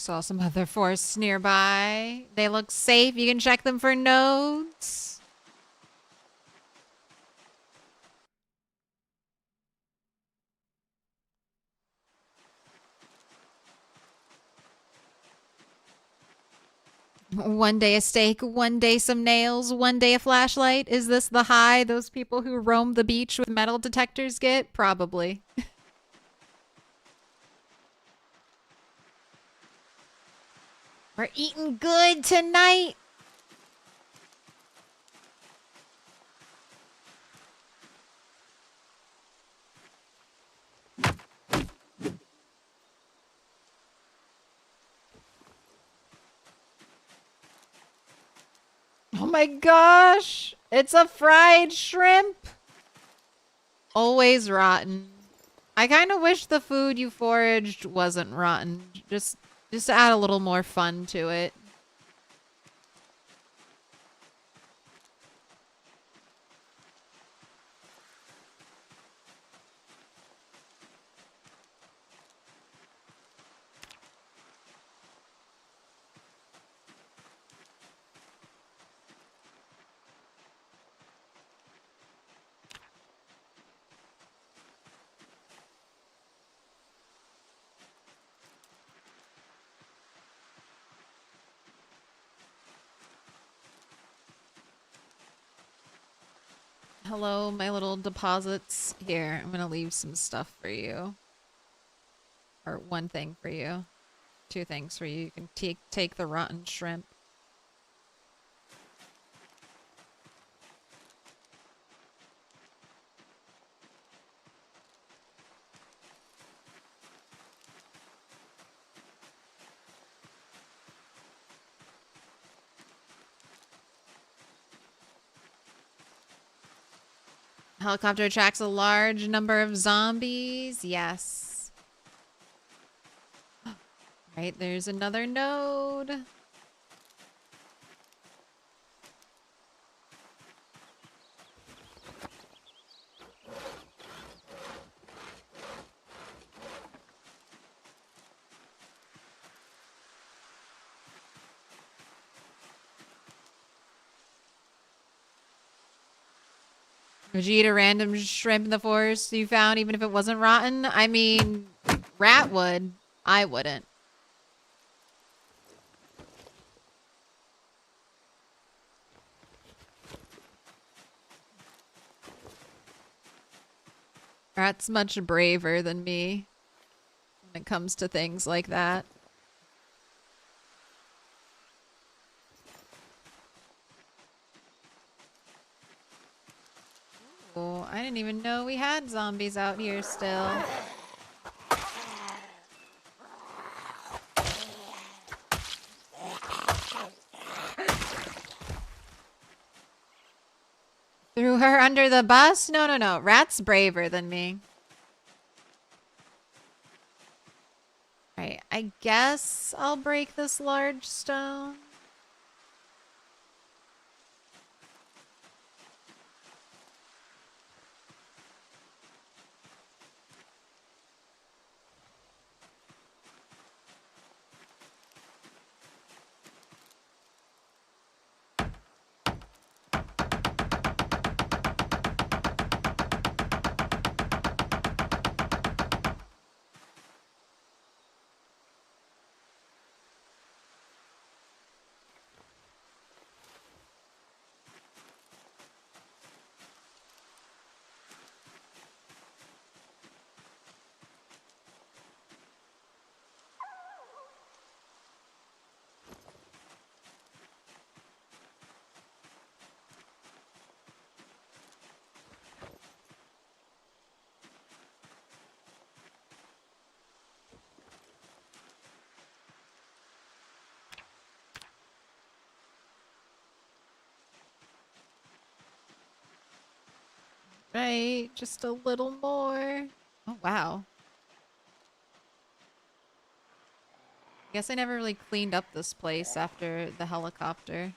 Speaker 1: Saw some other forests nearby. They look safe. You can check them for nodes. One day a steak, one day some nails, one day a flashlight. Is this the high those people who roam the beach with metal detectors get? Probably. We're eating good tonight. Oh my gosh. It's a fried shrimp. Always rotten. I kind of wish the food you foraged wasn't rotten. Just to add a little more fun to it. Hello, my little deposits. Here, I'm gonna leave some stuff for you. Or one thing for you. Two things for you. You can take the rotten shrimp. Helicopter attracts a large number of zombies. Yes. Right, there's another node. Would you eat a random shrimp in the forest you found even if it wasn't rotten? I mean, rat would. I wouldn't. Rat's much braver than me when it comes to things like that. Oh, I didn't even know we had zombies out here still. Threw her under the bus? No, no, no. Rat's braver than me. Alright, I guess I'll break this large stone. Right, just a little more. Oh, wow. Guess I never really cleaned up this place after the helicopter.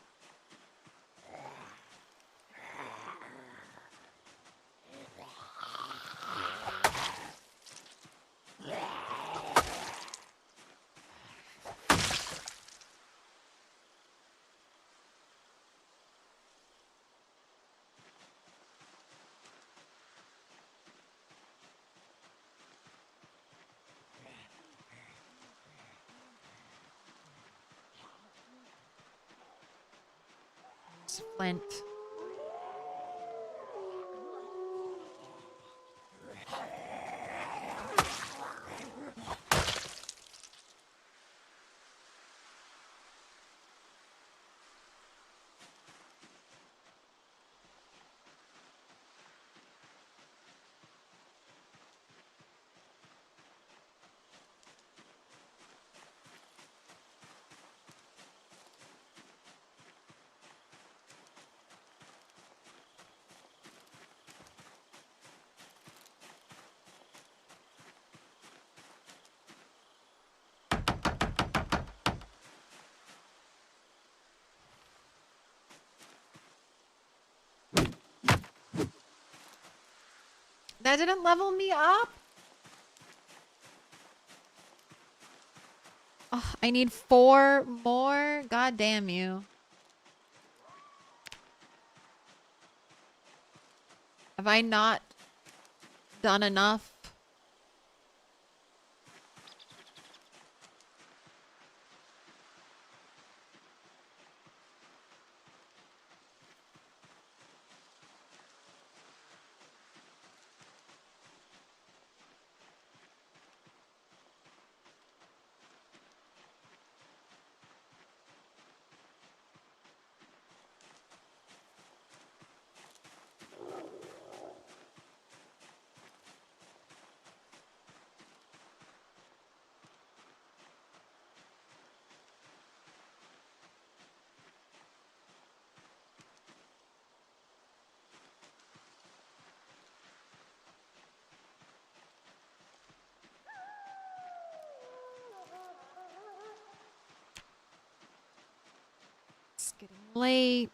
Speaker 1: It's flint. That didn't level me up? Oh, I need 4 more? God damn you. Have I not done enough? It's getting late.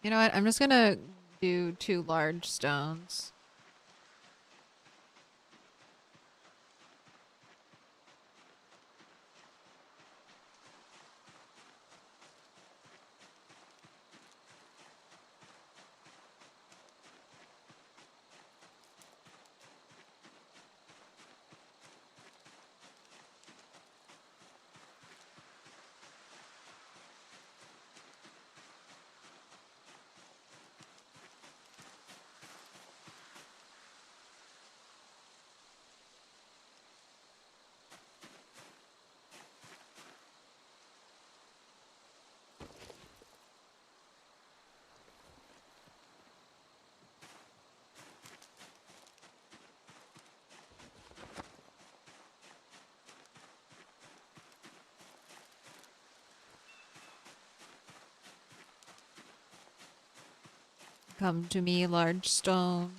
Speaker 1: You know what? I'm just gonna do 2 large stones. Come to me, large stone.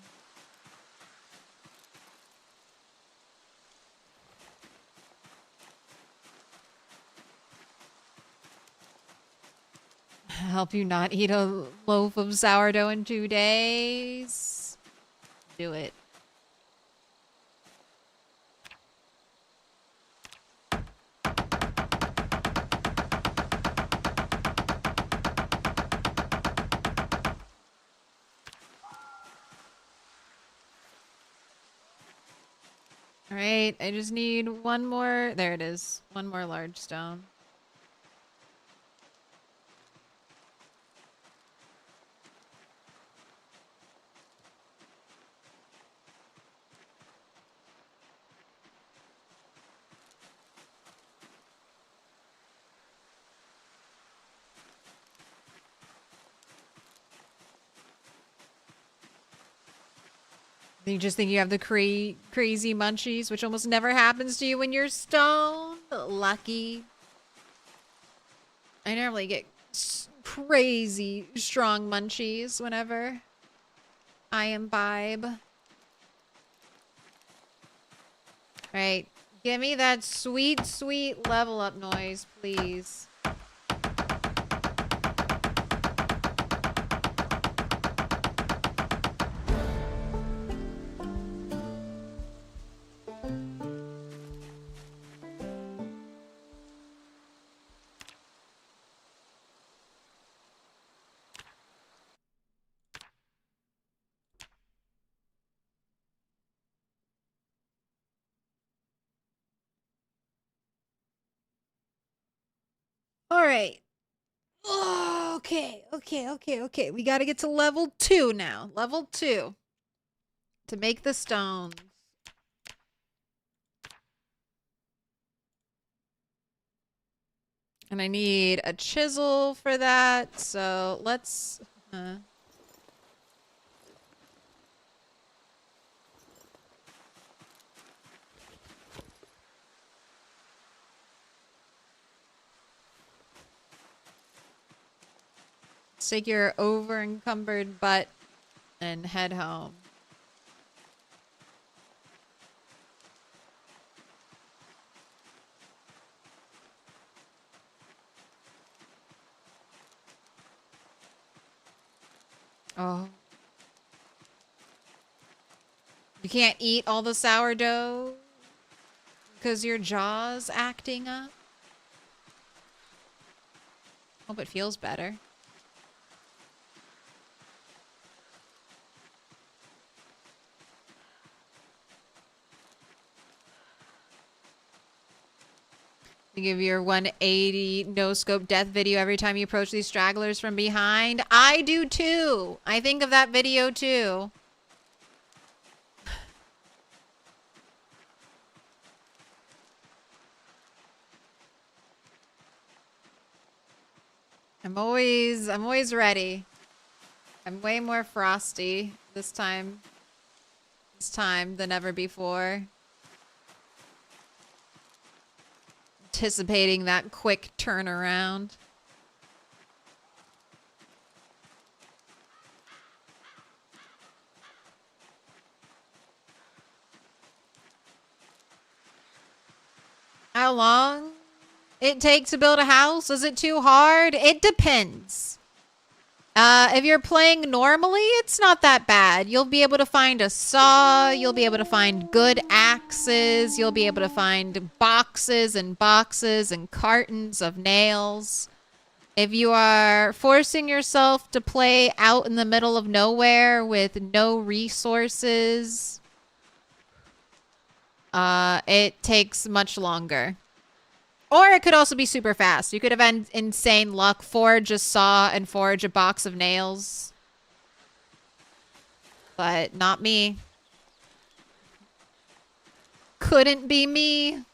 Speaker 1: Help you not eat a loaf of sourdough in 2 days. Do it. All right, I just need 1 more. There it is. 1 more large stone. You just think you have the crazy munchies, which almost never happens to you when you're stoned. Lucky. I normally get crazy strong munchies whenever I imbibe. Alright, give me that sweet, sweet level up noise, please. Alright. Oh, okay. We gotta get to level 2 now. Level 2. To make the stones. And I need a chisel for that, so let's... take your over-encumbered butt and head home. Oh. You can't eat all the sourdough because your jaw's acting up? Hope it feels better. You give your 180 no-scope death video every time you approach these stragglers from behind. I do too. I think of that video too. I'm always ready. I'm way more frosty this time than ever before. Anticipating that quick turnaround. How long it take to build a house? Is it too hard? It depends. If you're playing normally, it's not that bad. You'll be able to find a saw. You'll be able to find good axes. You'll be able to find boxes and boxes and cartons of nails. If you are forcing yourself to play out in the middle of nowhere with no resources, it takes much longer. Or it could also be super fast. You could have insane luck, forge a saw and forge a box of nails. But not me. Couldn't be me.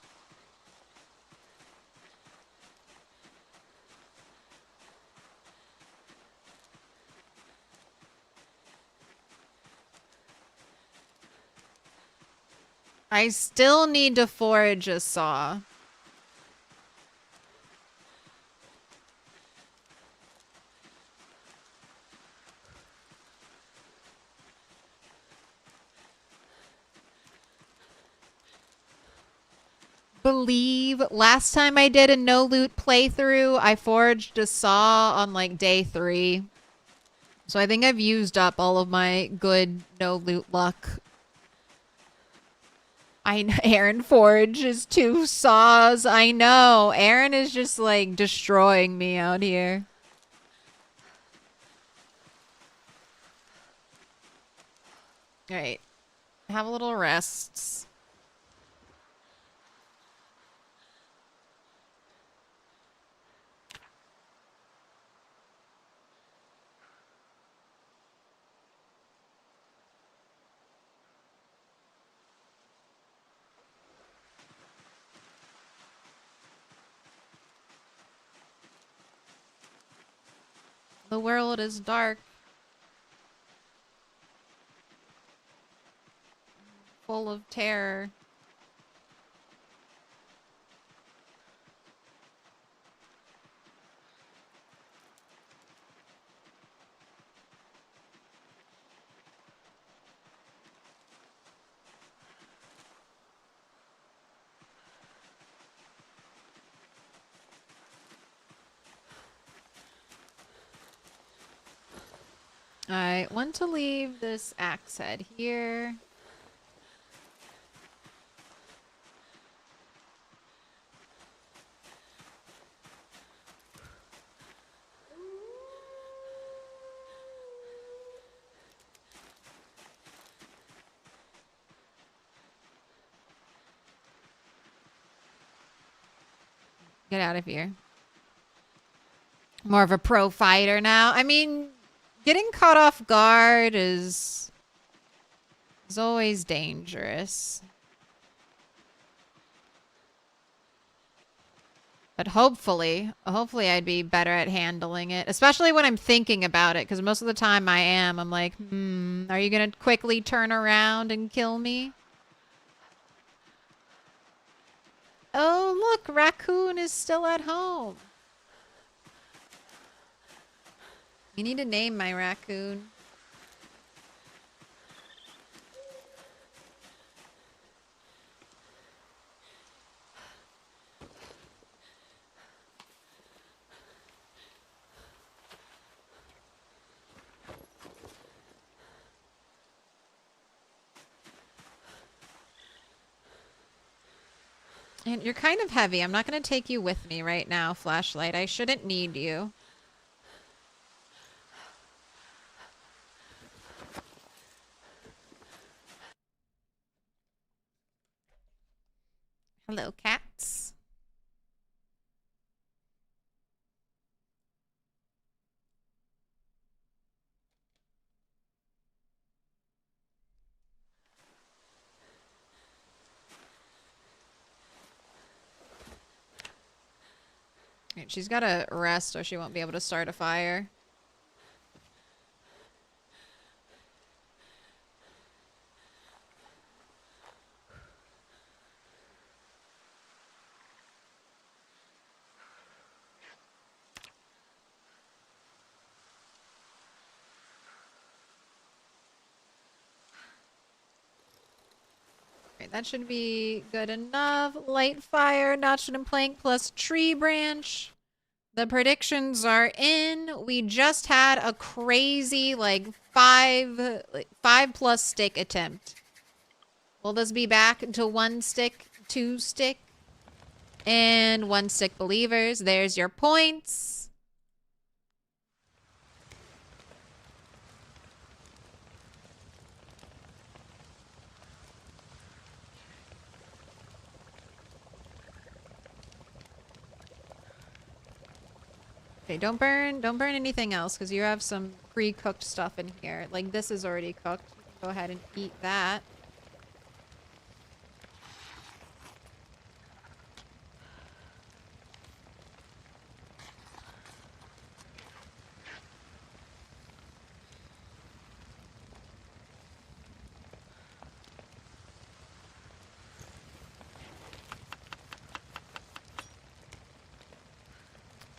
Speaker 1: I still need to forge a saw. Believe last time I did a no loot playthrough, I forged a saw on like day 3. So I think I've used up all of my good no loot luck. I know Aaron forges 2 saws. I know. Aaron is just like destroying me out here. All right. Have a little rests. The world is dark. Full of terror. I want to leave this axe head here. Get out of here. More of a pro fighter now. I mean, getting caught off guard is always dangerous. But hopefully I'd be better at handling it, especially when I'm thinking about it, because most of the time I am. I'm like, are you going to quickly turn around and kill me? Oh, look, Raccoon is still at home. You need to name my raccoon. And you're kind of heavy. I'm not going to take you with me right now, Flashlight. I shouldn't need you. Hello, cats. Right, she's got to rest or she won't be able to start a fire. Right, that should be good enough. Light fire, notched and plank plus tree branch. The predictions are in. We just had a crazy like five plus stick attempt. Will this be back to 1 stick, 2 stick, and 1 stick believers? There's your points. Okay, don't burn anything else because you have some pre-cooked stuff in here. Like this is already cooked. You can go ahead and eat that.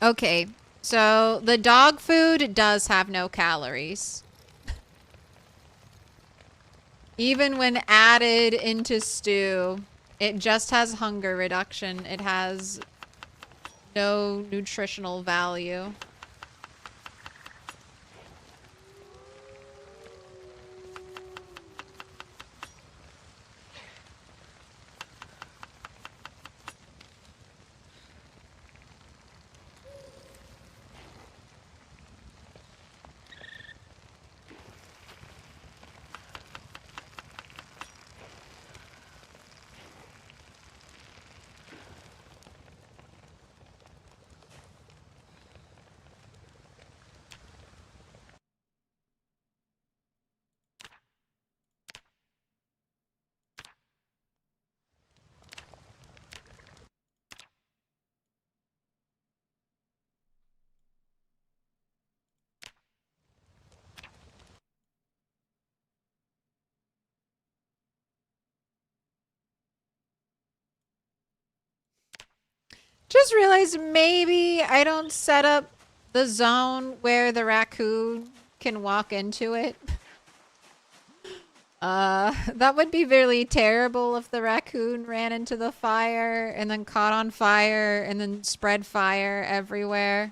Speaker 1: Okay, so the dog food does have no calories. Even when added into stew, it just has hunger reduction. It has no nutritional value. Just realized maybe I don't set up the zone where the raccoon can walk into it. That would be really terrible if the raccoon ran into the fire and then caught on fire and then spread fire everywhere.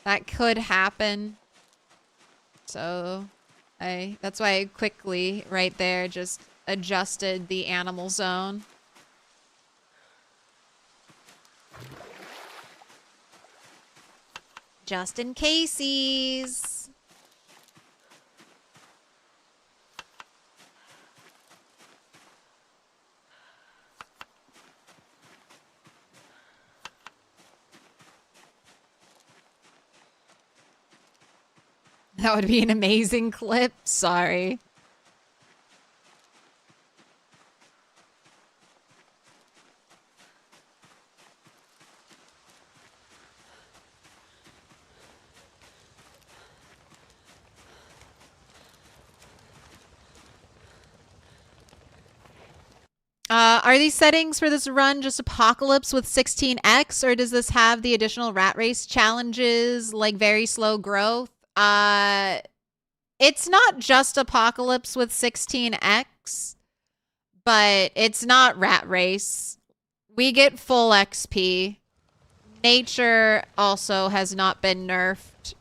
Speaker 1: That could happen. So That's why I quickly right there just adjusted the animal zone. Just in caseies. That would be an amazing clip. Sorry. Are these settings for this run just Apocalypse with 16x, or does this have the additional rat race challenges like very slow growth? It's not just Apocalypse with 16x, but it's not rat race. We get full XP. Nature also has not been nerfed.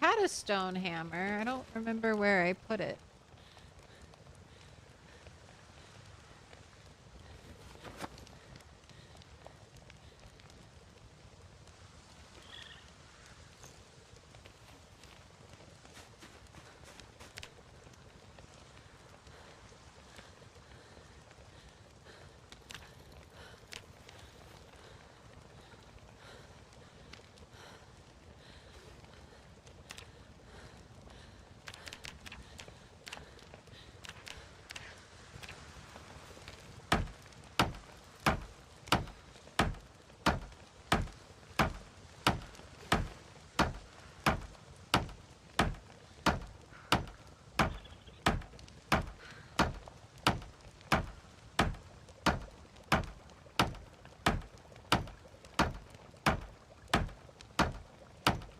Speaker 1: Had a stone hammer. I don't remember where I put it.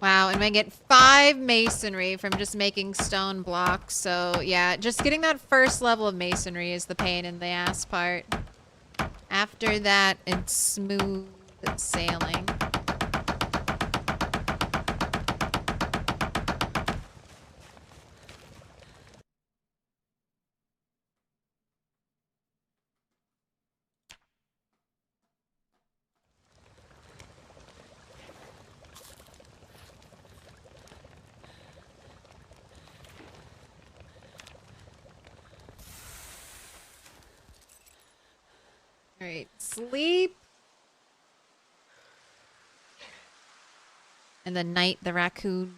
Speaker 1: Wow, and I get 5 masonry from just making stone blocks. So yeah, just getting that first level of masonry is the pain in the ass part. After that, it's smooth sailing. All right, sleep. And the night the raccoon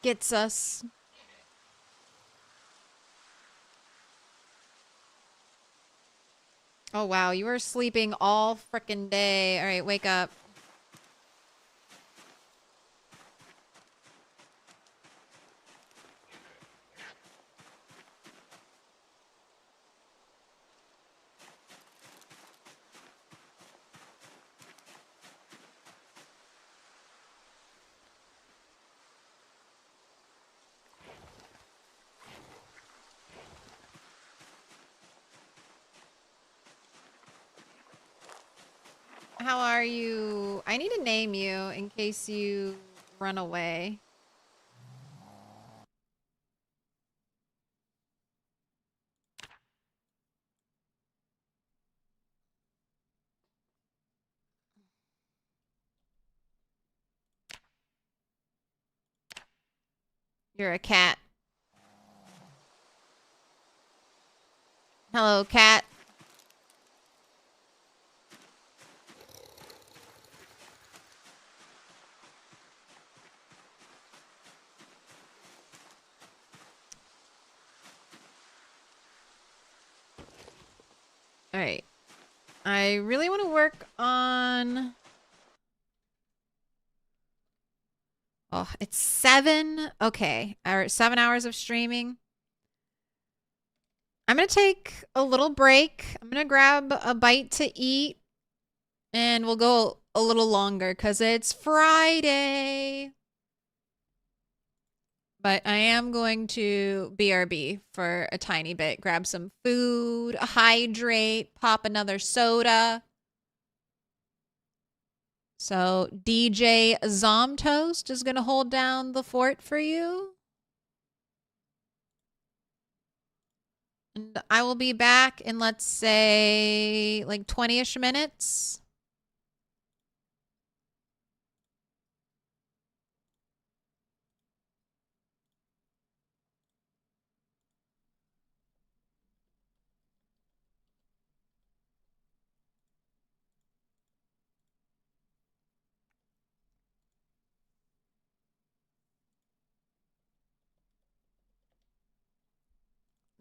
Speaker 1: gets us. Oh wow, you were sleeping all frickin' day. All right, wake up. How are you? I need to name you in case you run away. You're a cat. Hello, cat. I really want to work on... Oh, it's 7. Okay. 7 hours of streaming. I'm going to take a little break. I'm going to grab a bite to eat. And we'll go a little longer because it's Friday. But I am going to BRB for a tiny bit. Grab some food, hydrate, pop another soda. So DJ Zomtoast is going to hold down the fort for you. And I will be back in, let's say, like 20-ish minutes.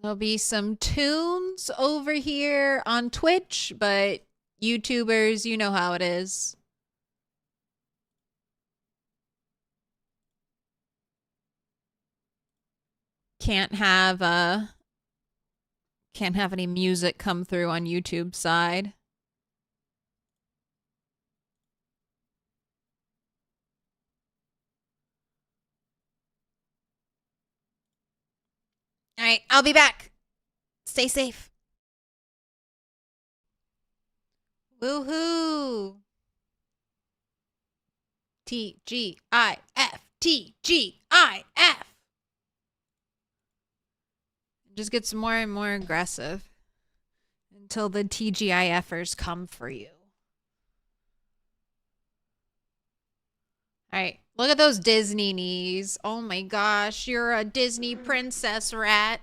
Speaker 1: There'll be some tunes over here on Twitch, but YouTubers, you know how it is. Can't have any music come through on YouTube side. All right, I'll be back. Stay safe. Woohoo! TGIF. TGIF. Just get some more and more aggressive until the TGIFers come for you. All right, look at those Disney knees. Oh my gosh, you're a Disney princess rat.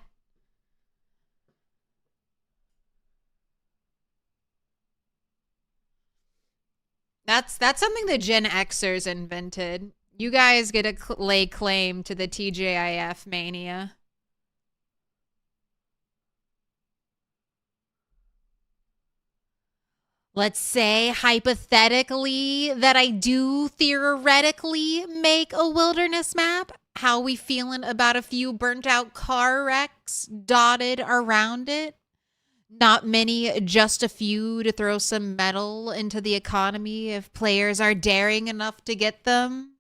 Speaker 1: That's something the Gen Xers invented. You guys get to lay claim to the TGIF mania. Let's say hypothetically that I do theoretically make a wilderness map. How we feeling about a few burnt out car wrecks dotted around it? Not many, just a few to throw some metal into the economy if players are daring enough to get them.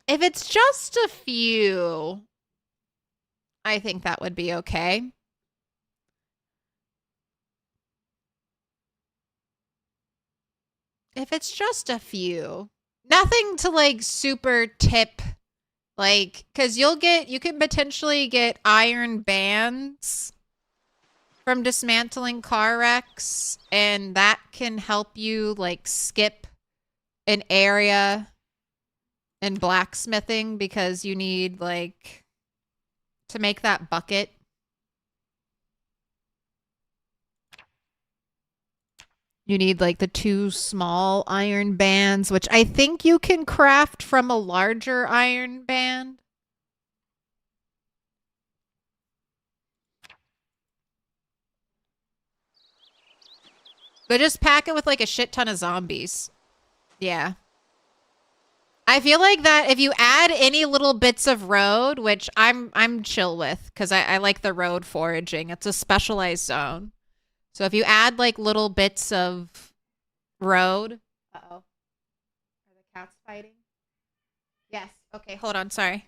Speaker 1: If it's just a few, I think that would be okay. If it's just a few. Nothing to like super tip, like, because you can potentially get iron bands from dismantling car wrecks, and that can help you like skip an area in blacksmithing because you need like to make that bucket. You need like the 2 small iron bands, which I think you can craft from a larger iron band. But just pack it with like a shit ton of zombies. Yeah. I feel like that if you add any little bits of road, which I'm chill with because I like the road foraging. It's a specialized zone. So if you add like little bits of road. Uh-oh. Are the cats fighting? Yes. Okay, hold on. Sorry.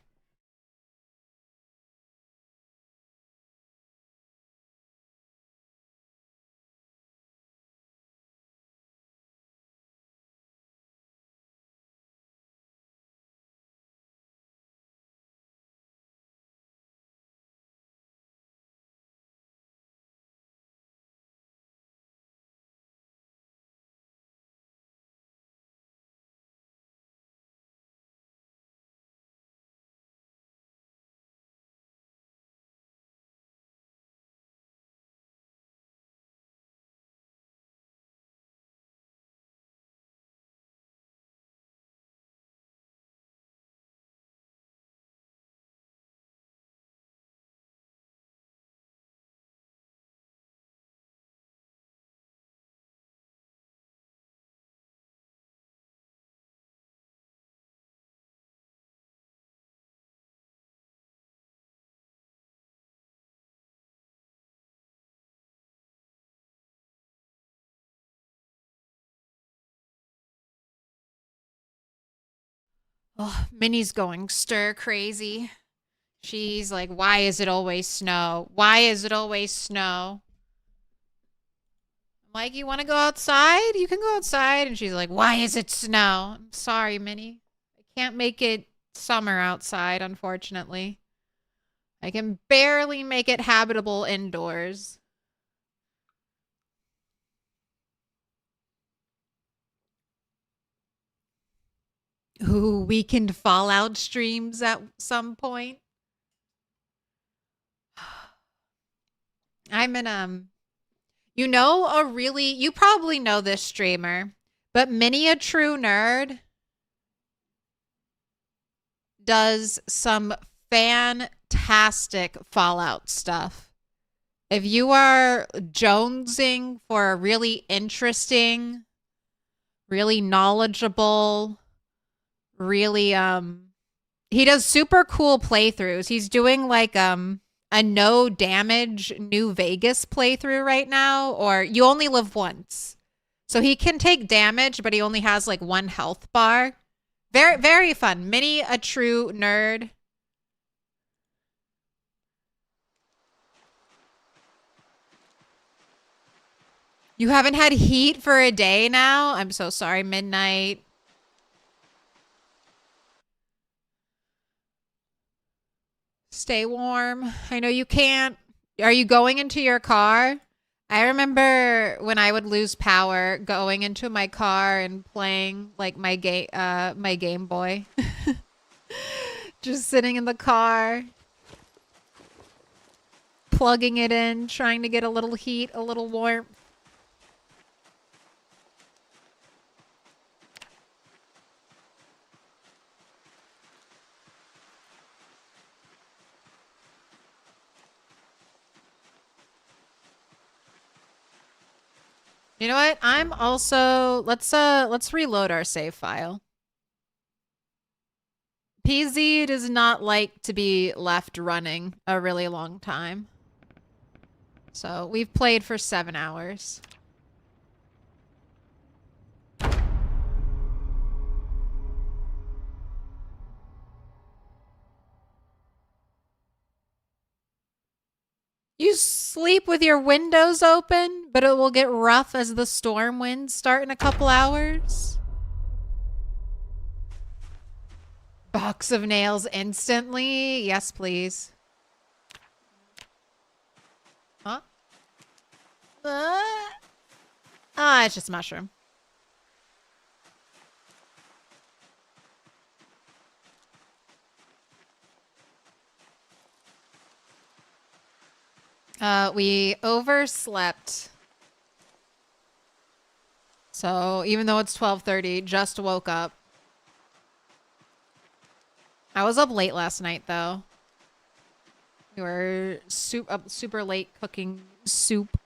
Speaker 1: Oh, Minnie's going stir crazy. She's like, why is it always snow? Why is it always snow? I'm like, you want to go outside? You can go outside. And she's like, why is it snow? I'm sorry, Minnie. I can't make it summer outside, unfortunately. I can barely make it habitable indoors. Ooh, weekend Fallout streams at some point. I'm in you probably know this streamer, but Mini a True Nerd does some fantastic Fallout stuff. If you are jonesing for a really interesting, really knowledgeable, really he does super cool playthroughs. He's doing like a no damage New Vegas playthrough right now, or you only live once. So he can take damage, but he only has like 1 health bar. Very, very fun. Mini a True Nerd. You haven't had heat for a day now? I'm so sorry, Midnight. Stay warm. I know you can't. Are you going into your car? I remember when I would lose power, going into my car and playing like my Game Boy. Just sitting in the car, plugging it in, trying to get a little heat, a little warmth. You know what? I'm also let's reload our save file. PZ does not like to be left running a really long time. So we've played for 7 hours. You sleep with your windows open, but it will get rough as the storm winds start in a couple hours. Box of nails instantly. Yes, please. Huh? It's just a mushroom. We overslept. So even though it's 12:30, just woke up. I was up late last night though. We were up super late cooking soup.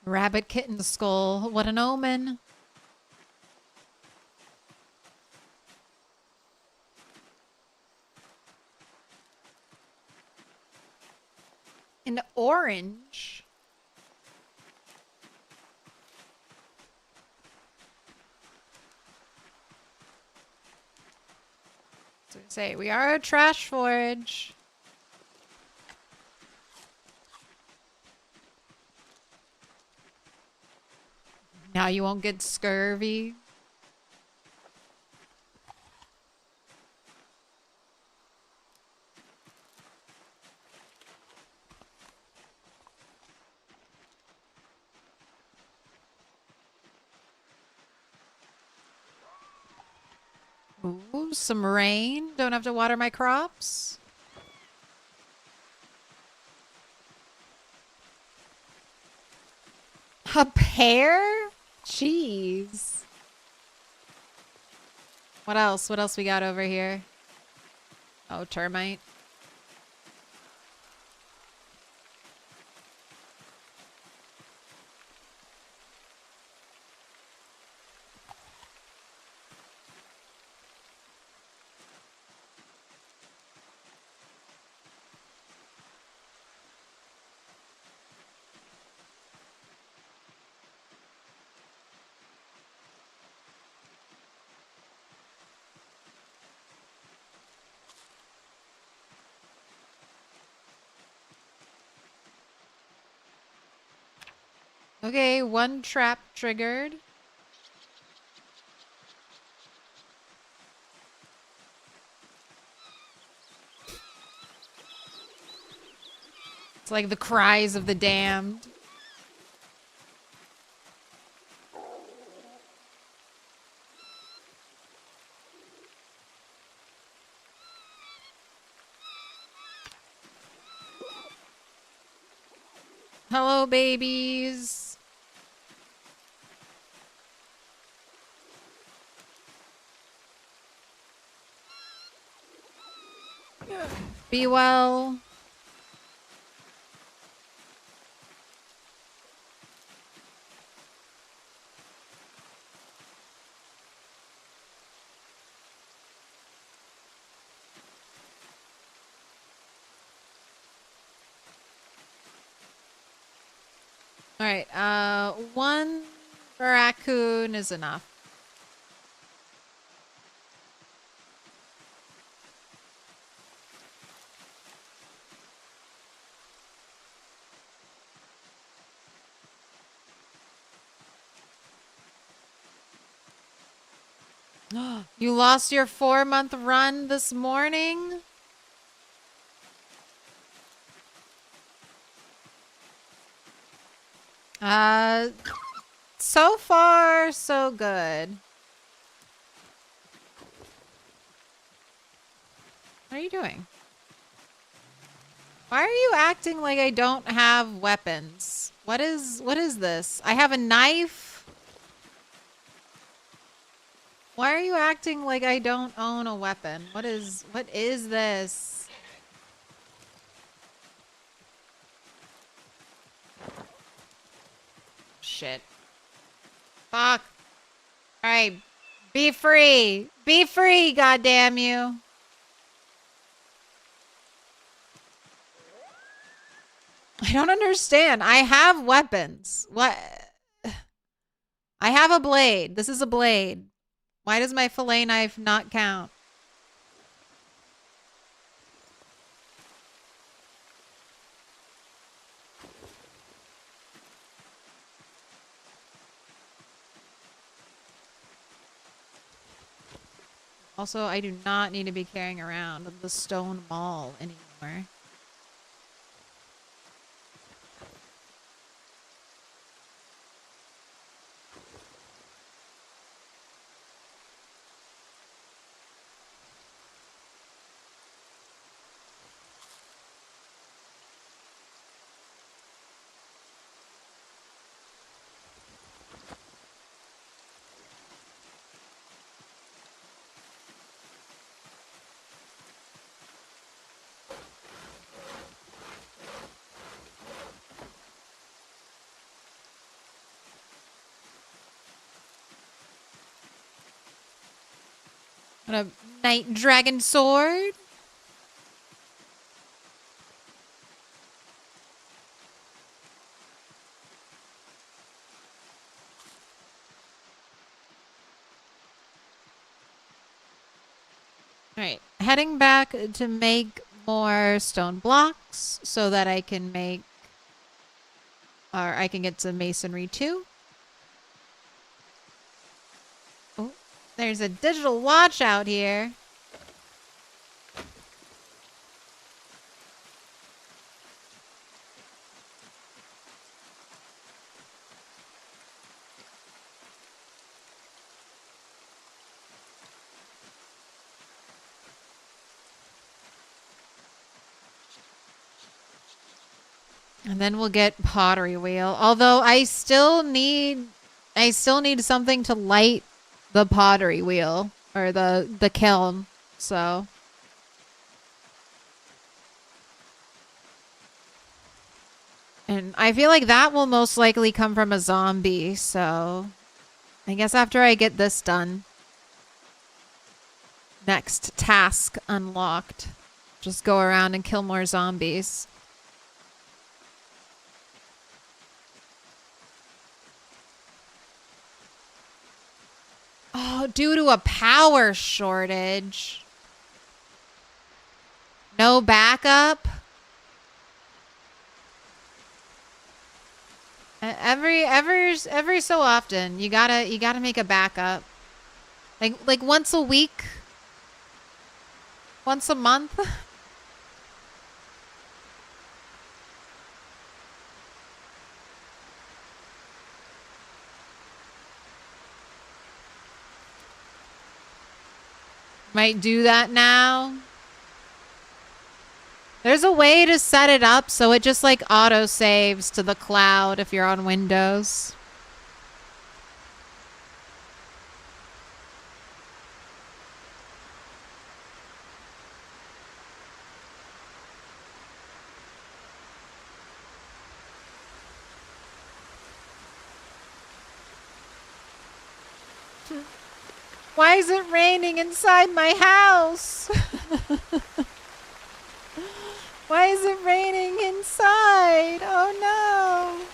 Speaker 1: Rabbit kitten skull. What an omen. An orange. So say we are a trash forage. Now you won't get scurvy. Ooh, some rain. Don't have to water my crops. A pear? Jeez. What else? What else we got over here? Oh, termite. Okay, one trap triggered. It's like the cries of the damned. Hello, babies. Be well. All right, one raccoon is enough. You lost your 4-month run this morning? So far, so good. What are you doing? Why are you acting like I don't have weapons? What is this? I have a knife? Why are you acting like I don't own a weapon? What is this? Shit. Fuck. Alright. Be free. Be free, goddamn you. I don't understand. I have weapons. What? I have a blade. This is a blade. Why does my fillet knife not count? Also, I do not need to be carrying around the stone maul anymore. Got a night dragon sword. Alright, heading back to make more stone blocks so that I can make, or I can get some masonry too. Oh, there's a digital watch out here. And then we'll get pottery wheel. Although I still need something to light the pottery wheel or the kiln. So and I feel like that will most likely come from a zombie, so I guess after I get this done. Next task unlocked. Just go around and kill more zombies. Oh, due to a power shortage. No backup? every so often you gotta make a backup. Like once a week, once a month. Might do that now. There's a way to set it up so it just like auto saves to the cloud if you're on Windows. Why is it raining inside my house? Why is it raining inside? Oh no.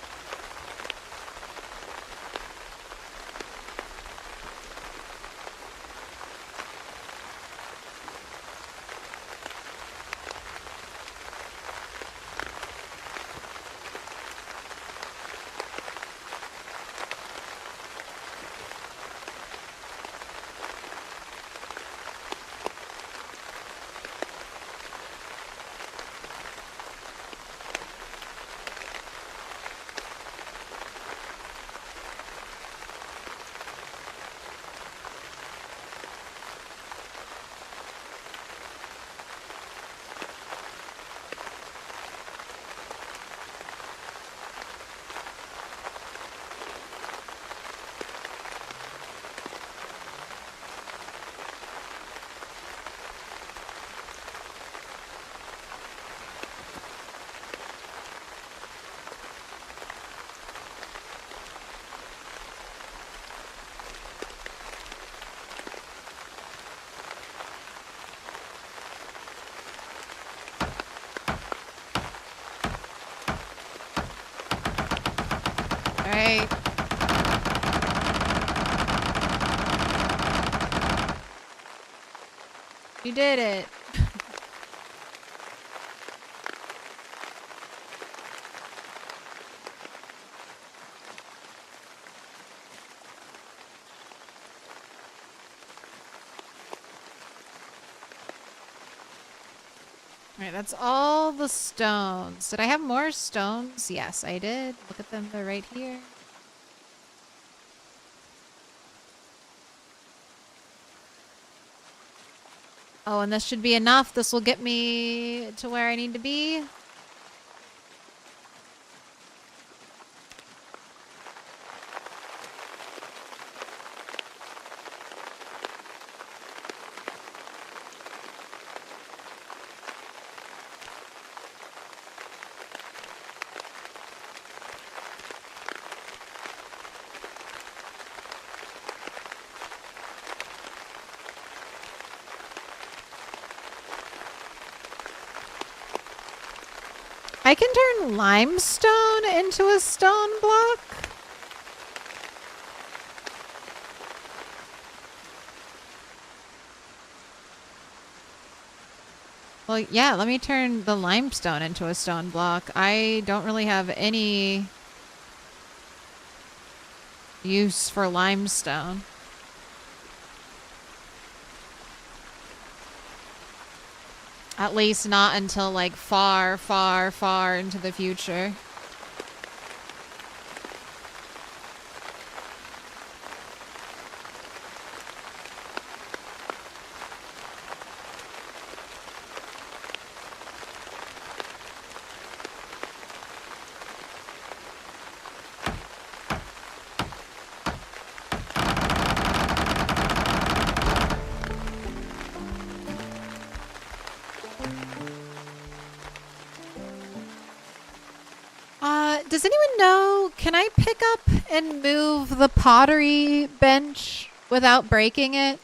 Speaker 1: Right. You did it. All right, that's all the stones. Did I have more stones? Yes, I did. Look at them. They're right here. Oh, and this should be enough. This will get me to where I need to be. I can turn limestone into a stone block. Well, yeah, let me turn the limestone into a stone block. I don't really have any use for limestone. At least not until like far, far, far into the future. Does anyone know, can I pick up and move the pottery bench without breaking it?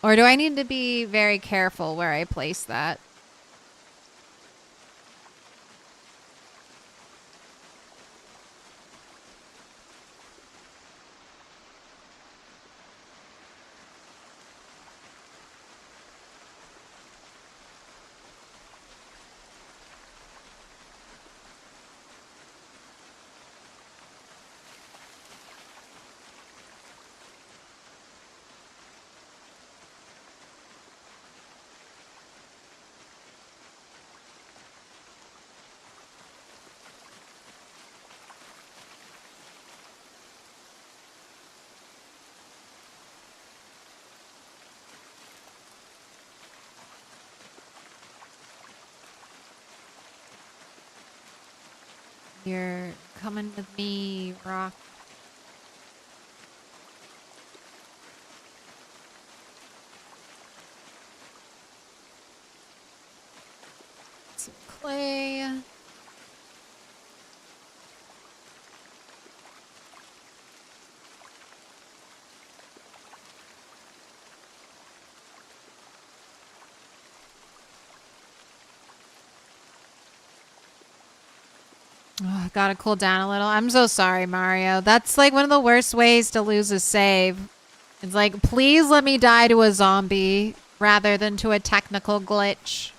Speaker 1: Or do I need to be very careful where I place that? You're coming with me, Rock. Some clay. Oh, gotta cool down a little. I'm so sorry, Mario. That's like one of the worst ways to lose a save. It's like, please let me die to a zombie rather than to a technical glitch.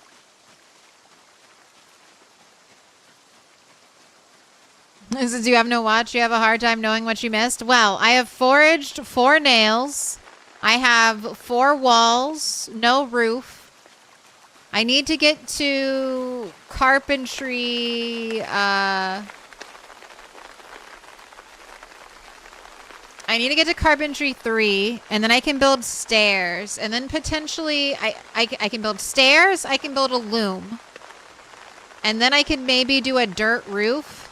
Speaker 1: This is, you have no watch? You have a hard time knowing what you missed? Well, I have foraged 4 nails. I have 4 walls, no roof. I need to get to carpentry, I need to get to carpentry 3, and then I can build stairs, and then potentially I can build stairs, I can build a loom, and then I can maybe do a dirt roof.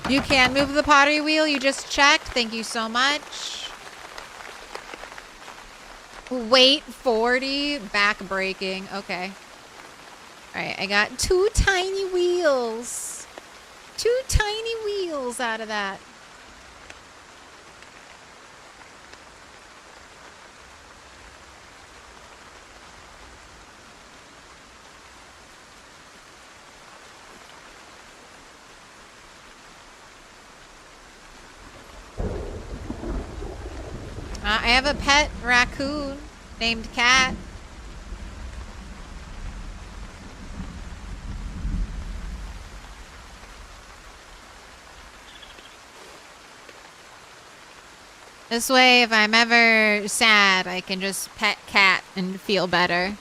Speaker 1: You can move the pottery wheel. You just checked. Thank you so much. Weight 40. Back breaking. Okay. All right. I got 2 tiny wheels. 2 tiny wheels out of that. I have a pet raccoon named Cat. This way, if I'm ever sad, I can just pet Cat and feel better.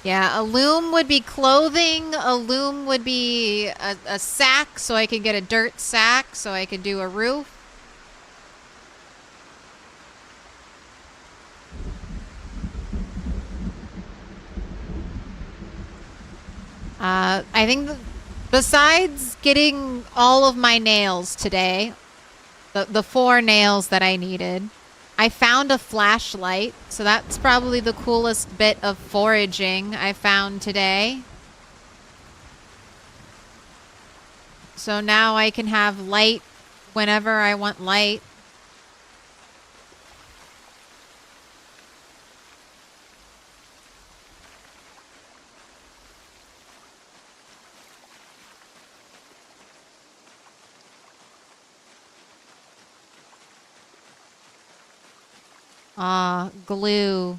Speaker 1: Yeah, a loom would be clothing. A loom would be a sack, so I could get a dirt sack, so I could do a roof. I think besides getting all of my nails today, the 4 nails that I needed, I found a flashlight, so that's probably the coolest bit of foraging I found today. So now I can have light whenever I want light. Glue.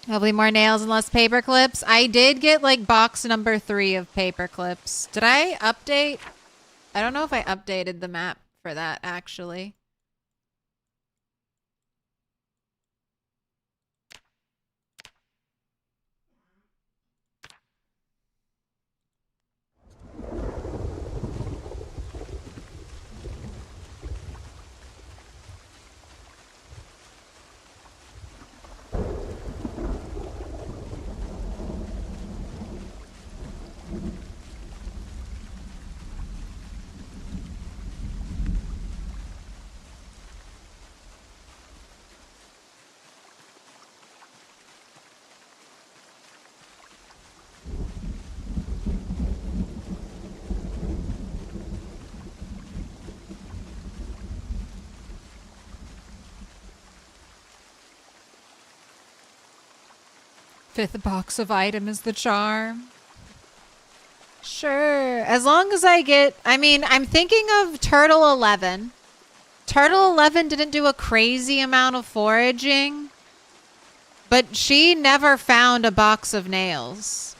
Speaker 1: Hopefully more nails and less paper clips. I did get like box number 3 of paper clips. Did I update? I don't know if I updated the map for that actually. 5th box of item is the charm. Sure. As long as I get... I mean, I'm thinking of Turtle 11. Turtle 11 didn't do a crazy amount of foraging, but she never found a box of nails.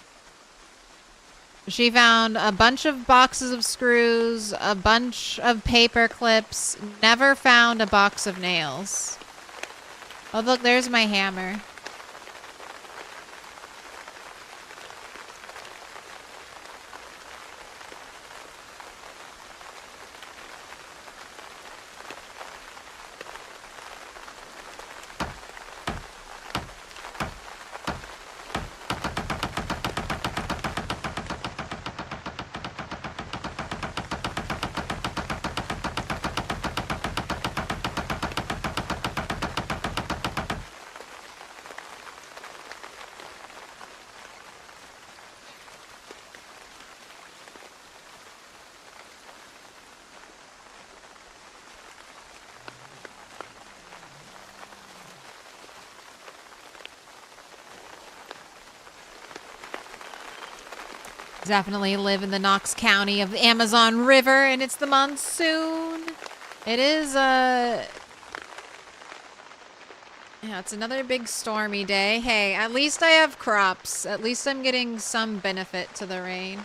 Speaker 1: She found a bunch of boxes of screws, a bunch of paper clips, never found a box of nails. Oh, look, there's my hammer. Definitely live in the Knox County of the Amazon River, and it's the monsoon. It is, yeah, it's another big stormy day. Hey, at least I have crops. At least I'm getting some benefit to the rain.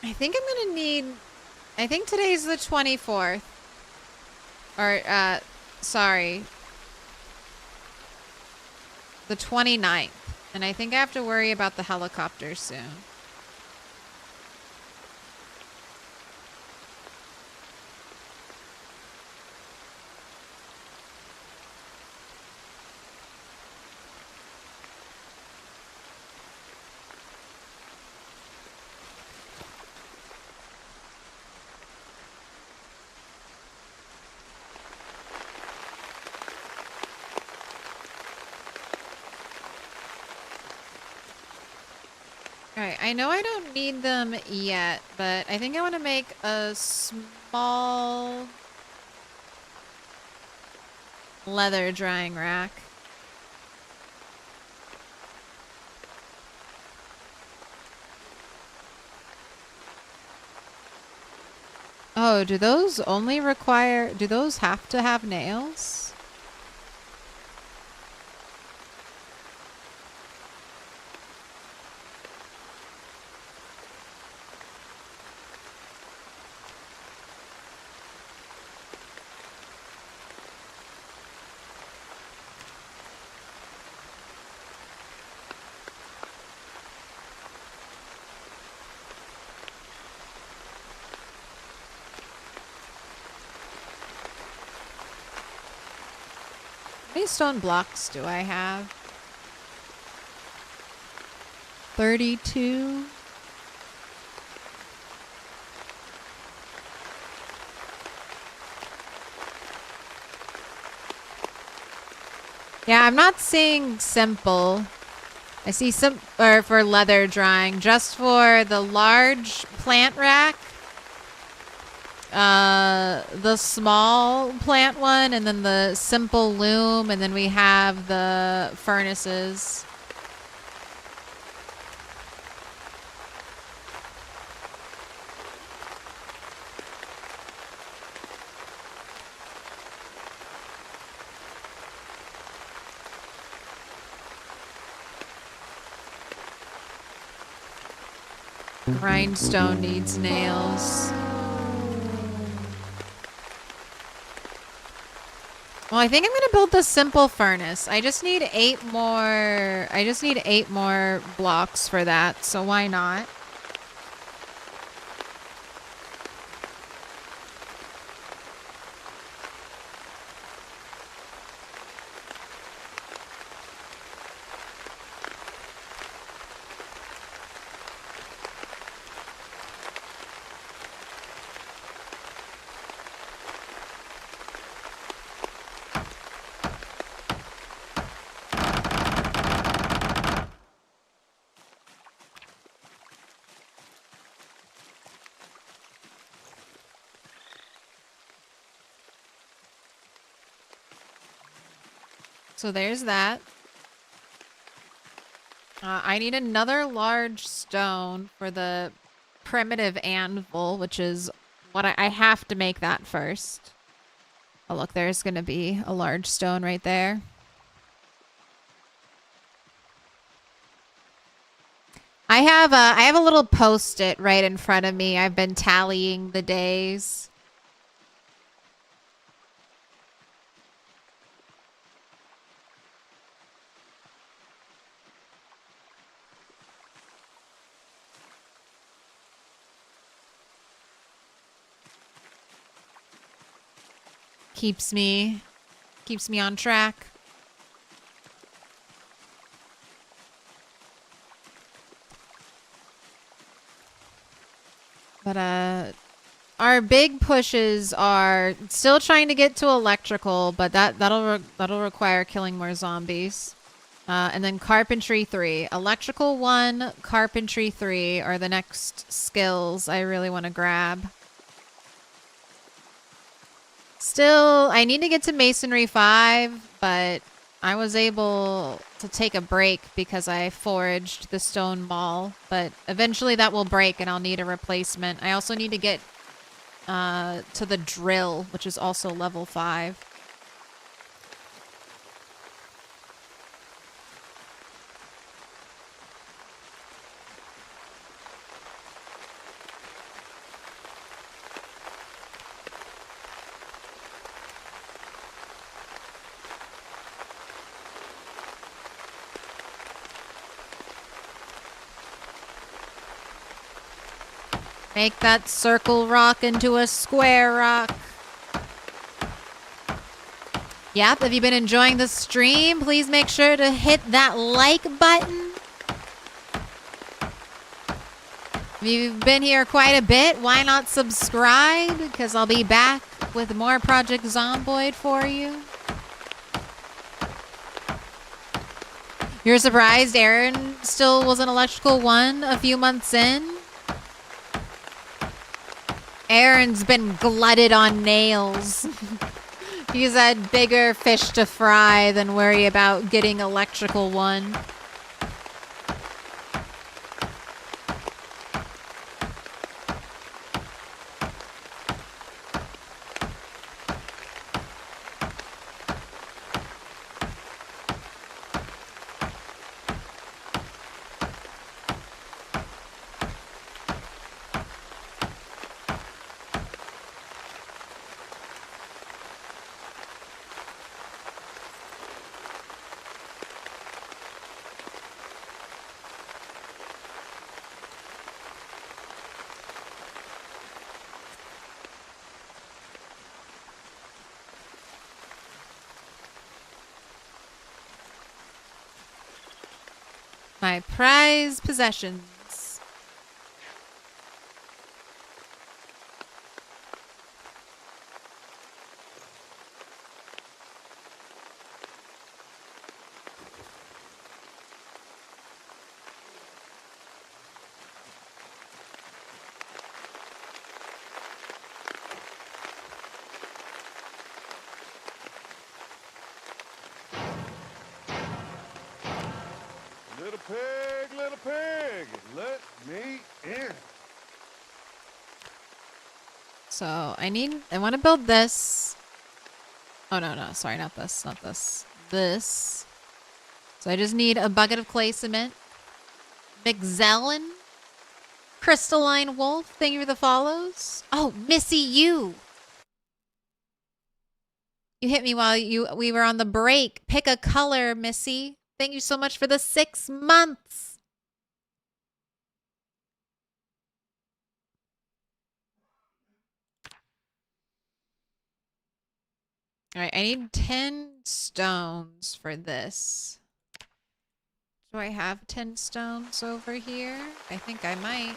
Speaker 1: I think I'm gonna need... I think today's the 24th. Or, sorry. The 29th. And I think I have to worry about the helicopter soon. Alright, I know I don't need them yet, but I think I want to make a small leather drying rack. Oh, do those only require... Do those have to have nails? How many stone blocks do I have? 32. Yeah, I'm not seeing simple. I see some, or for leather drying, just for the large plant rack. The small plant one, and then the simple loom, and then we have the furnaces. Grindstone needs nails. Well, I think I'm gonna build the simple furnace. I just need 8 more. I just need 8 more blocks for that, so why not? So there's that. I need another large stone for the primitive anvil, which is what I have to make that first. Oh, look, there's going to be a large stone right there. I have a little post-it right in front of me. I've been tallying the days. Keeps me on track. But our big pushes are still trying to get to electrical, but that'll require killing more zombies. And then carpentry 3, electrical 1, carpentry 3 are the next skills I really want to grab. Still, I need to get to masonry 5, but I was able to take a break because I foraged the stone ball, but eventually that will break and I'll need a replacement. I also need to get to the drill, which is also level 5. Make that circle rock into a square rock. Yep, if you've been enjoying the stream, please make sure to hit that like button. If you've been here quite a bit, why not subscribe? Because I'll be back with more Project Zomboid for you. You're surprised Aaron still was an electrical 1 a few months in? Aaron's been glutted on nails. He's had bigger fish to fry than worry about getting electrical 1. My prized possessions.
Speaker 2: Little pig, let me in.
Speaker 1: So I want to build this. Oh, no, sorry, not this, This. So I just need a bucket of clay cement. McZellen. Crystalline Wolf, thank you for the follows. Oh, Missy, you hit me while we were on the break. Pick a color, Missy. Thank you so much for the 6 months. All right, I need 10 stones for this. Do I have 10 stones over here? I think I might.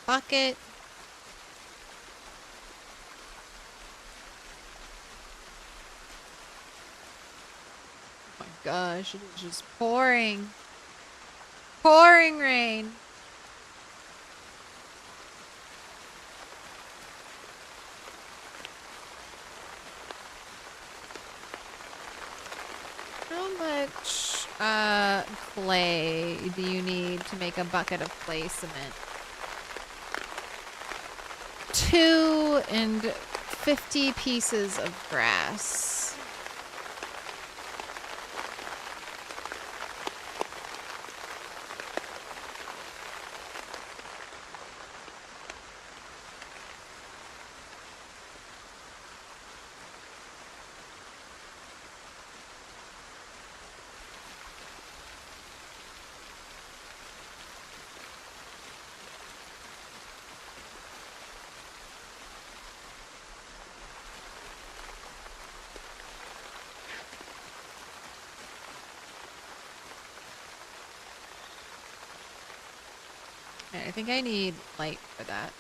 Speaker 1: bucket. Oh my gosh, it is just pouring. Pouring rain. How much clay do you need to make a bucket of clay cement? 250 pieces of grass. I think I need light for that.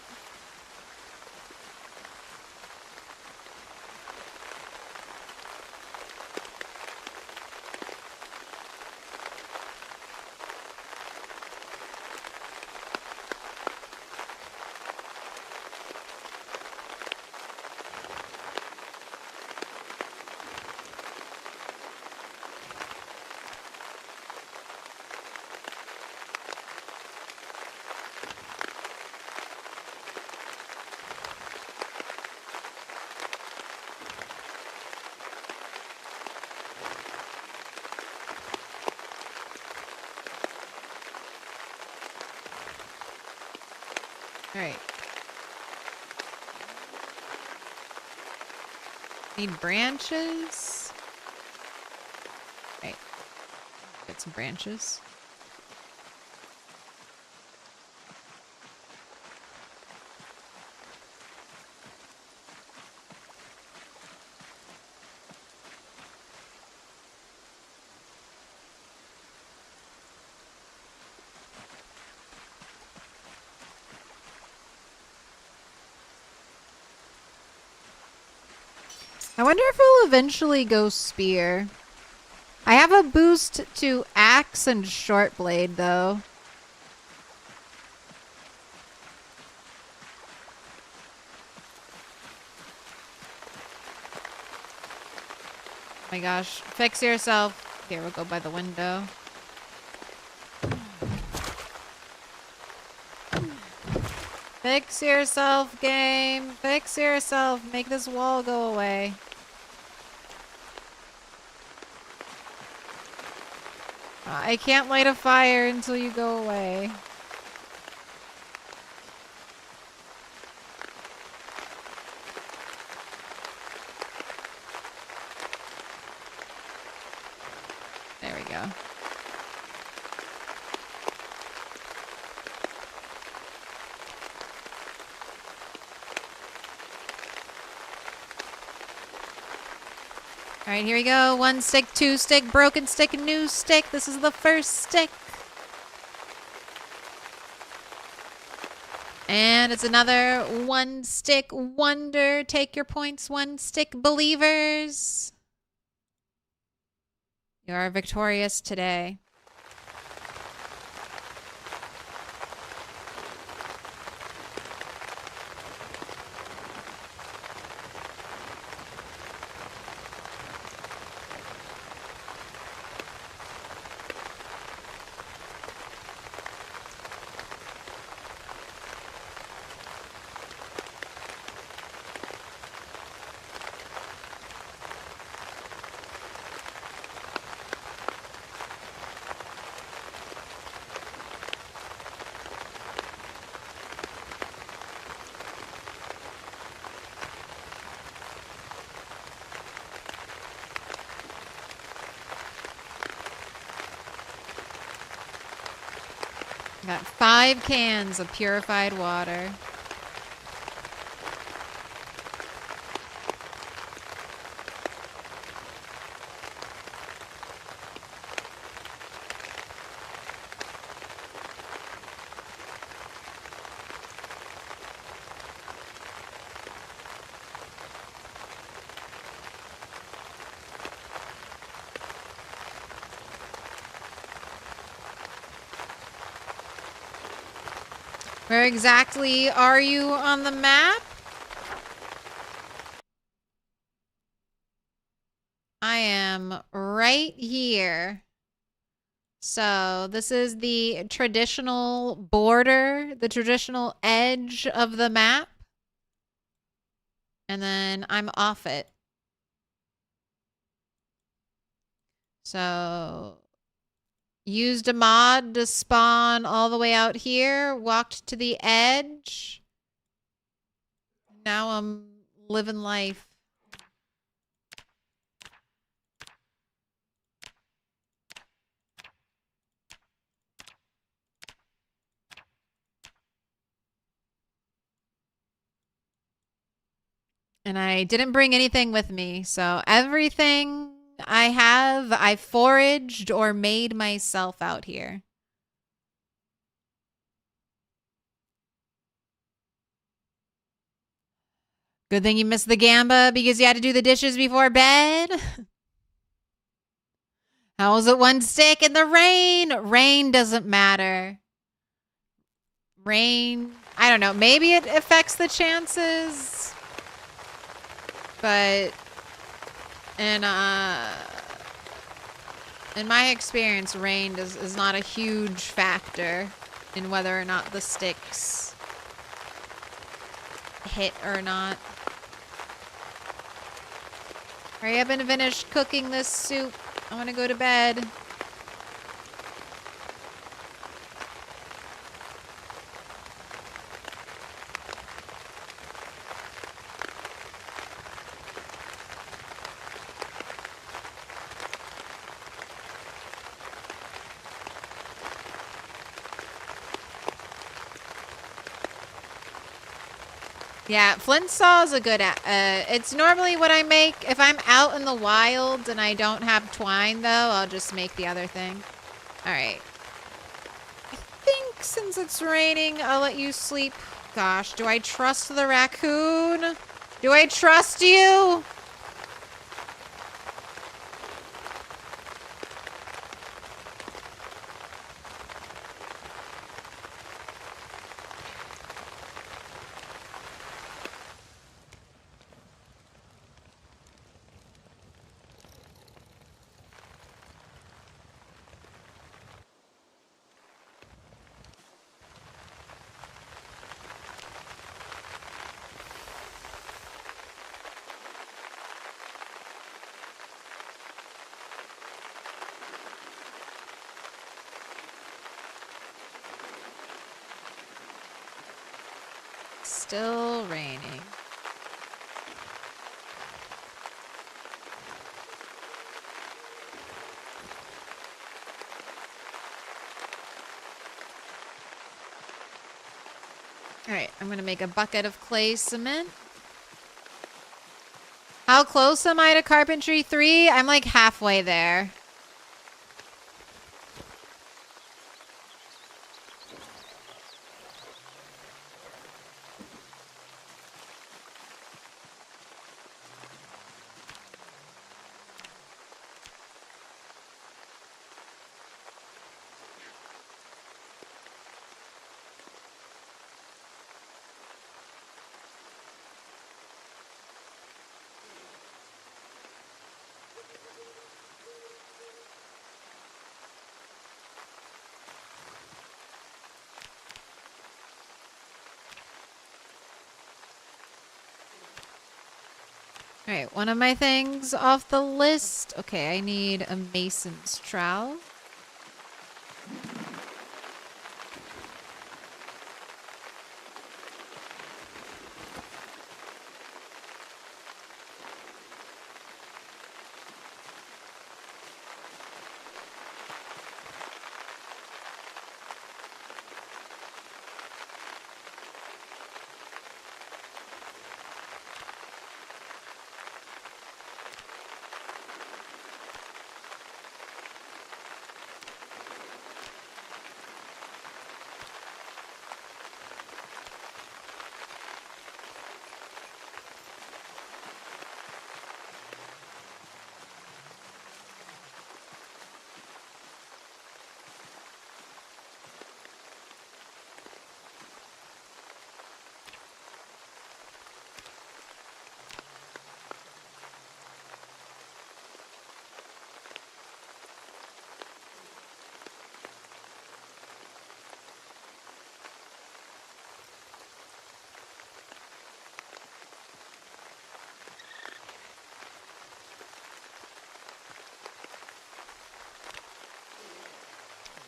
Speaker 1: All right. Need branches. Right. Get some branches. I wonder if we'll eventually go spear. I have a boost to axe and short blade though. Oh my gosh. Fix yourself. Here, we'll go by the window. Fix yourself, game. Fix yourself. Make this wall go away. I can't light a fire until you go away. There we go. All right, here we go. 1 stick, 2 stick, broken stick, new stick. This is the first stick. And it's another 1 stick wonder. Take your points, 1 stick believers. You are victorious today. Got 5 cans of purified water. Where exactly are you on the map? I am right here. So this is the traditional border, the traditional edge of the map. And then I'm off it. So used a mod to spawn all the way out here, walked to the edge. Now I'm living life. And I didn't bring anything with me, so everything I have, I foraged or made myself out here. Good thing you missed the gamba because you had to do the dishes before bed. How was it one stick in the rain? Rain doesn't matter. Rain, I don't know. Maybe it affects the chances. But in my experience, rain is not a huge factor in whether or not the sticks hit or not. Hurry up and finish cooking this soup. I want to go to bed. Yeah, flint saw is a good. It's normally what I make if I'm out in the wild and I don't have twine. Though I'll just make the other thing. All right. I think since it's raining, I'll let you sleep. Gosh, do I trust the raccoon? Do I trust you? Still raining. All right, I'm gonna make a bucket of clay cement. How close am I to carpentry 3? I'm like halfway there. All right, one of my things off the list. Okay, I need a mason's trowel.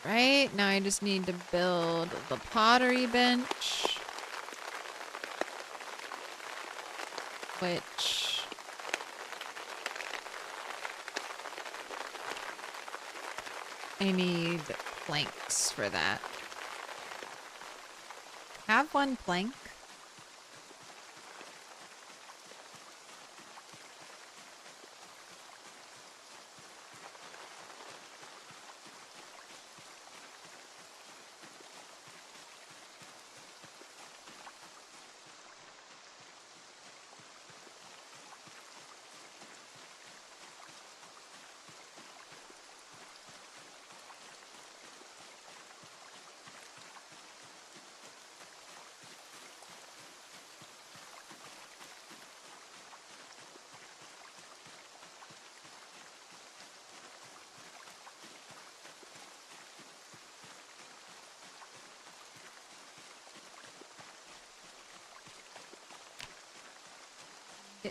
Speaker 1: Right, now I just need to build the pottery bench. Which... I need planks for that. Have one plank.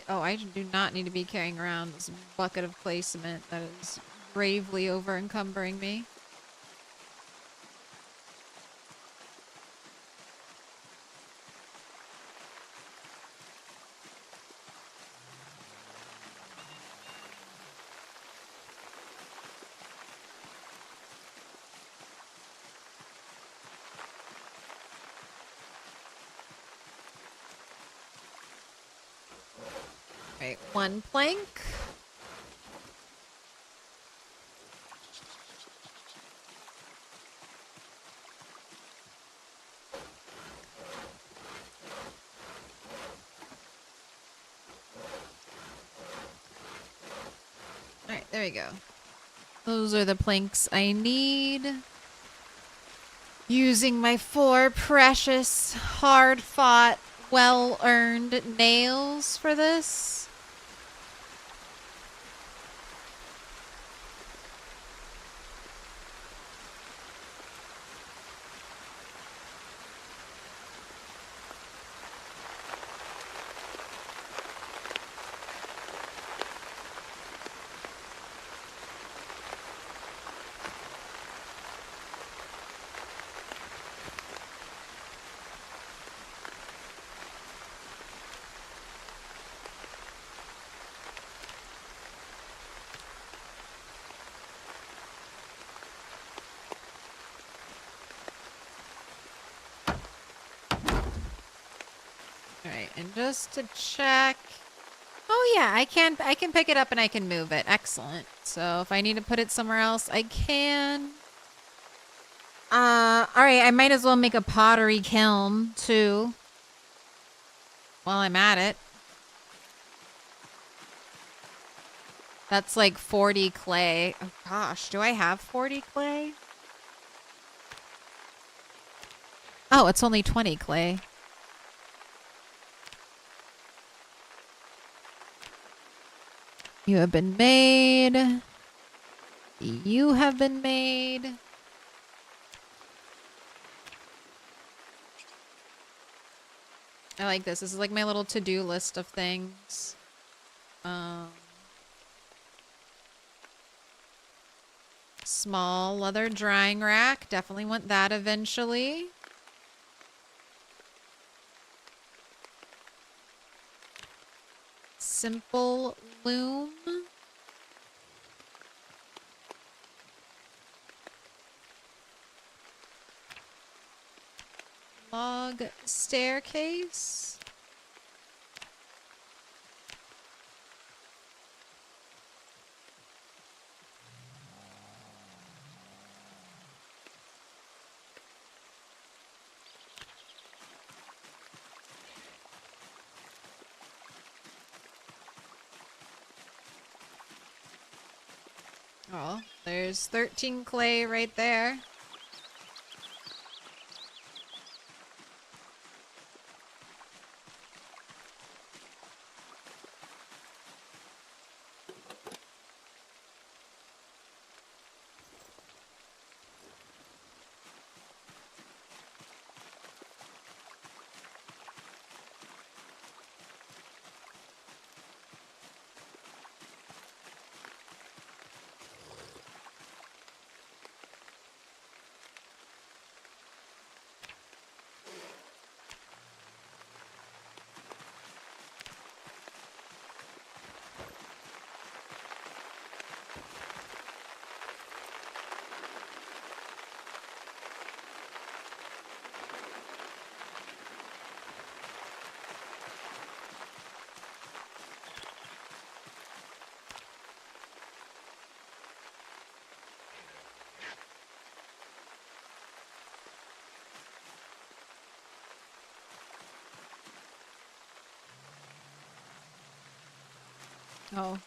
Speaker 1: Oh, I do not need to be carrying around this bucket of clay cement that is gravely over encumbering me. Right, one plank. Alright, there we go. Those are the planks I need. Using my 4 precious, hard-fought, well-earned nails for this. Alright, and just to check... Oh yeah, I can pick it up and I can move it. Excellent. So if I need to put it somewhere else, I can. Alright, I might as well make a pottery kiln, too. While I'm at it. That's like 40 clay. Oh gosh, do I have 40 clay? Oh, it's only 20 clay. You have been made. You have been made. I like this. This is like my little to-do list of things. Small leather drying rack. Definitely want that eventually. Simple loom. Log staircase. Oh, there's 13 clay right there. Oh.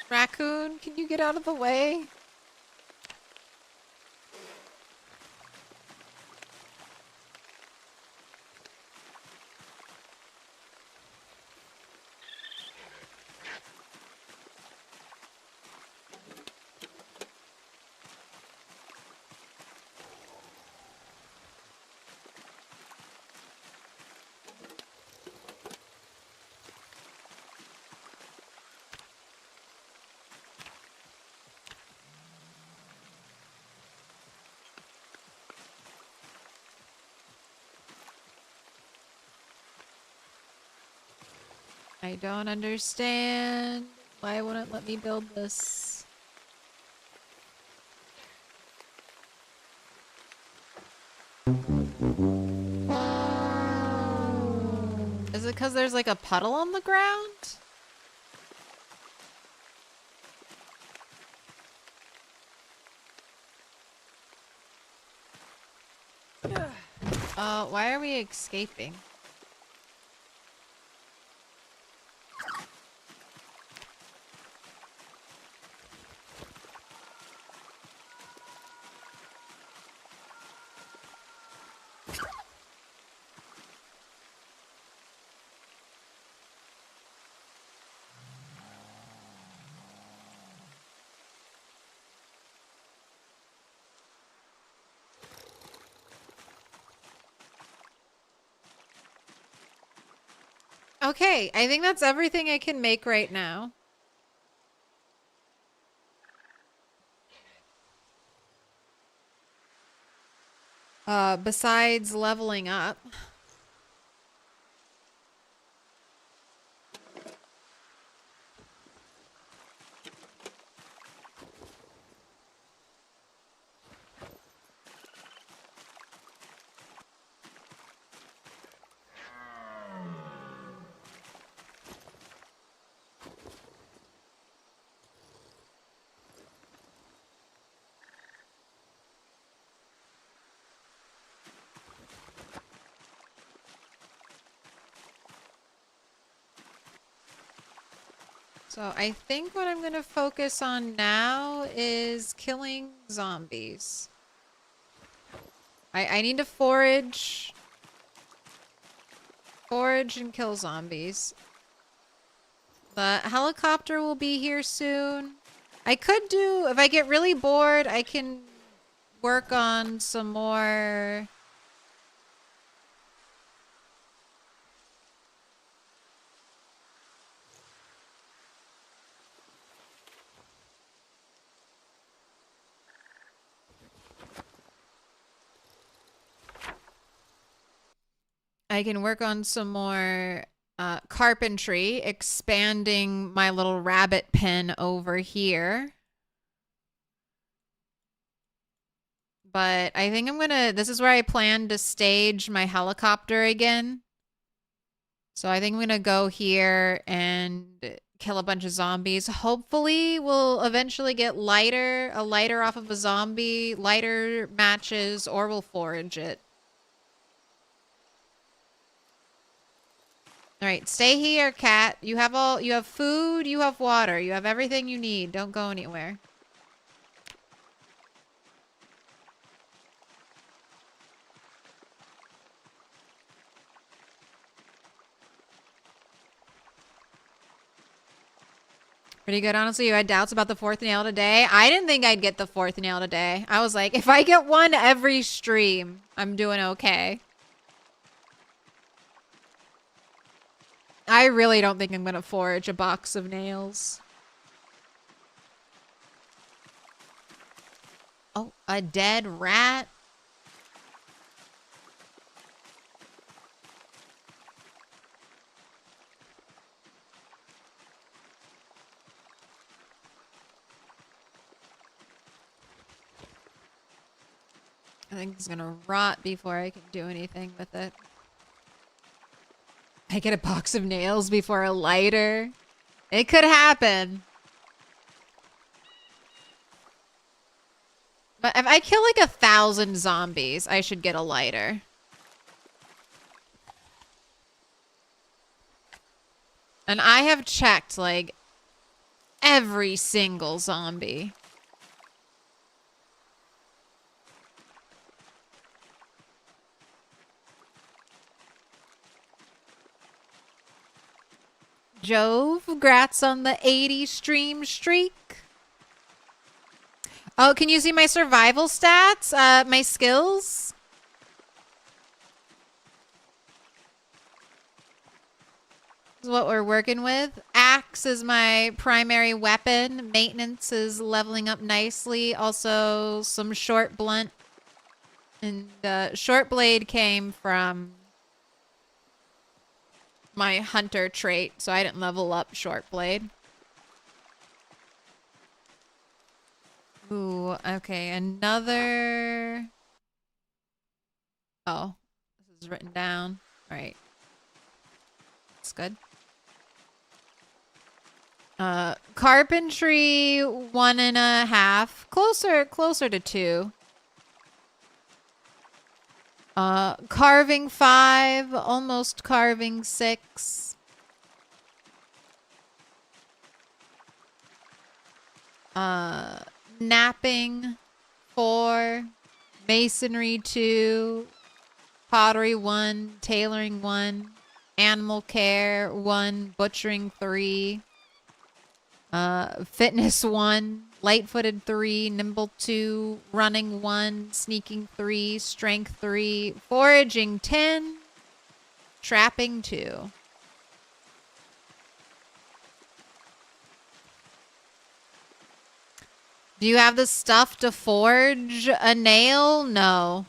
Speaker 1: Raccoon, can you get out of the way? I don't understand. Why wouldn't it let me build this? Is it because there's like a puddle on the ground? Why are we escaping? Okay, I think that's everything I can make right now. Besides leveling up. So I think what I'm gonna focus on now is killing zombies. I need to forage. Forage and kill zombies. The helicopter will be here soon. I could do, if I get really bored, I can work on some more... I can work on some more carpentry, expanding my little rabbit pen over here. But I think I'm gonna, this is where I plan to stage my helicopter again. So I think I'm gonna go here and kill a bunch of zombies. Hopefully we'll eventually get a lighter off of a zombie, lighter matches, or we'll forage it. All right, stay here, cat. You have food, you have water, you have everything you need. Don't go anywhere. Pretty good, honestly. You had doubts about the fourth nail today. I didn't think I'd get the fourth nail today. I was like, if I get one every stream, I'm doing okay. I really don't think I'm gonna forage a box of nails. Oh, a dead rat. I think it's gonna rot before I can do anything with it. I get a box of nails before a lighter. It could happen. But if I kill like 1,000 zombies, I should get a lighter. And I have checked, like, every single zombie. Jove, congrats on the 80 stream streak. Oh, can you see my survival stats? My skills? This is what we're working with. Axe is my primary weapon. Maintenance is leveling up nicely. Also, some short blunt. And short blade came from my hunter trait, so I didn't level up short blade. Ooh, okay, another... Oh, this is written down. All right. That's good. Carpentry, 1.5. Closer to 2. Carving 5, almost carving 6. Napping 4, masonry 2, pottery 1, tailoring 1, animal care 1, butchering 3, fitness 1, light-footed 3, nimble 2, running 1, sneaking 3, strength 3, foraging 10, trapping 2. Do you have the stuff to forge a nail? No.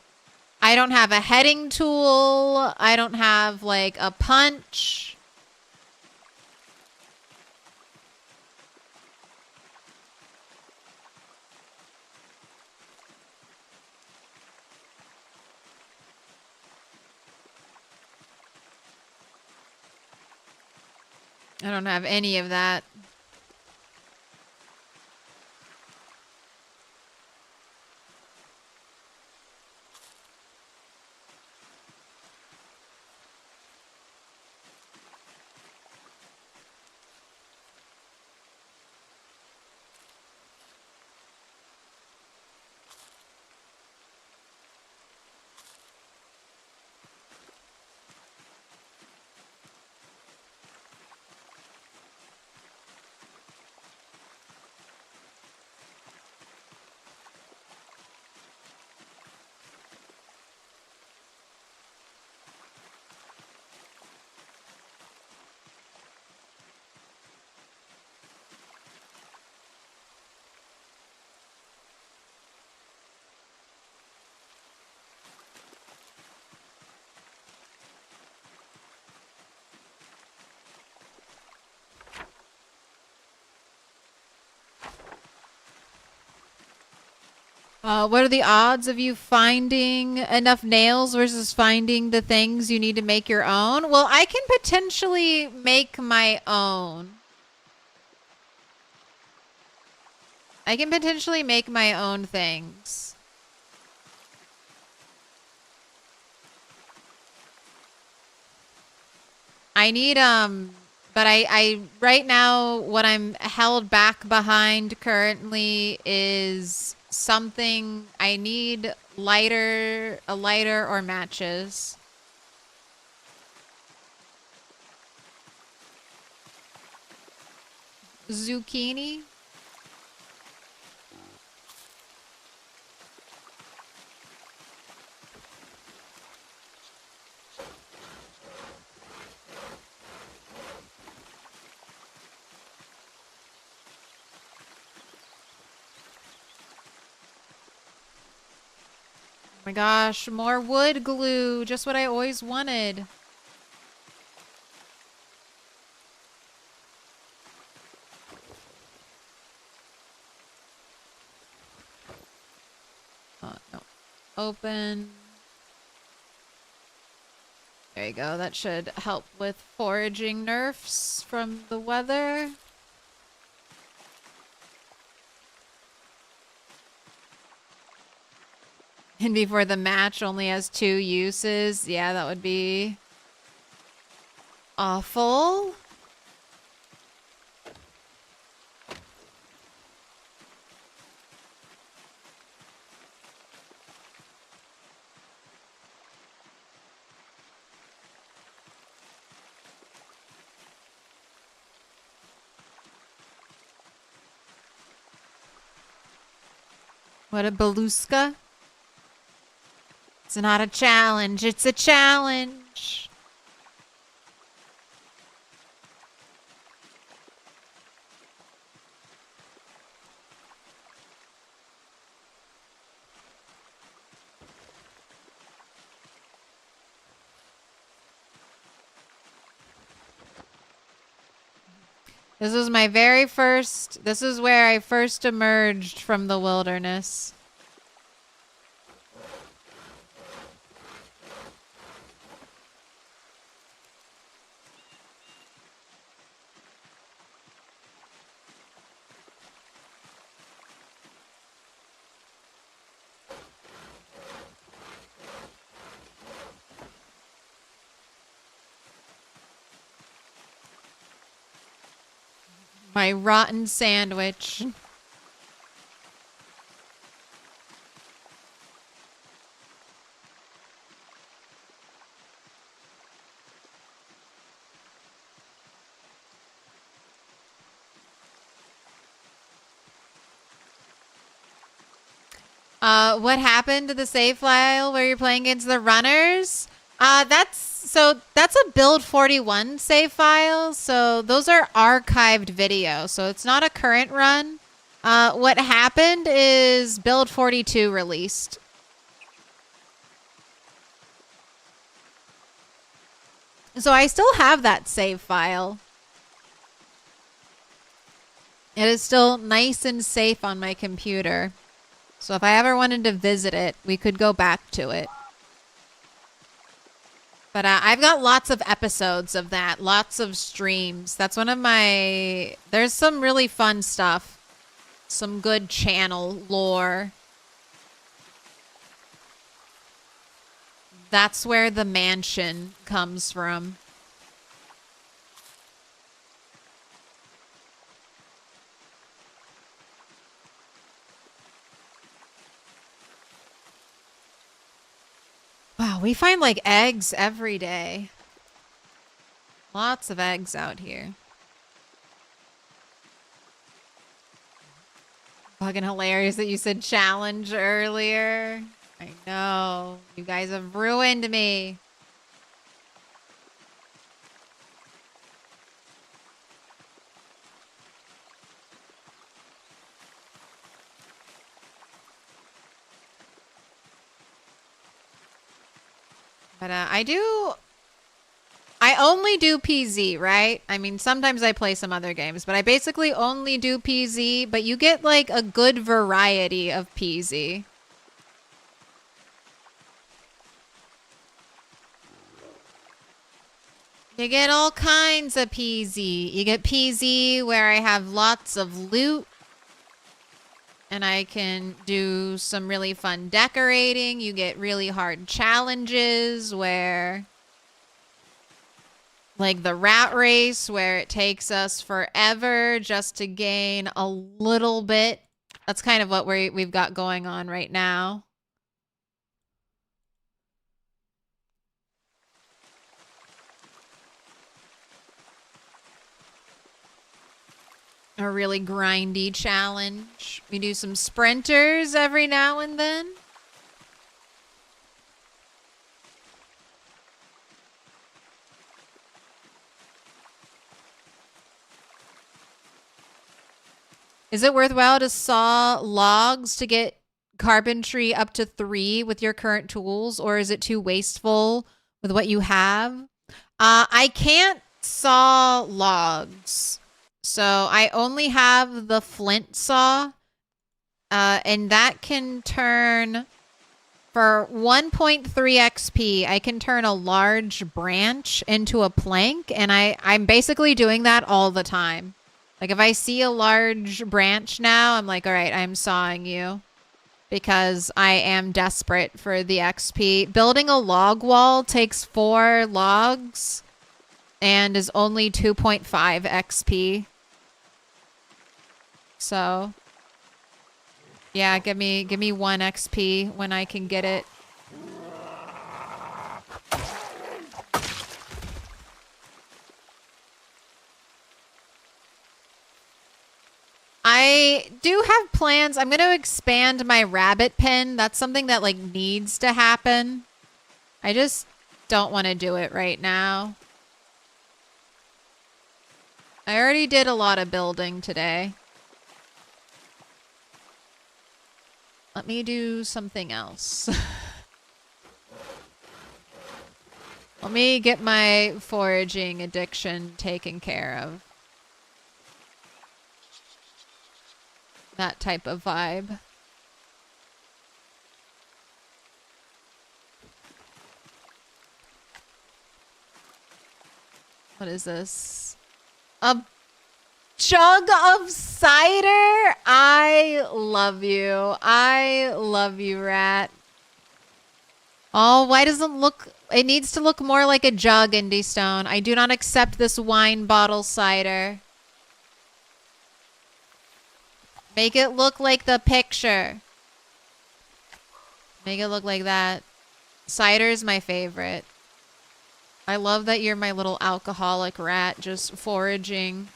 Speaker 1: I don't have a heading tool. I don't have, like, a punch. I don't have any of that. What are the odds of you finding enough nails versus finding the things you need to make your own? Well, I can potentially make my own. I can potentially make my own things. I need, but I right now, what I'm held back behind currently is something. I need a lighter or matches. Zucchini? Oh my gosh, more wood glue. Just what I always wanted. Oh, no. Open. There you go. That should help with foraging nerfs from the weather. And before the match only has 2 uses. Yeah, that would be awful. What a beluska. It's not a challenge, it's a challenge. This was my very first, this is where I first emerged from the wilderness. My rotten sandwich. What happened to the save file where you're playing against the runners? That's a build 41 save file. So those are archived videos. So it's not a current run. What happened is build 42 released. So I still have that save file. It is still nice and safe on my computer. So if I ever wanted to visit it, we could go back to it. But I've got lots of episodes of that, lots of streams. That's one of my... There's some really fun stuff. Some good channel lore. That's where the mansion comes from. Wow, we find like eggs every day. Lots of eggs out here. Fucking hilarious that you said challenge earlier. I know. You guys have ruined me. But I only do PZ, right? I mean, sometimes I play some other games, but I basically only do PZ, but you get like a good variety of PZ. You get all kinds of PZ. You get PZ where I have lots of loot. And I can do some really fun decorating. You get really hard challenges where... Like the rat race where it takes us forever just to gain a little bit. That's kind of what we've got going on right now. A really grindy challenge. We do some sprinters every now and then. Is it worthwhile to saw logs to get carpentry up to 3 with your current tools, or is it too wasteful with what you have? I can't saw logs. So I only have the flint saw, and that can turn, for 1.3 XP, I can turn a large branch into a plank, and I'm basically doing that all the time. Like if I see a large branch now, I'm like, all right, I'm sawing you because I am desperate for the XP. Building a log wall takes 4 logs and is only 2.5 XP. So, yeah, give me 1 XP when I can get it. I do have plans. I'm going to expand my rabbit pen. That's something that like needs to happen. I just don't want to do it right now. I already did a lot of building today. Let me do something else. Let me get my foraging addiction taken care of. That type of vibe. What is this? A jug of cider? I love you. I love you, rat. Oh, why doesn't it look... It needs to look more like a jug, Indie Stone. I do not accept this wine bottle cider. Make it look like the picture. Make it look like that. Cider is my favorite. I love that you're my little alcoholic rat, just foraging.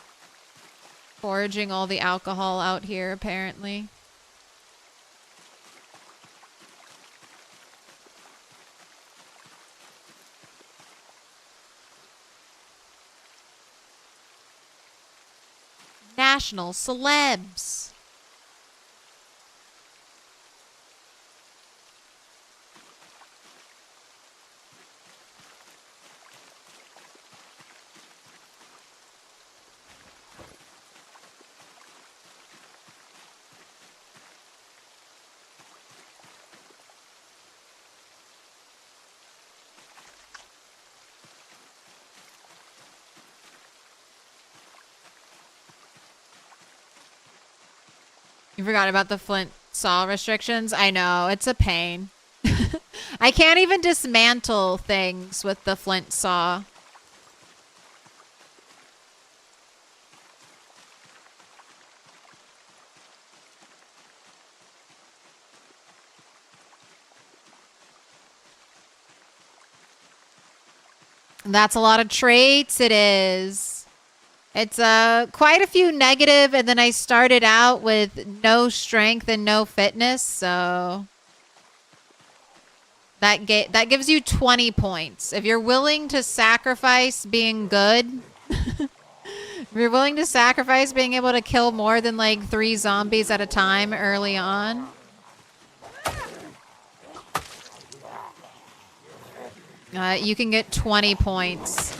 Speaker 1: Foraging all the alcohol out here, apparently. National celebs. You forgot about the flint saw restrictions? I know, it's a pain. I can't even dismantle things with the flint saw. That's a lot of traits, it is. It's quite a few negative, and then I started out with no strength and no fitness, so that gives you 20 points. If you're willing to sacrifice being good, if you're willing to sacrifice being able to kill more than like 3 zombies at a time early on, you can get 20 points.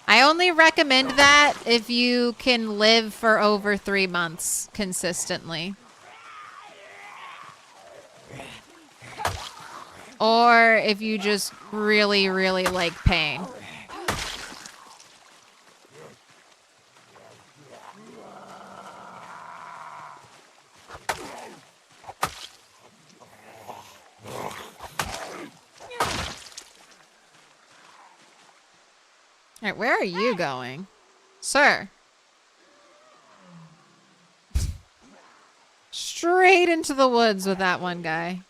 Speaker 1: I only recommend that if you can live for over 3 months consistently. Or if you just really, really like pain. All right, where are you going? Sir. Straight into the woods with that one guy.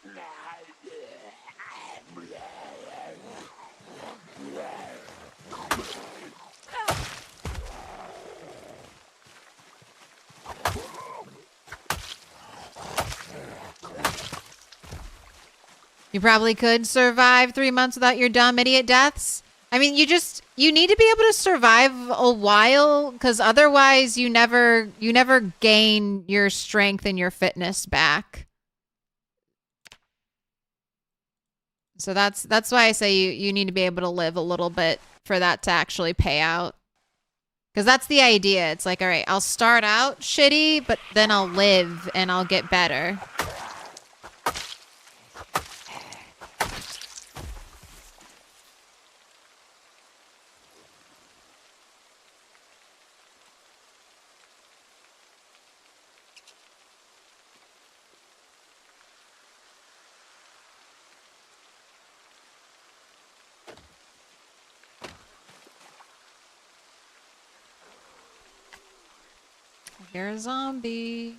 Speaker 1: You probably could survive 3 months without your dumb idiot deaths. I mean, you need to be able to survive a while, because otherwise you never gain your strength and your fitness back. So that's why I say you need to be able to live a little bit for that to actually pay out. Because that's the idea. It's like, all right, I'll start out shitty, but then I'll live and I'll get better. You're a zombie.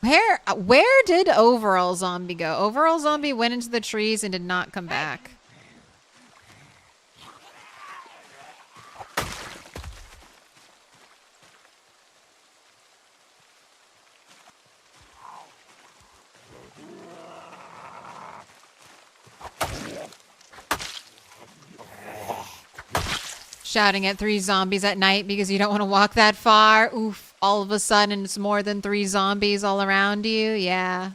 Speaker 1: Where did Overall Zombie go? Overall Zombie went into the trees and did not come back. Shouting at 3 zombies at night because you don't want to walk that far. Oof. All of a sudden, it's more than 3 zombies all around you. Yeah.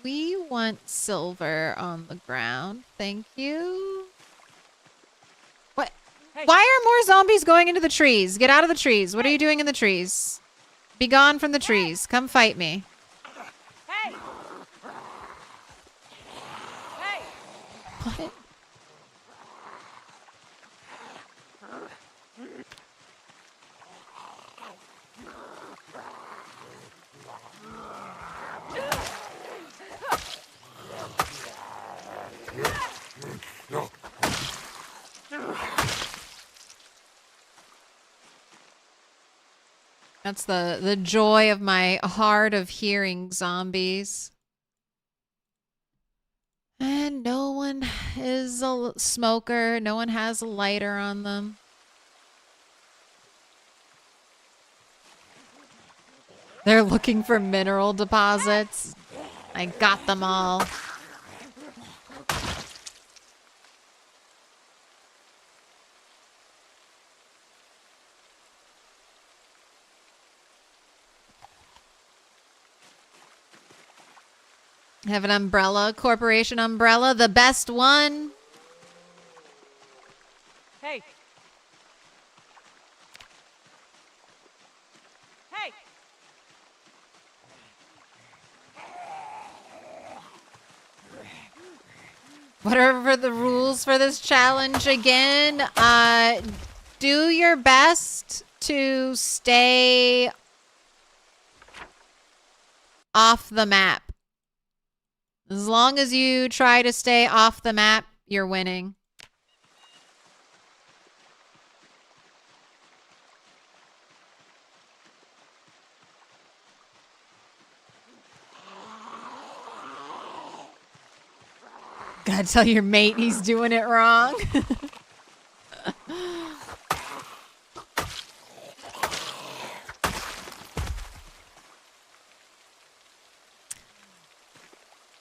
Speaker 1: We want silver on the ground. Thank you. What?
Speaker 5: Hey.
Speaker 1: Why are more zombies going into the trees? Get out of the trees. What are you doing in the trees? Be gone from the trees. Come fight me.
Speaker 5: Hey! Hey!
Speaker 1: What? That's the joy of my heart of hearing zombies. And no one is a smoker. No one has a lighter on them. They're looking for mineral deposits. I got them all. I have an umbrella, corporation umbrella, the best one.
Speaker 5: Hey! Hey!
Speaker 1: Whatever the rules for this challenge again, do your best to stay off the map. As long as you try to stay off the map, you're winning. Gotta tell your mate he's doing it wrong.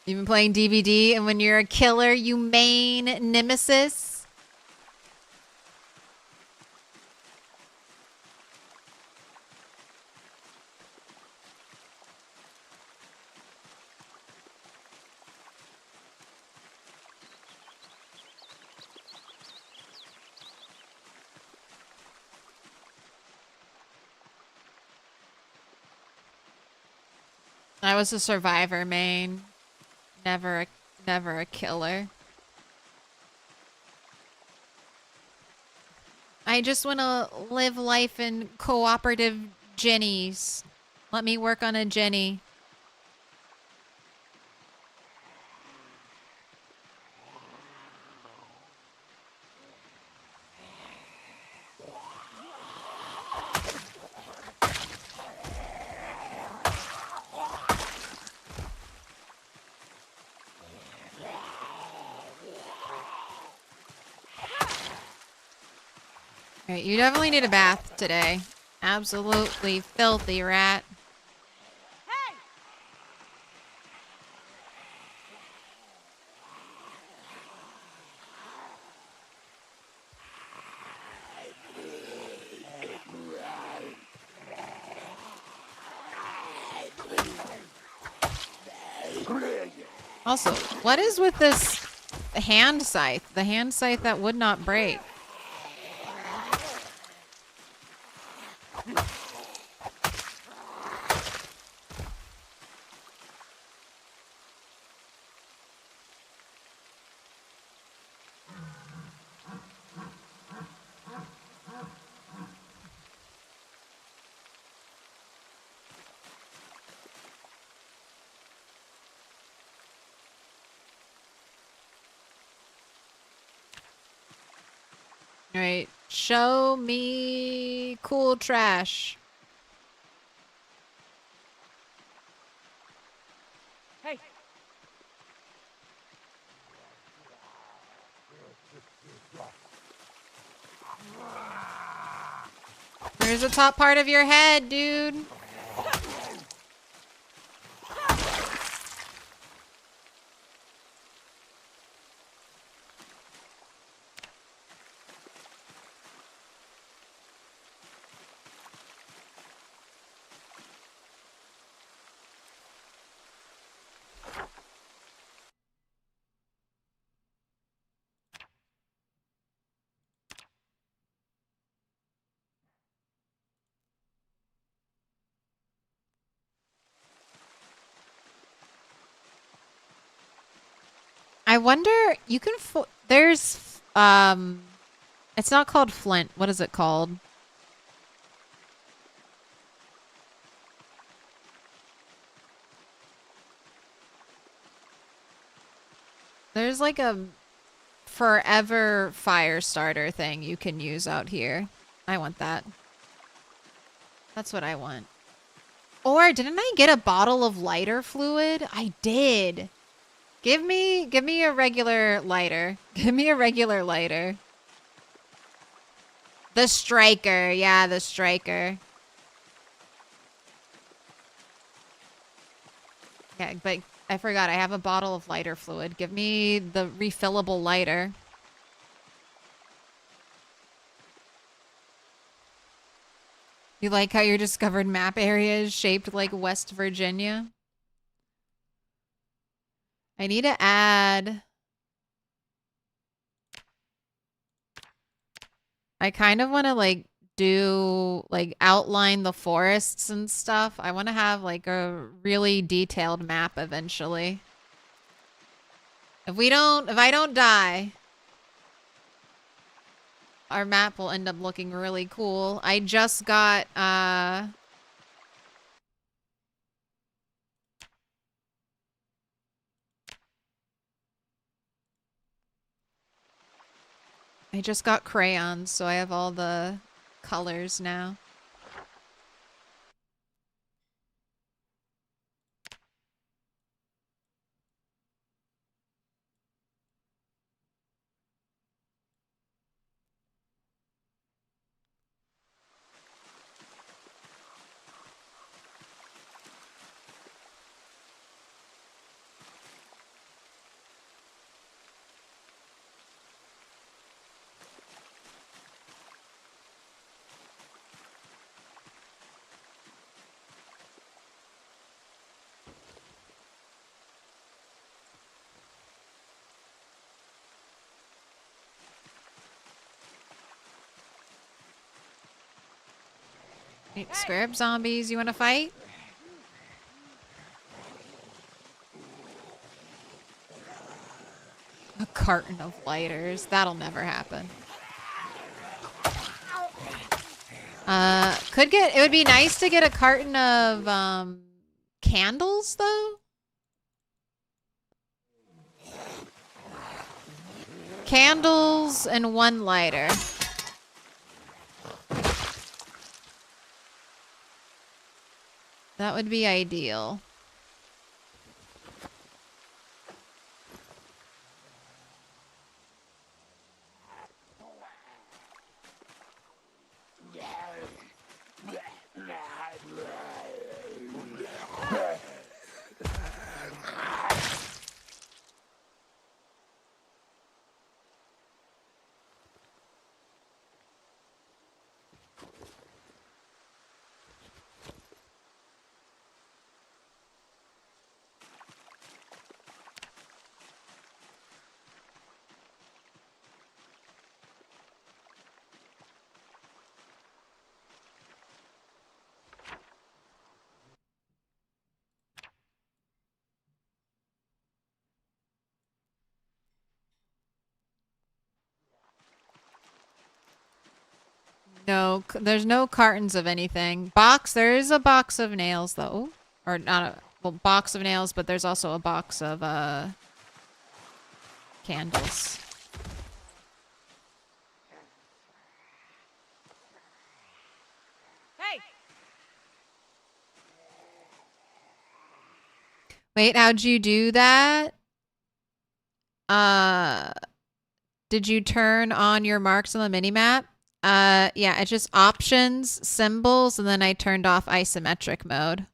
Speaker 1: You've been playing DVD, and when you're a killer, you main nemesis. I was a survivor main. Never a killer. I just want to live life in cooperative Jennies. Let me work on a Jenny. Alright, you definitely need a bath today. Absolutely filthy rat.
Speaker 5: Hey!
Speaker 1: Also, what is with this hand scythe? The hand scythe that would not break. Alright, show me cool trash.
Speaker 5: Hey!
Speaker 1: There's the top part of your head, dude. I wonder, you can, there's, it's not called flint. What is it called? There's like a forever fire starter thing you can use out here. I want that. That's what I want. Or didn't I get a bottle of lighter fluid? I did. Give me a regular lighter. Give me a regular lighter. The striker. Yeah, the striker. Yeah, but I forgot I have a bottle of lighter fluid. Give me the refillable lighter. You like how your discovered map area is shaped like West Virginia? I need to add... I kind of want to like do like outline the forests and stuff. I want to have like a really detailed map eventually. If I don't die, our map will end up looking really cool. I just got crayons, so I have all the colors now. Hey, square up zombies, you want to fight? A carton of lighters. That'll never happen. It would be nice to get a carton of, candles, though? Candles and one lighter. That would be ideal. No, there's no cartons of anything. There is a box of nails, though. Or not a box of nails, but there's also a box of, candles.
Speaker 5: Hey!
Speaker 1: Wait, how'd you do that? Did you turn on your marks on the minimap? Yeah, it's just options, symbols, and then I turned off isometric mode.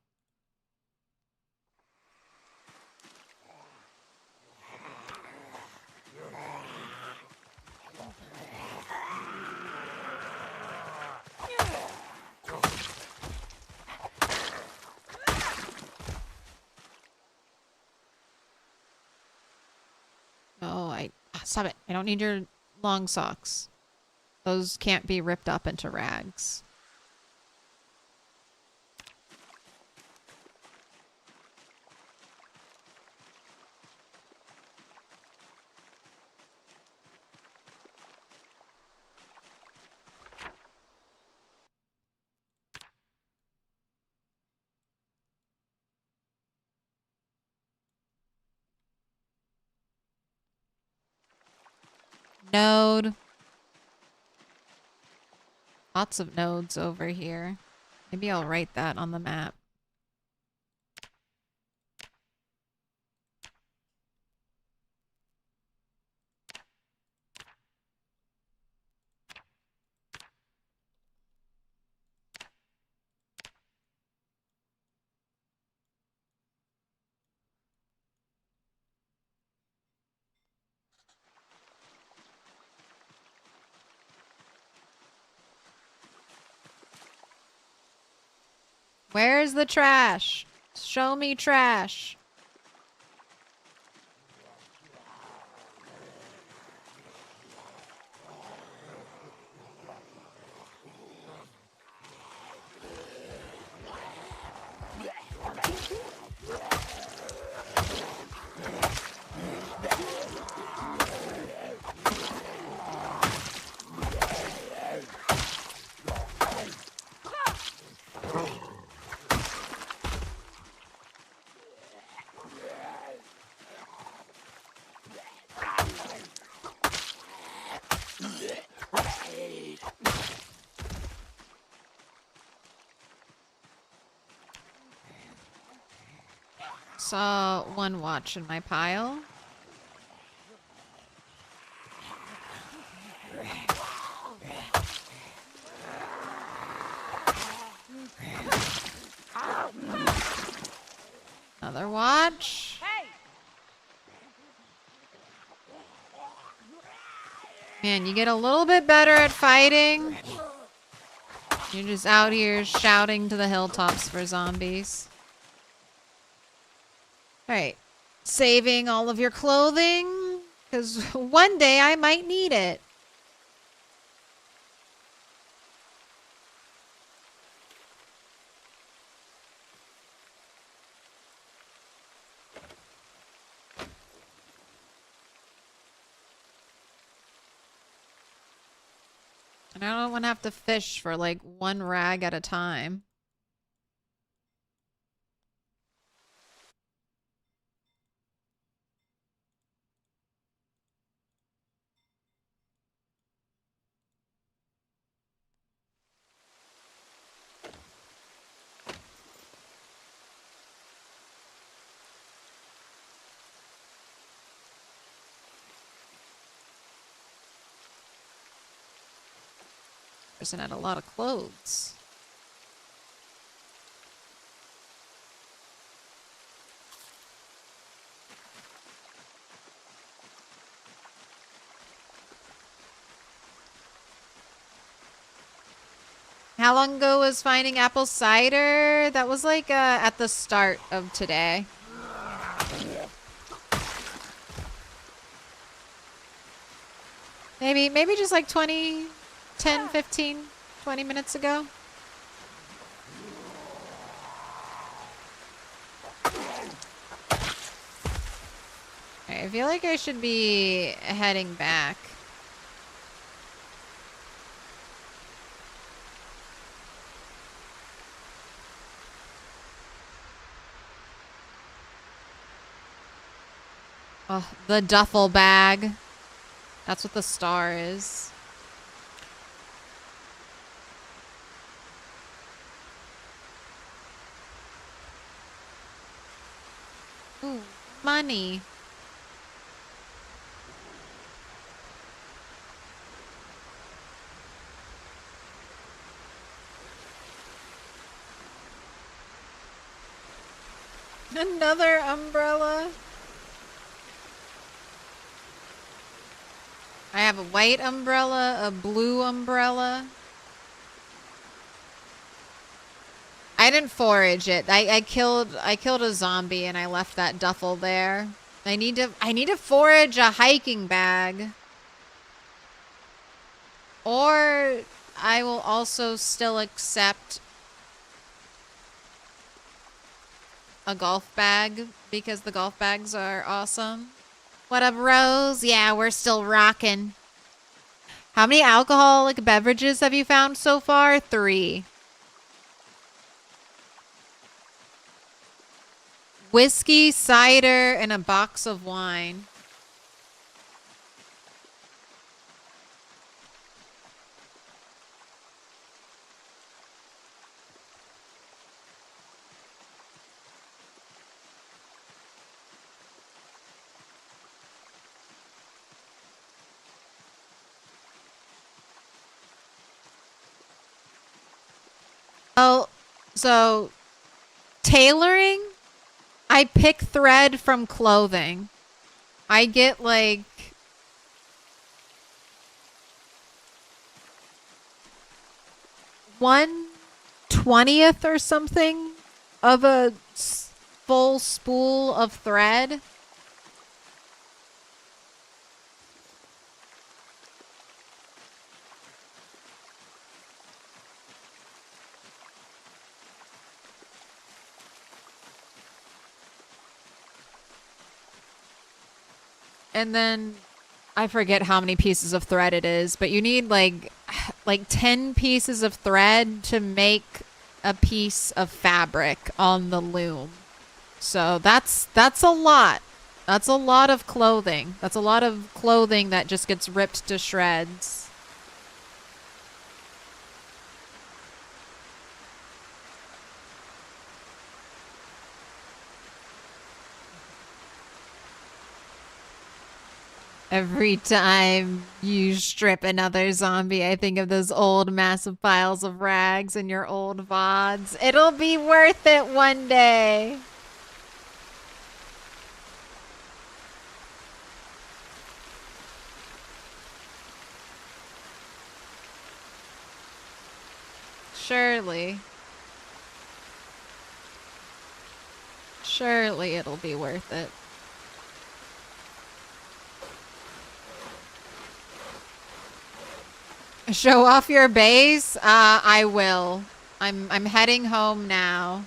Speaker 1: Oh, stop it. I don't need your long socks. Those can't be ripped up into rags. Node. Lots of nodes over here. Maybe I'll write that on the map. Where's the trash? Show me trash. Saw one watch in my pile. Another watch.
Speaker 5: Hey!
Speaker 1: Man, you get a little bit better at fighting. You're just out here shouting to the hilltops for zombies. Alright. Saving all of your clothing, because one day I might need it. And I don't want to have to fish for like one rag at a time. Person had a lot of clothes. How long ago was finding apple cider? That was like at the start of today. Maybe just like 10, 15, 20 minutes ago. I feel like I should be heading back. Oh, the duffel bag. That's what the star is. Ooh, money. Another umbrella. I have a white umbrella, a blue umbrella. I didn't forage it. I killed a zombie and I left that duffel there. I need to forage a hiking bag. Or I will also still accept a golf bag because the golf bags are awesome. What up, Rose? Yeah, we're still rocking. How many alcoholic beverages have you found so far? 3. Whiskey, cider, and a box of wine. Oh, so tailoring, I pick thread from clothing. I get like 1/20th or something of a full spool of thread. And then I forget how many pieces of thread it is, but you need like 10 pieces of thread to make a piece of fabric on the loom. So that's a lot. That's a lot of clothing. That's a lot of clothing that just gets ripped to shreds. Every time you strip another zombie, I think of those old massive piles of rags in your old VODs. It'll be worth it one day. Surely. Surely it'll be worth it. Show off your base? I will. I'm heading home now.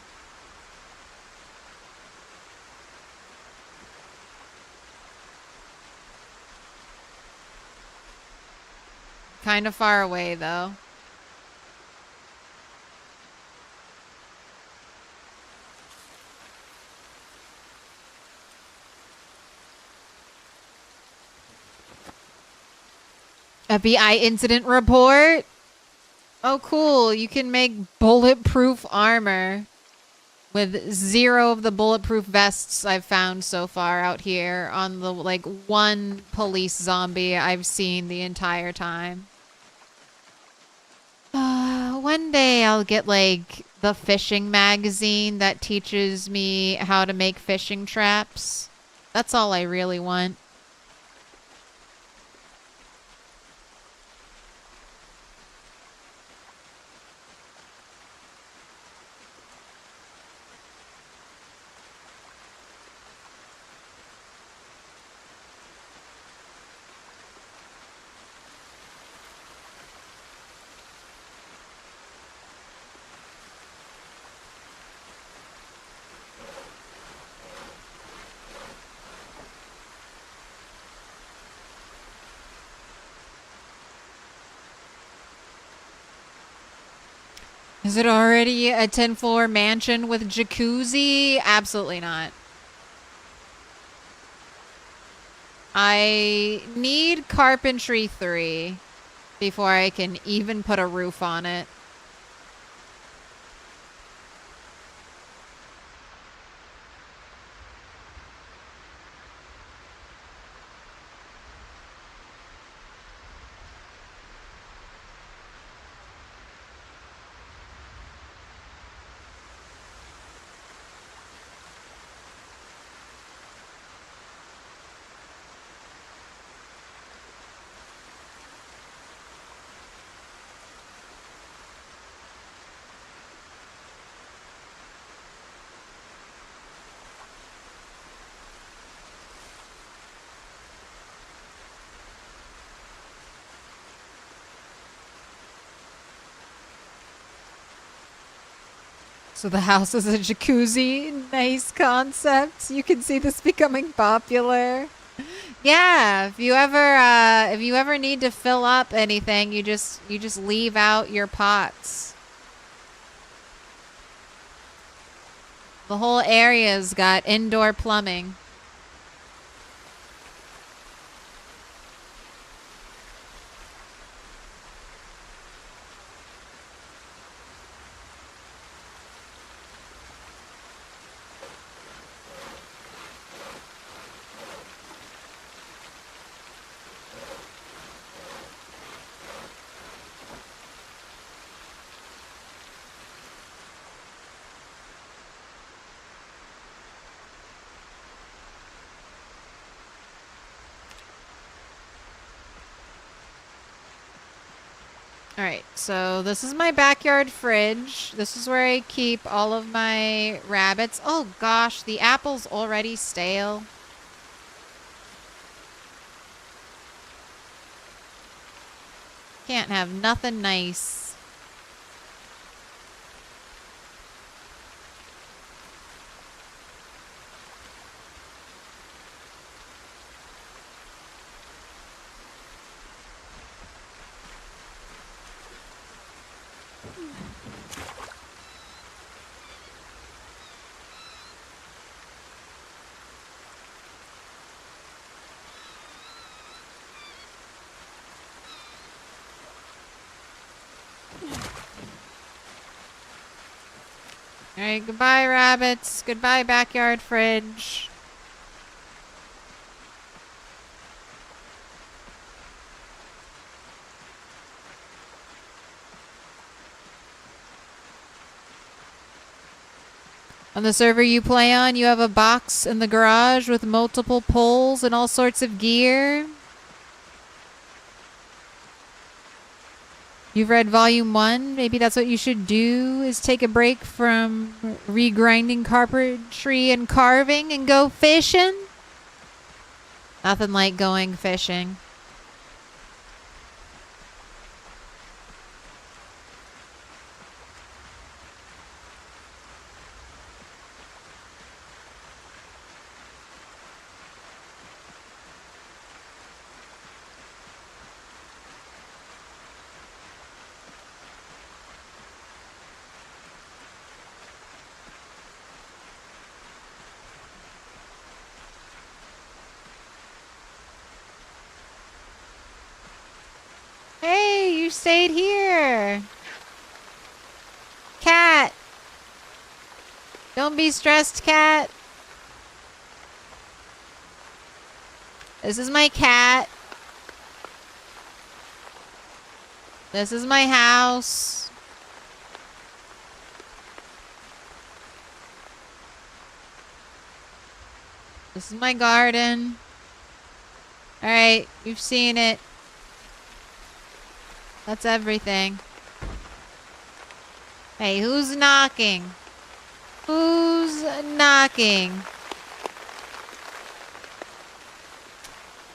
Speaker 1: Kind of far away though. FBI incident report? Oh, cool. You can make bulletproof armor with 0 of the bulletproof vests I've found so far out here on the, like, one police zombie I've seen the entire time. One day I'll get, like, the fishing magazine that teaches me how to make fishing traps. That's all I really want. Is it already a 10-floor mansion with jacuzzi? Absolutely not. I need carpentry 3 before I can even put a roof on it. So the house is a jacuzzi. Nice concept. You can see this becoming popular. Yeah, if you ever need to fill up anything, you just leave out your pots. The whole area's got indoor plumbing. Alright, so this is my backyard fridge. This is where I keep all of my rabbits. Oh gosh, the apple's already stale. Can't have nothing nice. Alright, goodbye rabbits. Goodbye backyard fridge. On the server you play on, you have a box in the garage with multiple poles and all sorts of gear. You've read volume 1. Maybe that's what you should do, is take a break from regrinding carpentry and carving and go fishing. Nothing like going fishing. Hey, you stayed here. Cat. Don't be stressed, cat. This is my cat. This is my house. This is my garden. Alright, you've seen it. That's everything. Hey, who's knocking? Who's knocking?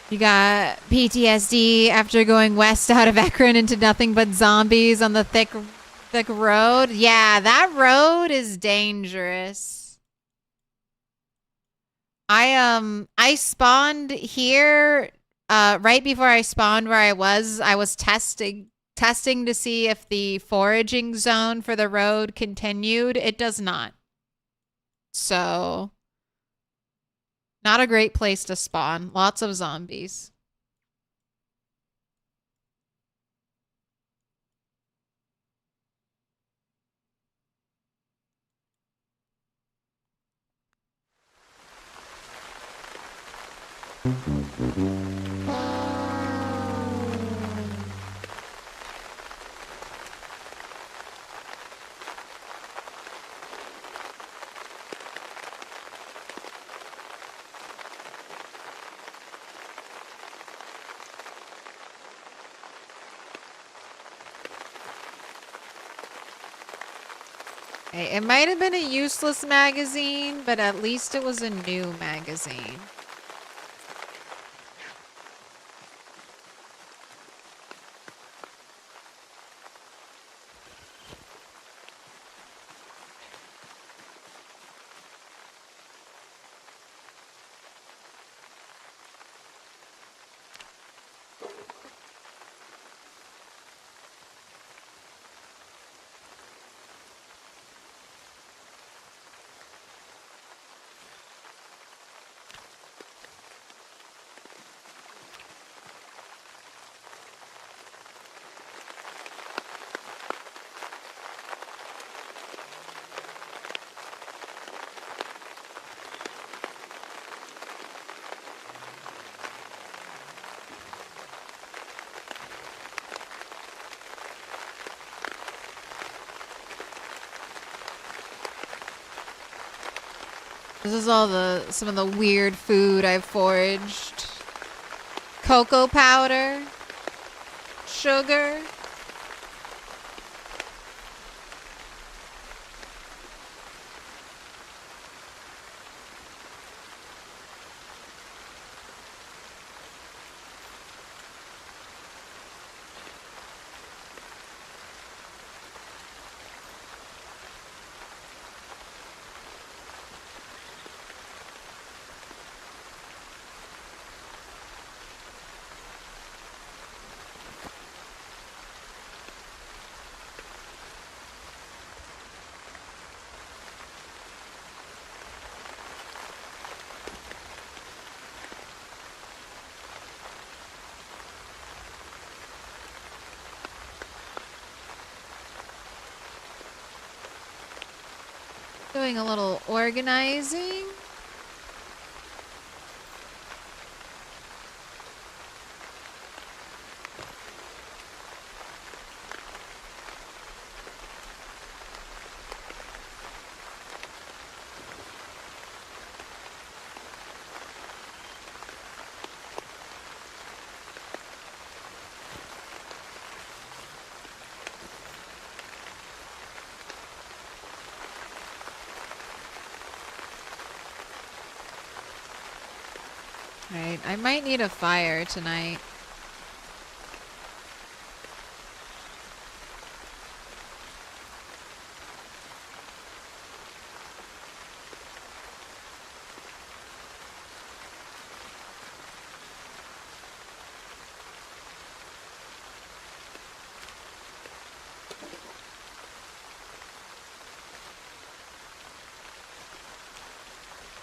Speaker 1: You got PTSD after going west out of Ekron into nothing but zombies on the thick road? Yeah, that road is dangerous. I spawned here right before I spawned where I was testing to see if the foraging zone for the road continued. It does not. So, not a great place to spawn. Lots of zombies. It might have been a useless magazine, but at least it was a new magazine. This is all some of the weird food I've foraged. Cocoa powder. Sugar. Doing a little organizing. Right, I might need a fire tonight.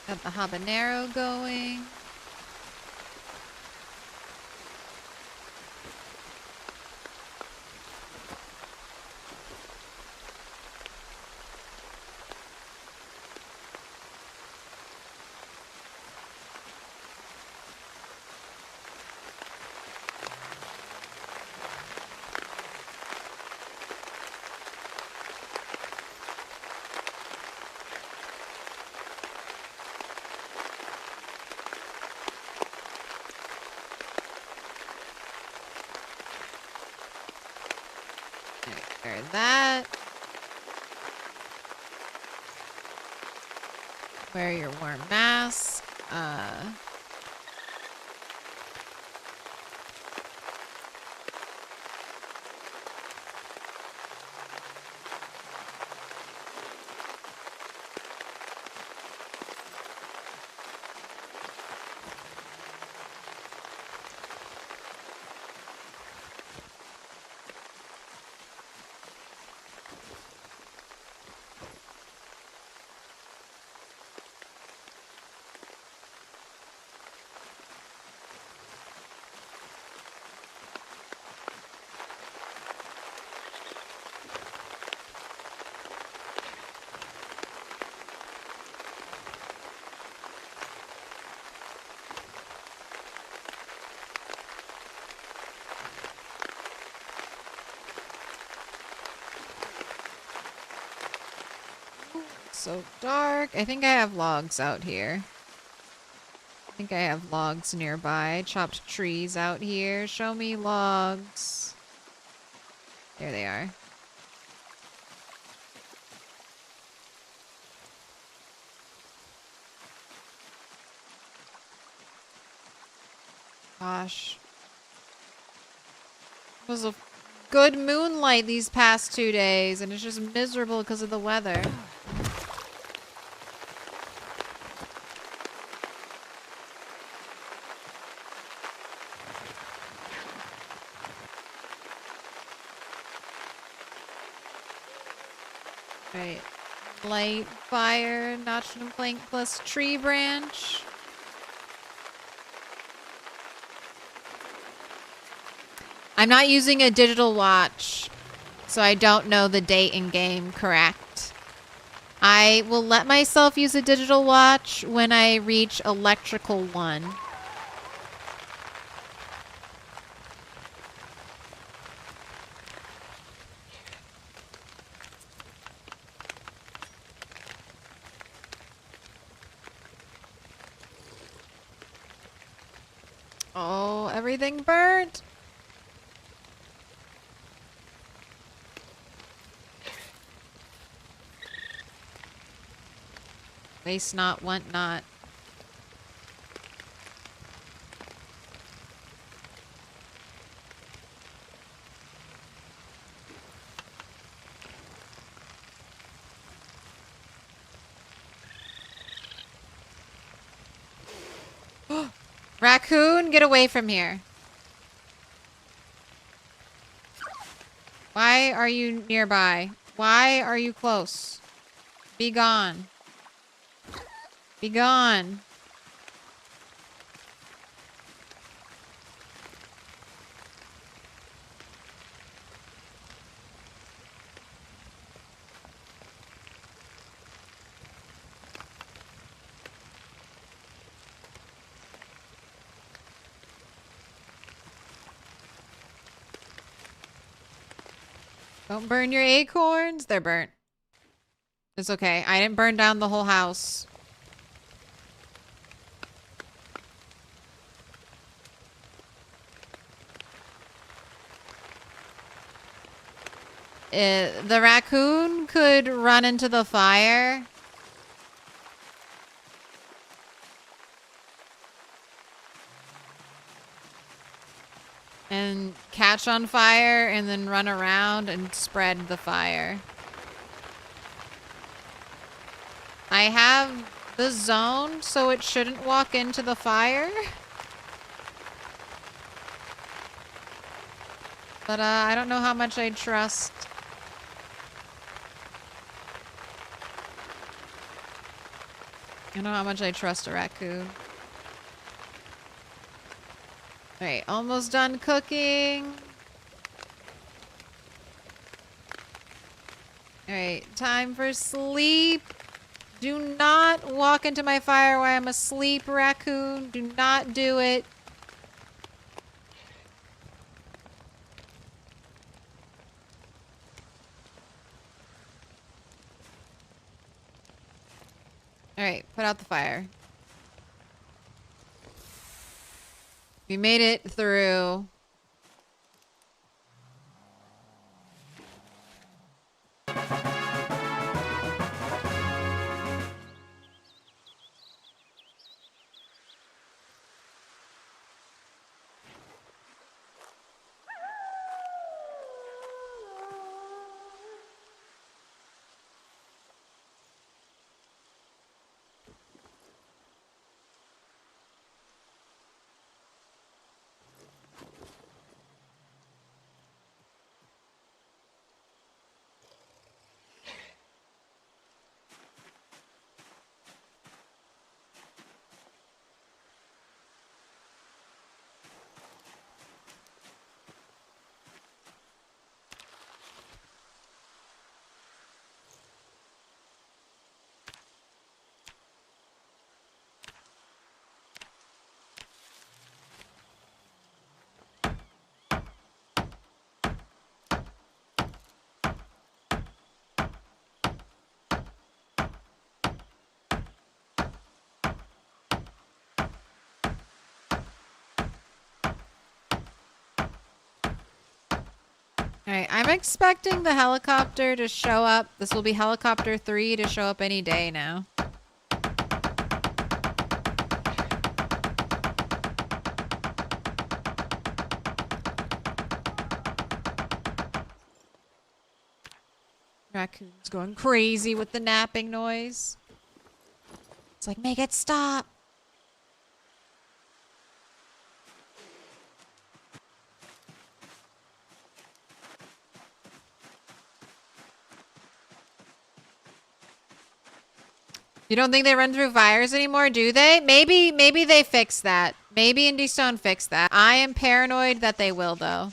Speaker 1: Got the habanero going. Wear that. Wear your warm mask. So dark. I think I have logs out here. I think I have logs nearby. Chopped trees out here. Show me logs. There they are. Gosh. It was a good moonlight these past 2 days, and it's just miserable because of the weather. Right. Light, fire, notched plank plus tree branch. I'm not using a digital watch, so I don't know the date in game correct. I will let myself use a digital watch when I reach electrical 1. Oh, everything burnt. Waste not, want not. Raccoon, get away from here. Why are you nearby? Why are you close? Be gone. Be gone. Don't burn your acorns. They're burnt. It's okay. I didn't burn down the whole house. The raccoon could run into the fire. And catch on fire and then run around and spread the fire. I have the zone, so it shouldn't walk into the fire. But I don't know how much I trust. I don't know how much I trust a raccoon. Alright, almost done cooking. Alright, time for sleep. Do not walk into my fire while I'm asleep, raccoon. Do not do it. Alright, put out the fire. We made it through. Alright, I'm expecting the helicopter to show up. This will be helicopter 3 to show up any day now. Raccoon's going crazy with the napping noise. It's like, make it stop. You don't think they run through fires anymore, do they? Maybe they fix that. Maybe Indie Stone fixed that. I am paranoid that they will, though.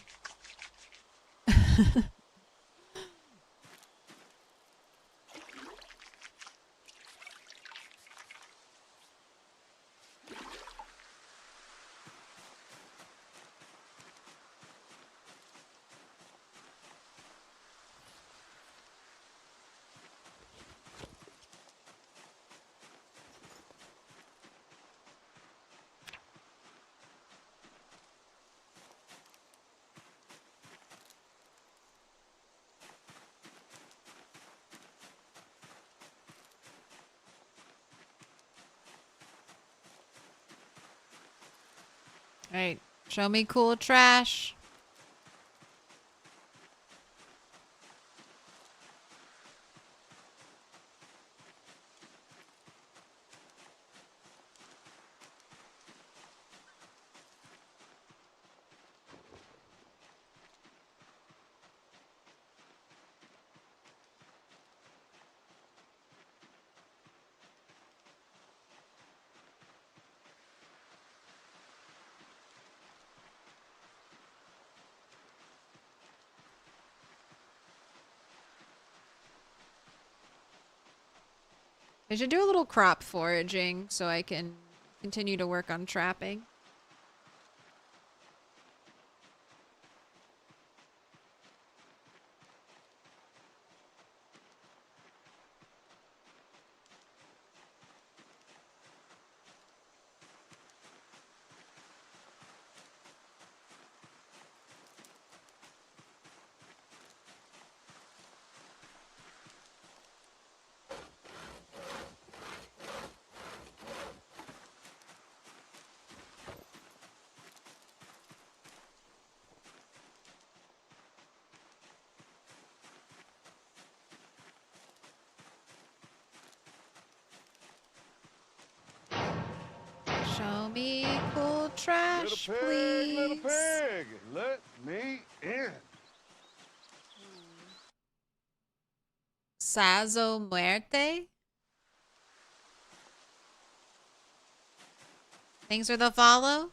Speaker 1: Alright, show me cool trash. I should do a little crop foraging so I can continue to work on trapping. Show me cool trash,
Speaker 2: Little
Speaker 1: please.
Speaker 2: pig, let me in.
Speaker 1: Sazo Muerte? Thanks for the follow.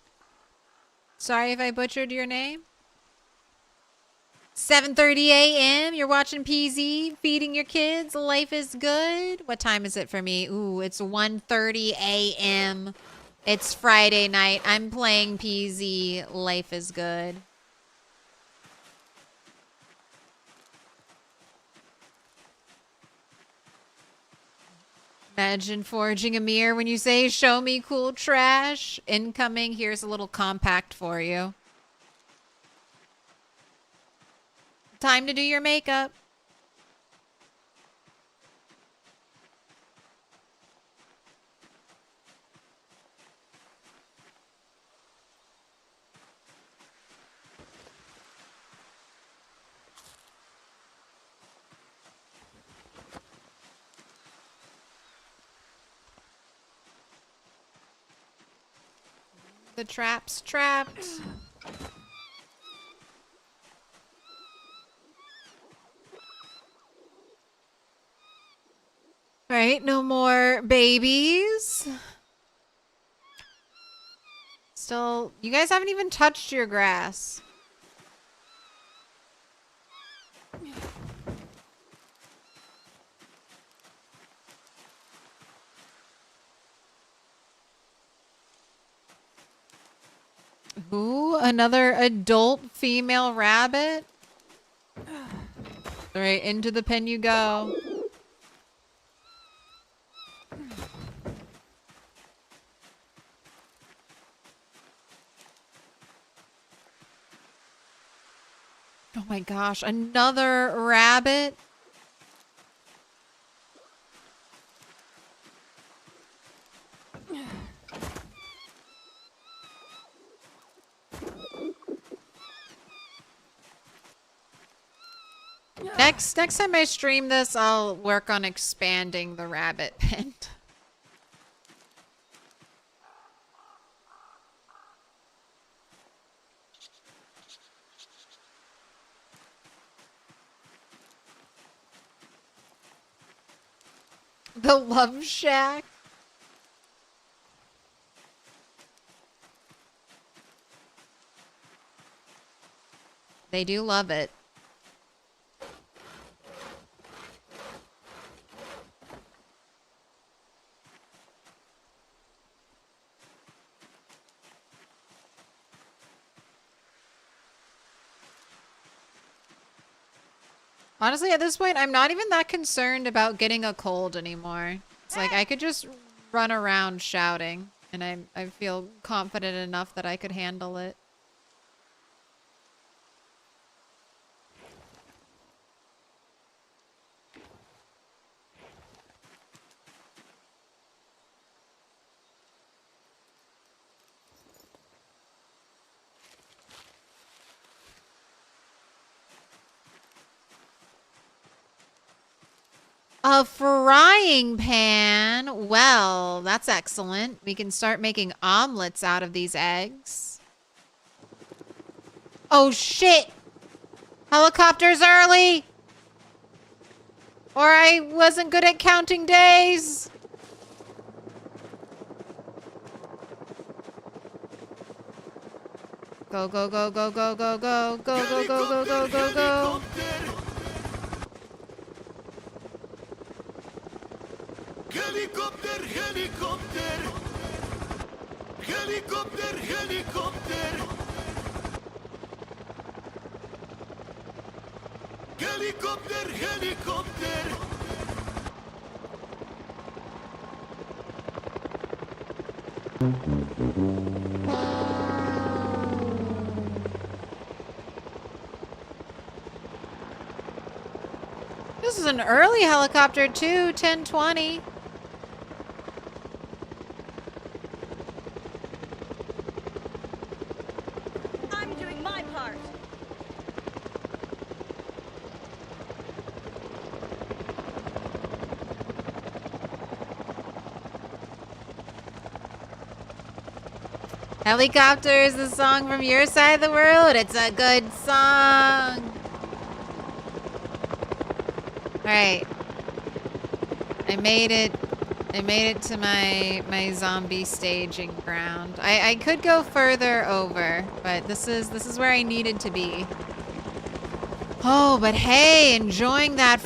Speaker 1: Sorry if I butchered your name. 7:30 a.m. You're watching PZ, feeding your kids. Life is good. What time is it for me? Ooh, it's 1:30 a.m. It's Friday night. I'm playing PZ. Life is good. Imagine foraging a mirror when you say, show me cool trash. Incoming. Here's a little compact for you. Time to do your makeup. The trap's trapped. All right, no more babies. Still, you guys haven't even touched your grass. Ooh, another adult female rabbit. All right, into the pen you go. Oh my gosh, another rabbit. Next time I stream this, I'll work on expanding the rabbit pen. The Love Shack. They do love it. Honestly, at this point, I'm not even that concerned about getting a cold anymore. It's like I could just run around shouting, and I feel confident enough that I could handle it. A frying pan. Well, that's excellent. We can start making omelets out of these eggs. Oh, shit. Helicopter's early. Or I wasn't good at counting days. Go, go, go, go, go, go, go. Go, go, go, go, go, go, go.
Speaker 2: Helicopter, helicopter. Helicopter, helicopter. Helicopter, helicopter.
Speaker 1: This is an early helicopter too, 10:20.
Speaker 5: I'm doing my part.
Speaker 1: Helicopter is the song from your side of the world. It's a good song. Alright. I made it to my zombie staging ground. I could go further over, but this is where I needed to be. Oh, but hey, enjoying that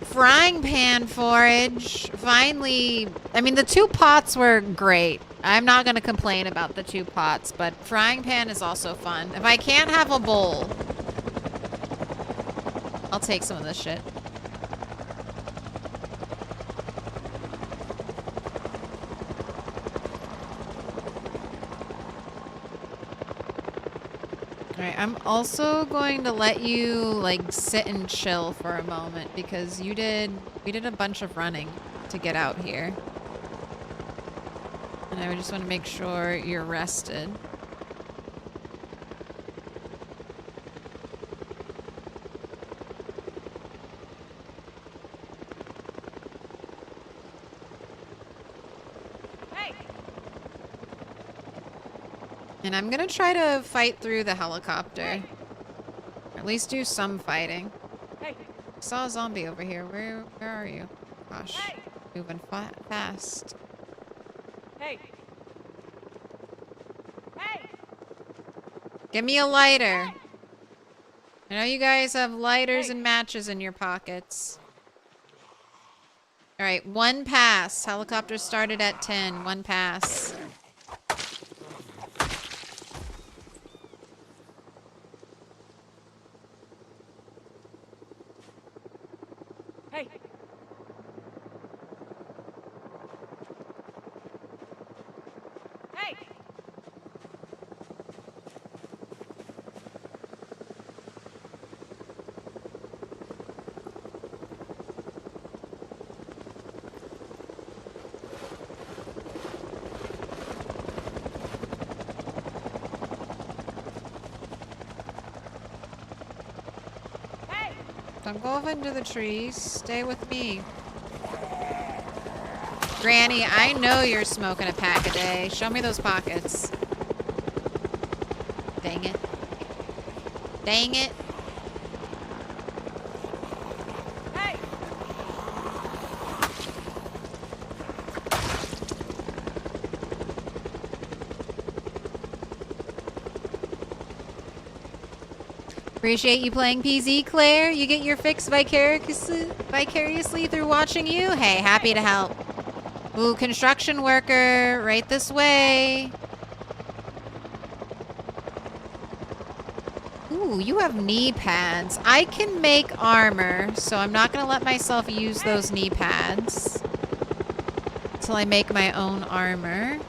Speaker 1: frying pan forage. Finally, I mean, the 2 pots were great. I'm not going to complain about the 2 pots, but frying pan is also fun. If I can't have a bowl, I'll take some of this shit. Alright, I'm also going to let you, like, sit and chill for a moment because we did a bunch of running to get out here. And I just want to make sure you're rested. And I'm gonna try to fight through the helicopter. Or at least do some fighting. I saw a zombie over here. Where are you? Gosh. Moving fast.
Speaker 5: Hey.
Speaker 1: Give me a lighter. I know you guys have lighters and matches in your pockets. Alright, 1 pass. Helicopter started at 10. 1 pass.
Speaker 5: Hey. Hey.
Speaker 1: Don't go off into the trees. Stay with me. Granny, I know you're smoking a pack a day. Show me those pockets. Dang it. Dang it.
Speaker 5: Hey.
Speaker 1: Appreciate you playing PZ, Claire. You get your fix vicariously through watching you. Hey, happy to help. Ooh, construction worker, right this way. Ooh, you have knee pads. I can make armor, so I'm not gonna let myself use those knee pads until I make my own armor.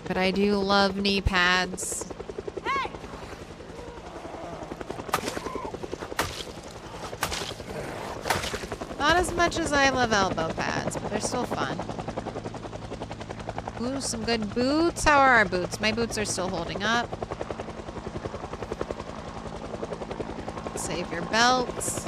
Speaker 1: But I do love knee pads. Not as much as I love elbow pads, but they're still fun. Ooh, some good boots. How are our boots? My boots are still holding up. Save your belts.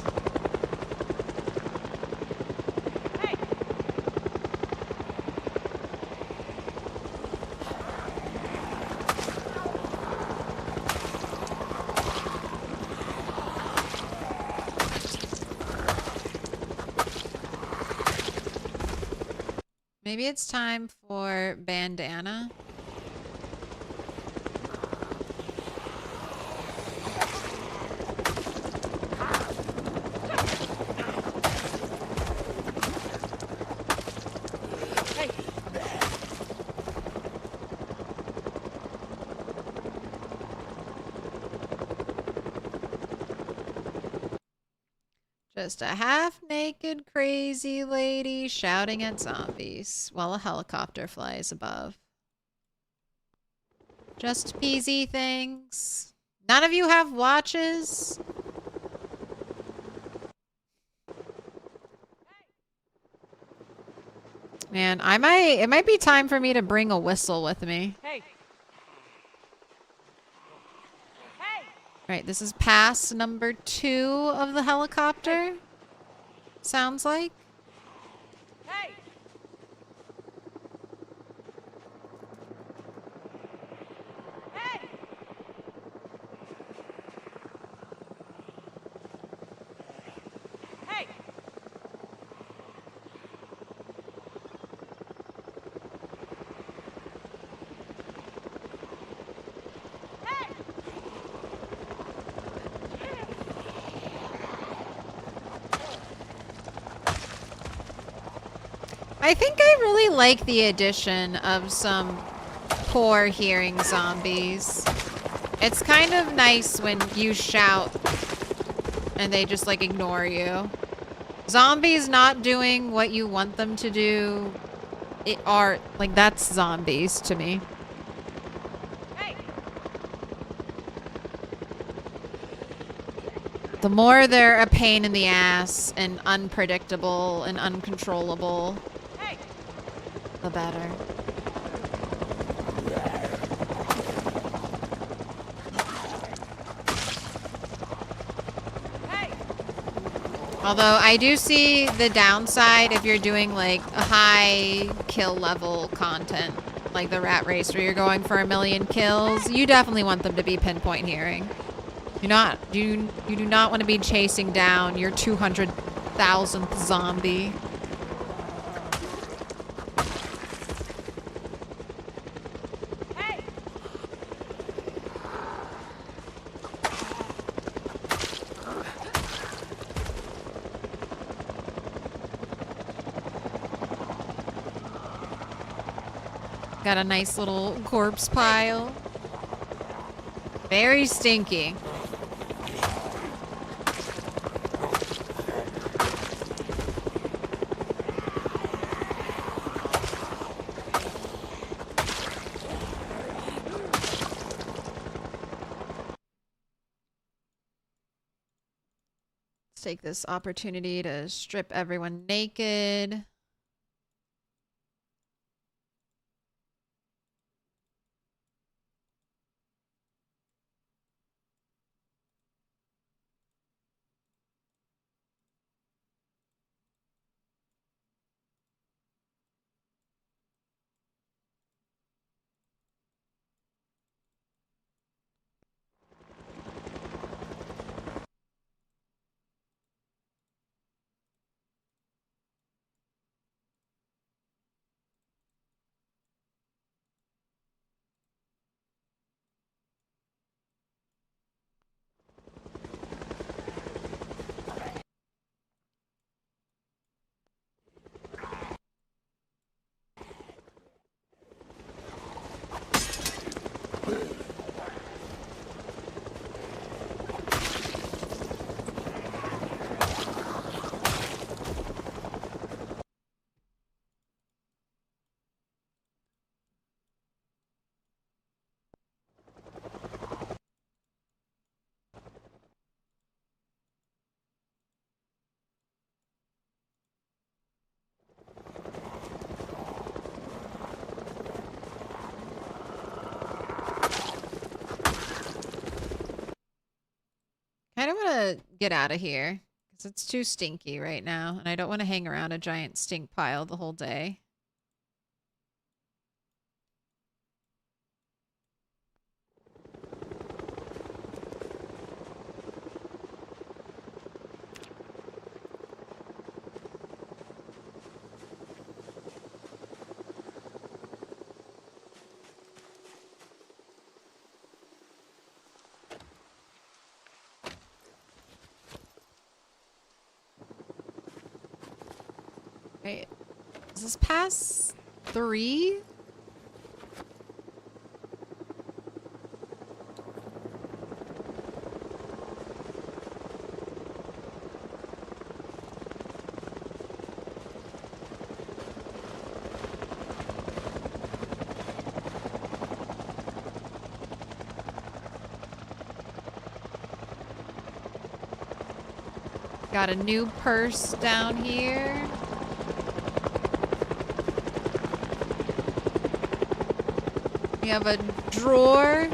Speaker 1: Maybe it's time for bandana. Just a half-naked crazy lady shouting at zombies while a helicopter flies above. Just PZ things. None of you have watches? Man, it might be time for me to bring a whistle with me.
Speaker 5: Hey.
Speaker 1: All Right, this is pass number 2 of the helicopter. Sounds like.
Speaker 5: Hey! Hey! Hey!
Speaker 1: I think I really like the addition of some poor hearing zombies. It's kind of nice when you shout and they just like ignore you. Zombies not doing what you want them to do are like, that's zombies to me.
Speaker 5: Hey!
Speaker 1: The more they're a pain in the ass and unpredictable and uncontrollable,
Speaker 5: Hey!
Speaker 1: the better.
Speaker 5: Hey!
Speaker 1: Although I do see the downside if you're doing like a high kill level content, like the rat race where you're going for 1,000,000 kills. You definitely want them to be pinpoint hearing. You do not want to be chasing down your 200,000th zombie.
Speaker 5: Hey!
Speaker 1: Got a nice little corpse pile. Very stinky. Let's take this opportunity to strip everyone naked. Kind of want to get out of here because it's too stinky right now, and I don't want to hang around a giant stink pile the whole day. Wait, is this pass 3? Got a new purse down here. We have a drawer.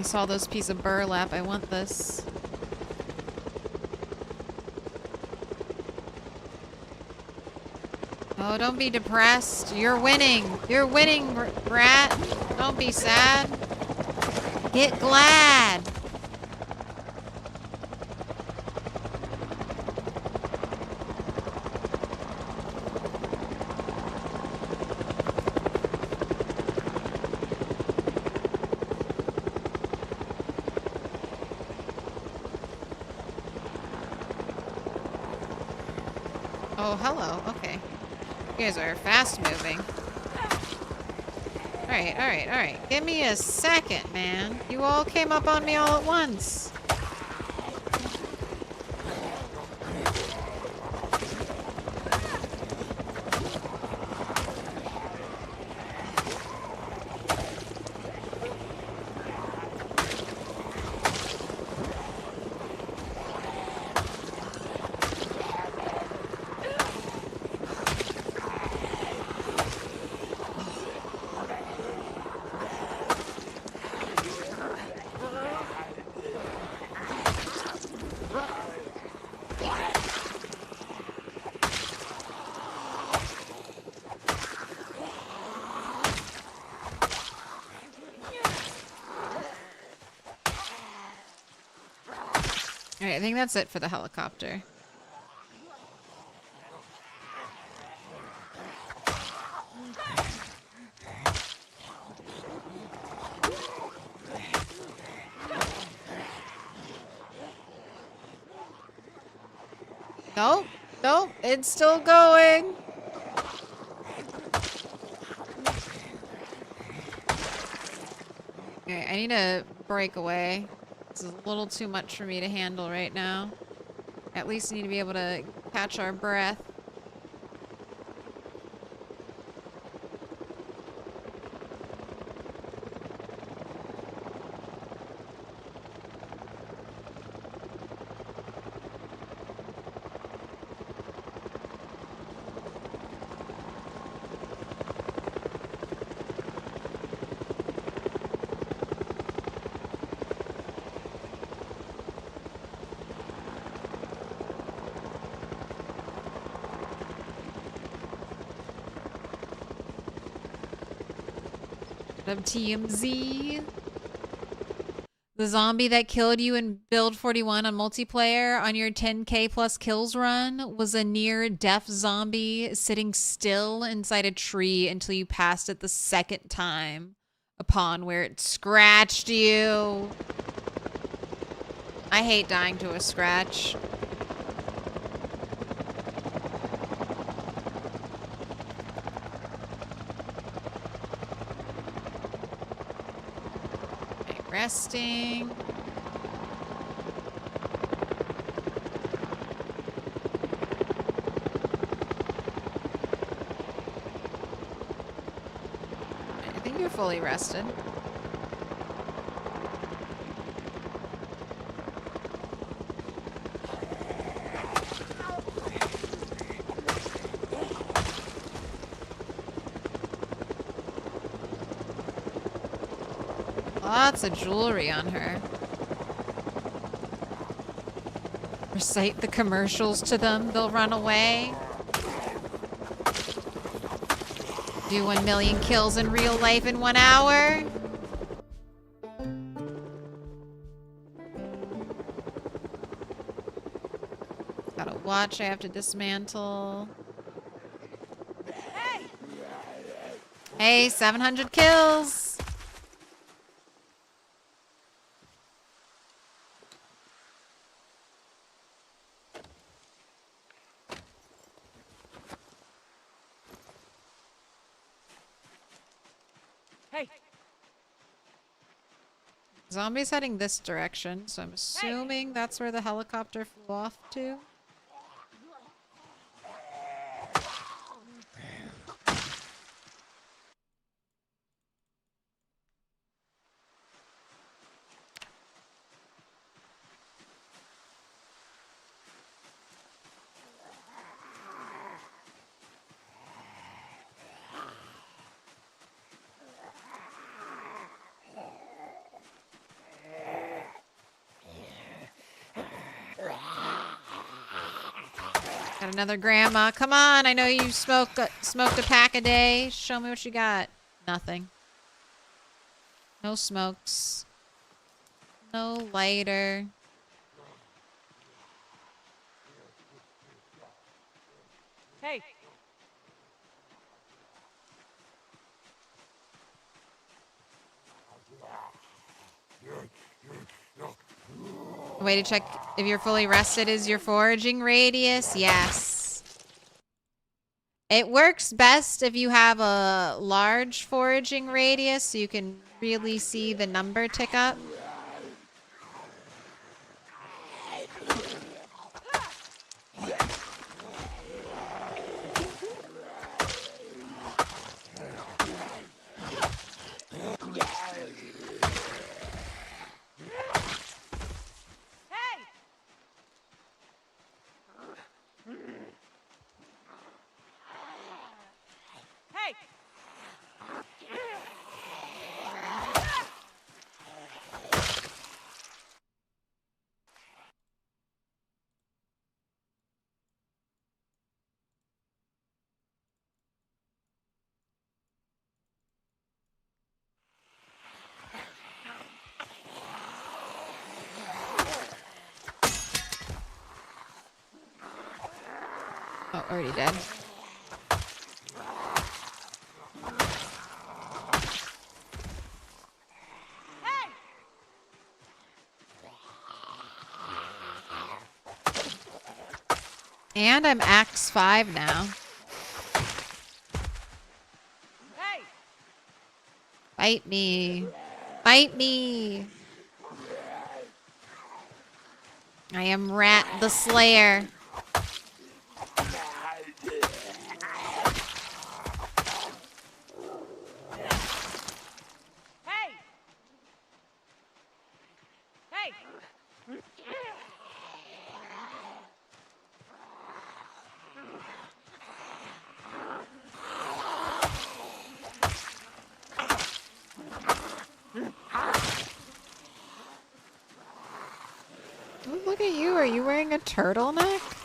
Speaker 1: I saw those pieces of burlap. I want this. Oh, don't be depressed. You're winning. You're winning, rat. Don't be sad. Get glad. Oh, hello. Okay. You guys are fast moving. Alright, alright, alright. Give me a second, man. You all came up on me all at once. Alright, I think that's it for the helicopter. Nope, nope, it's still going. Okay, I need to break away. This is a little too much for me to handle right now. At least need to be able to catch our breath. Of TMZ. The zombie that killed you in Build 41 on multiplayer on your 10k plus kills run was a near-death zombie sitting still inside a tree until you passed it the second time upon where it scratched you. I hate dying to a scratch. Resting. I think you're fully rested. Lots of jewelry on her. Recite the commercials to them, they'll run away. Do 1 million kills in real life in 1 hour. Got a watch I have to dismantle. Hey, 700 kills. Zombies heading this direction, so I'm assuming that's where the helicopter flew off to. Got another grandma. Come on, I know you smoked a pack a day. Show me what you got. Nothing. No smokes. No lighter.
Speaker 5: Hey!
Speaker 1: A way to check if you're fully rested is your foraging radius. Yes. It works best if you have a large foraging radius so you can really see the number tick up.
Speaker 5: Hey! Hey!
Speaker 1: Oh, already dead.
Speaker 5: Hey!
Speaker 1: And I'm Axe 5 now.
Speaker 5: Hey!
Speaker 1: Bite me. Bite me. I am Rat the Slayer.
Speaker 5: Hey! Hey!
Speaker 1: Oh, look at you. Are you wearing a turtleneck?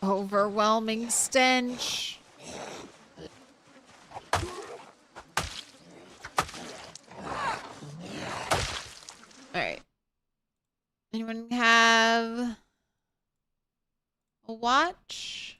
Speaker 1: Overwhelming stench. Alright. Anyone have a watch?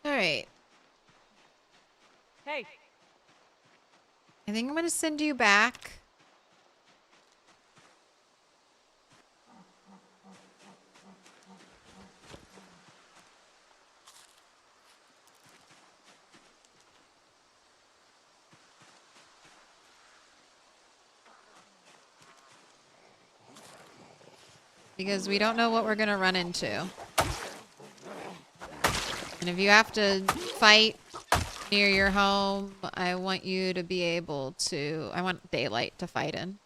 Speaker 1: Alright.
Speaker 5: Hey!
Speaker 1: I think I'm gonna send you back. Because we don't know what we're gonna run into. And if you have to fight near your home, I want you to be able to... I want daylight to fight in.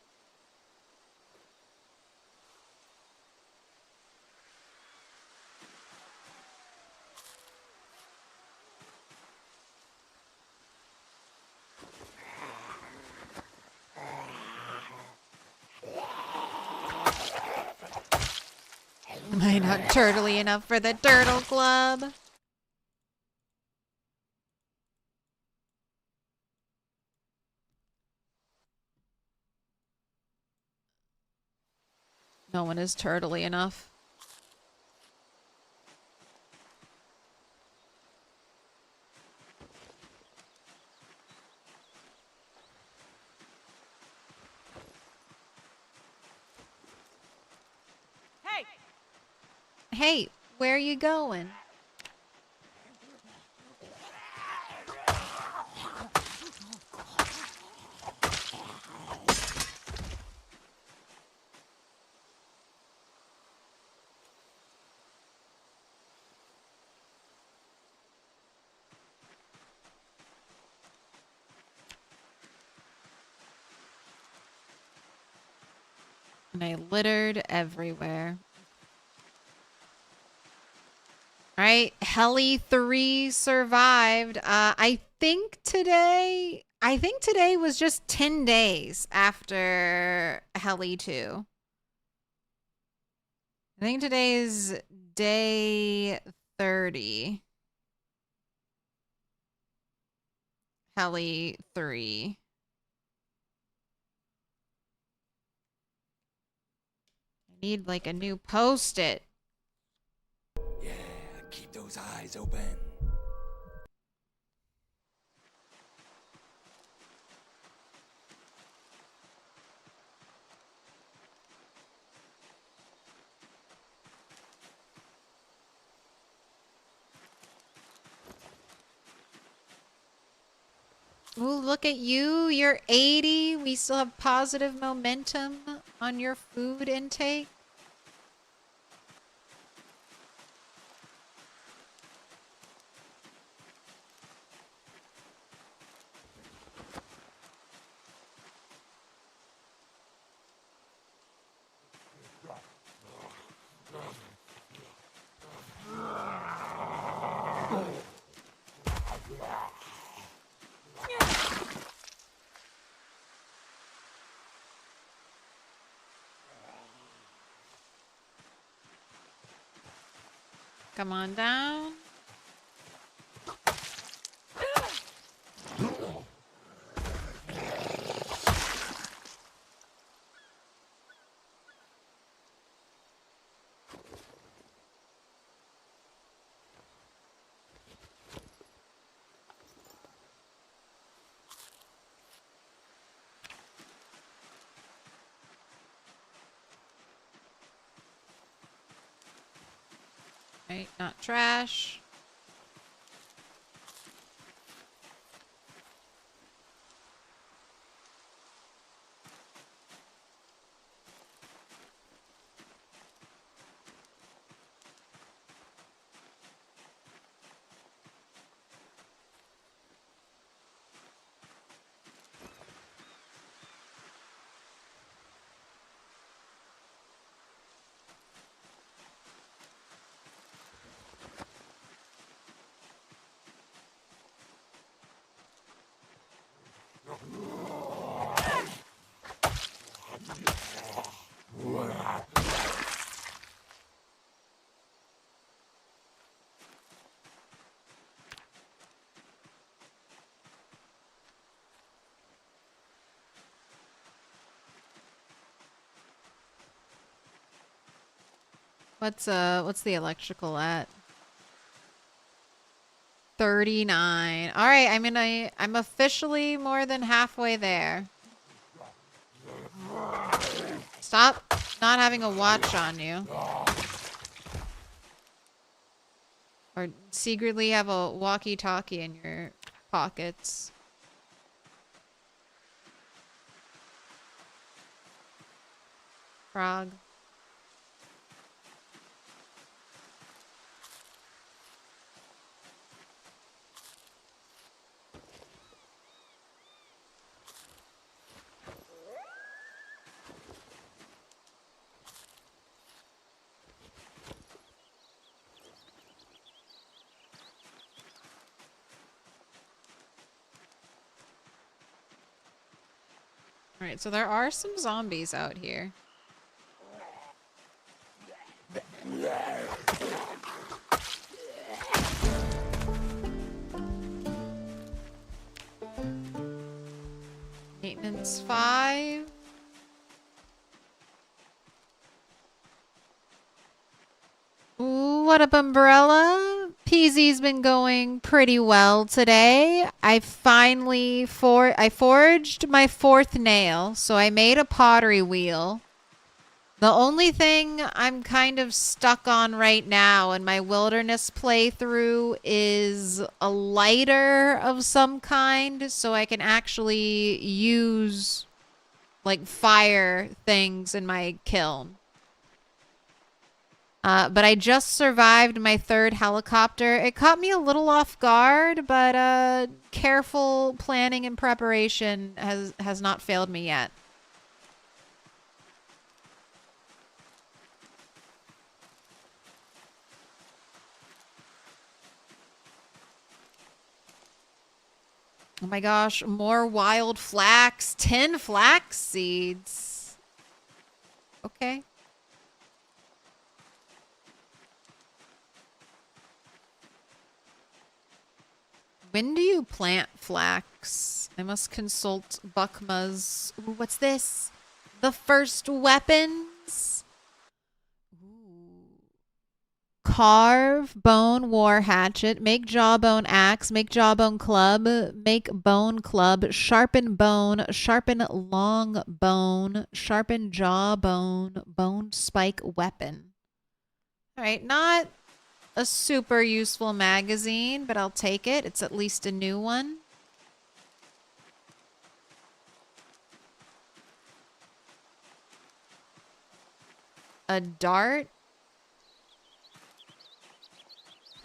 Speaker 1: I not turtly enough for the turtle club. No one is turtly enough.
Speaker 5: Hey!
Speaker 1: Hey, where are you going? And I littered everywhere. Alright, Heli 3 survived. I think today was just 10 days after Heli 2. I think today's day 30. Heli 3. I need like a new post-it.
Speaker 9: Yeah, keep those eyes open.
Speaker 1: Ooh, look at you. You're 80. We still have positive momentum on your food intake. Come on down. Right, not trash. What's the electrical at? 39. All right, I'm officially more than halfway there. Stop not having a watch on you. Or secretly have a walkie-talkie in your pockets. Frog. Alright, so there are some zombies out here. It's 5. Ooh, what up, Umbrella? PZ's been going pretty well today. I finally forged my 4th nail, so I made a pottery wheel. The only thing I'm kind of stuck on right now in my wilderness playthrough is a lighter of some kind, so I can actually use like fire things in my kiln. But I just survived my 3rd helicopter. It caught me a little off guard, but careful planning and preparation has not failed me yet. Oh my gosh, more wild flax. 10 flax seeds. Okay. When do you plant flax? I must consult Buckma's. Ooh, what's this? The first weapons? Carve bone war hatchet, make jawbone axe, make jawbone club, make bone club, sharpen bone, sharpen long bone, sharpen jawbone, bone spike weapon. All right, not a super useful magazine, but I'll take it. It's at least a new one. A dart.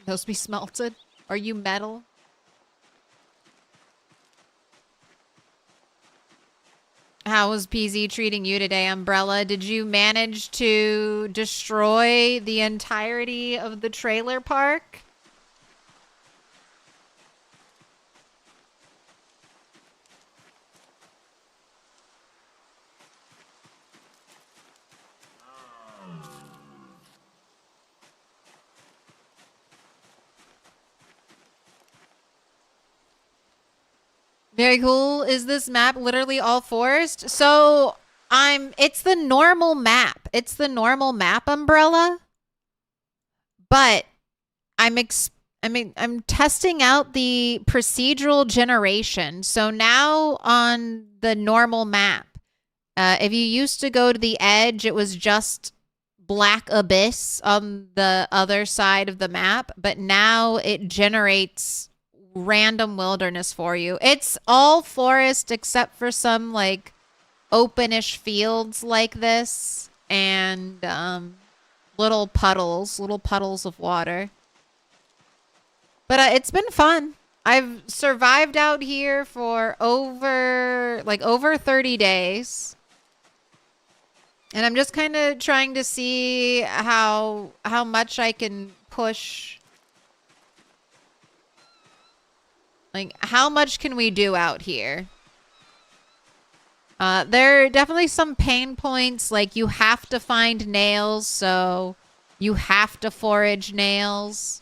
Speaker 1: Those be smelted? Are you metal? How was PZ treating you today, Umbrella? Did you manage to destroy the entirety of the trailer park? Very cool. Is this map literally all forest? So it's the normal map. It's the normal map, Umbrella. But I'm testing out the procedural generation. So now on the normal map, if you used to go to the edge, it was just black abyss on the other side of the map. But now it generates random wilderness for you. It's all forest except for some like openish fields like this and little puddles of water. But it's been fun. I've survived out here for over 30 days. And I'm just kind of trying to see how much I can push. Like, how much can we do out here? There are definitely some pain points, like you have to find nails, so you have to forage nails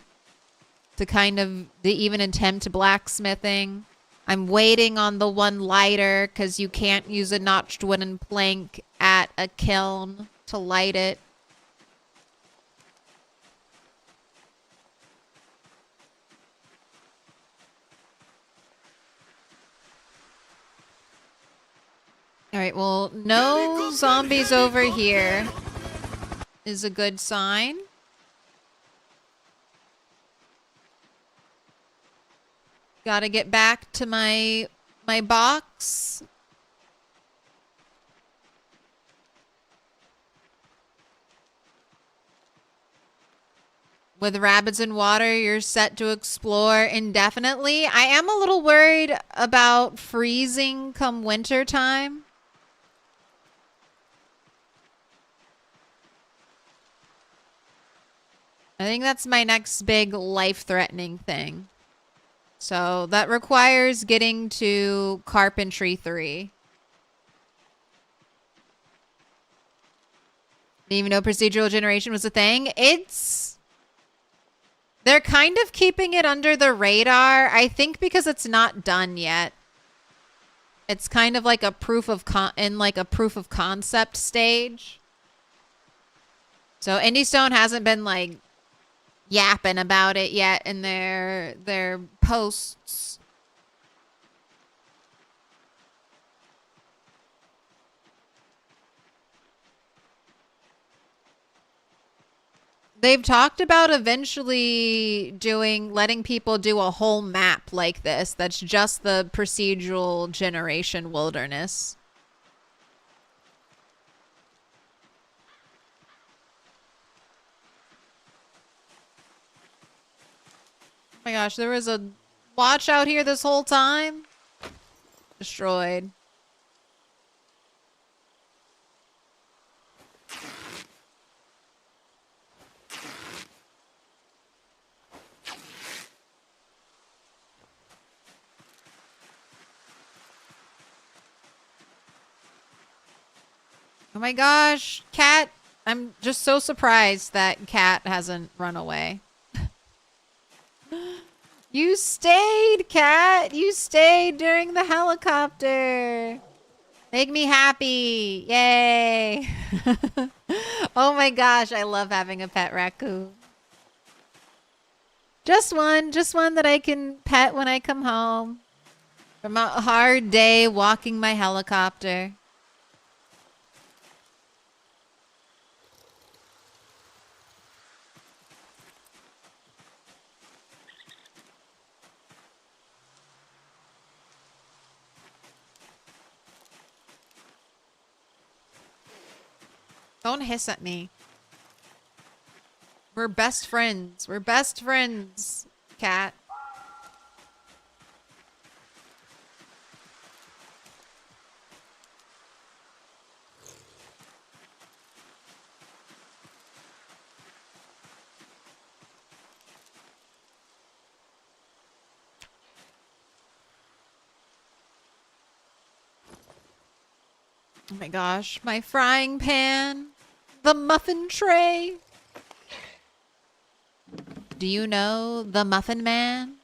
Speaker 1: to kind of even attempt blacksmithing. I'm waiting on the one lighter because you can't use a notched wooden plank at a kiln to light it. All right, well, no zombies over here is a good sign. Gotta get back to my box. With rabbits and water, you're set to explore indefinitely. I am a little worried about freezing come winter time. I think that's my next big life-threatening thing. So that requires getting to Carpentry 3. Didn't even know procedural generation was a thing. They're kind of keeping it under the radar. I think because it's not done yet. It's kind of like a proof of concept stage. So Indie Stone hasn't been like yapping about it yet in their posts. They've talked about eventually letting people do a whole map like this that's just the procedural generation wilderness. Oh my gosh, there was a watch out here this whole time. Destroyed. Oh my gosh, Cat. I'm just so surprised that Cat hasn't run away. You stayed, Cat. You stayed during the helicopter. Make me happy. Yay. Oh my gosh, I love having a pet raccoon. Just one that I can pet when I come home from a hard day walking my helicopter. Don't hiss at me. We're best friends. We're best friends, Cat. Oh my gosh, my frying pan. The muffin tray. Do you know the Muffin Man?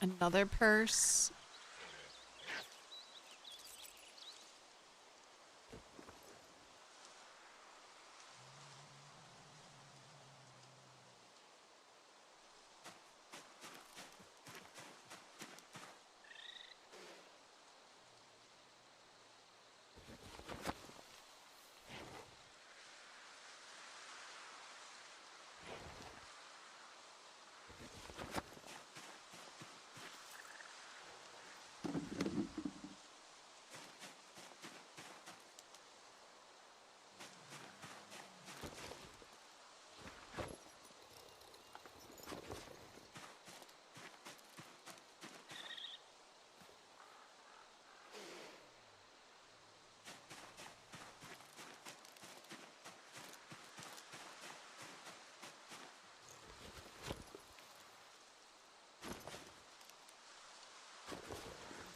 Speaker 1: Another purse.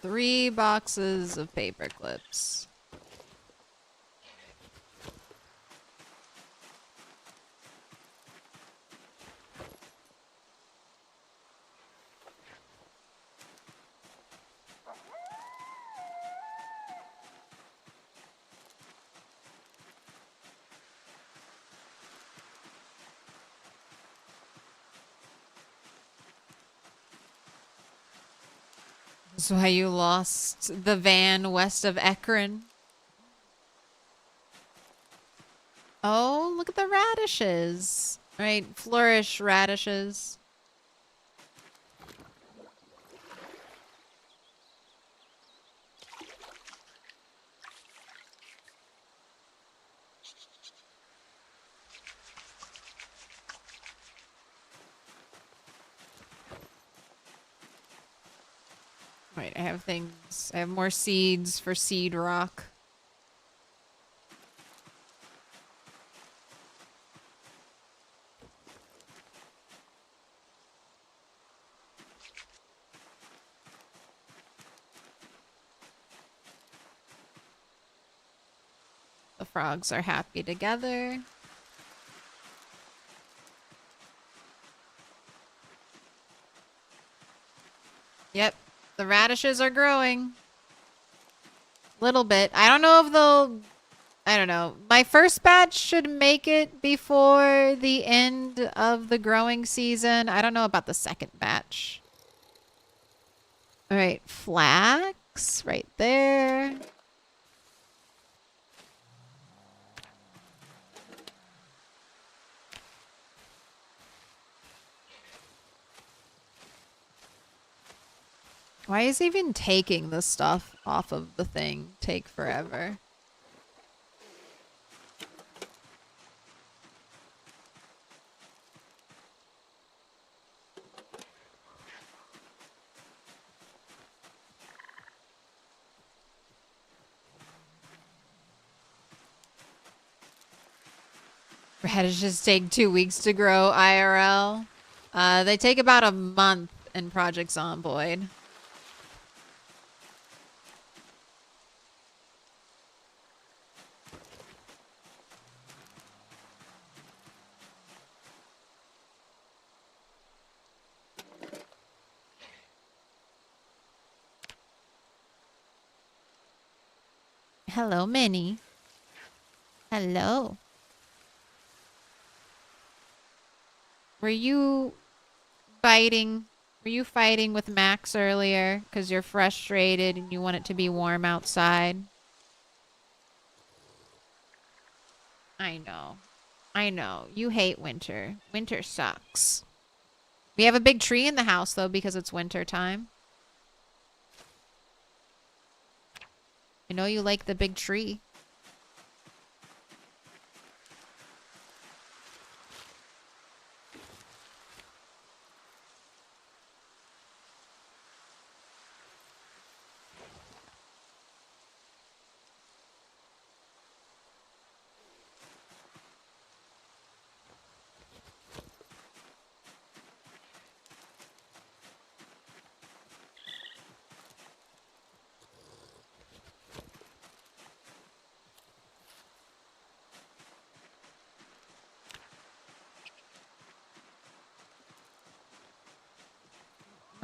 Speaker 1: Three boxes of paper clips. That's why you lost the van west of Ekron. Oh, look at the radishes. Right, flourish radishes. Right, I have things. I have more seeds for seed rock. The frogs are happy together. Yep. The radishes are growing. Little bit. I don't know if they'll... I don't know. My first batch should make it before the end of the growing season. I don't know about the second batch. All right. Flax right there. Why is even taking the stuff off of the thing take forever? Radishes take 2 weeks to grow IRL. They take about a month in Project Zomboid. Hello, Minnie. Hello. Were you fighting? Were you fighting with Max earlier because you're frustrated and you want it to be warm outside? I know. I know. You hate winter. Winter sucks. We have a big tree in the house, though, because it's winter time. I know you like the big tree.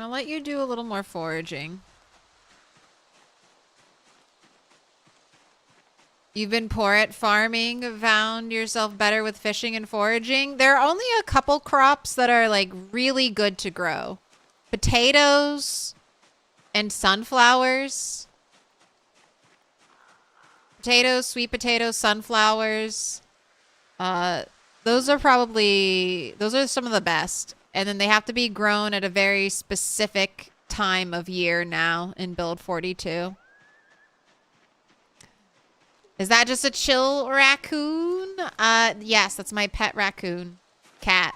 Speaker 1: I'll let you do a little more foraging. You've been poor at farming, found yourself better with fishing and foraging. There are only a couple crops that are like really good to grow. Potatoes and sunflowers. Potatoes, sweet potatoes, sunflowers. Those are some of the best. And then they have to be grown at a very specific time of year now in build 42. Is that just a chill raccoon? Yes, that's my pet raccoon. Cat.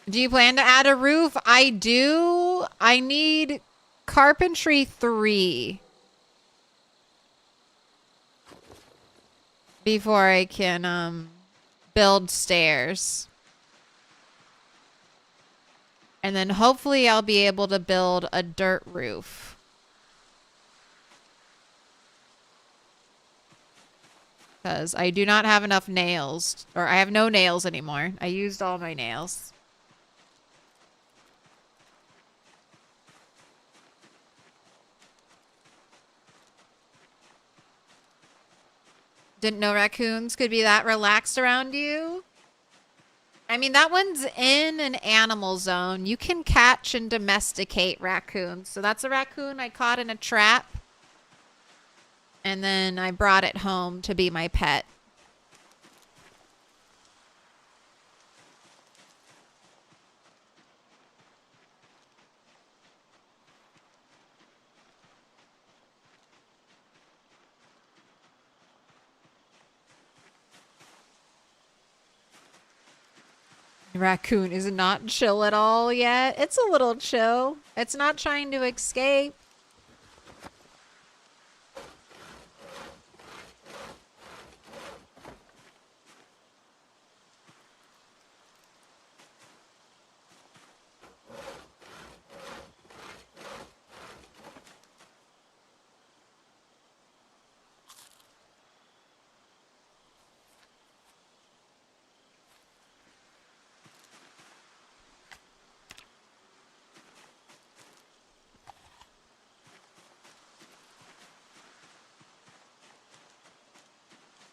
Speaker 1: Do you plan to add a roof? I do. I need carpentry 3 before I can build stairs. And then hopefully I'll be able to build a dirt roof. Because I do not have enough nails. Or I have no nails anymore. I used all my nails. Didn't know raccoons could be that relaxed around you. I mean, that one's in an animal zone. You can catch and domesticate raccoons. So that's a raccoon I caught in a trap. And then I brought it home to be my pet. Raccoon is not chill at all yet. It's a little chill. It's not trying to escape.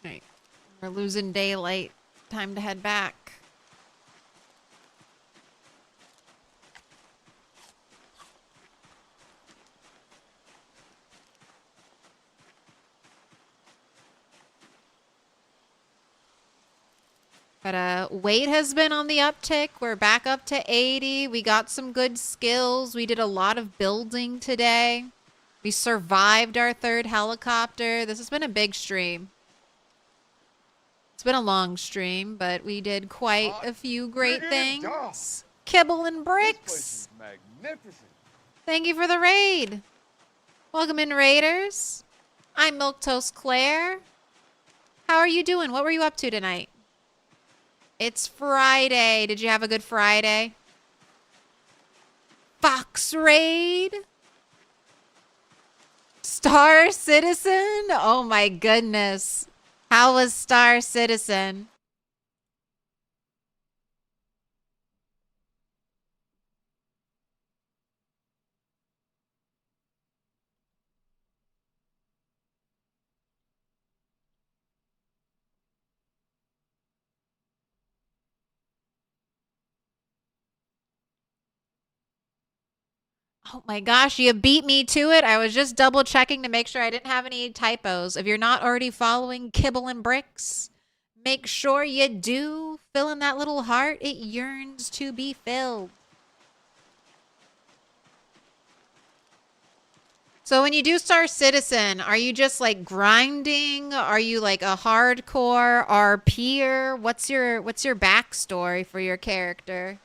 Speaker 1: Right. We're losing daylight. Time to head back. But weight has been on the uptick. We're back up to 80. We got some good skills. We did a lot of building today. We survived our third helicopter. This has been a big stream. It's been a long stream, but we did quite a few great things. Kibble and Bricks.
Speaker 2: Magnificent.
Speaker 1: Thank you for the raid. Welcome in, Raiders. I'm Milquetoast Claire. How are you doing? What were you up to tonight? It's Friday. Did you have a good Friday? Fox Raid? Star Citizen? Oh my goodness. How was Star Citizen? Oh my gosh, you beat me to it. I was just double checking to make sure I didn't have any typos. If you're not already following Kibble and Bricks, make sure you do. Fill in that little heart. It yearns to be filled. So when you do Star Citizen, are you just like grinding? Are you like a hardcore RPer? What's your backstory for your character?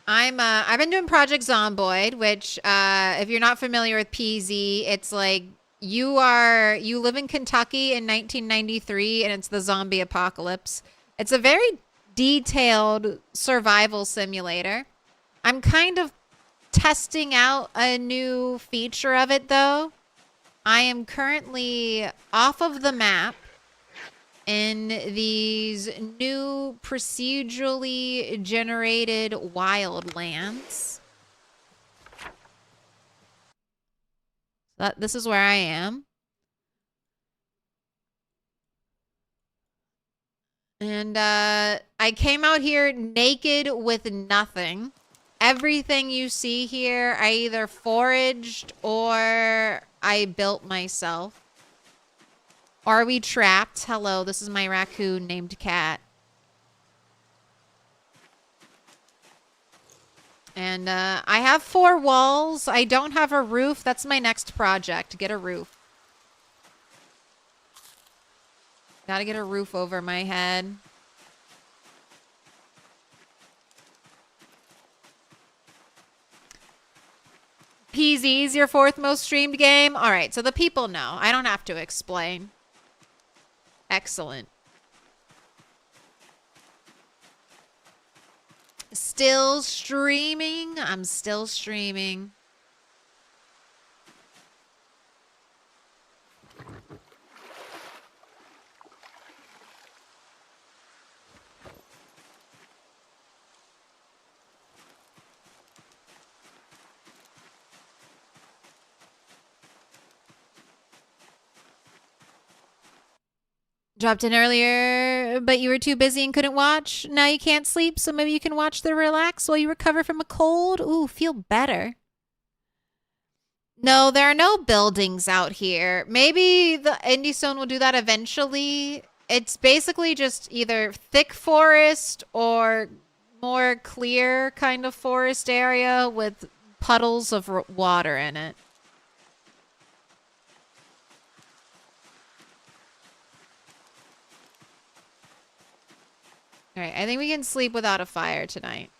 Speaker 1: I've been doing Project Zomboid, which if you're not familiar with PZ, it's like you live in Kentucky in 1993 and it's the zombie apocalypse. It's a very detailed survival simulator. I'm kind of testing out a new feature of it though. I am currently off of the map in these new procedurally generated wildlands. This is where I am. And I came out here naked with nothing. Everything you see here, I either foraged or I built myself. Are we trapped? Hello, this is my raccoon named Cat. And I have 4 walls. I don't have a roof. That's my next project. Get a roof. Gotta get a roof over my head. PZ's your 4th most streamed game? Alright, so the people know. I don't have to explain. Excellent. Still streaming? I'm still streaming. Dropped in earlier, but you were too busy and couldn't watch. Now you can't sleep, so maybe you can watch the relax while you recover from a cold. Ooh, feel better. No, there are no buildings out here. Maybe the Indie Stone will do that eventually. It's basically just either thick forest or more clear kind of forest area with puddles of water in it. All right, I think we can sleep without a fire tonight.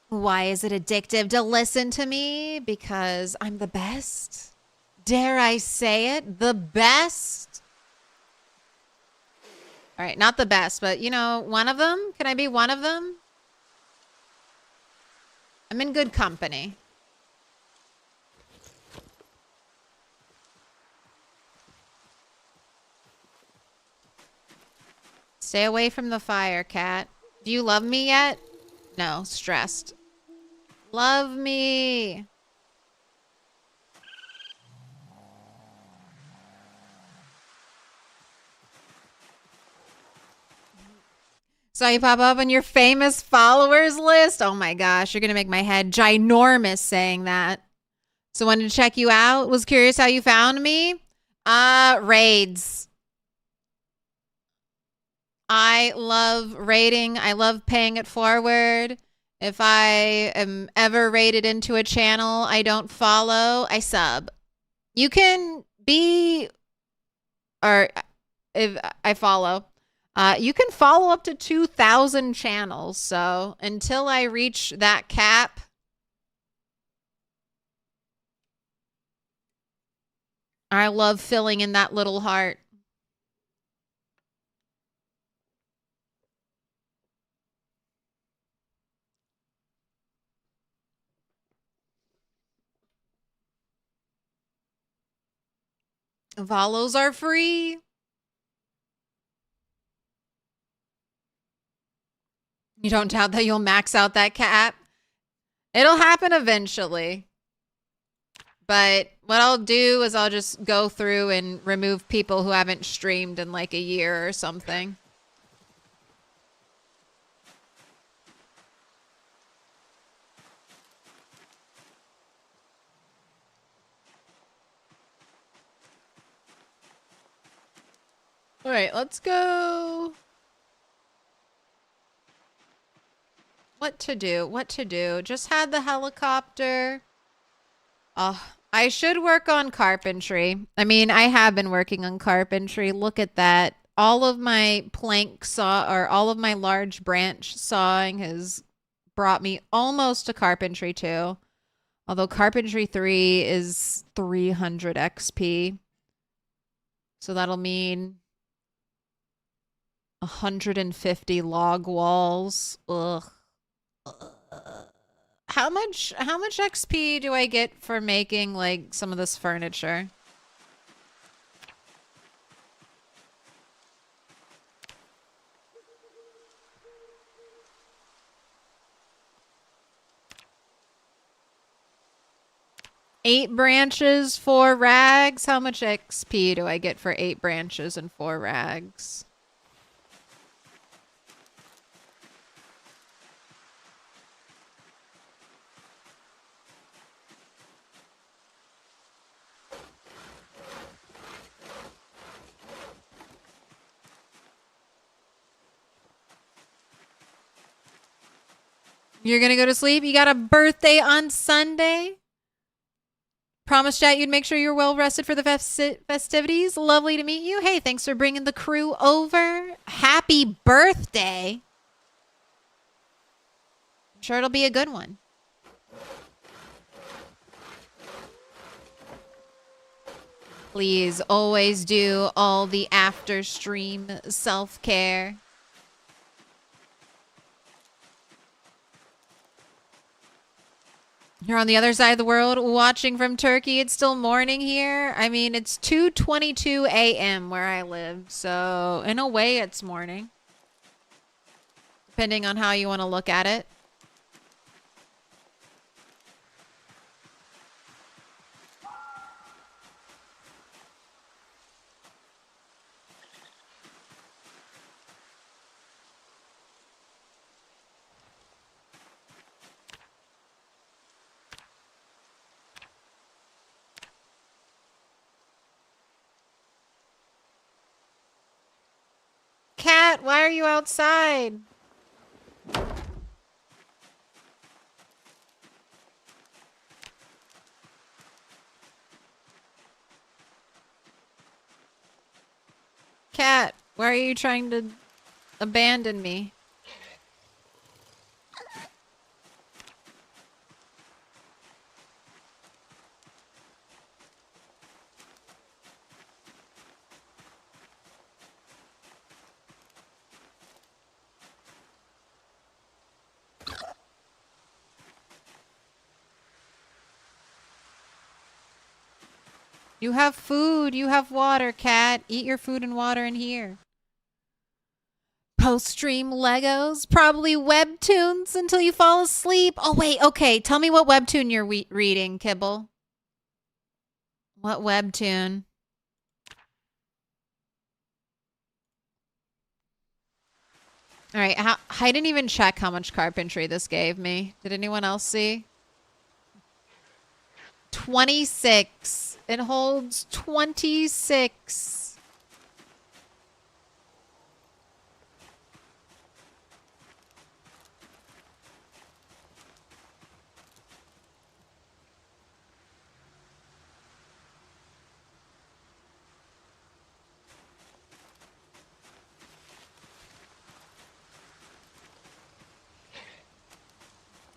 Speaker 1: Why is it addictive to listen to me? Because I'm the best. Dare I say it? The best? All right, not the best, but you know, one of them? Can I be one of them? I'm in good company. Stay away from the fire, cat. Do you love me yet? No, stressed. Love me. So you pop up on your famous followers list? Oh my gosh, you're going to make my head ginormous saying that. So wanted to check you out. Was curious how you found me. Raids. I love raiding. I love paying it forward. If I am ever raided into a channel I don't follow, I sub. You can be, or if I follow, you can follow up to 2,000 channels. So until I reach that cap, I love filling in that little heart. Follows are free. You don't doubt that you'll max out that cap? It'll happen eventually. But what I'll do is I'll just go through and remove people who haven't streamed in like a year or something. All right, let's go. What to do? What to do? Just had the helicopter. Oh, I should work on carpentry. I mean, I have been working on carpentry. Look at that. All of my plank saw, or all of my large branch sawing has brought me almost to carpentry 2. Although carpentry 3 is 300 XP. So that'll mean 150 log walls. Ugh. How much XP do I get for making like some of this furniture? Eight branches, 4 rags. How much XP do I get for 8 branches and 4 rags? You're gonna go to sleep? You got a birthday on Sunday? Promise chat you'd make sure you're well rested for the festivities. Lovely to meet you. Hey, thanks for bringing the crew over. Happy birthday. I'm sure it'll be a good one. Please always do all the after stream self-care. You're on the other side of the world watching from Turkey. It's still morning here. I mean, it's 2:22 a.m. where I live. So in a way, it's morning. Depending on how you want to look at it. Cat, why are you outside? Cat, why are you trying to abandon me? You have food. You have water, cat. Eat your food and water in here. post-stream Legos, probably webtoons until you fall asleep. Oh, wait, okay. Tell me what webtoon you're reading, Kibble. What webtoon? All right, I didn't even check how much carpentry this gave me. Did anyone else see? 26. It holds 26.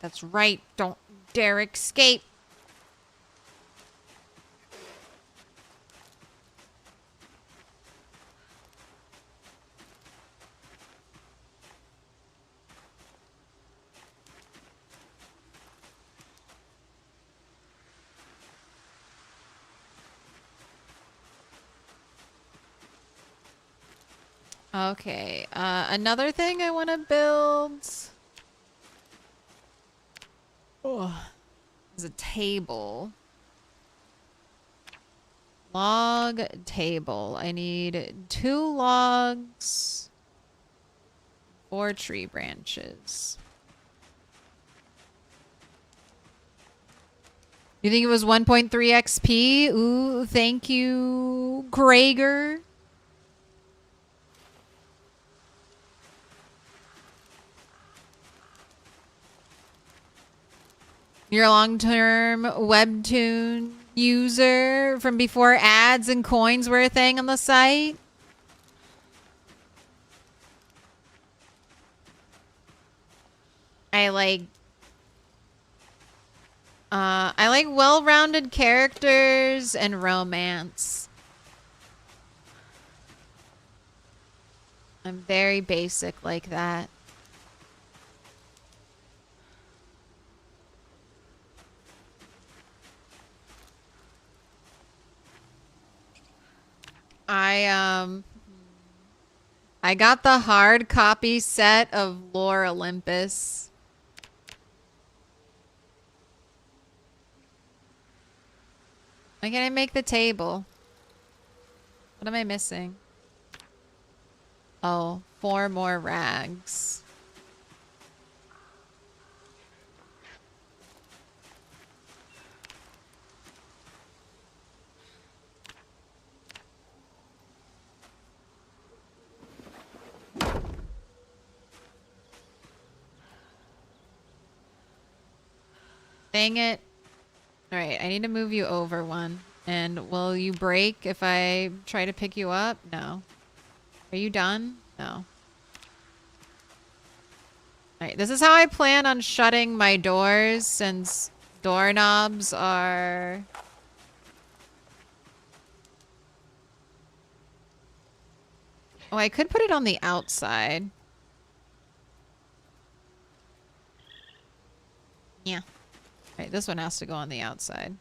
Speaker 1: That's right. Don't dare escape. Okay, another thing I want to build is a table. Log table. I need 2 logs, 4 tree branches. You think it was 1.3 XP? Ooh, thank you, Gregor. You're a long-term webtoon user from before ads and coins were a thing on the site? I like well-rounded characters and romance. I'm very basic like that. I got the hard copy set of Lore Olympus. Why can't I make the table? What am I missing? Oh, 4 more rags. Dang it. Alright, I need to move you over one. And will you break if I try to pick you up? No. Are you done? No. Alright, this is how I plan on shutting my doors since doorknobs are... Oh, I could put it on the outside. Yeah. Alright, this one has to go on the outside.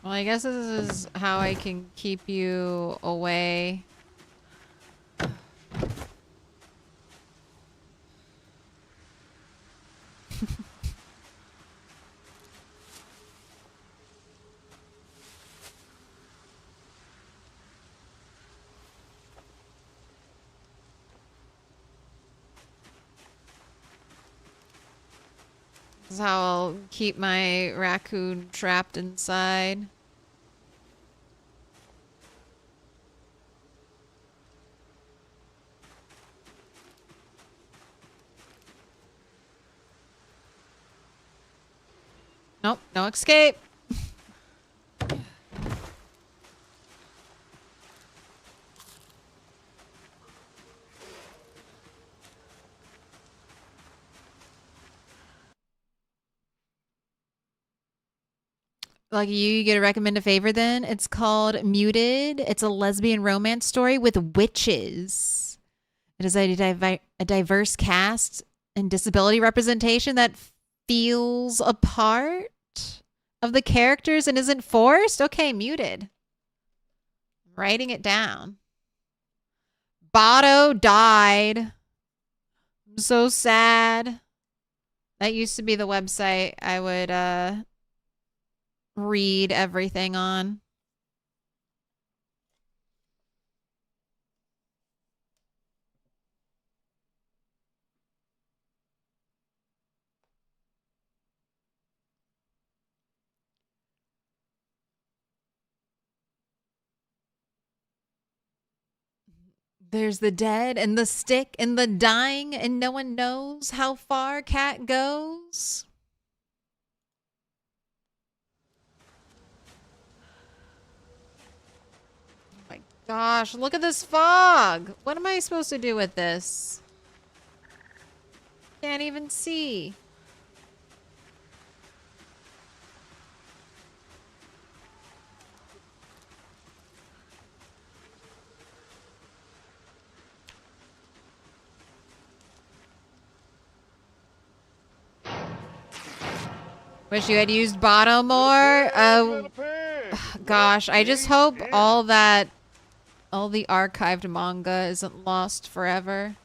Speaker 1: Well, I guess this is how I can keep you away. This is how I'll keep my raccoon trapped inside. Nope, no escape. Lucky you get to recommend a favorite then. It's called Muted. It's a lesbian romance story with witches. It is a diverse cast and disability representation that feels a part of the characters and isn't forced. Okay, Muted. I'm writing it down. Botto died. I'm so sad. That used to be the website I would read everything on. There's the dead and the sick and the dying, and no one knows how far Cat goes. Oh my gosh, look at this fog. What am I supposed to do with this? Can't even see. Wish you had used Botto more. Gosh, I just hope all the archived manga isn't lost forever.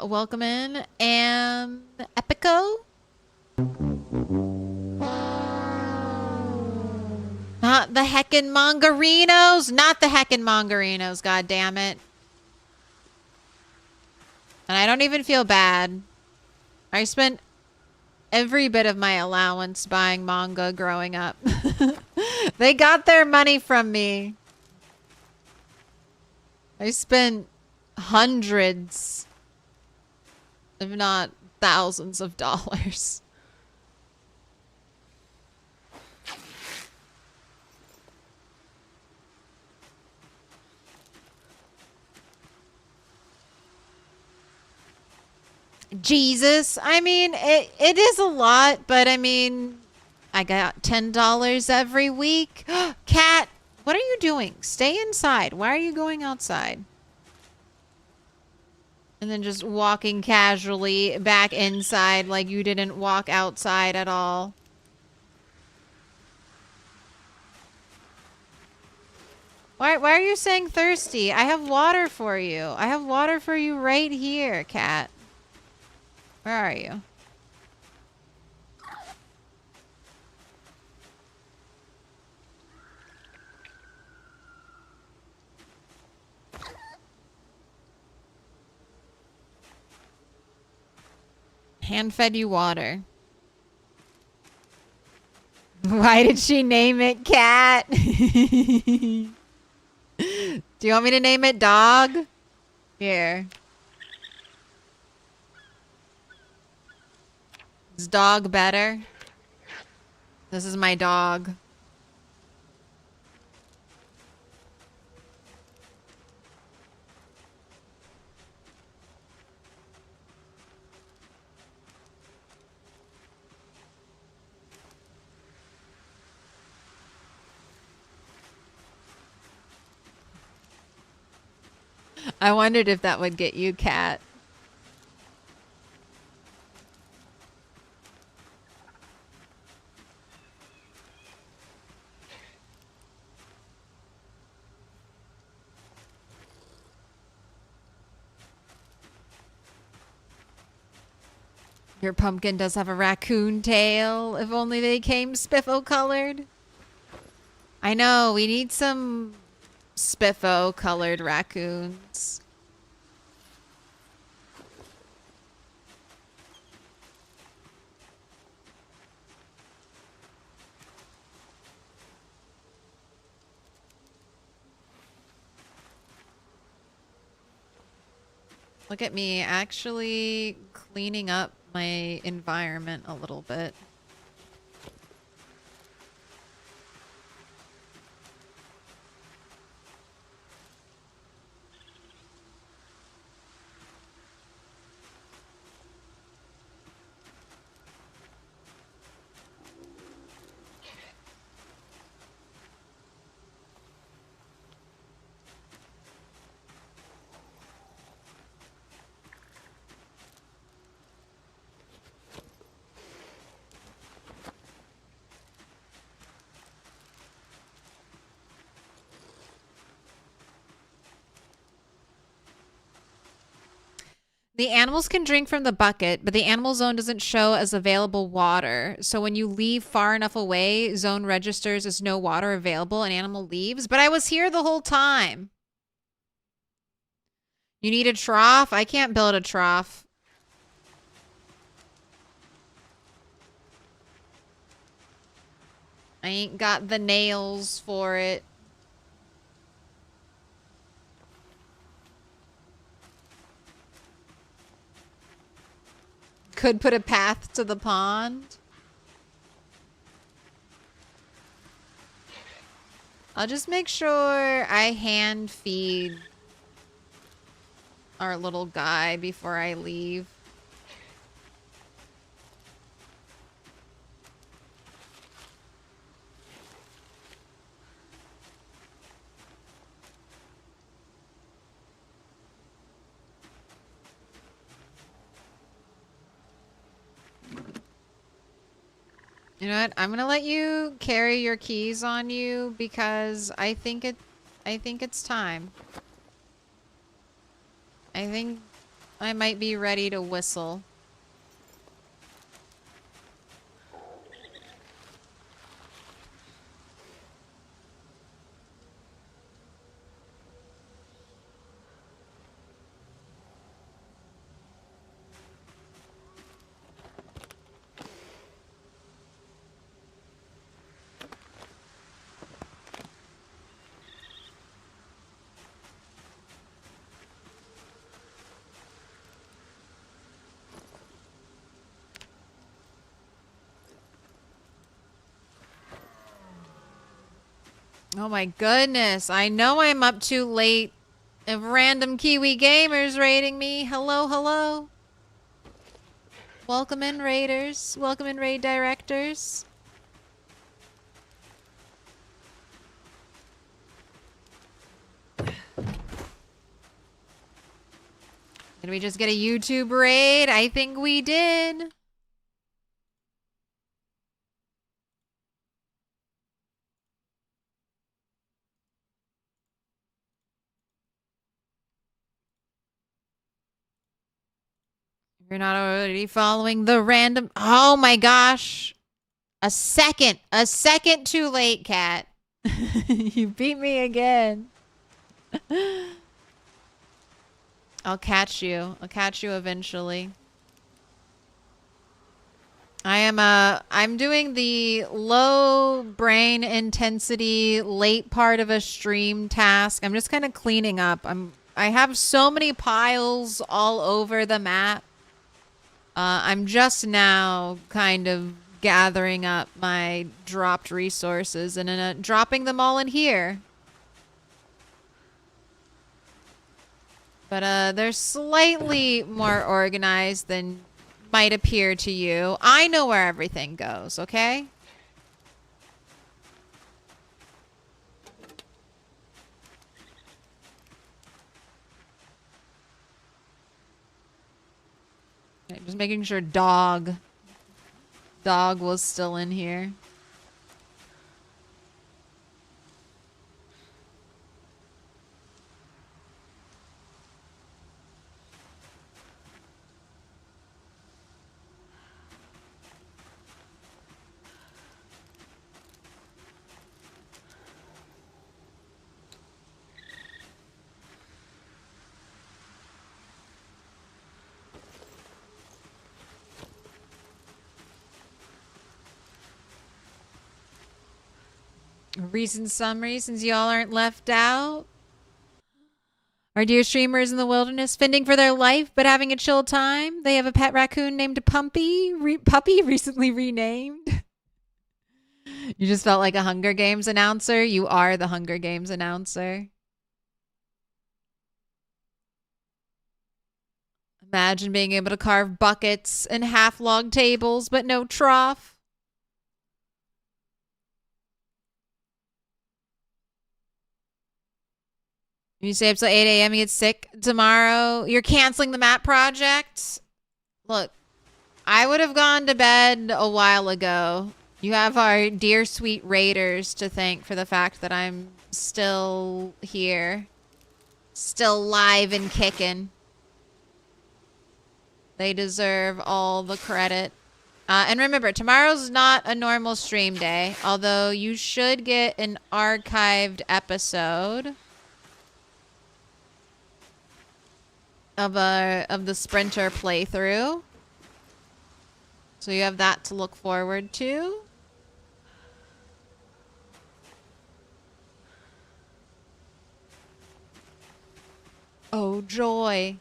Speaker 1: Welcome in, and Epico. Not the heckin' Mongarinos! Not the heckin' Mongarinos, god damn it. And I don't even feel bad. I spent every bit of my allowance buying manga growing up. They got their money from me. I spent hundreds, if not thousands of dollars. Jesus. I mean, it is a lot, but I mean, I got $10 every week. Cat, what are you doing? Stay inside. Why are you going outside? And then just walking casually back inside like you didn't walk outside at all. Why are you saying thirsty? I have water for you. I have water for you right here, Cat. Where are you? Hand-fed you water. Why did she name it Cat? Do you want me to name it Dog? Here. Is Dog better? This is my dog. I wondered if that would get you, Cat. Your pumpkin does have a raccoon tail. If only they came spiffo colored. I know, we need some spiffo colored raccoons. Look at me actually cleaning up my environment a little bit. The animals can drink from the bucket, but the animal zone doesn't show as available water. So when you leave far enough away, zone registers as no water available and animal leaves. But I was here the whole time. You need a trough? I can't build a trough. I ain't got the nails for it. Could put a path to the pond. I'll just make sure I hand feed our little guy before I leave. You know what? I'm gonna let you carry your keys on you because I think it's time. I think I might be ready to whistle. Oh my goodness. I know I'm up too late. If random Kiwi gamers raiding me. Hello, hello. Welcome in, raiders. Welcome in, raid directors. Did we just get a YouTube raid? I think we did. If you're not already following the random... Oh my gosh. A second too late, Cat. You beat me again. I'll catch you. I'll catch you eventually. I'm doing the low brain intensity late part of a stream task. I'm just kind of cleaning up. I have so many piles all over the map. I'm just now kind of gathering up my dropped resources and dropping them all in here. But they're slightly more organized than might appear to you. I know where everything goes, okay? Okay, just making sure dog was still in here. Some reasons y'all aren't left out. Our dear streamers in the wilderness, fending for their life but having a chill time. They have a pet raccoon named Puppy, recently renamed. You just felt like a Hunger Games announcer. You are the Hunger Games announcer. Imagine being able to carve buckets and half-log tables, but no trough. You stay up till 8 a.m. You get sick tomorrow. You're canceling the map project. Look, I would have gone to bed a while ago. You have our dear sweet raiders to thank for the fact that I'm still here. Still live and kicking. They deserve all the credit. And remember, tomorrow's not a normal stream day, although you should get an archived episode of the Sprinter playthrough. So you have that to look forward to. Oh, joy.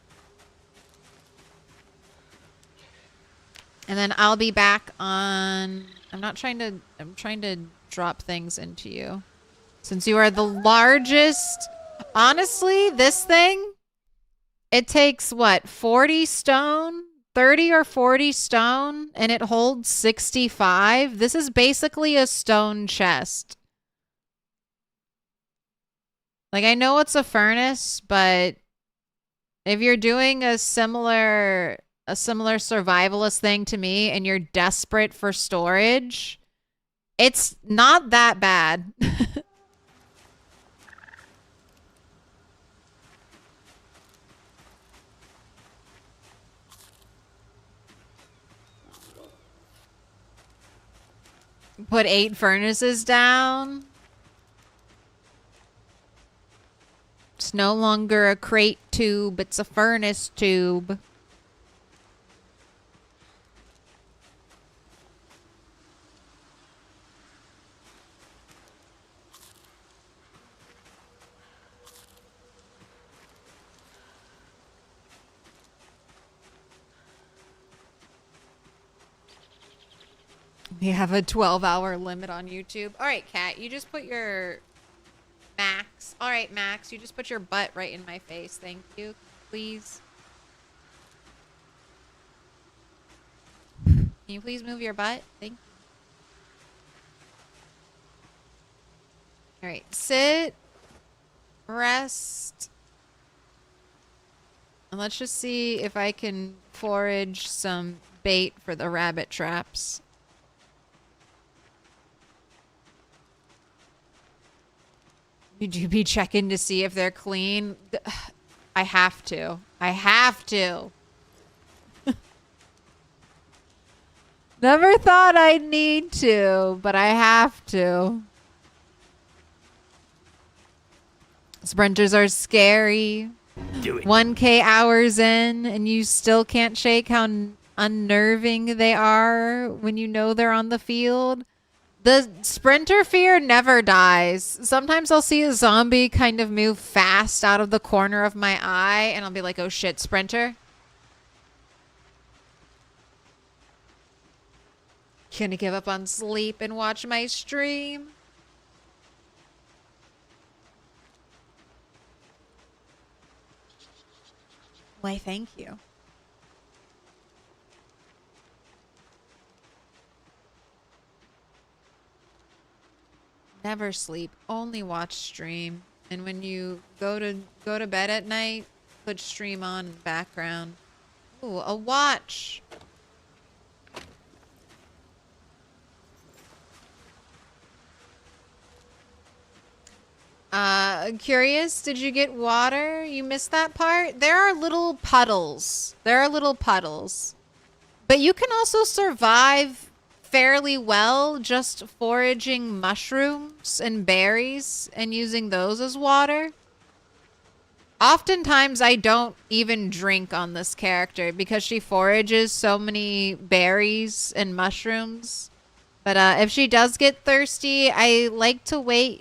Speaker 1: And then I'll be back on... I'm trying to drop things into you. Since you are the largest... Honestly, this thing, it takes, what, 40 stone? 30 or 40 stone? And it holds 65? This is basically a stone chest. Like, I know it's a furnace, but if you're doing a similar survivalist thing to me and you're desperate for storage, it's not that bad. Put 8 furnaces down. It's no longer a crate tube, it's a furnace tube. We have a 12-hour limit on YouTube. All right, Kat, you just put your... Max. All right, Max, you just put your butt right in my face. Thank you. Please. Can you please move your butt? Thank you. All right, sit. Rest. And let's just see if I can forage some bait for the rabbit traps. Would you be checking to see if they're clean? I have to. I have to. Never thought I'd need to, but I have to. Sprinters are scary.
Speaker 6: Do it.
Speaker 1: 1K hours in, and you still can't shake how unnerving they are when you know they're on the field. The sprinter fear never dies. Sometimes I'll see a zombie kind of move fast out of the corner of my eye, and I'll be like, oh shit, sprinter. Gonna give up on sleep and watch my stream. Why, thank you. Never sleep, only watch stream. And when you go to bed at night, put stream on in the background. Ooh, a watch. Curious, did you get water? You missed that part? There are little puddles. There are little puddles. But you can also survive fairly well just foraging mushrooms and berries and using those as water. Oftentimes I don't even drink on this character because she forages so many berries and mushrooms. But if she does get thirsty, I like to wait